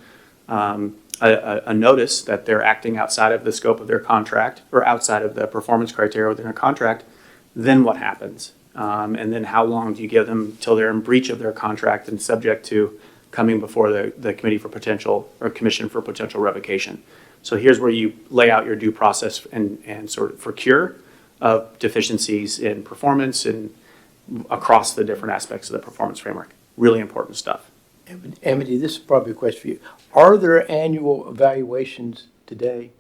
notice that they're acting outside of the scope of their contract or outside of the performance criteria within a contract, then what happens? And then how long do you give them till they're in breach of their contract and subject to coming before the committee for potential, or commission for potential revocation. So here's where you lay out your due process and sort of for cure of deficiencies in performance and across the different aspects of the performance framework. Really important stuff. Amity, this is probably a question for you. Are there annual evaluations today?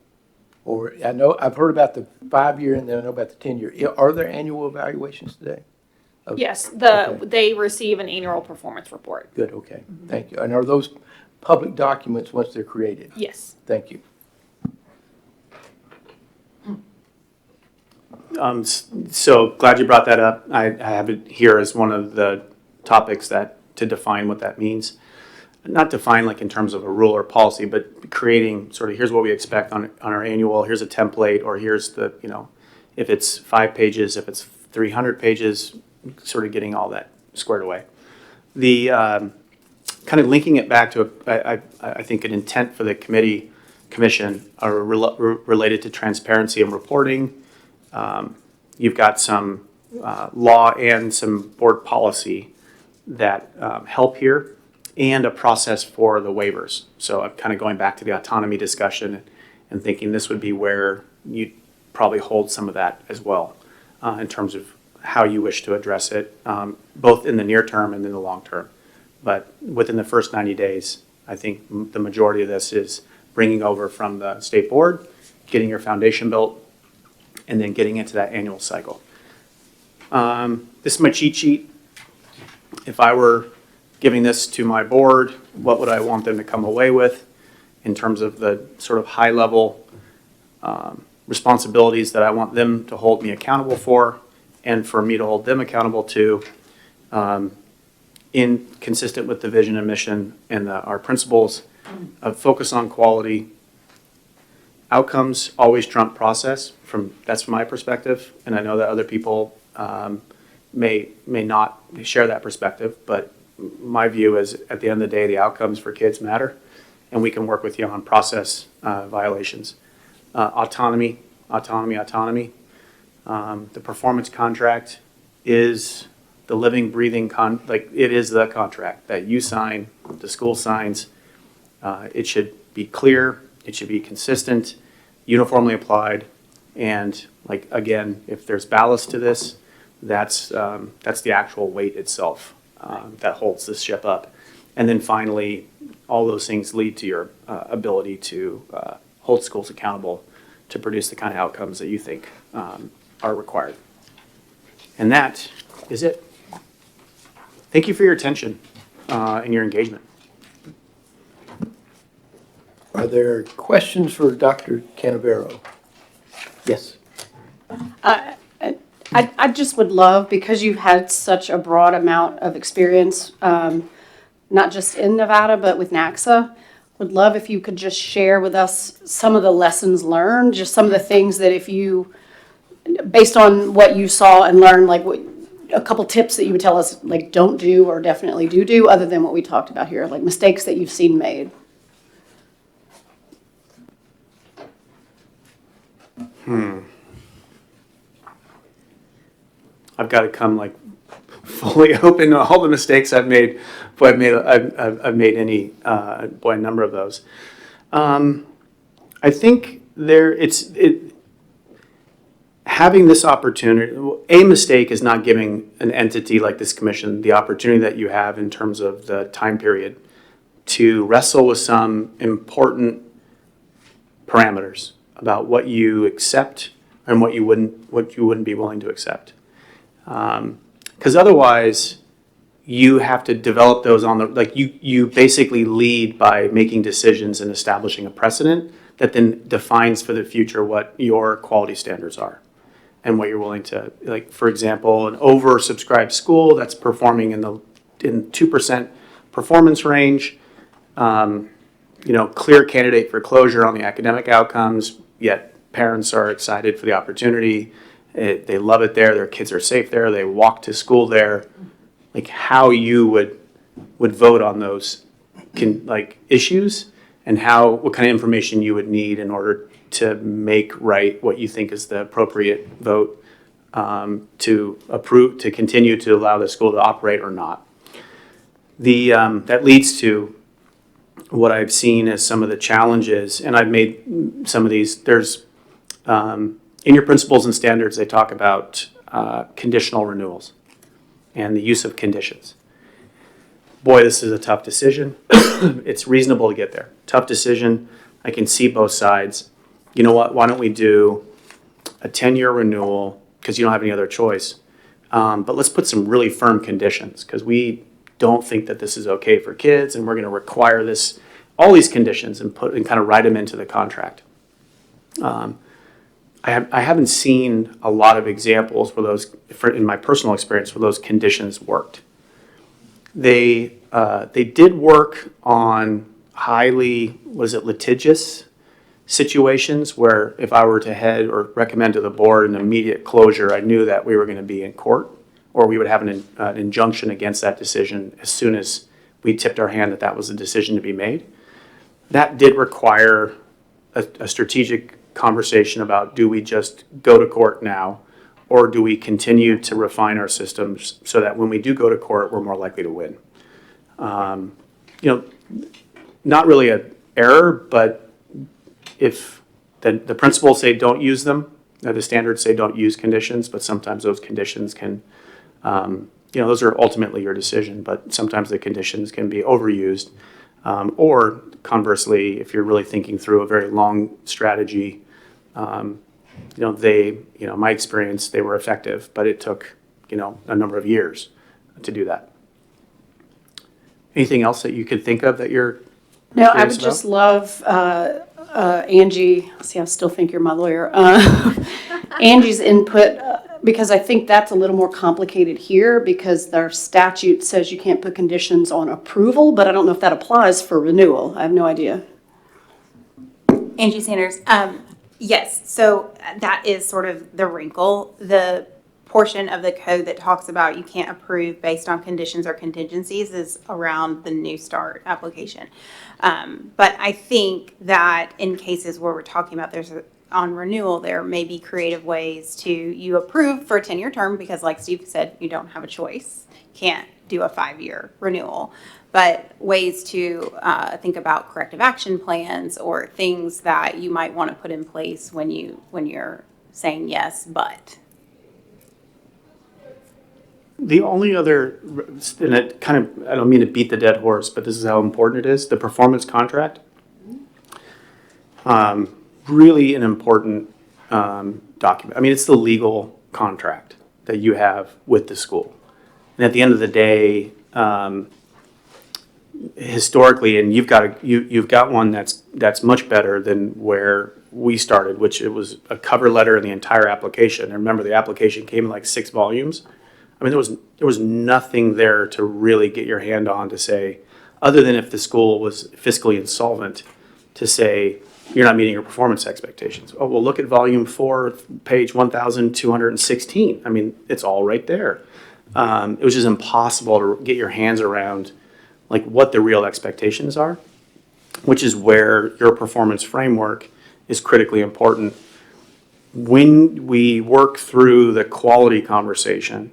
Or, I know, I've heard about the 5-year and then I know about the 10-year. Are there annual evaluations today? Okay. Yes, Okay. they receive an annual performance report. Good, okay, thank you. And are those public documents once they're created? Yes. Thank you. So glad you brought that up. I have it here as one of the topics to define what that means. Not define like in terms of a rule or policy, but creating sort of here's what we expect on our annual, here's a template, or here's the, if it's 5 pages, if it's 300 pages, sort of getting all that squared away. The kind of linking it back to, I think, an intent for the commission are related to transparency and reporting. You've got some law and some board policy that help here, and a process for the waivers. So I'm kind of going back to the autonomy discussion and thinking this would be where you'd probably hold some of that as well in terms of how you wish to address it, both in the near term and in the long term. But within the first 90 days, I think the majority of this is bringing over from the state board, getting your foundation built, and then getting into that annual cycle. This is my cheat sheet. If I were giving this to my board, what would I want them to come away with in terms of the sort of high level responsibilities that I want them to hold me accountable for and for me to hold them accountable to, consistent with the vision and mission and our principles of focus on quality. Outcomes always trump process. That's from my perspective, and I know that other people may not share that perspective, but my view is at the end of the day, the outcomes for kids matter, and we can work with you on process violations. Autonomy. The performance contract is the living, breathing, it is the contract that you sign, the school signs. It should be clear, it should be consistent, uniformly applied, and again, if there's ballast to this, that's the actual weight itself that holds this ship up. And then finally, all those things lead to your ability to hold schools accountable to produce the kind of outcomes that you think are required. And that is it. Thank you for your attention and your engagement. Are there questions for Dr. Canavero? Yes. I just would love, because you've had such a broad amount of experience, not just in Nevada, but with NACSA, would love if you could just share with us some of the lessons learned, just some of the things that if you, based on what you saw and learned, a couple tips that you would tell us, don't do or definitely do, other than what we talked about here, like mistakes that you've seen made. I've got to come fully open to all the mistakes I've made. Boy, I've made a number of those. I think having this opportunity, a mistake is not giving an entity like this commission the opportunity that you have in terms of the time period to wrestle with some important parameters about what you accept and what you wouldn't be willing to accept. Because otherwise, you have to develop those you basically lead by making decisions and establishing a precedent that then defines for the future what your quality standards are and what you're willing to, for example, an oversubscribed school that's performing in 2% performance range, clear candidate for closure on the academic outcomes, yet parents are excited for the opportunity. They love it there. Their kids are safe there. They walk to school there. How you would vote on those issues and what kind of information you would need in order to make right what you think is the appropriate vote to approve, to continue to allow the school to operate or not. That leads to what I've seen as some of the challenges, and I've made some of these. There's, in your principles and standards, they talk about conditional renewals and the use of conditions. Boy, this is a tough decision. It's reasonable to get there. Tough decision. I can see both sides. You know what? Why don't we do a 10-year renewal because you don't have any other choice. But let's put some really firm conditions because we don't think that this is okay for kids and we're going to require this, all these conditions and kind of write them into the contract. I haven't seen a lot of examples where those, in my personal experience, where those conditions worked. They did work on highly, litigious situations where if I were to head or recommend to the board an immediate closure, I knew that we were going to be in court or we would have an injunction against that decision as soon as we tipped our hand that that was a decision to be made. That did require a strategic conversation about, do we just go to court now or do we continue to refine our systems so that when we do go to court, we're more likely to win? Not really an error, but if the principles say don't use them, the standards say don't use conditions, but sometimes those conditions can, those are ultimately your decision, but sometimes the conditions can be overused. Or conversely, if you're really thinking through a very long strategy, my experience, they were effective, but it took, a number of years to do that. Anything else that you could think of that you're No, I curious would just love, Angie, see, I still think you're my lawyer, Angie's input, because I think that's a little more complicated here because their statute says you can't put conditions on approval, but I don't know if that applies for renewal. I have no idea. Angie Sanders. Yes, so that is sort of the wrinkle. The portion of the code that talks about you can't approve based on conditions or contingencies is around the New Start application. But I think that in cases where we're talking about on renewal, there may be creative ways to, you approve for a 10-year term because like Steve said, you don't have a choice. You can't do a 5-year renewal. But ways to think about corrective action plans or things that you might want to put in place when you're saying yes, but. The only other, and it kind of, I don't mean to beat the dead horse, but this is how important it is, the performance contract. Really an important document. I mean, it's the legal contract that you have with the school. And at the end of the day, historically, and you've got one that's much better than where we started, which it was a cover letter in the entire application. And remember, the application came in like 6 volumes. I mean, there was nothing there to really get your hand on to say, other than if the school was fiscally insolvent, to say you're not meeting your performance expectations. Oh, well, look at volume 4, page 1,216. I mean, it's all right there. It was just impossible to get your hands around like what the real expectations are, which is where your performance framework is critically important. When we work through the quality conversation,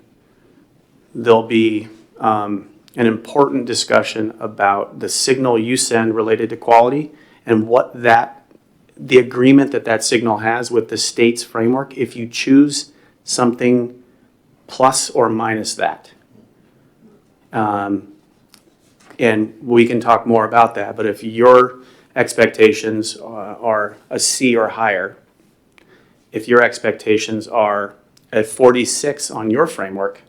there'll be an important discussion about the signal you send related to quality and what the agreement that signal has with the state's framework if you choose something plus or minus that. And we can talk more about that, but if your expectations are a C or higher, if your expectations are a 46 on your framework,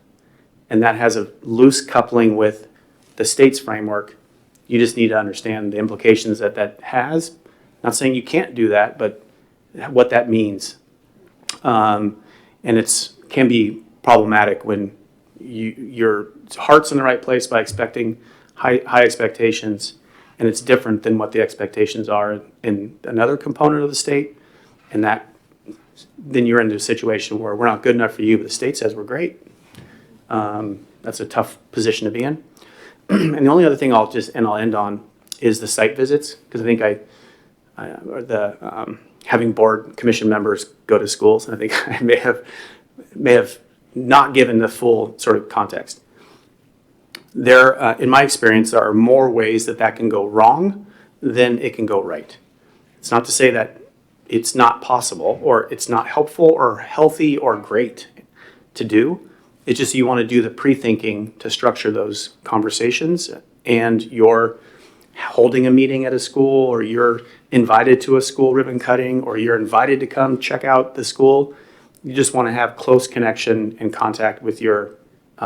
and that has a loose coupling with the state's framework, you just need to understand the implications that has. Not saying you can't do that, but what that means. And it can be problematic when your heart's in the right place by expecting high expectations, and it's different than what the expectations are in another component of the state, and then you're into a situation where we're not good enough for you, but the state says we're great. That's a tough position to be in. And the only other thing I'll end on is the site visits, because I think having board commission members go to schools, and I think I may have may have not given the full sort of context. There, in my experience, there are more ways that that can go wrong than it can go right. It's not to say that it's not possible or it's not helpful or healthy or great to do. It's just you want to do the pre-thinking to structure those conversations, and you're holding a meeting at a school, or you're invited to a school ribbon cutting, or you're invited to come check out the school. You just want to have close connection and contact with your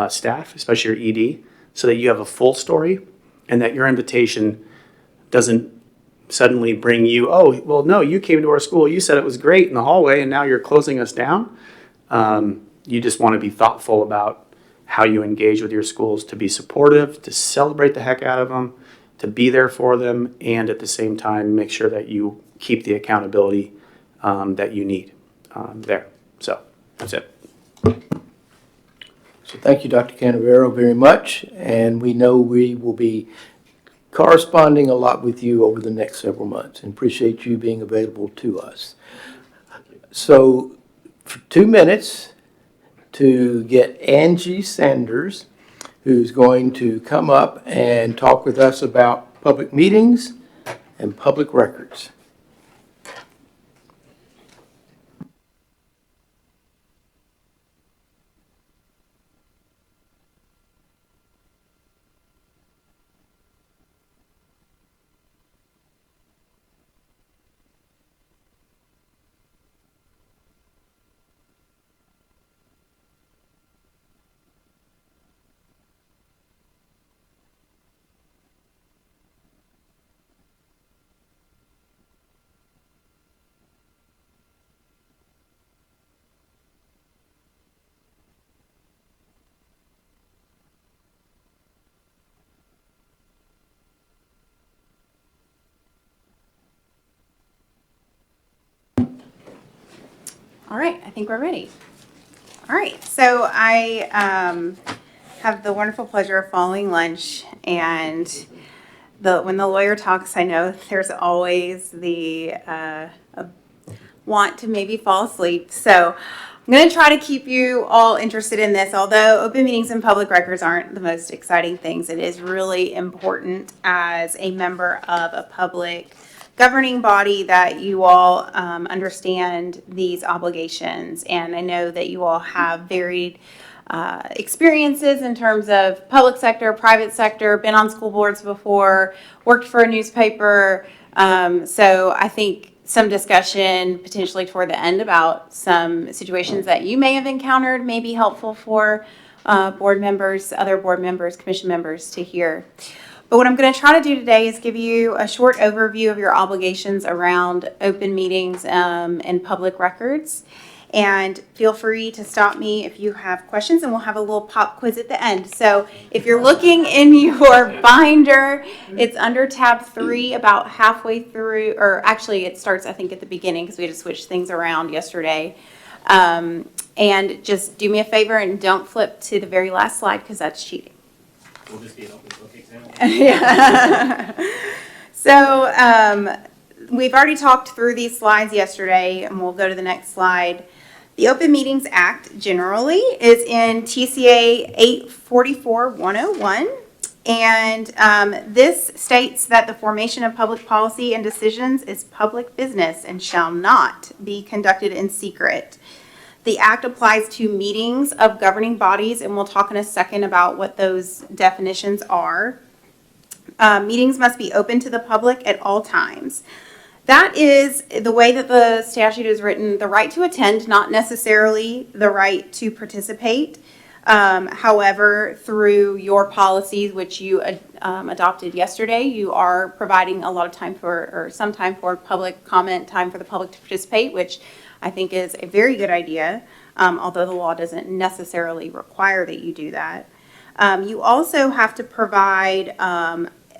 staff, especially your ED, so that you have a full story and that your invitation doesn't suddenly bring you, oh, well, no, you came to our school, you said it was great in the hallway, and now you're closing us down. You just want to be thoughtful about how you engage with your schools, to be supportive, to celebrate the heck out of them, to be there for them, and at the same time, make sure that you keep the accountability that you need there. So that's it. So thank you, Dr. Canavero, very much. And we know we will be corresponding a lot with you over the next several months, and appreciate you being available to us. So for 2 minutes to get Angie Sanders, who's going to come up and talk with us about public meetings and public records. All right, I think we're ready. All right, so I have the wonderful pleasure of following lunch, and when the lawyer talks, I know there's always the want to maybe fall asleep. So I'm going to try to keep you all interested in this. Although open meetings and public records aren't the most exciting things, it is really important as a member of a public governing body that you all understand these obligations. And I know that you all have varied experiences in terms of public sector, private sector, been on school boards before, worked for a newspaper. So I think some discussion potentially toward the end about some situations that you may have encountered may be helpful for board members, other board members, commission members to hear. But what I'm going to try to do today is give you a short overview of your obligations around open meetings and public records. And feel free to stop me if you have questions, and we'll have a little pop quiz at the end. So if you're looking in your binder, it's under tab 3, about halfway through, or actually it starts, I think, at the beginning because we had to switch things around yesterday. And just do me a favor and don't flip to the very last slide because that's cheating. Will this be an open book exam? Yeah. So we've already talked through these slides yesterday, and we'll go to the next slide. The Open Meetings Act generally is in TCA 844-101, and this states that the formation of public policy and decisions is public business and shall not be conducted in secret. The act applies to meetings of governing bodies, and we'll talk in a second about what those definitions are. Meetings must be open to the public at all times. That is the way that the statute is written, the right to attend, not necessarily the right to participate. However, through your policies, which you adopted yesterday, you are providing a lot of time for, or some time for public comment, time for the public to participate, which I think is a very good idea, although the law doesn't necessarily require that you do that. You also have to provide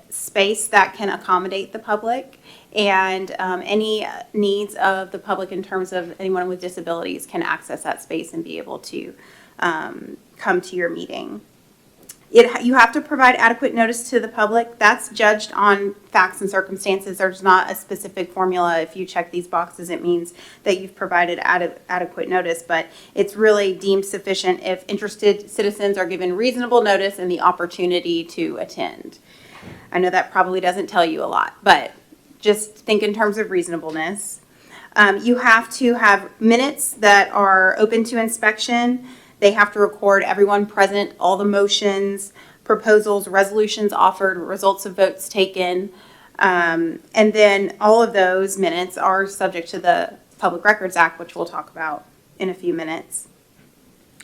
space that can accommodate the public, and any needs of the public in terms of anyone with disabilities can access that space and be able to come to your meeting. You have to provide adequate notice to the public. That's judged on facts and circumstances. There's not a specific formula. If you check these boxes, it means that you've provided adequate notice, but it's really deemed sufficient if interested citizens are given reasonable notice and the opportunity to attend. I know that probably doesn't tell you a lot, but just think in terms of reasonableness. You have to have minutes that are open to inspection. They have to record everyone present, all the motions, proposals, resolutions offered, results of votes taken. And then all of those minutes are subject to the Public Records Act, which we'll talk about in a few minutes.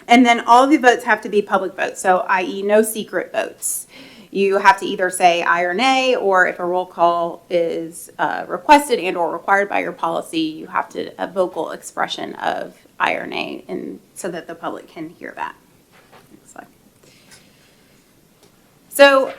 And then all of the votes have to be public votes, so i.e. no secret votes. You have to either say aye or nay, or if a roll call is requested and or required by your policy, you have to a vocal expression of aye or nay, and so that the public can hear that. Next slide. So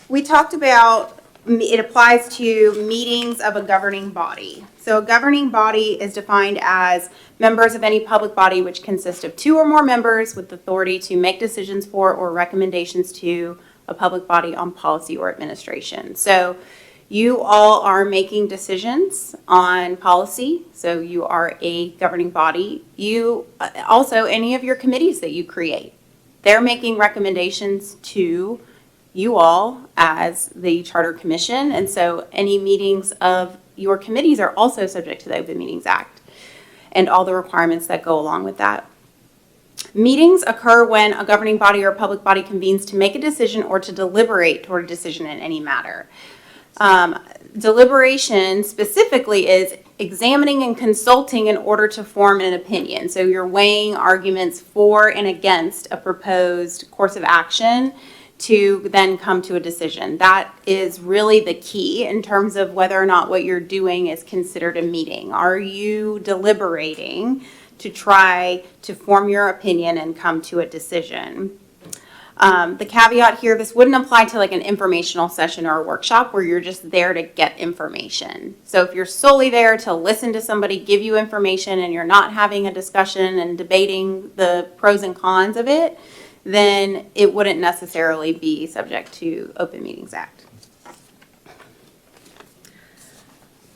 we talked about it applies to meetings of a governing body. So a governing body is defined as members of any public body which consist of 2 or more members with authority to make decisions for or recommendations to a public body on policy or administration. So you all are making decisions on policy, so you are a governing body. You also, any of your committees that you create, they're making recommendations to you all as the Charter Commission, and so any meetings of your committees are also subject to the Open Meetings Act and all the requirements that go along with that. Meetings occur when a governing body or a public body convenes to make a decision or to deliberate toward a decision in any matter. Deliberation specifically is examining and consulting in order to form an opinion. So you're weighing arguments for and against a proposed course of action to then come to a decision. That is really the key in terms of whether or not what you're doing is considered a meeting. Are you deliberating to try to form your opinion and come to a decision? The caveat here, this wouldn't apply to like an informational session or a workshop where you're just there to get information. So if you're solely there to listen to somebody give you information and you're not having a discussion and debating the pros and cons of it, then it wouldn't necessarily be subject to Open Meetings Act.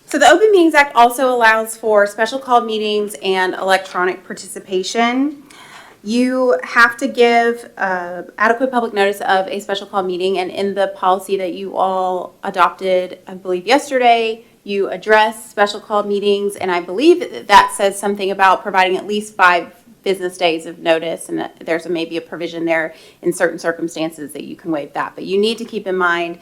So the Open Meetings Act also allows for special called meetings and electronic participation. You have to give adequate public notice of a special call meeting, and in the policy that you all adopted, I believe yesterday, you address special called meetings, and I believe that says something about providing at least 5 business days of notice, and there's maybe a provision there in certain circumstances that you can waive that. But you need to keep in mind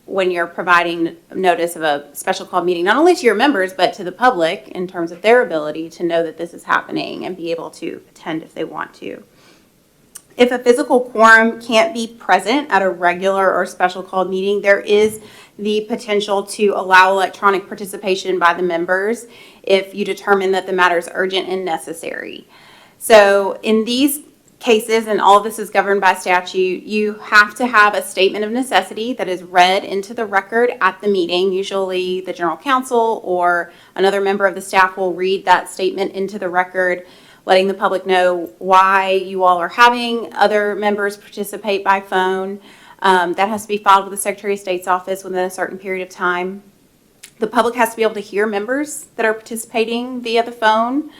when you're providing notice of a special call meeting, not only to your members, but to the public in terms of their ability to know that this is happening and be able to attend if they want to. If a physical quorum can't be present at a regular or special called meeting, there is the potential to allow electronic participation by the members if you determine that the matter is urgent and necessary. So in these cases, and all of this is governed by statute, you have to have a statement of necessity that is read into the record at the meeting. Usually the general counsel or another member of the staff will read that statement into the record, letting the public know why you all are having other members participate by phone. That has to be filed with the Secretary of State's office within a certain period of time. The public has to be able to hear members that are participating via the phone,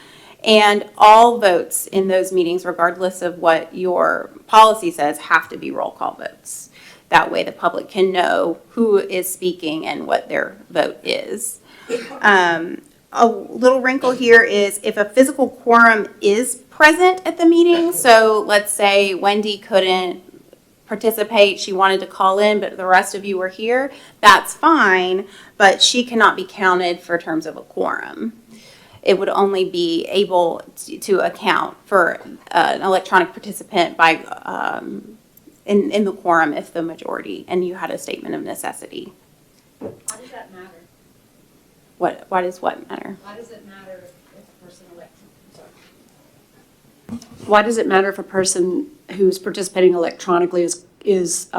and all votes in those meetings, regardless of what your policy says, have to be roll call votes. That way the public can know who is speaking and what their vote is. A little wrinkle here is if a physical quorum is present at the meeting, so let's say Wendy couldn't participate, she wanted to call in, but the rest of you were here, that's fine, but she cannot be counted for terms of a quorum. It would only be able to account for an electronic participant by in the quorum if the majority, and you had a statement of necessity. Why does that matter? Why does what matter? Why does it matter if a person elects? Why does it matter if a person who's participating electronically is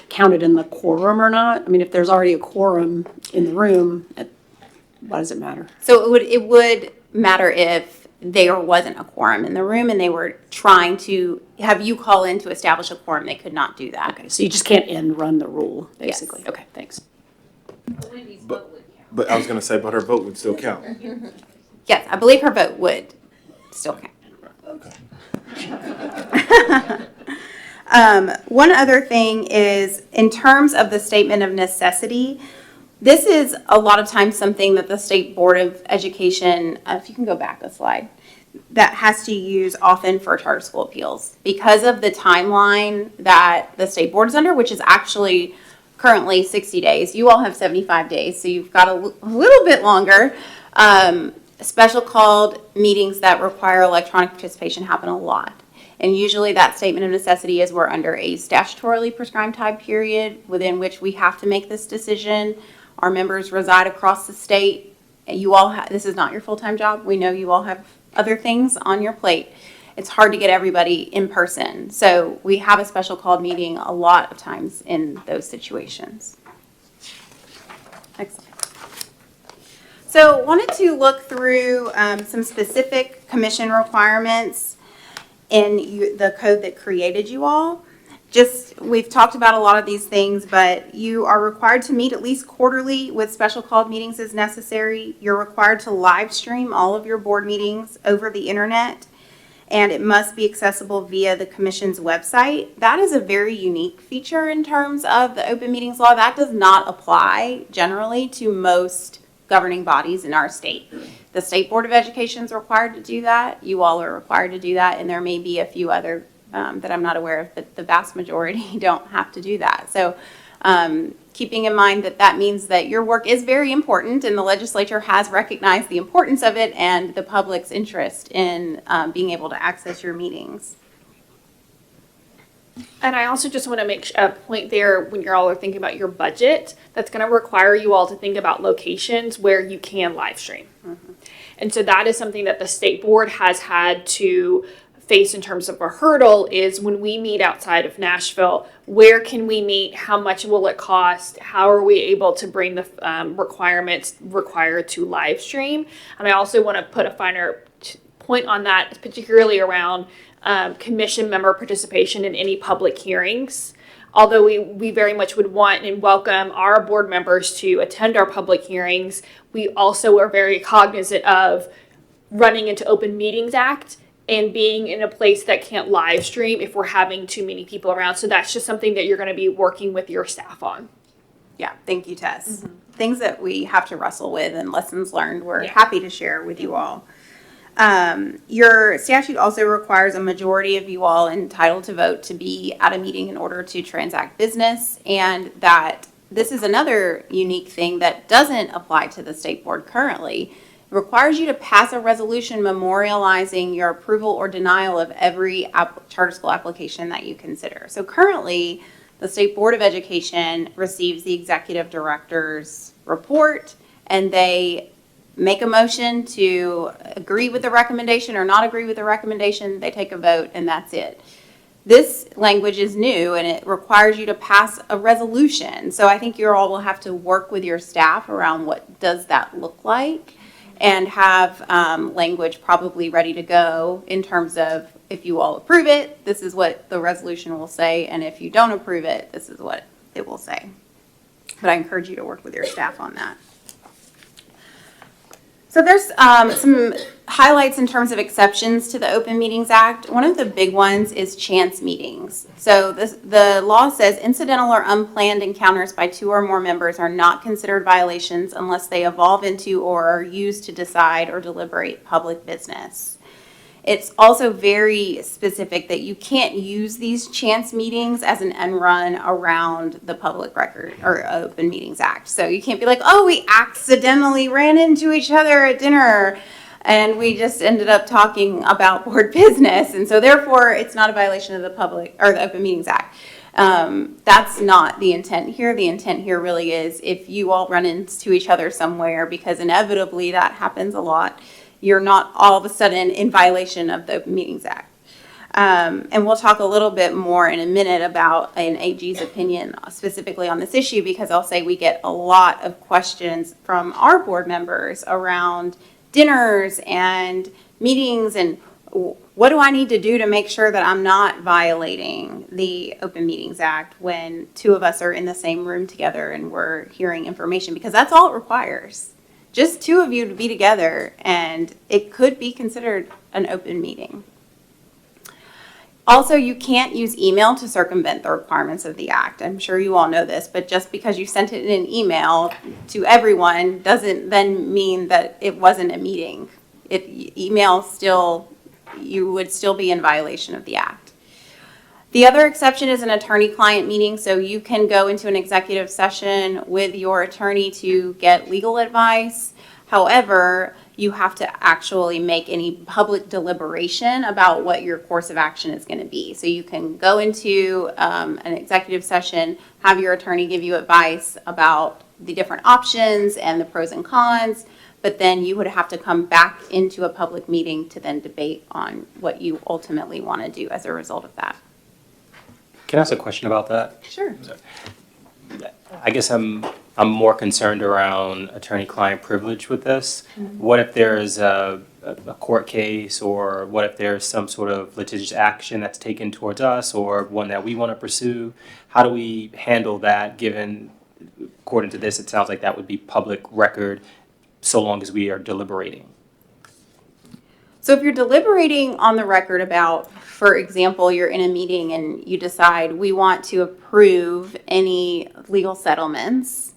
counted in the quorum or not? I mean, if there's already a quorum in the room, why does it matter? So it would matter if there wasn't a quorum in the room and they were trying to have you call in to establish a quorum. They could not do that. Okay, so you just can't end run the rule, Yes. basically? Okay, thanks. But I was gonna say, but her vote would still count. Yes, I believe her vote would still count. One other thing is, in terms of the statement of necessity, this is a lot of times something that the State Board of Education, if you can go back a slide, that has to use often for charter school appeals because of the timeline that the state board is under, which is actually currently 60 days. You all have 75 days, so you've got a little bit longer. Special called meetings that require electronic participation happen a lot. And usually that statement of necessity is we're under a statutorily prescribed time period within which we have to make this decision. Our members reside across the state. You all this is not your full-time job. We know you all have other things on your plate. It's hard to get everybody in person. So we have a special called meeting a lot of times in those situations. Next. So wanted to look through some specific commission requirements in the code that created you all. We've talked about a lot of these things, but you are required to meet at least quarterly with special called meetings as necessary. You're required to live stream all of your board meetings over the internet, and it must be accessible via the commission's website. That is a very unique feature in terms of the open meetings law. That does not apply generally to most governing bodies in our state. The State Board of Education is required to do that. You all are required to do that, and there may be a few other that I'm not aware of, but the vast majority don't have to do that. So keeping in mind that that means that your work is very important, and the legislature has recognized the importance of it and the public's interest in being able to access your meetings. And I also just want to make a point there when you all are thinking about your budget, that's going to require you all to think about locations where you can live stream. Mm-hmm. And so that is something that the state board has had to face in terms of a hurdle is when we meet outside of Nashville, where can we meet? How much will it cost? How are we able to bring the requirements required to live stream? And I also want to put a finer point on that, particularly around commission member participation in any public hearings. Although we very much would want and welcome our board members to attend our public hearings, we also are very cognizant of running into Open Meetings Act and being in a place that can't live stream if we're having too many people around. So that's just something that you're going to be working with your staff on. Yeah, thank you, Tess. Mm-hmm. Things that we have to wrestle with and lessons learned we're happy to share with you all. Your statute also requires a majority of you all entitled to vote to be at a meeting in order to transact business, and that this is another unique thing that doesn't apply to the state board currently. It requires you to pass a resolution memorializing your approval or denial of every charter school application that you consider. So currently, the State Board of Education receives the executive director's report, and they make a motion to agree with the recommendation or not agree with the recommendation. They take a vote, and that's it. This language is new, and it requires you to pass a resolution. So I think you all will have to work with your staff around what does that look like, and have language probably ready to go in terms of if you all approve it, this is what the resolution will say, and if you don't approve it, this is what it will say. But I encourage you to work with your staff on that. So there's some highlights in terms of exceptions to the Open Meetings Act. One of the big ones is chance meetings. So the law says incidental or unplanned encounters by two or more members are not considered violations unless they evolve into or are used to decide or deliberate public business. It's also very specific that you can't use these chance meetings as an end run around the Public Record or Open Meetings Act. So you can't be like, oh, we accidentally ran into each other at dinner and we just ended up talking about board business. And so therefore, it's not a violation of the Open Meetings Act. That's not the intent here. The intent here really is if you all run into each other somewhere, because inevitably that happens a lot, you're not all of a sudden in violation of the Open Meetings Act. And we'll talk a little bit more in a minute about an AG's opinion specifically on this issue, because I'll say we get a lot of questions from our board members around dinners and meetings and what do I need to do to make sure that I'm not violating the Open Meetings Act when two of us are in the same room together and we're hearing information? Because that's all it requires. Just two of you to be together, and it could be considered an open meeting. Also, you can't use email to circumvent the requirements of the act. I'm sure you all know this, but just because you sent it in an email to everyone doesn't then mean that it wasn't a meeting. Email still, you would still be in violation of the act. The other exception is an attorney-client meeting, so you can go into an executive session with your attorney to get legal advice. However, you have to actually make any public deliberation about what your course of action is going to be. So you can go into an executive session, have your attorney give you advice about the different options and the pros and cons, but then you would have to come back into a public meeting to then debate on what you ultimately want to do as a result of that. Can I ask a question about that? Sure. I guess I'm more concerned around attorney-client privilege with this. What if there's a court case, or what if there's some sort of litigious action that's taken towards us, or one that we want to pursue? How do we handle that, given, according to this, it sounds like that would be public record so long as we are deliberating? So if you're deliberating on the record about, for example, you're in a meeting and you decide we want to approve any legal settlements,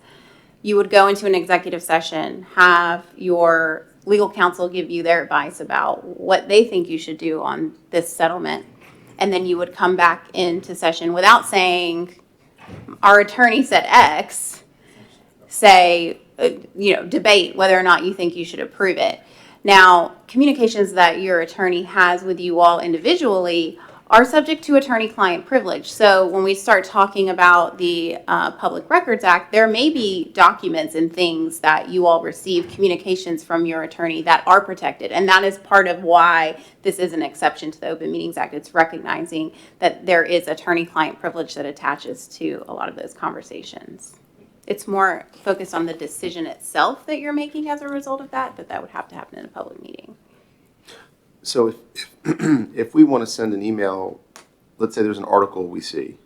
you would go into an executive session, have your legal counsel give you their advice about what they think you should do on this settlement, and then you would come back into session without saying, our attorney said X, say, debate whether or not you think you should approve it. Now, communications that your attorney has with you all individually are subject to attorney-client privilege. So when we start talking about the Public Records Act, there may be documents and things that you all receive, communications from your attorney that are protected. And that is part of why this is an exception to the Open Meetings Act. It's recognizing that there is attorney-client privilege that attaches to a lot of those conversations. It's more focused on the decision itself that you're making as a result of that, but that would have to happen in a public meeting. So if we want to send an email, let's say there's an article we see,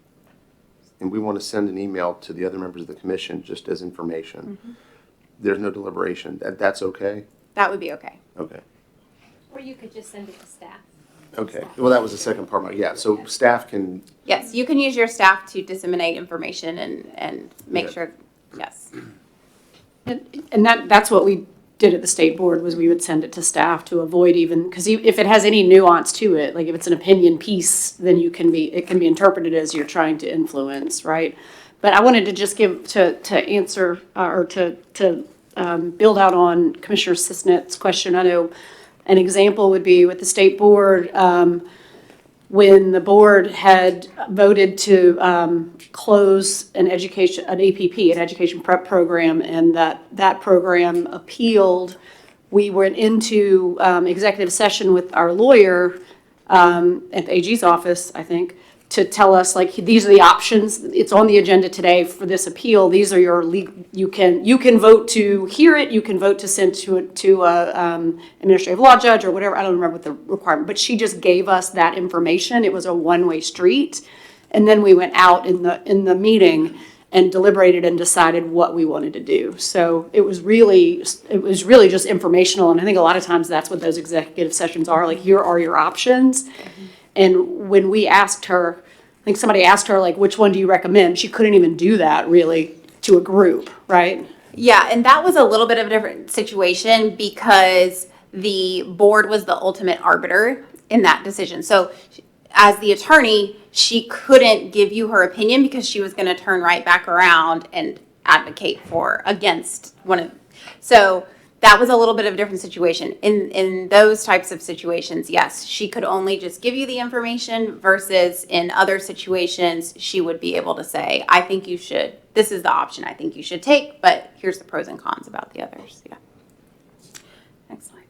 and we want to send an email to the other members of the commission just as information, there's no deliberation, that's okay? That would be okay. Okay. Or you could just send it to staff. Okay. Well, that was the second part of my, yeah, so staff can, Yes, you can use your staff to disseminate information and make Yeah. sure, yes. And that's what we did at the state board, was we would send it to staff to avoid even, because if it has any nuance to it, like if it's an opinion piece, then it can be interpreted as you're trying to influence, right? But I wanted to just give, to answer, or to build out on Commissioner Sisnet's question. I know an example would be with the state board, when the board had voted to close an education prep program, and that program appealed, we went into executive session with our lawyer at the AG's office, I think, to tell us, like, these are the options. It's on the agenda today for this appeal. These are your you can vote to hear it. You can vote to send to a administrative law judge or whatever. I don't remember what the requirement, but she just gave us that information. It was a one-way street, and then we went out in the meeting and deliberated and decided what we wanted to do. So it was really just informational, and I think a lot of times that's what those executive sessions are. Like, here are your options. And when we asked her, I think somebody asked her, like, which one do you recommend? She couldn't even do that, really, to a group, right? Yeah, and that was a little bit of a different situation because the board was the ultimate arbiter in that decision. So as the attorney, she couldn't give you her opinion because she was going to turn right back around and advocate against one of. So that was a little bit of a different situation. In those types of situations, yes, she could only just give you the information, versus in other situations, she would be able to say, I think you should, this is the option I think you should take, but here's the pros and cons about the others. Yeah. Next slide.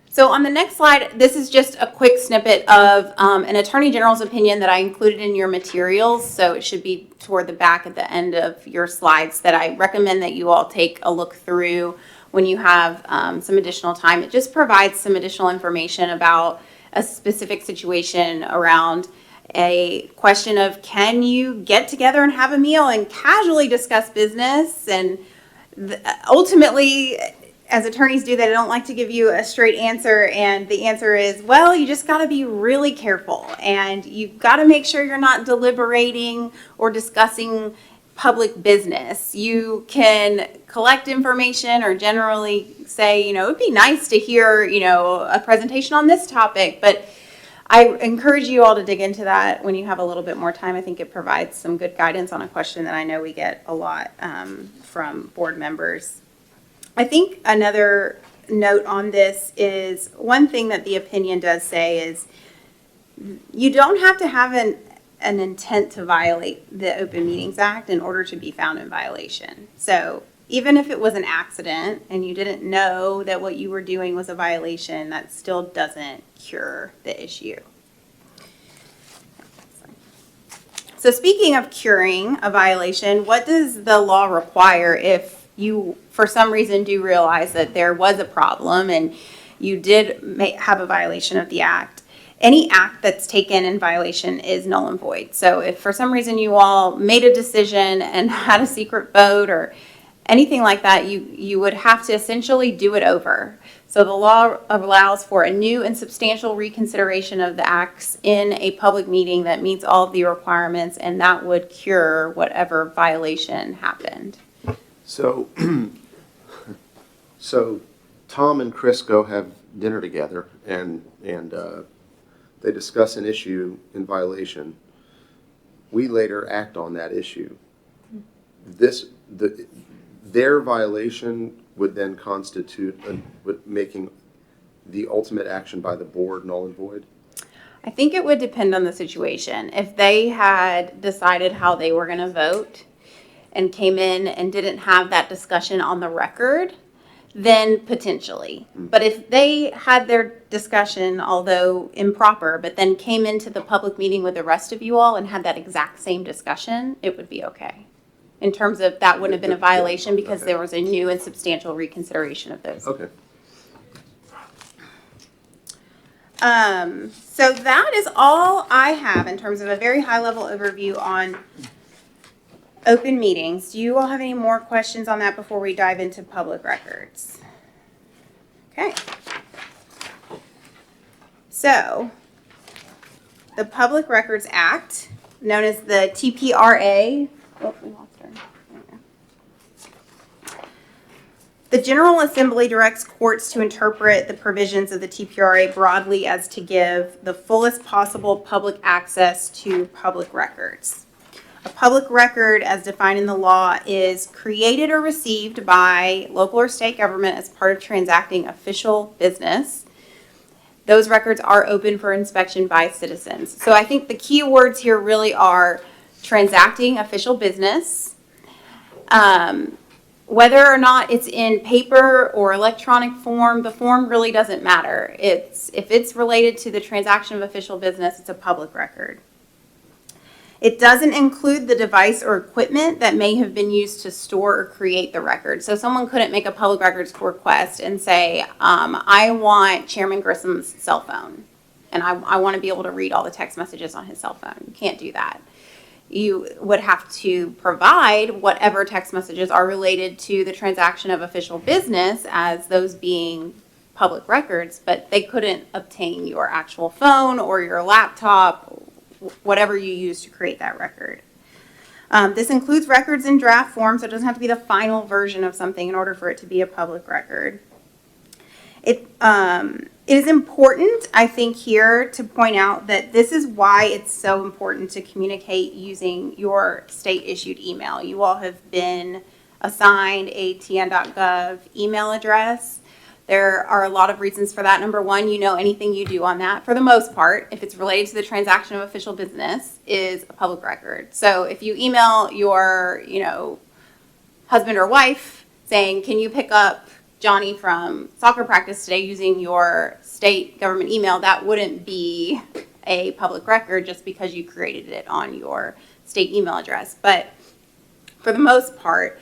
So on the next slide, this is just a quick snippet of an Attorney General's opinion that I included in your materials. So it should be toward the back at the end of your slides, that I recommend that you all take a look through when you have some additional time. It just provides some additional information about a specific situation around a question of, can you get together and have a meal and casually discuss business? And ultimately, as attorneys do, they don't like to give you a straight answer. And the answer is, well, you just got to be really careful. And you've got to make sure you're not deliberating or discussing public business. You can collect information or generally say, it'd be nice to hear, a presentation on this topic. But I encourage you all to dig into that when you have a little bit more time. I think it provides some good guidance on a question that I know we get a lot from board members. I think another note on this is, one thing that the opinion does say is, you don't have to have an intent to violate the Open Meetings Act in order to be found in violation. So even if it was an accident and you didn't know that what you were doing was a violation, that still doesn't cure the issue. So speaking of curing a violation, what does the law require if you, for some reason, do realize that there was a problem and you did have a violation of the act? Any act that's taken in violation is null and void. So if for some reason you all made a decision and had a secret vote or anything like that, you would have to essentially do it over. So the law allows for a new and substantial reconsideration of the acts in a public meeting that meets all of the requirements, and that would cure whatever violation happened. So, so Tom and Chris go have dinner together, and they discuss an issue in violation. We later act on that issue. Their violation would then constitute making the ultimate action by the board null and void? I think it would depend on the situation. If they had decided how they were going to vote and came in and didn't have that discussion on the record, then potentially. But if they had their discussion, although improper, but then came into the public meeting with the rest of you all and had that exact same discussion, it would be okay. In terms of that wouldn't have been a violation because there was a new and substantial reconsideration of those. Okay. So that is all I have in terms of a very high-level overview on open meetings. Do you all have any more questions on that before we dive into public records? Okay. So, the Public Records Act, known as the TPRA. Oh, we lost her. There we go. The General Assembly directs courts to interpret the provisions of the TPRA broadly as to give the fullest possible public access to public records. A public record, as defined in the law, is created or received by local or state government as part of transacting official business. Those records are open for inspection by citizens. So I think the key words here really are transacting official business. Whether or not it's in paper or electronic form, the form really doesn't matter. If it's related to the transaction of official business, it's a public record. It doesn't include the device or equipment that may have been used to store or create the record. So someone couldn't make a public records request and say, I want Chairman Grissom's cell phone, and I want to be able to read all the text messages on his cell phone. You can't do that. You would have to provide whatever text messages are related to the transaction of official business as those being public records, but they couldn't obtain your actual phone or your laptop, whatever you use to create that record. This includes records in draft form, so it doesn't have to be the final version of something in order for it to be a public record. It is important, I think, here to point out that this is why it's so important to communicate using your state-issued email. You all have been assigned a tn.gov email address. There are a lot of reasons for that. Number one, anything you do on that, for the most part, if it's related to the transaction of official business, is a public record. So if you email your, husband or wife saying, can you pick up Johnny from soccer practice today using your state government email, that wouldn't be a public record just because you created it on your state email address. But for the most part,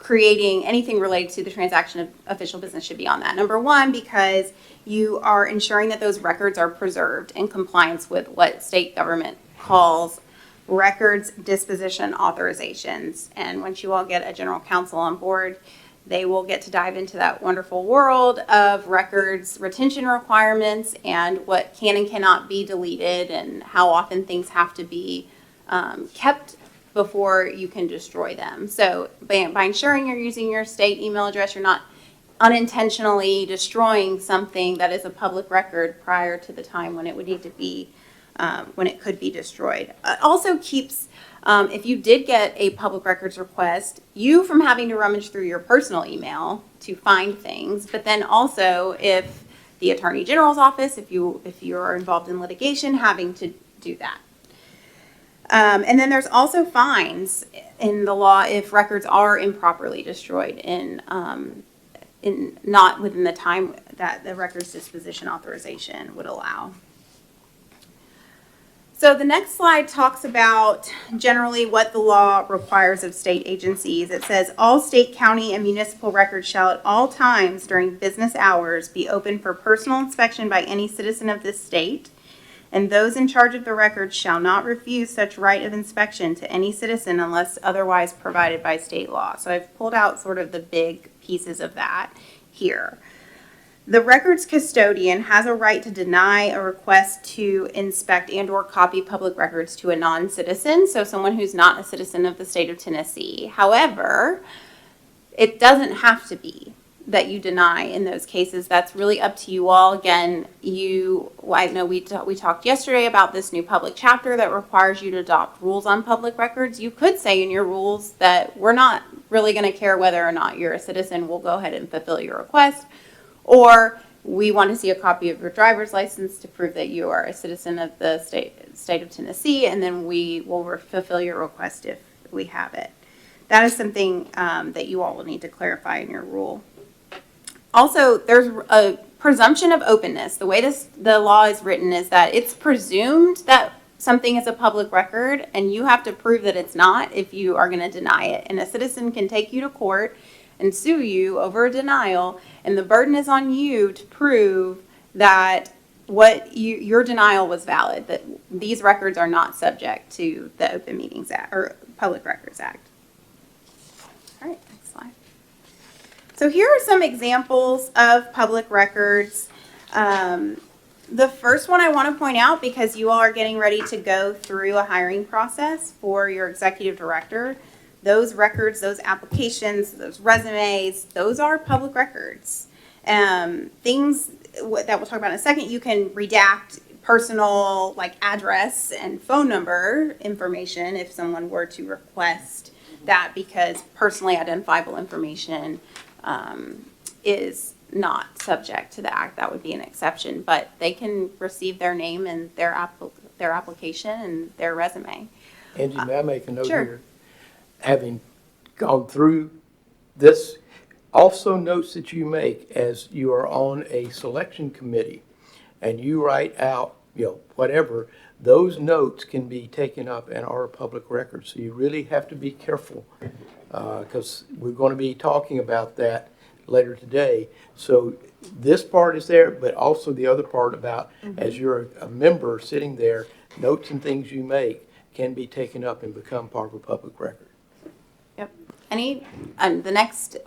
creating anything related to the transaction of official business should be on that. Number one, because you are ensuring that those records are preserved in compliance with what state government calls records disposition authorizations. And once you all get a general counsel on board, they will get to dive into that wonderful world of records retention requirements and what can and cannot be deleted and how often things have to be kept before you can destroy them. So by ensuring you're using your state email address, you're not unintentionally destroying something that is a public record prior to the time when it would need to be, when it could be destroyed. It also keeps, if you did get a public records request, you from having to rummage through your personal email to find things, but then also if the Attorney General's office, if you are involved in litigation, having to do that. And then there's also fines in the law if records are improperly destroyed in not within the time that the records disposition authorization would allow. So the next slide talks about generally what the law requires of state agencies. It says all state, county, and municipal records shall at all times during business hours be open for personal inspection by any citizen of this state, and those in charge of the records shall not refuse such right of inspection to any citizen unless otherwise provided by state law. So I've pulled out sort of the big pieces of that here. The records custodian has a right to deny a request to inspect and or copy public records to a non-citizen, so someone who's not a citizen of the state of Tennessee. However, it doesn't have to be that you deny in those cases. That's really up to you all. Again, I know we talked yesterday about this new public chapter that requires you to adopt rules on public records. You could say in your rules that we're not really going to care whether or not you're a citizen. We'll go ahead and fulfill your request. Or we want to see a copy of your driver's license to prove that you are a citizen of the state of Tennessee, and then we will fulfill your request if we have it. That is something that you all will need to clarify in your rule. Also, there's a presumption of openness. The way the law is written is that it's presumed that something is a public record, and you have to prove that it's not if you are going to deny it. And a citizen can take you to court and sue you over a denial, and the burden is on you to prove that your denial was valid, that these records are not subject to the Open Meetings Act or Public Records Act. All right, next slide. So here are some examples of public records. The first one I want to point out, because you all are getting ready to go through a hiring process for your executive director, those records, those applications, those resumes, those are public records. Things that we'll talk about in a second, you can redact personal, like address and phone number information if someone were to request that, because personally identifiable information is not subject to the act. That would be an exception, but they can receive their name and their application and their resume. Angie, may I make a note Sure. here? Having gone through this, also notes that you make as you are on a selection committee and you write out, whatever, those notes can be taken up and are public records. So you really have to be careful because we're going to be talking about that later today. So this part is there, but also the other part about as you're a member sitting there, notes and things you make can be taken up and become part of a public record. Yep. The next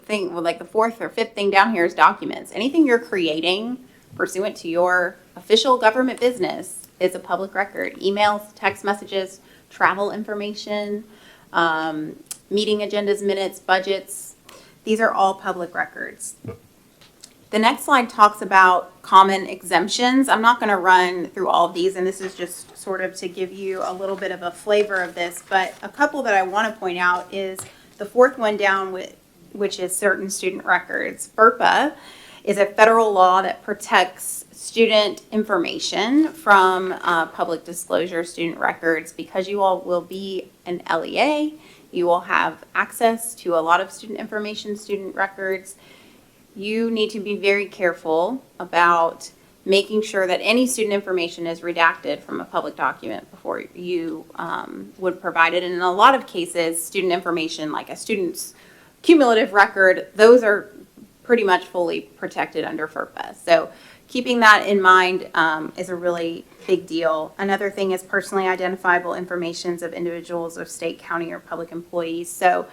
thing, like the fourth or fifth thing down here is documents. Anything you're creating pursuant to your official government business is a public record. Emails, text messages, travel information, meeting agendas, minutes, budgets. These are all public records. The next slide talks about common exemptions. I'm not going to run through all of these, and this is just sort of to give you a little bit of a flavor of this, but a couple that I want to point out is the fourth one down, which is certain student records. FERPA is a federal law that protects student information from public disclosure student records. Because you all will be an LEA, you will have access to a lot of student information, student records. You need to be very careful about making sure that any student information is redacted from a public document before you would provide it. And in a lot of cases, student information, like a student's cumulative record, those are pretty much fully protected under FERPA. So keeping that in mind is a really big deal. Another thing is personally identifiable information of individuals of state, county, or public employees. So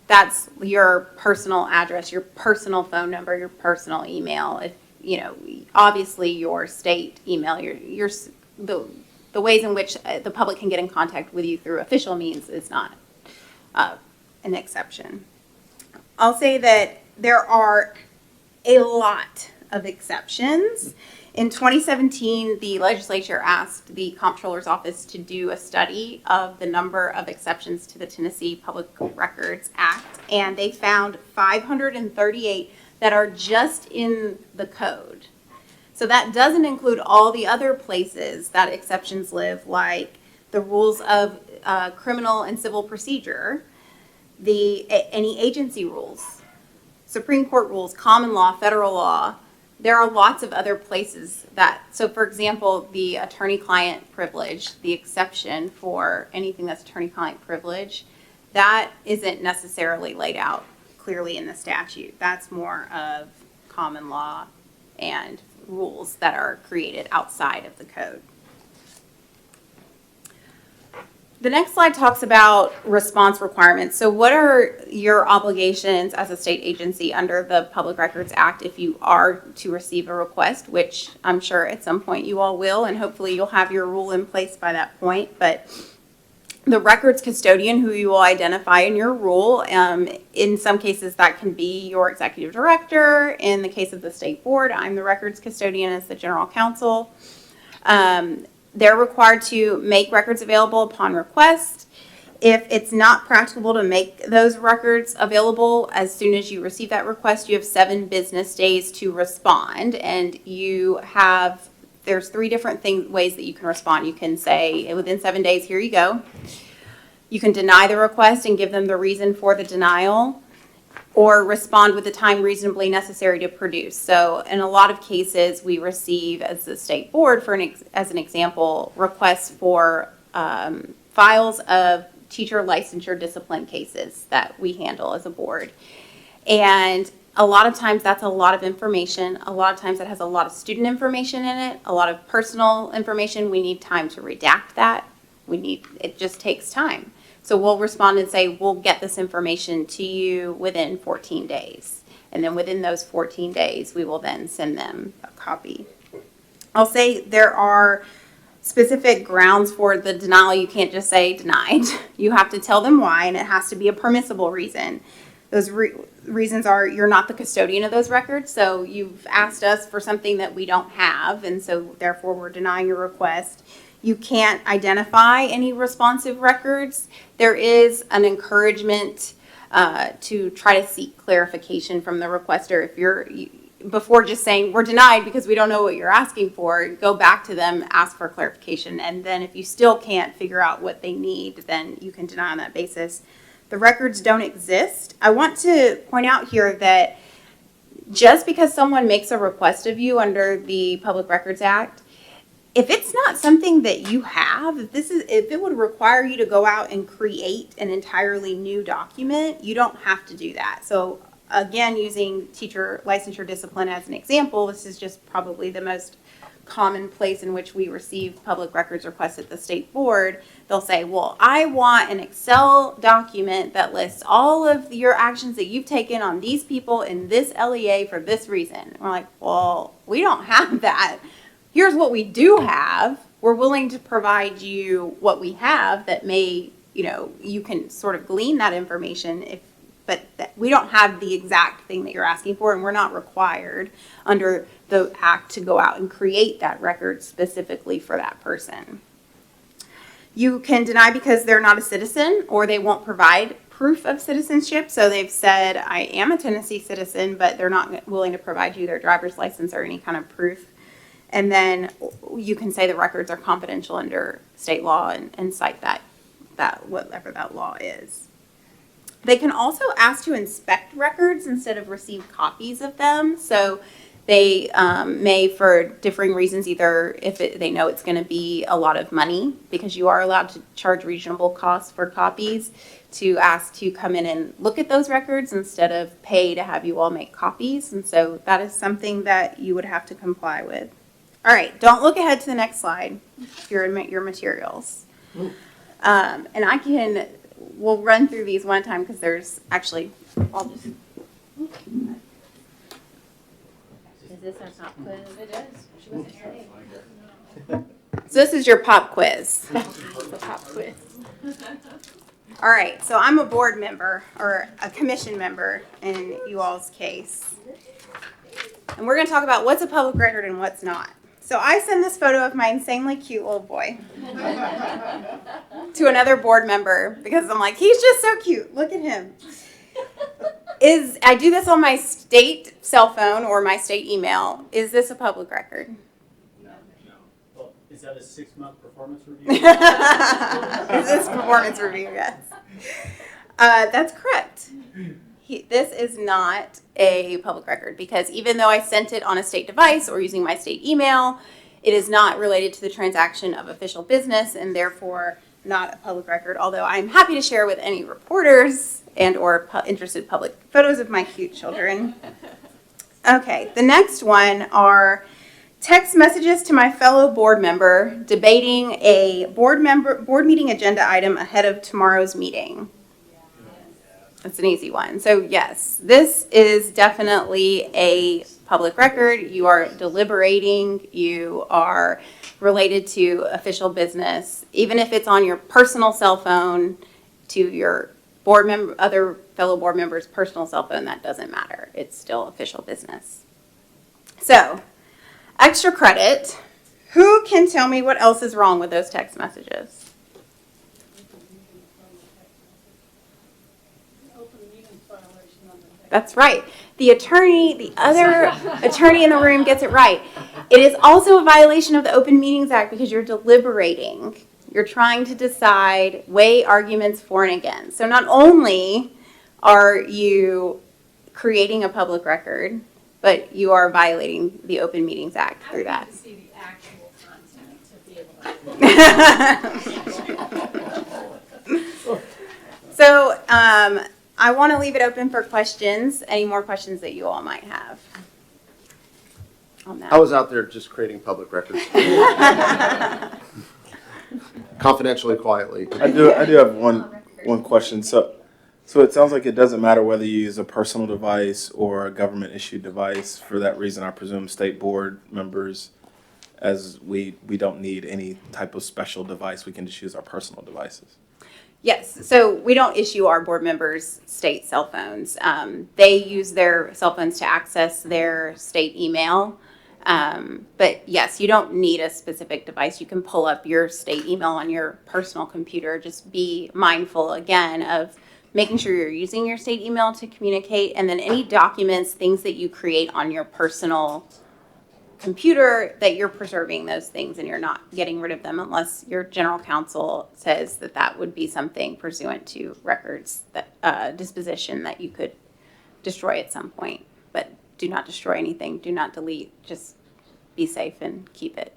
that's your personal address, your personal phone number, your personal email. If, you know, obviously your state email, the ways in which the public can get in contact with you through official means is not an exception. I'll say that there are a lot of exceptions. In 2017, the legislature asked the Comptroller's Office to do a study of the number of exceptions to the Tennessee Public Records Act, and they found 538 that are just in the code. So that doesn't include all the other places that exceptions live, like the rules of criminal and civil procedure, any agency rules, Supreme Court rules, common law, federal law. There are lots of other places that, so for example, the attorney-client privilege, the exception for anything that's attorney-client privilege, that isn't necessarily laid out clearly in the statute. That's more of common law and rules that are created outside of the code. The next slide talks about response requirements. So what are your obligations as a state agency under the Public Records Act if you are to receive a request, which I'm sure at some point you all will, and hopefully you'll have your rule in place by that point. But the records custodian who you will identify in your rule, in some cases that can be your executive director. In the case of the state board, I'm the records custodian as the general counsel. They're required to make records available upon request. If it's not practicable to make those records available as soon as you receive that request, you have 7 business days to respond. And there's 3 different ways that you can respond. You can say, within 7 days, here you go. You can deny the request and give them the reason for the denial, or respond with the time reasonably necessary to produce. So in a lot of cases, we receive, as the state board, as an example, requests for files of teacher licensure discipline cases that we handle as a board. And a lot of times that's a lot of information. A lot of times it has a lot of student information in it, a lot of personal information. We need time to redact that. It just takes time. So we'll respond and say, we'll get this information to you within 14 days. And then within those 14 days, we will then send them a copy. I'll say there are specific grounds for the denial. You can't just say denied. You have to tell them why, and it has to be a permissible reason. Those reasons are you're not the custodian of those records, so you've asked us for something that we don't have, and so therefore we're denying your request. You can't identify any responsive records. There is an encouragement to try to seek clarification from the requester. Before just saying we're denied because we don't know what you're asking for, go back to them, ask for clarification, and then if you still can't figure out what they need, then you can deny on that basis. The records don't exist. I want to point out here that just because someone makes a request of you under the Public Records Act, if it's not something that you have, if it would require you to go out and create an entirely new document, you don't have to do that. So again, using teacher licensure discipline as an example, this is just probably the most common place in which we receive public records requests at the state board. They'll say, well, I want an Excel document that lists all of your actions that you've taken on these people in this LEA for this reason. And we're like, well, we don't have that. Here's what we do have. We're willing to provide you what we have that may, you can sort of glean that information, but we don't have the exact thing that you're asking for, and we're not required under the act to go out and create that record specifically for that person. You can deny because they're not a citizen or they won't provide proof of citizenship. So they've said, I am a Tennessee citizen, but they're not willing to provide you their driver's license or any kind of proof. And then you can say the records are confidential under state law and cite that whatever that law is. They can also ask to inspect records instead of receive copies of them. So They may, for differing reasons, either if they know it's going to be a lot of money, because you are allowed to charge reasonable costs for copies, to ask to come in and look at those records instead of pay to have you all make copies. And so that is something that you would have to comply with. All right, don't look ahead to the next slide if you're in your materials. And we'll run through these one time because there's actually, I'll just. Is this our pop quiz? It is. She wasn't saying. So this is your pop quiz. The pop quiz. All right, so I'm a board member or a commission member in you all's case. And we're going to talk about what's a public record and what's not. So I send this photo of my insanely cute little boy to another board member because I'm like, he's just so cute. Look at him. I do this on my state cell phone or my state email. Is this a public record? No. Well, is that a 6-month performance review? Is this performance review? Yes. That's correct. This is not a public record because even though I sent it on a state device or using my state email, it is not related to the transaction of official business and therefore not a public record, although I'm happy to share with any reporters and or interested public photos of my cute children. Okay, the next one are text messages to my fellow board member debating a board meeting agenda item ahead of tomorrow's meeting. That's an easy one. So yes, this is definitely a public record. You are deliberating. You are related to official business. Even if it's on your personal cell phone to your board member, other fellow board members' personal cell phone, that doesn't matter. It's still official business. So, extra credit. Who can tell me what else is wrong with those text messages? That's right. The other attorney in the room gets it right. It is also a violation of the Open Meetings Act because you're deliberating. You're trying to decide, weigh arguments for and against. So not only are you creating a public record, but you are violating the Open Meetings Act through that. I see the actual content to be able to. So, I want to leave it open for questions. Any more questions that you all might have on that? I was out there just creating public records. Confidentially, quietly. I do have one question. So it sounds like it doesn't matter whether you use a personal device or a government issued device. For that reason, I presume state board members, as we don't need any type of special device, we can just use our personal devices. Yes, so we don't issue our board members state cell phones. They use their cell phones to access their state email. But yes, you don't need a specific device. You can pull up your state email on your personal computer. Just be mindful, again, of making sure you're using your state email to communicate, and then any documents, things that you create on your personal computer, that you're preserving those things and you're not getting rid of them unless your general counsel says that that would be something pursuant to records that disposition that you could destroy at some point. But do not destroy anything. Do not delete. Just be safe and keep it.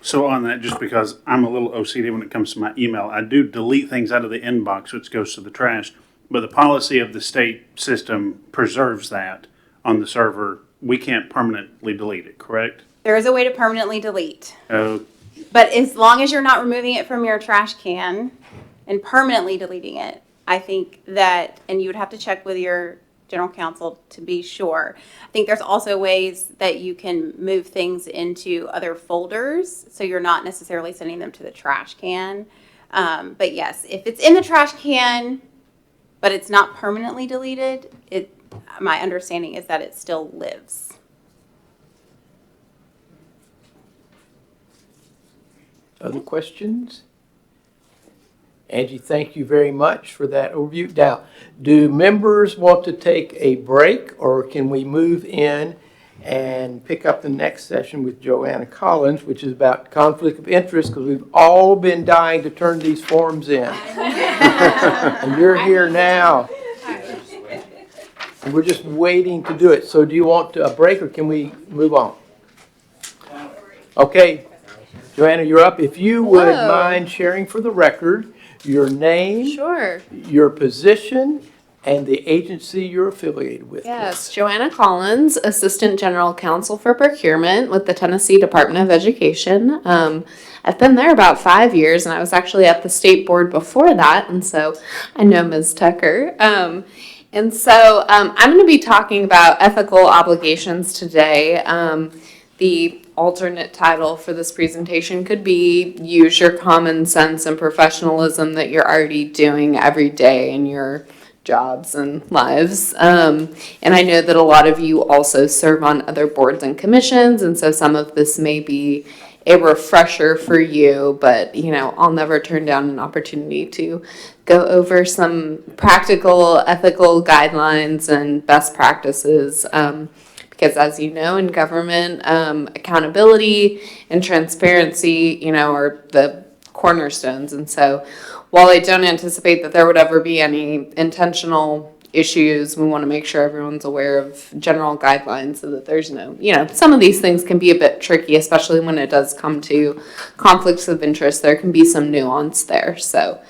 So on that, just because I'm a little OCD when it comes to my email, I do delete things out of the inbox, which goes to the trash. But the policy of the state system preserves that on the server. We can't permanently delete it, correct? There is a way to permanently delete. Oh, But as long as you're not removing it from your trash can and permanently deleting it, I think that, and you would have to check with your general counsel to be sure. I think there's also ways that you can move things into other folders, so you're not necessarily sending them to the trash can. But yes, if it's in the trash can, but it's not permanently deleted, my understanding is that it still lives. Other questions? Angie, thank you very much for that overview. Now, do members want to take a break, or can we move in and pick up the next session with Joanna Collins, which is about conflict of interest, because we've all been dying to turn these forms in. And you're here now. We're just waiting to do it. So do you want a break or can we move on? Okay, Joanna, you're up. If you would Hello. mind sharing for the record your name, Sure. your position, and the agency you're affiliated with. Yes, Joanna Collins, Assistant General Counsel for Procurement with the Tennessee Department of Education. I've been there about 5 years, and I was actually at the state board before that, and so I know Ms. Tucker. I'm going to be talking about ethical obligations today. The alternate title for this presentation could be use your common sense and professionalism that you're already doing every day in your jobs and lives. And I know that a lot of you also serve on other boards and commissions, and so some of this may be a refresher for you, but I'll never turn down an opportunity to go over some practical ethical guidelines and best practices. Because as you know, in government, accountability and transparency, are the cornerstones. And so while I don't anticipate that there would ever be any intentional issues, we want to make sure everyone's aware of general guidelines so that there's no, some of these things can be a bit tricky, especially when it does come to conflicts of interest. There can be some nuance there. So,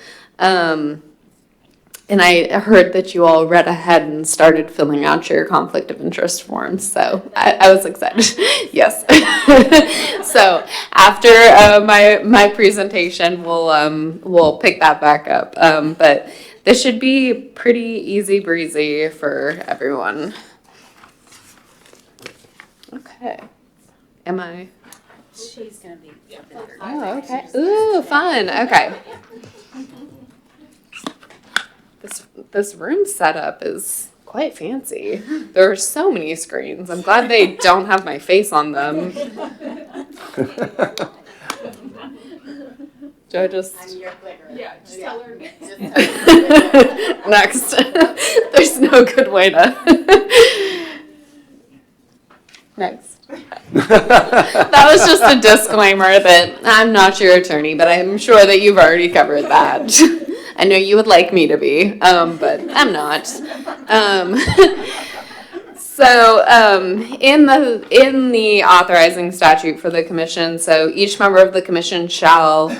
and I heard that you all read ahead and started filling out your conflict of interest forms, so I was excited. Yes. So after my presentation, we'll pick that back up. But this should be pretty easy breezy for everyone. Okay. Am I? She's gonna be. Oh, okay. Ooh, fun. Okay. This room setup is quite fancy. There are so many screens. I'm glad they don't have my face on them. Do I just... Yeah, just tell her. Next. There's no good way to... Next. That was just a disclaimer that I'm not your attorney, but I'm sure that you've already covered that. I know you would like me to be, but I'm not. In the authorizing statute for the commission, so each member of the commission shall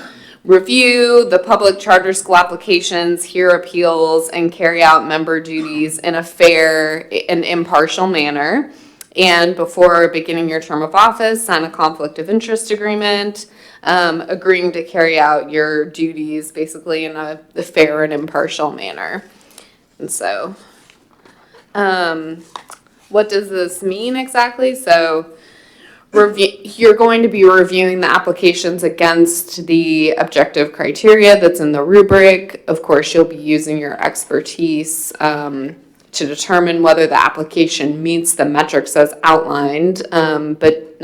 review the public charter school applications, hear appeals, and carry out member duties in a fair and impartial manner. And before beginning your term of office, sign a conflict of interest agreement, agreeing to carry out your duties basically in a fair and impartial manner. And so, what does this mean exactly? So, you're going to be reviewing the applications against the objective criteria that's in the rubric. Of course, you'll be using your expertise to determine whether the application meets the metrics as outlined, but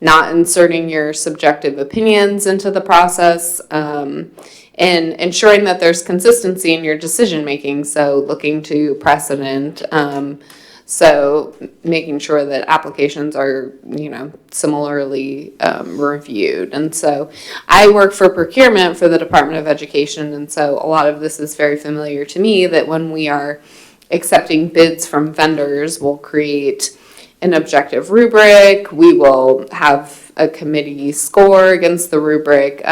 not inserting your subjective opinions into the process, and ensuring that there's consistency in your decision making. So looking to precedent, so making sure that applications are, similarly reviewed. And so I work for procurement for the Department of Education, and so a lot of this is very familiar to me, that when we are accepting bids from vendors, we'll create an objective rubric. We will have a committee score against the rubric,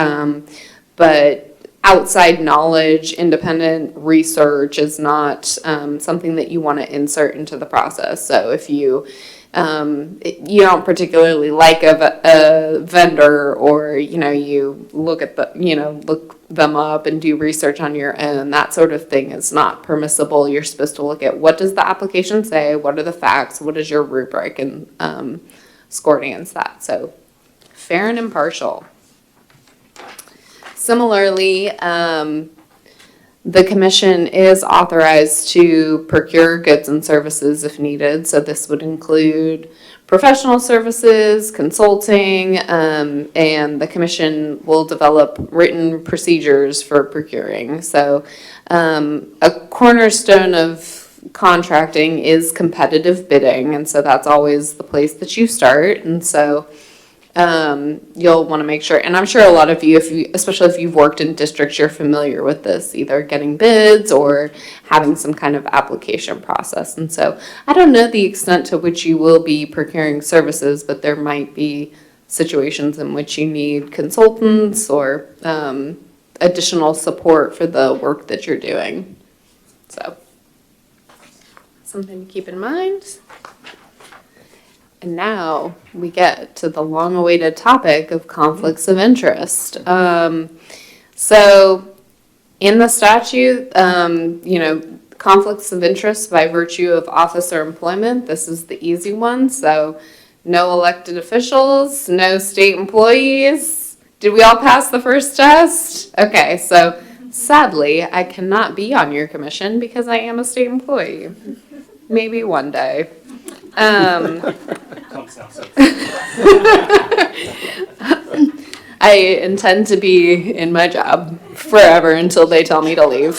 but outside knowledge, independent research is not something that you want to insert into the process. So if you don't particularly like a vendor, or you look at look them up and do research on your own, that sort of thing is not permissible. You're supposed to look at, what does the application say, what are the facts, what is your rubric, and score against that. So fair and impartial. Similarly, the commission is authorized to procure goods and services if needed. So this would include professional services, consulting, and the commission will develop written procedures for procuring. So a cornerstone of contracting is competitive bidding, and so that's always the place that you start. And so you'll want to make sure, and I'm sure a lot of you, especially if you've worked in districts, you're familiar with this, either getting bids or having some kind of application process. And so I don't know the extent to which you will be procuring services, but there might be situations in which you need consultants or additional support for the work that you're doing. So, something to keep in mind. And now we get to the long-awaited topic of conflicts of interest. So in the statute, conflicts of interest by virtue of office or employment, this is the easy one. So no elected officials, no state employees. Did we all pass the first test? Okay, so sadly, I cannot be on your commission because I am a state employee. Maybe one day. I intend to be in my job forever until they tell me to leave.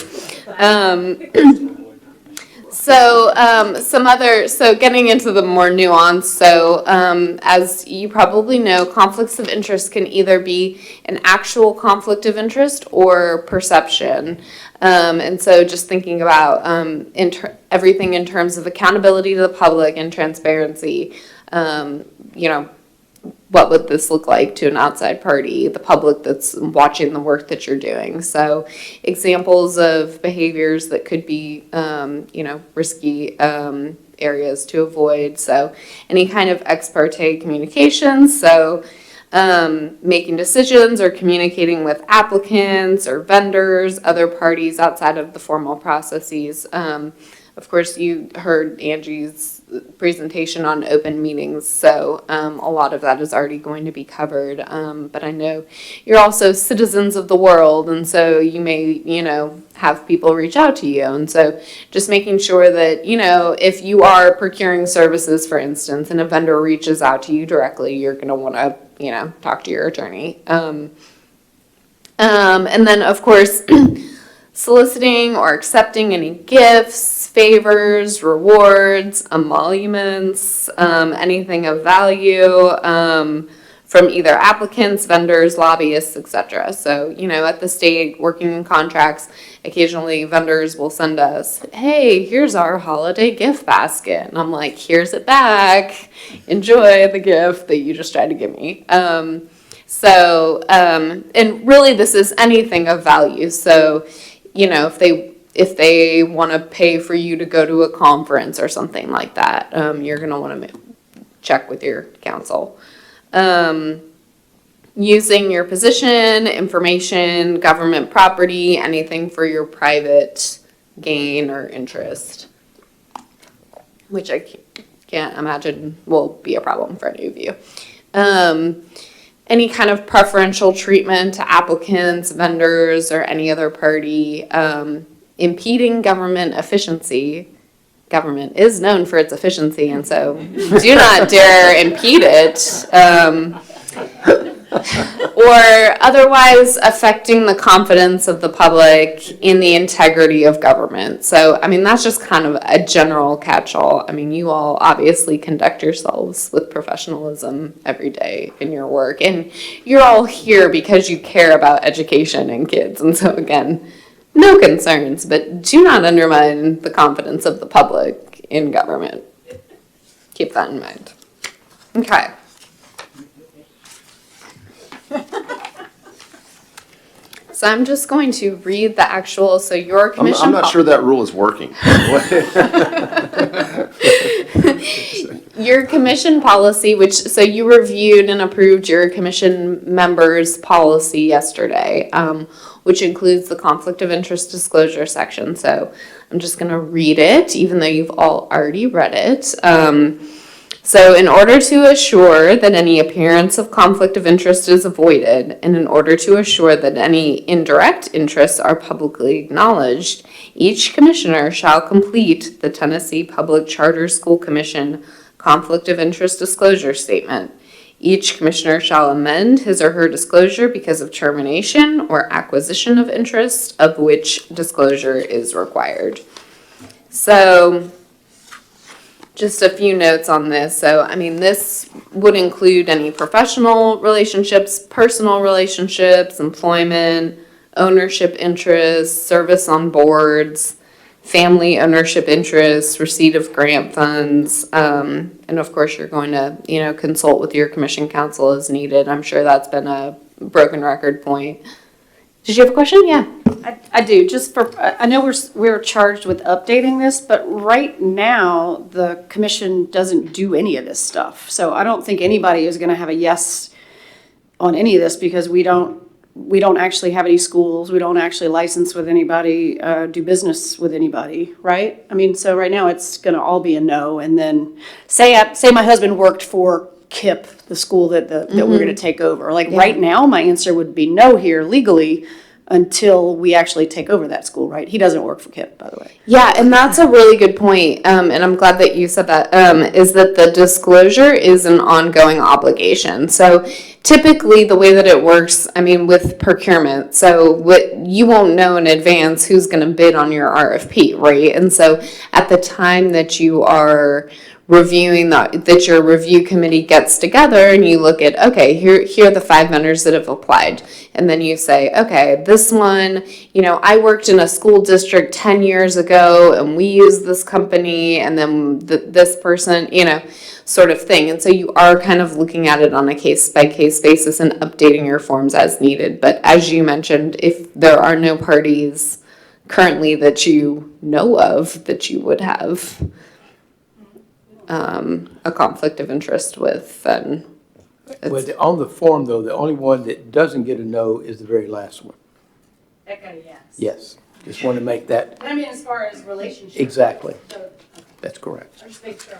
So getting into the more nuance, as you probably know, conflicts of interest can either be an actual conflict of interest or perception. And so just thinking about everything in terms of accountability to the public and transparency, what would this look like to an outside party, the public that's watching the work that you're doing? So examples of behaviors that could be, risky areas to avoid. So any kind of ex parte communications. So making decisions or communicating with applicants or vendors, other parties outside of the formal processes. Of course, you heard Angie's presentation on open meetings, so a lot of that is already going to be covered. But I know you're also citizens of the world, and so you may, have people reach out to you. And so just making sure that, if you are procuring services, for instance, and a vendor reaches out to you directly, you're going to want to, talk to your attorney. And then, of course, soliciting or accepting any gifts, favors, rewards, emoluments, anything of value from either applicants, vendors, lobbyists, etc. So, at the state, working in contracts, occasionally vendors will send us, hey, here's our holiday gift basket. And I'm like, here's it back. Enjoy the gift that you just tried to give me. And really this is anything of value. So, if they want to pay for you to go to a conference or something like that, you're going to want to check with your counsel. Using your position, information, government property, anything for your private gain or interest, which I can't imagine will be a problem for any of you. Any kind of preferential treatment to applicants, vendors, or any other party, impeding government efficiency. Government is known for its efficiency, and so do not dare impede it. Or otherwise affecting the confidence of the public in the integrity of government. So, that's just kind of a general catch-all. You all obviously conduct yourselves with professionalism every day in your work, and you're all here because you care about education and kids. And so, again, no concerns, but do not undermine the confidence of the public in government. Keep that in mind. Okay. So I'm just going to read the actual, so your commission. I'm not sure that rule is working. Your commission policy, so you reviewed and approved your commission members' policy yesterday, which includes the conflict of interest disclosure section. So I'm just going to read it, even though you've all already read it. So in order to assure that any appearance of conflict of interest is avoided, and in order to assure that any indirect interests are publicly acknowledged, each commissioner shall complete the Tennessee Public Charter School Commission Conflict of Interest Disclosure Statement. Each commissioner shall amend his or her disclosure because of termination or acquisition of interest of which disclosure is required. So just a few notes on this. So, I mean, this would include any professional relationships, personal relationships, employment, ownership interests, service on boards, family ownership interests, receipt of grant funds, and of course, you're going to, consult with your commission council as needed. I'm sure that's been a broken record point. Did you have a question? Yeah. I do, I know we're charged with updating this, but right now, the commission doesn't do any of this stuff. So I don't think anybody is gonna have a yes on any of this because we don't actually have any schools, we don't actually license with anybody, do business with anybody, right? I mean, so right now, it's gonna all be a no, and then, say my husband worked for KIPP, the school that we're gonna take over. Like, right now, my answer would be no here legally until we actually take over that school, right? He doesn't work for KIPP, by the way. Yeah, and that's a really good point, and I'm glad that you said that, is that the disclosure is an ongoing obligation. So typically, the way that it works, I mean, with procurement, so you won't know in advance who's going to bid on your RFP, right? And so at the time that you are reviewing that your review committee gets together and you look at, okay, here are the 5 vendors that have applied. And then you say, okay, this one, I worked in a school district 10 years ago and we used this company, and then this person, sort of thing. And so you are kind of looking at it on a case by case basis and updating your forms as needed. But as you mentioned, if there are no parties currently that you know of that you would have a conflict of interest with, then Well, on the form, though, the only one that doesn't get a no is the very last one. Okay, yes. Yes, just want to make that, I mean, as far as relationships. exactly, that's correct. I just make sure.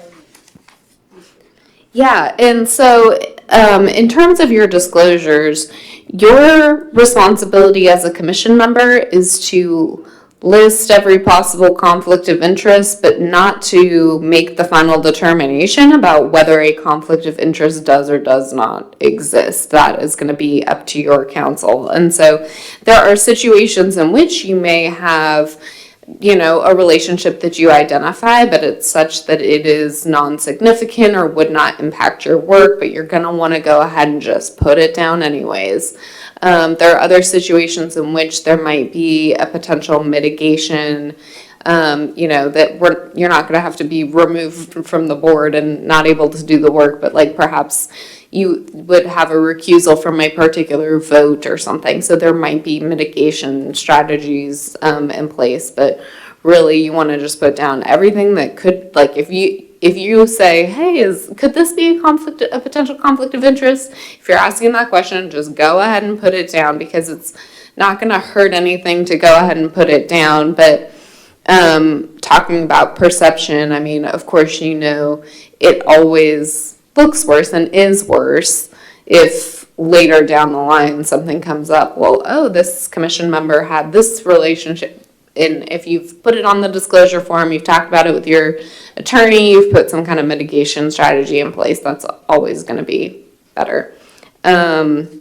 Yeah, and so in terms of your disclosures, your responsibility as a commission member is to list every possible conflict of interest, but not to make the final determination about whether a conflict of interest does or does not exist. That is going to be up to your council. And so there are situations in which you may have a relationship that you identify, but it's such that it is non-significant or would not impact your work, but you're going to want to go ahead and just put it down anyways. There are other situations in which there might be a potential mitigation, that you're not going to have to be removed from the board and not able to do the work, but like perhaps you would have a recusal from a particular vote or something. So there might be mitigation strategies in place, but really you want to just put down everything that could, like if you say, hey, could this be a potential conflict of interest? If you're asking that question, just go ahead and put it down, because it's not going to hurt anything to go ahead and put it down. But talking about perception, I mean, of course, it always looks worse and is worse if later down the line something comes up. Well, this commission member had this relationship. And if you've put it on the disclosure form, you've talked about it with your attorney, you've put some kind of mitigation strategy in place, that's always going to be better. And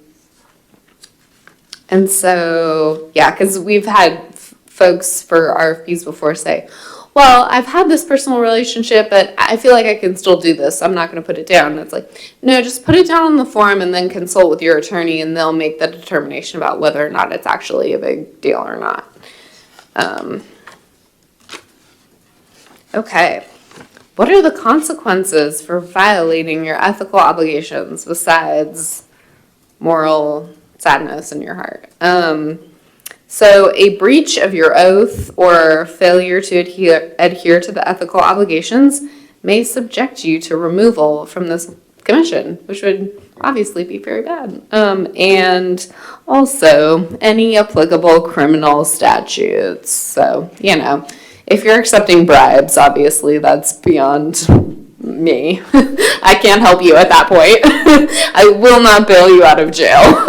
so, yeah, because we've had folks for RFPs before say, well, I've had this personal relationship, but I feel like I can still do this. I'm not going to put it down. And it's like, no, just put it down on the form and then consult with your attorney, and they'll make the determination about whether or not it's actually a big deal or not. Okay. What are the consequences for violating your ethical obligations besides moral sadness in your heart? So a breach of your oath or failure to adhere to the ethical obligations may subject you to removal from this commission, which would obviously be very bad. And also any applicable criminal statutes. So, if you're accepting bribes, obviously that's beyond me. I can't help you at that point. I will not bail you out of jail.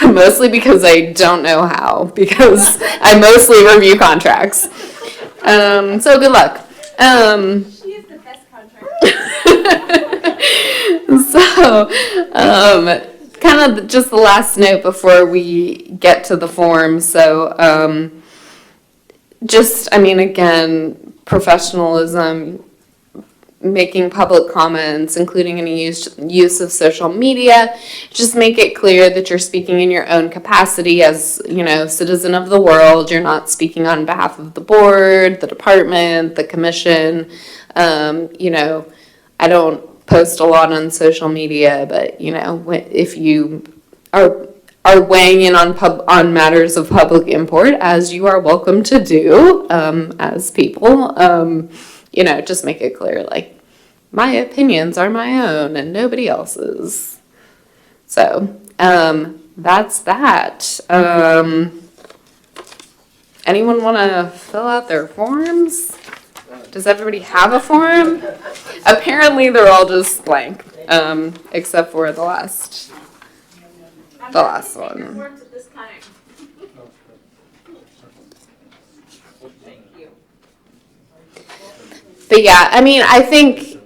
Mostly because I don't know how, because I mostly review contracts. So good luck. She is the best contractor. So, kind of just the last note before we get to the form. So, again, professionalism, making public comments, including any use of social media. Just make it clear that you're speaking in your own capacity as, citizen of the world. You're not speaking on behalf of the board, the department, the commission. I don't post a lot on social media, but, if you are weighing in on matters of public import, as you are welcome to do, as people, just make it clear, like, my opinions are my own and nobody else's. So, that's that. Anyone want to fill out their forms? Does everybody have a form? Apparently, they're all just blank, except for the last one. But yeah, I think,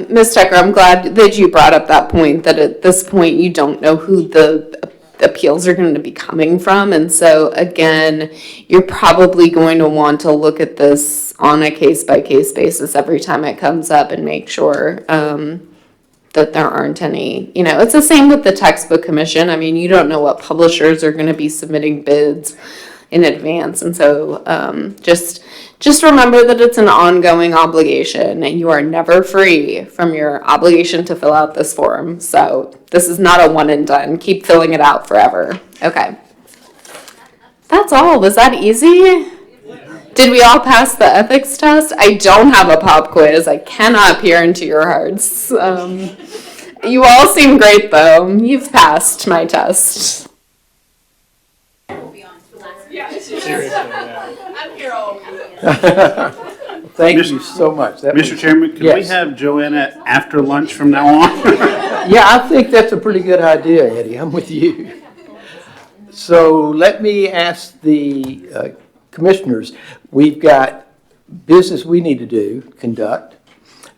Ms. Tucker, I'm glad that you brought up that point, that at this point you don't know who the appeals are going to be coming from. And so again, you're probably going to want to look at this on a case-by-case basis every time it comes up and make sure that there aren't any, it's the same with the textbook commission. You don't know what publishers are going to be submitting bids in advance. And so just remember that it's an ongoing obligation and you are never free from your obligation to fill out this form. So this is not a one and done. Keep filling it out forever. Okay. That's all. Was that easy? Did we all pass the ethics test? I don't have a pop quiz. I cannot peer into your hearts. You all seem great though. You've passed my test. I'm here all Thank you so much. Mr. Chairman, can we Yes. have Joanna after lunch from now on? Yeah, I think that's a pretty good idea, Eddie. I'm with you. So let me ask the commissioners, we've got business we need to conduct.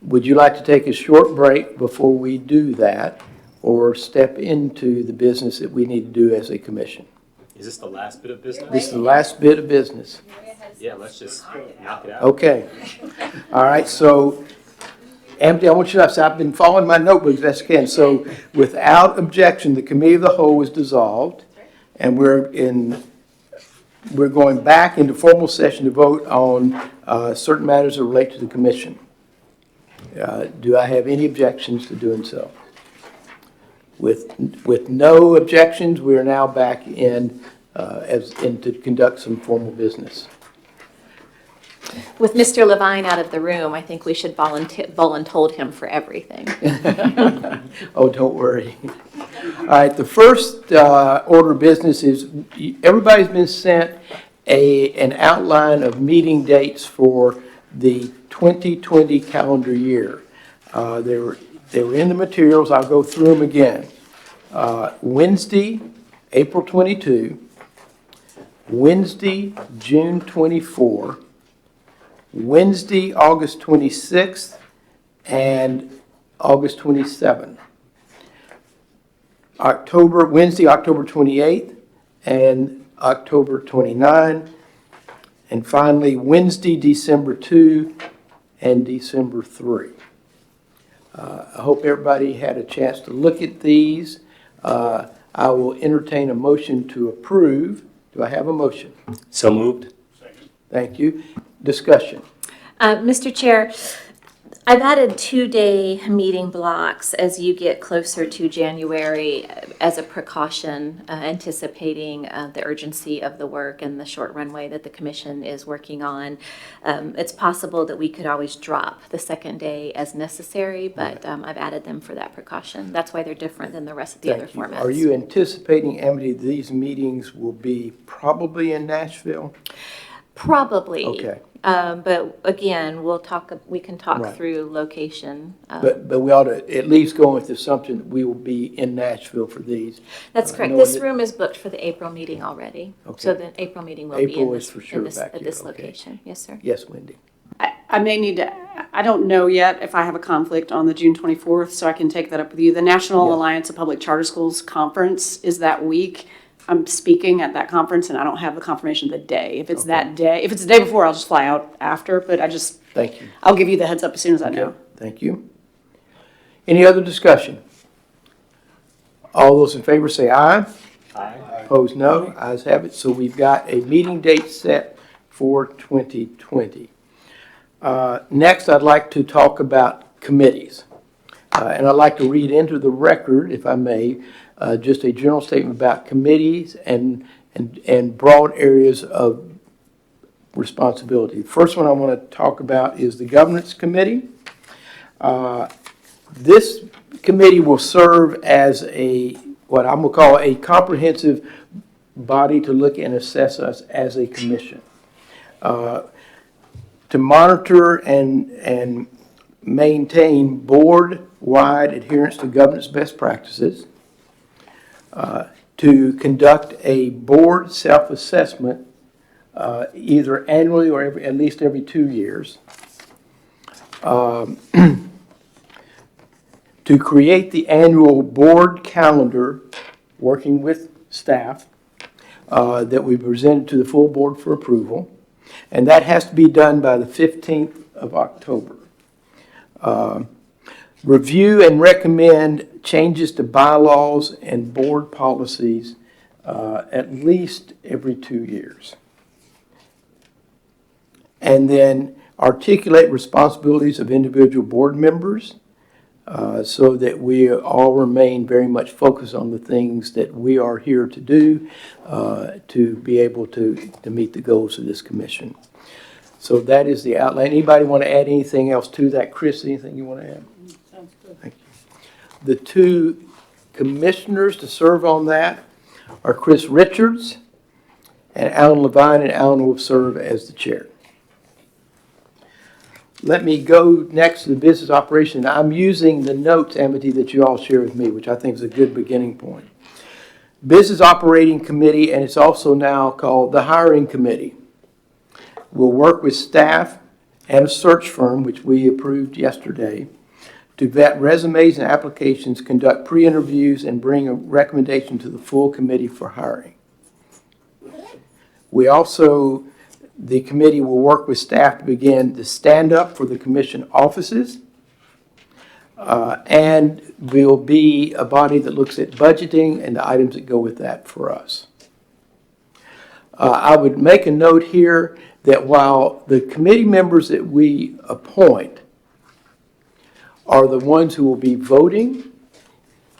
Would you like to take a short break before we do that, or step into the business that we need to do as a commission? Is this the last bit of business? This is the last bit of business. Yeah, let's just knock it out. Okay. All right, so, Amity, I want you to say, I've been following my notebooks as I can. So without objection, the committee of the whole is dissolved, and we're going back into formal session to vote on certain matters that relate to the commission. Do I have any objections to doing so? With no objections, we are now back in to conduct some formal business. With Mr. Levine out of the room, I think we should voluntold him for everything. Oh, don't worry. All right, the first order of business is everybody's been sent an outline of meeting dates for the 2020 calendar year. They were in the materials. I'll go through them again. Wednesday, April 22. Wednesday, June 24. Wednesday, August 26th, and August 27th. Wednesday, October 28th, and October 29th. And finally, Wednesday, December 2, and December 3. I hope everybody had a chance to look at these. I will entertain a motion to approve. Do I have a motion? So moved. Thank you. Discussion. Mr. Chair, I've added 2-day meeting blocks as you get closer to January as a precaution, anticipating the urgency of the work and the short runway that the commission is working on. It's possible that we could always drop the second day as necessary, but I've added them for that precaution. That's why they're different than the rest of the other formats. Are you anticipating, Amity, these meetings will be probably in Nashville? Probably. Okay. But again, we can talk Right. through location. But we ought to at least go with the assumption that we will be in Nashville for these. That's correct. knowing This that- room is booked for the April meeting already. Okay. So the April meeting will be April in is this, for sure back at here, this okay. location. Yes, sir. Yes, Wendy. I may need to, I don't know yet if I have a conflict on the June 24th, so I can take that up with you. The National Yeah. Alliance of Public Charter Schools Conference is that week. I'm speaking at that conference, and I don't have the confirmation of the day. If it's that day, if it's the day before, I'll just fly out after, but Thank you. I'll give you the heads up as soon as I know. Thank you. Any other discussion? All those in favor say aye. Aye. Opposed, no. Ayes have it. So we've got a meeting date set for 2020. Next, I'd like to talk about committees. And I'd like to read into the record, if I may, just a general statement about committees and broad areas of responsibility. The first one I want to talk about is the Governance Committee. This committee will serve as what I'm going to call a comprehensive body to look and assess us as a commission. To monitor and maintain board-wide adherence to governance best practices, to conduct a board self-assessment either annually or at least every 2 years, to create the annual board calendar, working with staff, that we presented to the full board for approval, and that has to be done by the 15th of October. Review and recommend changes to bylaws and board policies at least every 2 years. And then articulate responsibilities of individual board members so that we all remain very much focused on the things that we are here to do to be able to meet the goals of this commission. So that is the outline. Anybody want to add anything else to that? Chris, anything you want to add? Sounds good. Thank you. The two commissioners to serve on that are Chris Richards and Alan Levine, and Alan will serve as the chair. Let me go next to the business operation. I'm using the notes, Amity, that you all share with me, which I think is a good beginning point. Business Operating Committee, and it's also now called the Hiring Committee, will work with staff and a search firm, which we approved yesterday, to vet resumes and applications, conduct pre-interviews, and bring a recommendation to the full committee for hiring. The committee will work with staff to begin to stand up for the commission offices, and will be a body that looks at budgeting and the items that go with that for us. I would make a note here that while the committee members that we appoint are the ones who will be voting,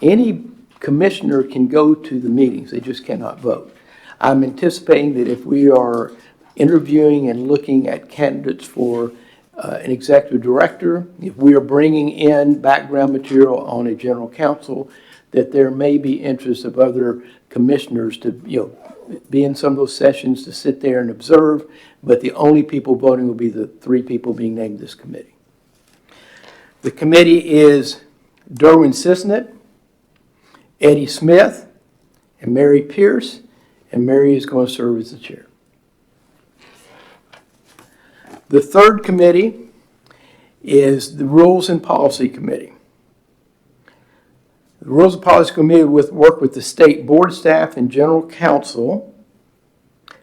any commissioner can go to the meetings. They just cannot vote. I'm anticipating that if we are interviewing and looking at candidates for an executive director, if we are bringing in background material on a general counsel, that there may be interest of other commissioners to be in some of those sessions to sit there and observe, but the only people voting will be the 3 people being named this committee. The committee is Derwin Sisnett, Eddie Smith, and Mary Pierce, and Mary is going to serve as the chair. The third committee is the Rules and Policy Committee. The Rules and Policy Committee will work with the state board staff and general counsel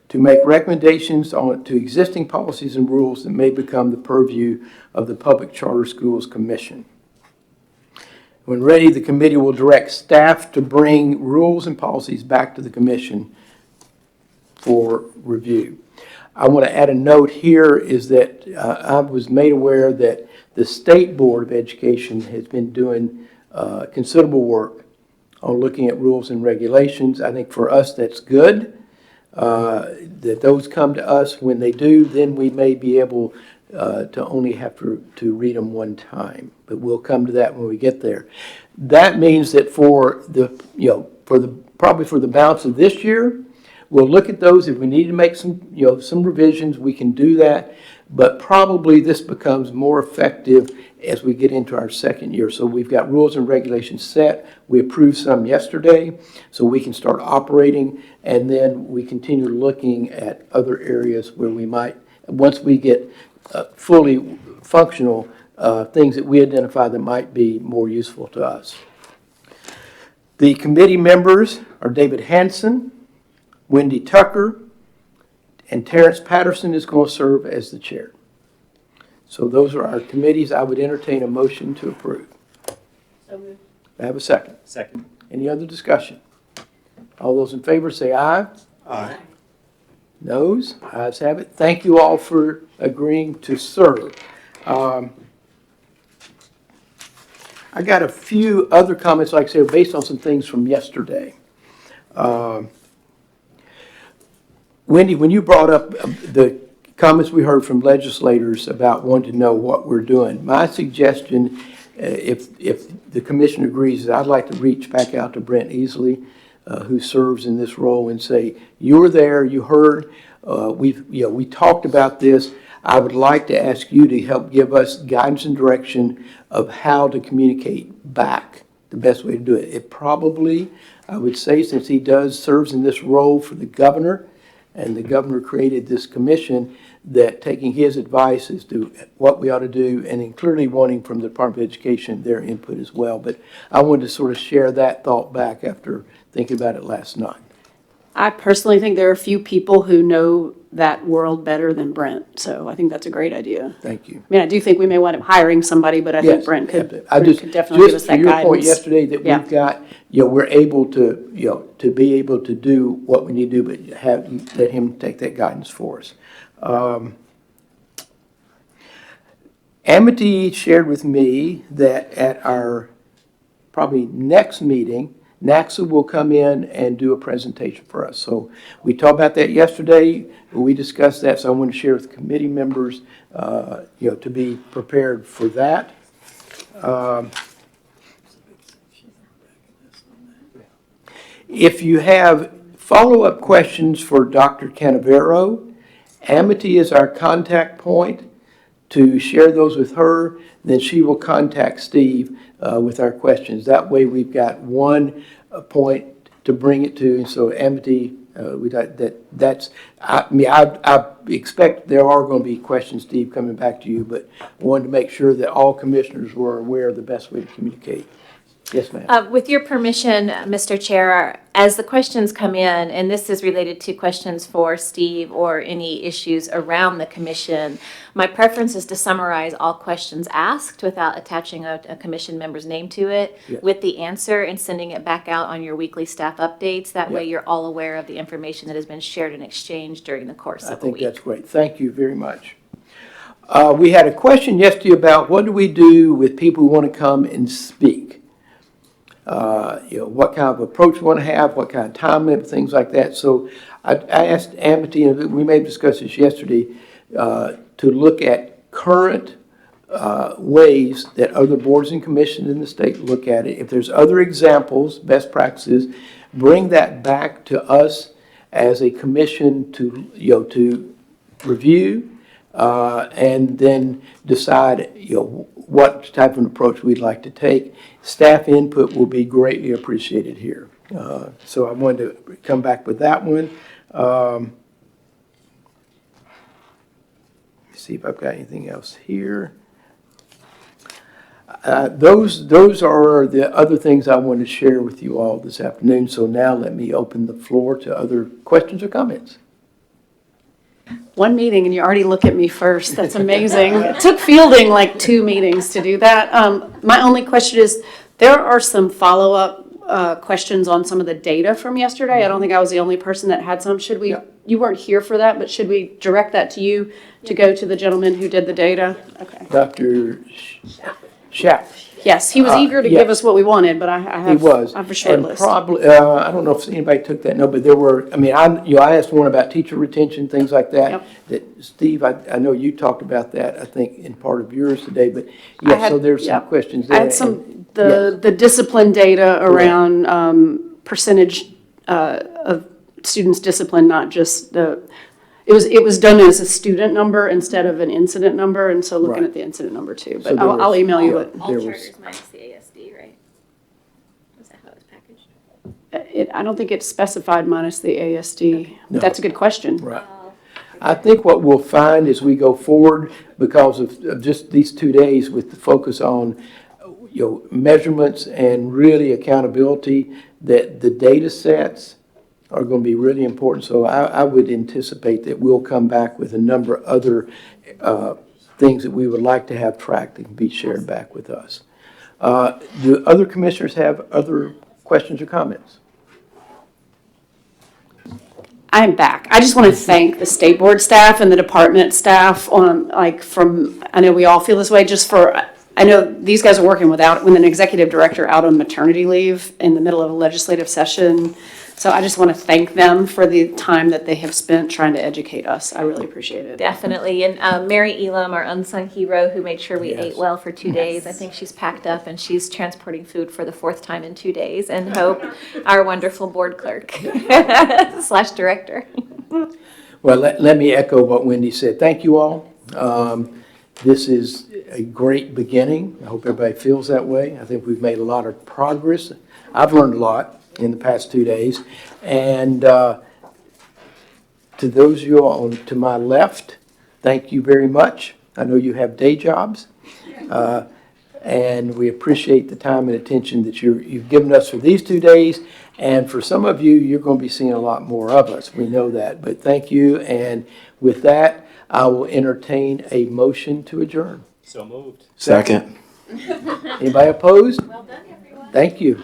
to make recommendations to existing policies and rules that may become the purview of the Public Charter Schools Commission. When ready, the committee will direct staff to bring rules and policies back to the commission for review. I want to add a note here is that I was made aware that the State Board of Education has been doing considerable work on looking at rules and regulations. I think for us that's good, that those come to us. When they do, then we may be able to only have to read them one time, but we'll come to that when we get there. That means that probably for the balance of this year, we'll look at those. If we need to make some revisions, we can do that. But probably this becomes more effective as we get into our second year. So we've got rules and regulations set. We approved some yesterday, so we can start operating, and then we continue looking at other areas where we might, once we get fully functional, things that we identify that might be more useful to us. The committee members are David Hanson, Wendy Tucker, and Terrence Patterson is going to serve as the chair. So those are our committees. I would entertain a motion to approve. I have a second. Second. Any other discussion? All those in favor say aye. Aye. Noes? Ayes have it. Thank you all for agreeing to serve. I got a few other comments, like I said, based on some things from yesterday. Wendy, when you brought up the comments we heard from legislators about wanting to know what we're doing, my suggestion, if the commission agrees, is I'd like to reach back out to Brent Easley, who serves in this role, and say, you were there, you heard, we talked about this. I would like to ask you to help give us guidance and direction of how to communicate back, the best way to do it. It probably, I would say, since he serves in this role for the governor, and the governor created this commission, that taking his advice as to what we ought to do, and then clearly wanting from the Department of Education their input as well. But I wanted to sort of share that thought back after thinking about it last night. I personally think there are a few people who know that world better than Brent, so I think that's a great idea. Thank you. I mean, I do think we may wind up hiring somebody, but I think Yes, Brent could Just definitely give us that to your point guidance. yesterday, that Yeah. we've got, we're able to, to be able to do what we need to do, but let him take that guidance for us. Amity shared with me that at our probably next meeting, NACSA will come in and do a presentation for us. So we talked about that yesterday. We discussed that, so I want to share with committee members, to be prepared for that. If you have follow-up questions for Dr. Canavero, Amity is our contact point to share those with her. Then she will contact Steve with our questions. That way we've got one point to bring it to. And so Amity, I expect there are going to be questions, Steve, coming back to you, but I wanted to make sure that all commissioners were aware of the best way to communicate. Yes, ma'am. With your permission, Mr. Chair, as the questions come in, and this is related to questions for Steve or any issues around the commission, my preference is to summarize all questions asked without attaching a commission member's name to it Yes. with the answer and sending it back out on your weekly staff updates. That way Yep. you're all aware of the information that has been shared and exchanged during the course I of the think week. that's great. Thank you very much. We had a question yesterday about what do we do with people who want to come and speak? What kind of approach we want to have, what kind of time limit, things like that. So I asked Amity, and we may have discussed this yesterday, to look at current ways that other boards and commissions in the state look at it. If there's other examples, best practices, bring that back to us as a commission to review, and then decide, what type of an approach we'd like to take. Staff input will be greatly appreciated here. So I wanted to come back with that one. See if I've got anything else here. Those are the other things I wanted to share with you all this afternoon. So now let me open the floor to other questions or comments. One meeting and you already look at me first. That's amazing. It took Fielding like 2 meetings to do that. My only question is, there are some follow-up questions on some of the data from yesterday. I don't think I was the only person that had some. Should we, Yeah. you weren't here for that, but should we direct that to you to go to the gentleman who did the data? Okay. Dr. Schaff. Yes, he was eager to yes. give us what we wanted, but I have. He was. I have a short And list. probably, I don't know if anybody took that note, but there were, I asked one about teacher retention, things like that. Yep. That, Steve, I know you talked about that, I think, in part of yours today, but I yeah, had- so there's yeah. some questions I there. had some, and- the discipline data around percentage of students disciplined, not just it was done as a student number instead of an incident number, and so looking Right. at the incident number too. So But there I'll was- email you yeah. it. All There was- charters minus the ASD, right? Was that how it was packaged? I don't think it's specified minus the ASD. No. That's a good question. Right. I think what we'll find as we go forward, because of just these 2 days with the focus on, measurements and really accountability, that the data sets are going to be really important. So I would anticipate that we'll come back with a number of other things that we would like to have tracked and be shared back with us. Do other commissioners have other questions or comments? I'm back. I just want to thank the state board staff and the department staff on, I know we all feel this way, I know these guys are working with an executive director out on maternity leave in the middle of a legislative session. So I just want to thank them for the time that they have spent trying to educate us. I really appreciate it. Definitely. And Mary Elam, our unsung hero who made sure we Yes. ate well for 2 days. I think she's packed up and she's transporting food for the 4th time in 2 days. And Hope, our wonderful board clerk / director. Well, let me echo what Wendy said. Thank you all. This is a great beginning. I hope everybody feels that way. I think we've made a lot of progress. I've learned a lot in the past 2 days. And to those of you to my left, thank you very much. I know you have day jobs. And we appreciate the time and attention that you've given us for these 2 days. And for some of you, you're going to be seeing a lot more of us. We know that. But thank you. And with that, I will entertain a motion to adjourn. So moved. Second. Anybody opposed? Well done, everyone. Thank you.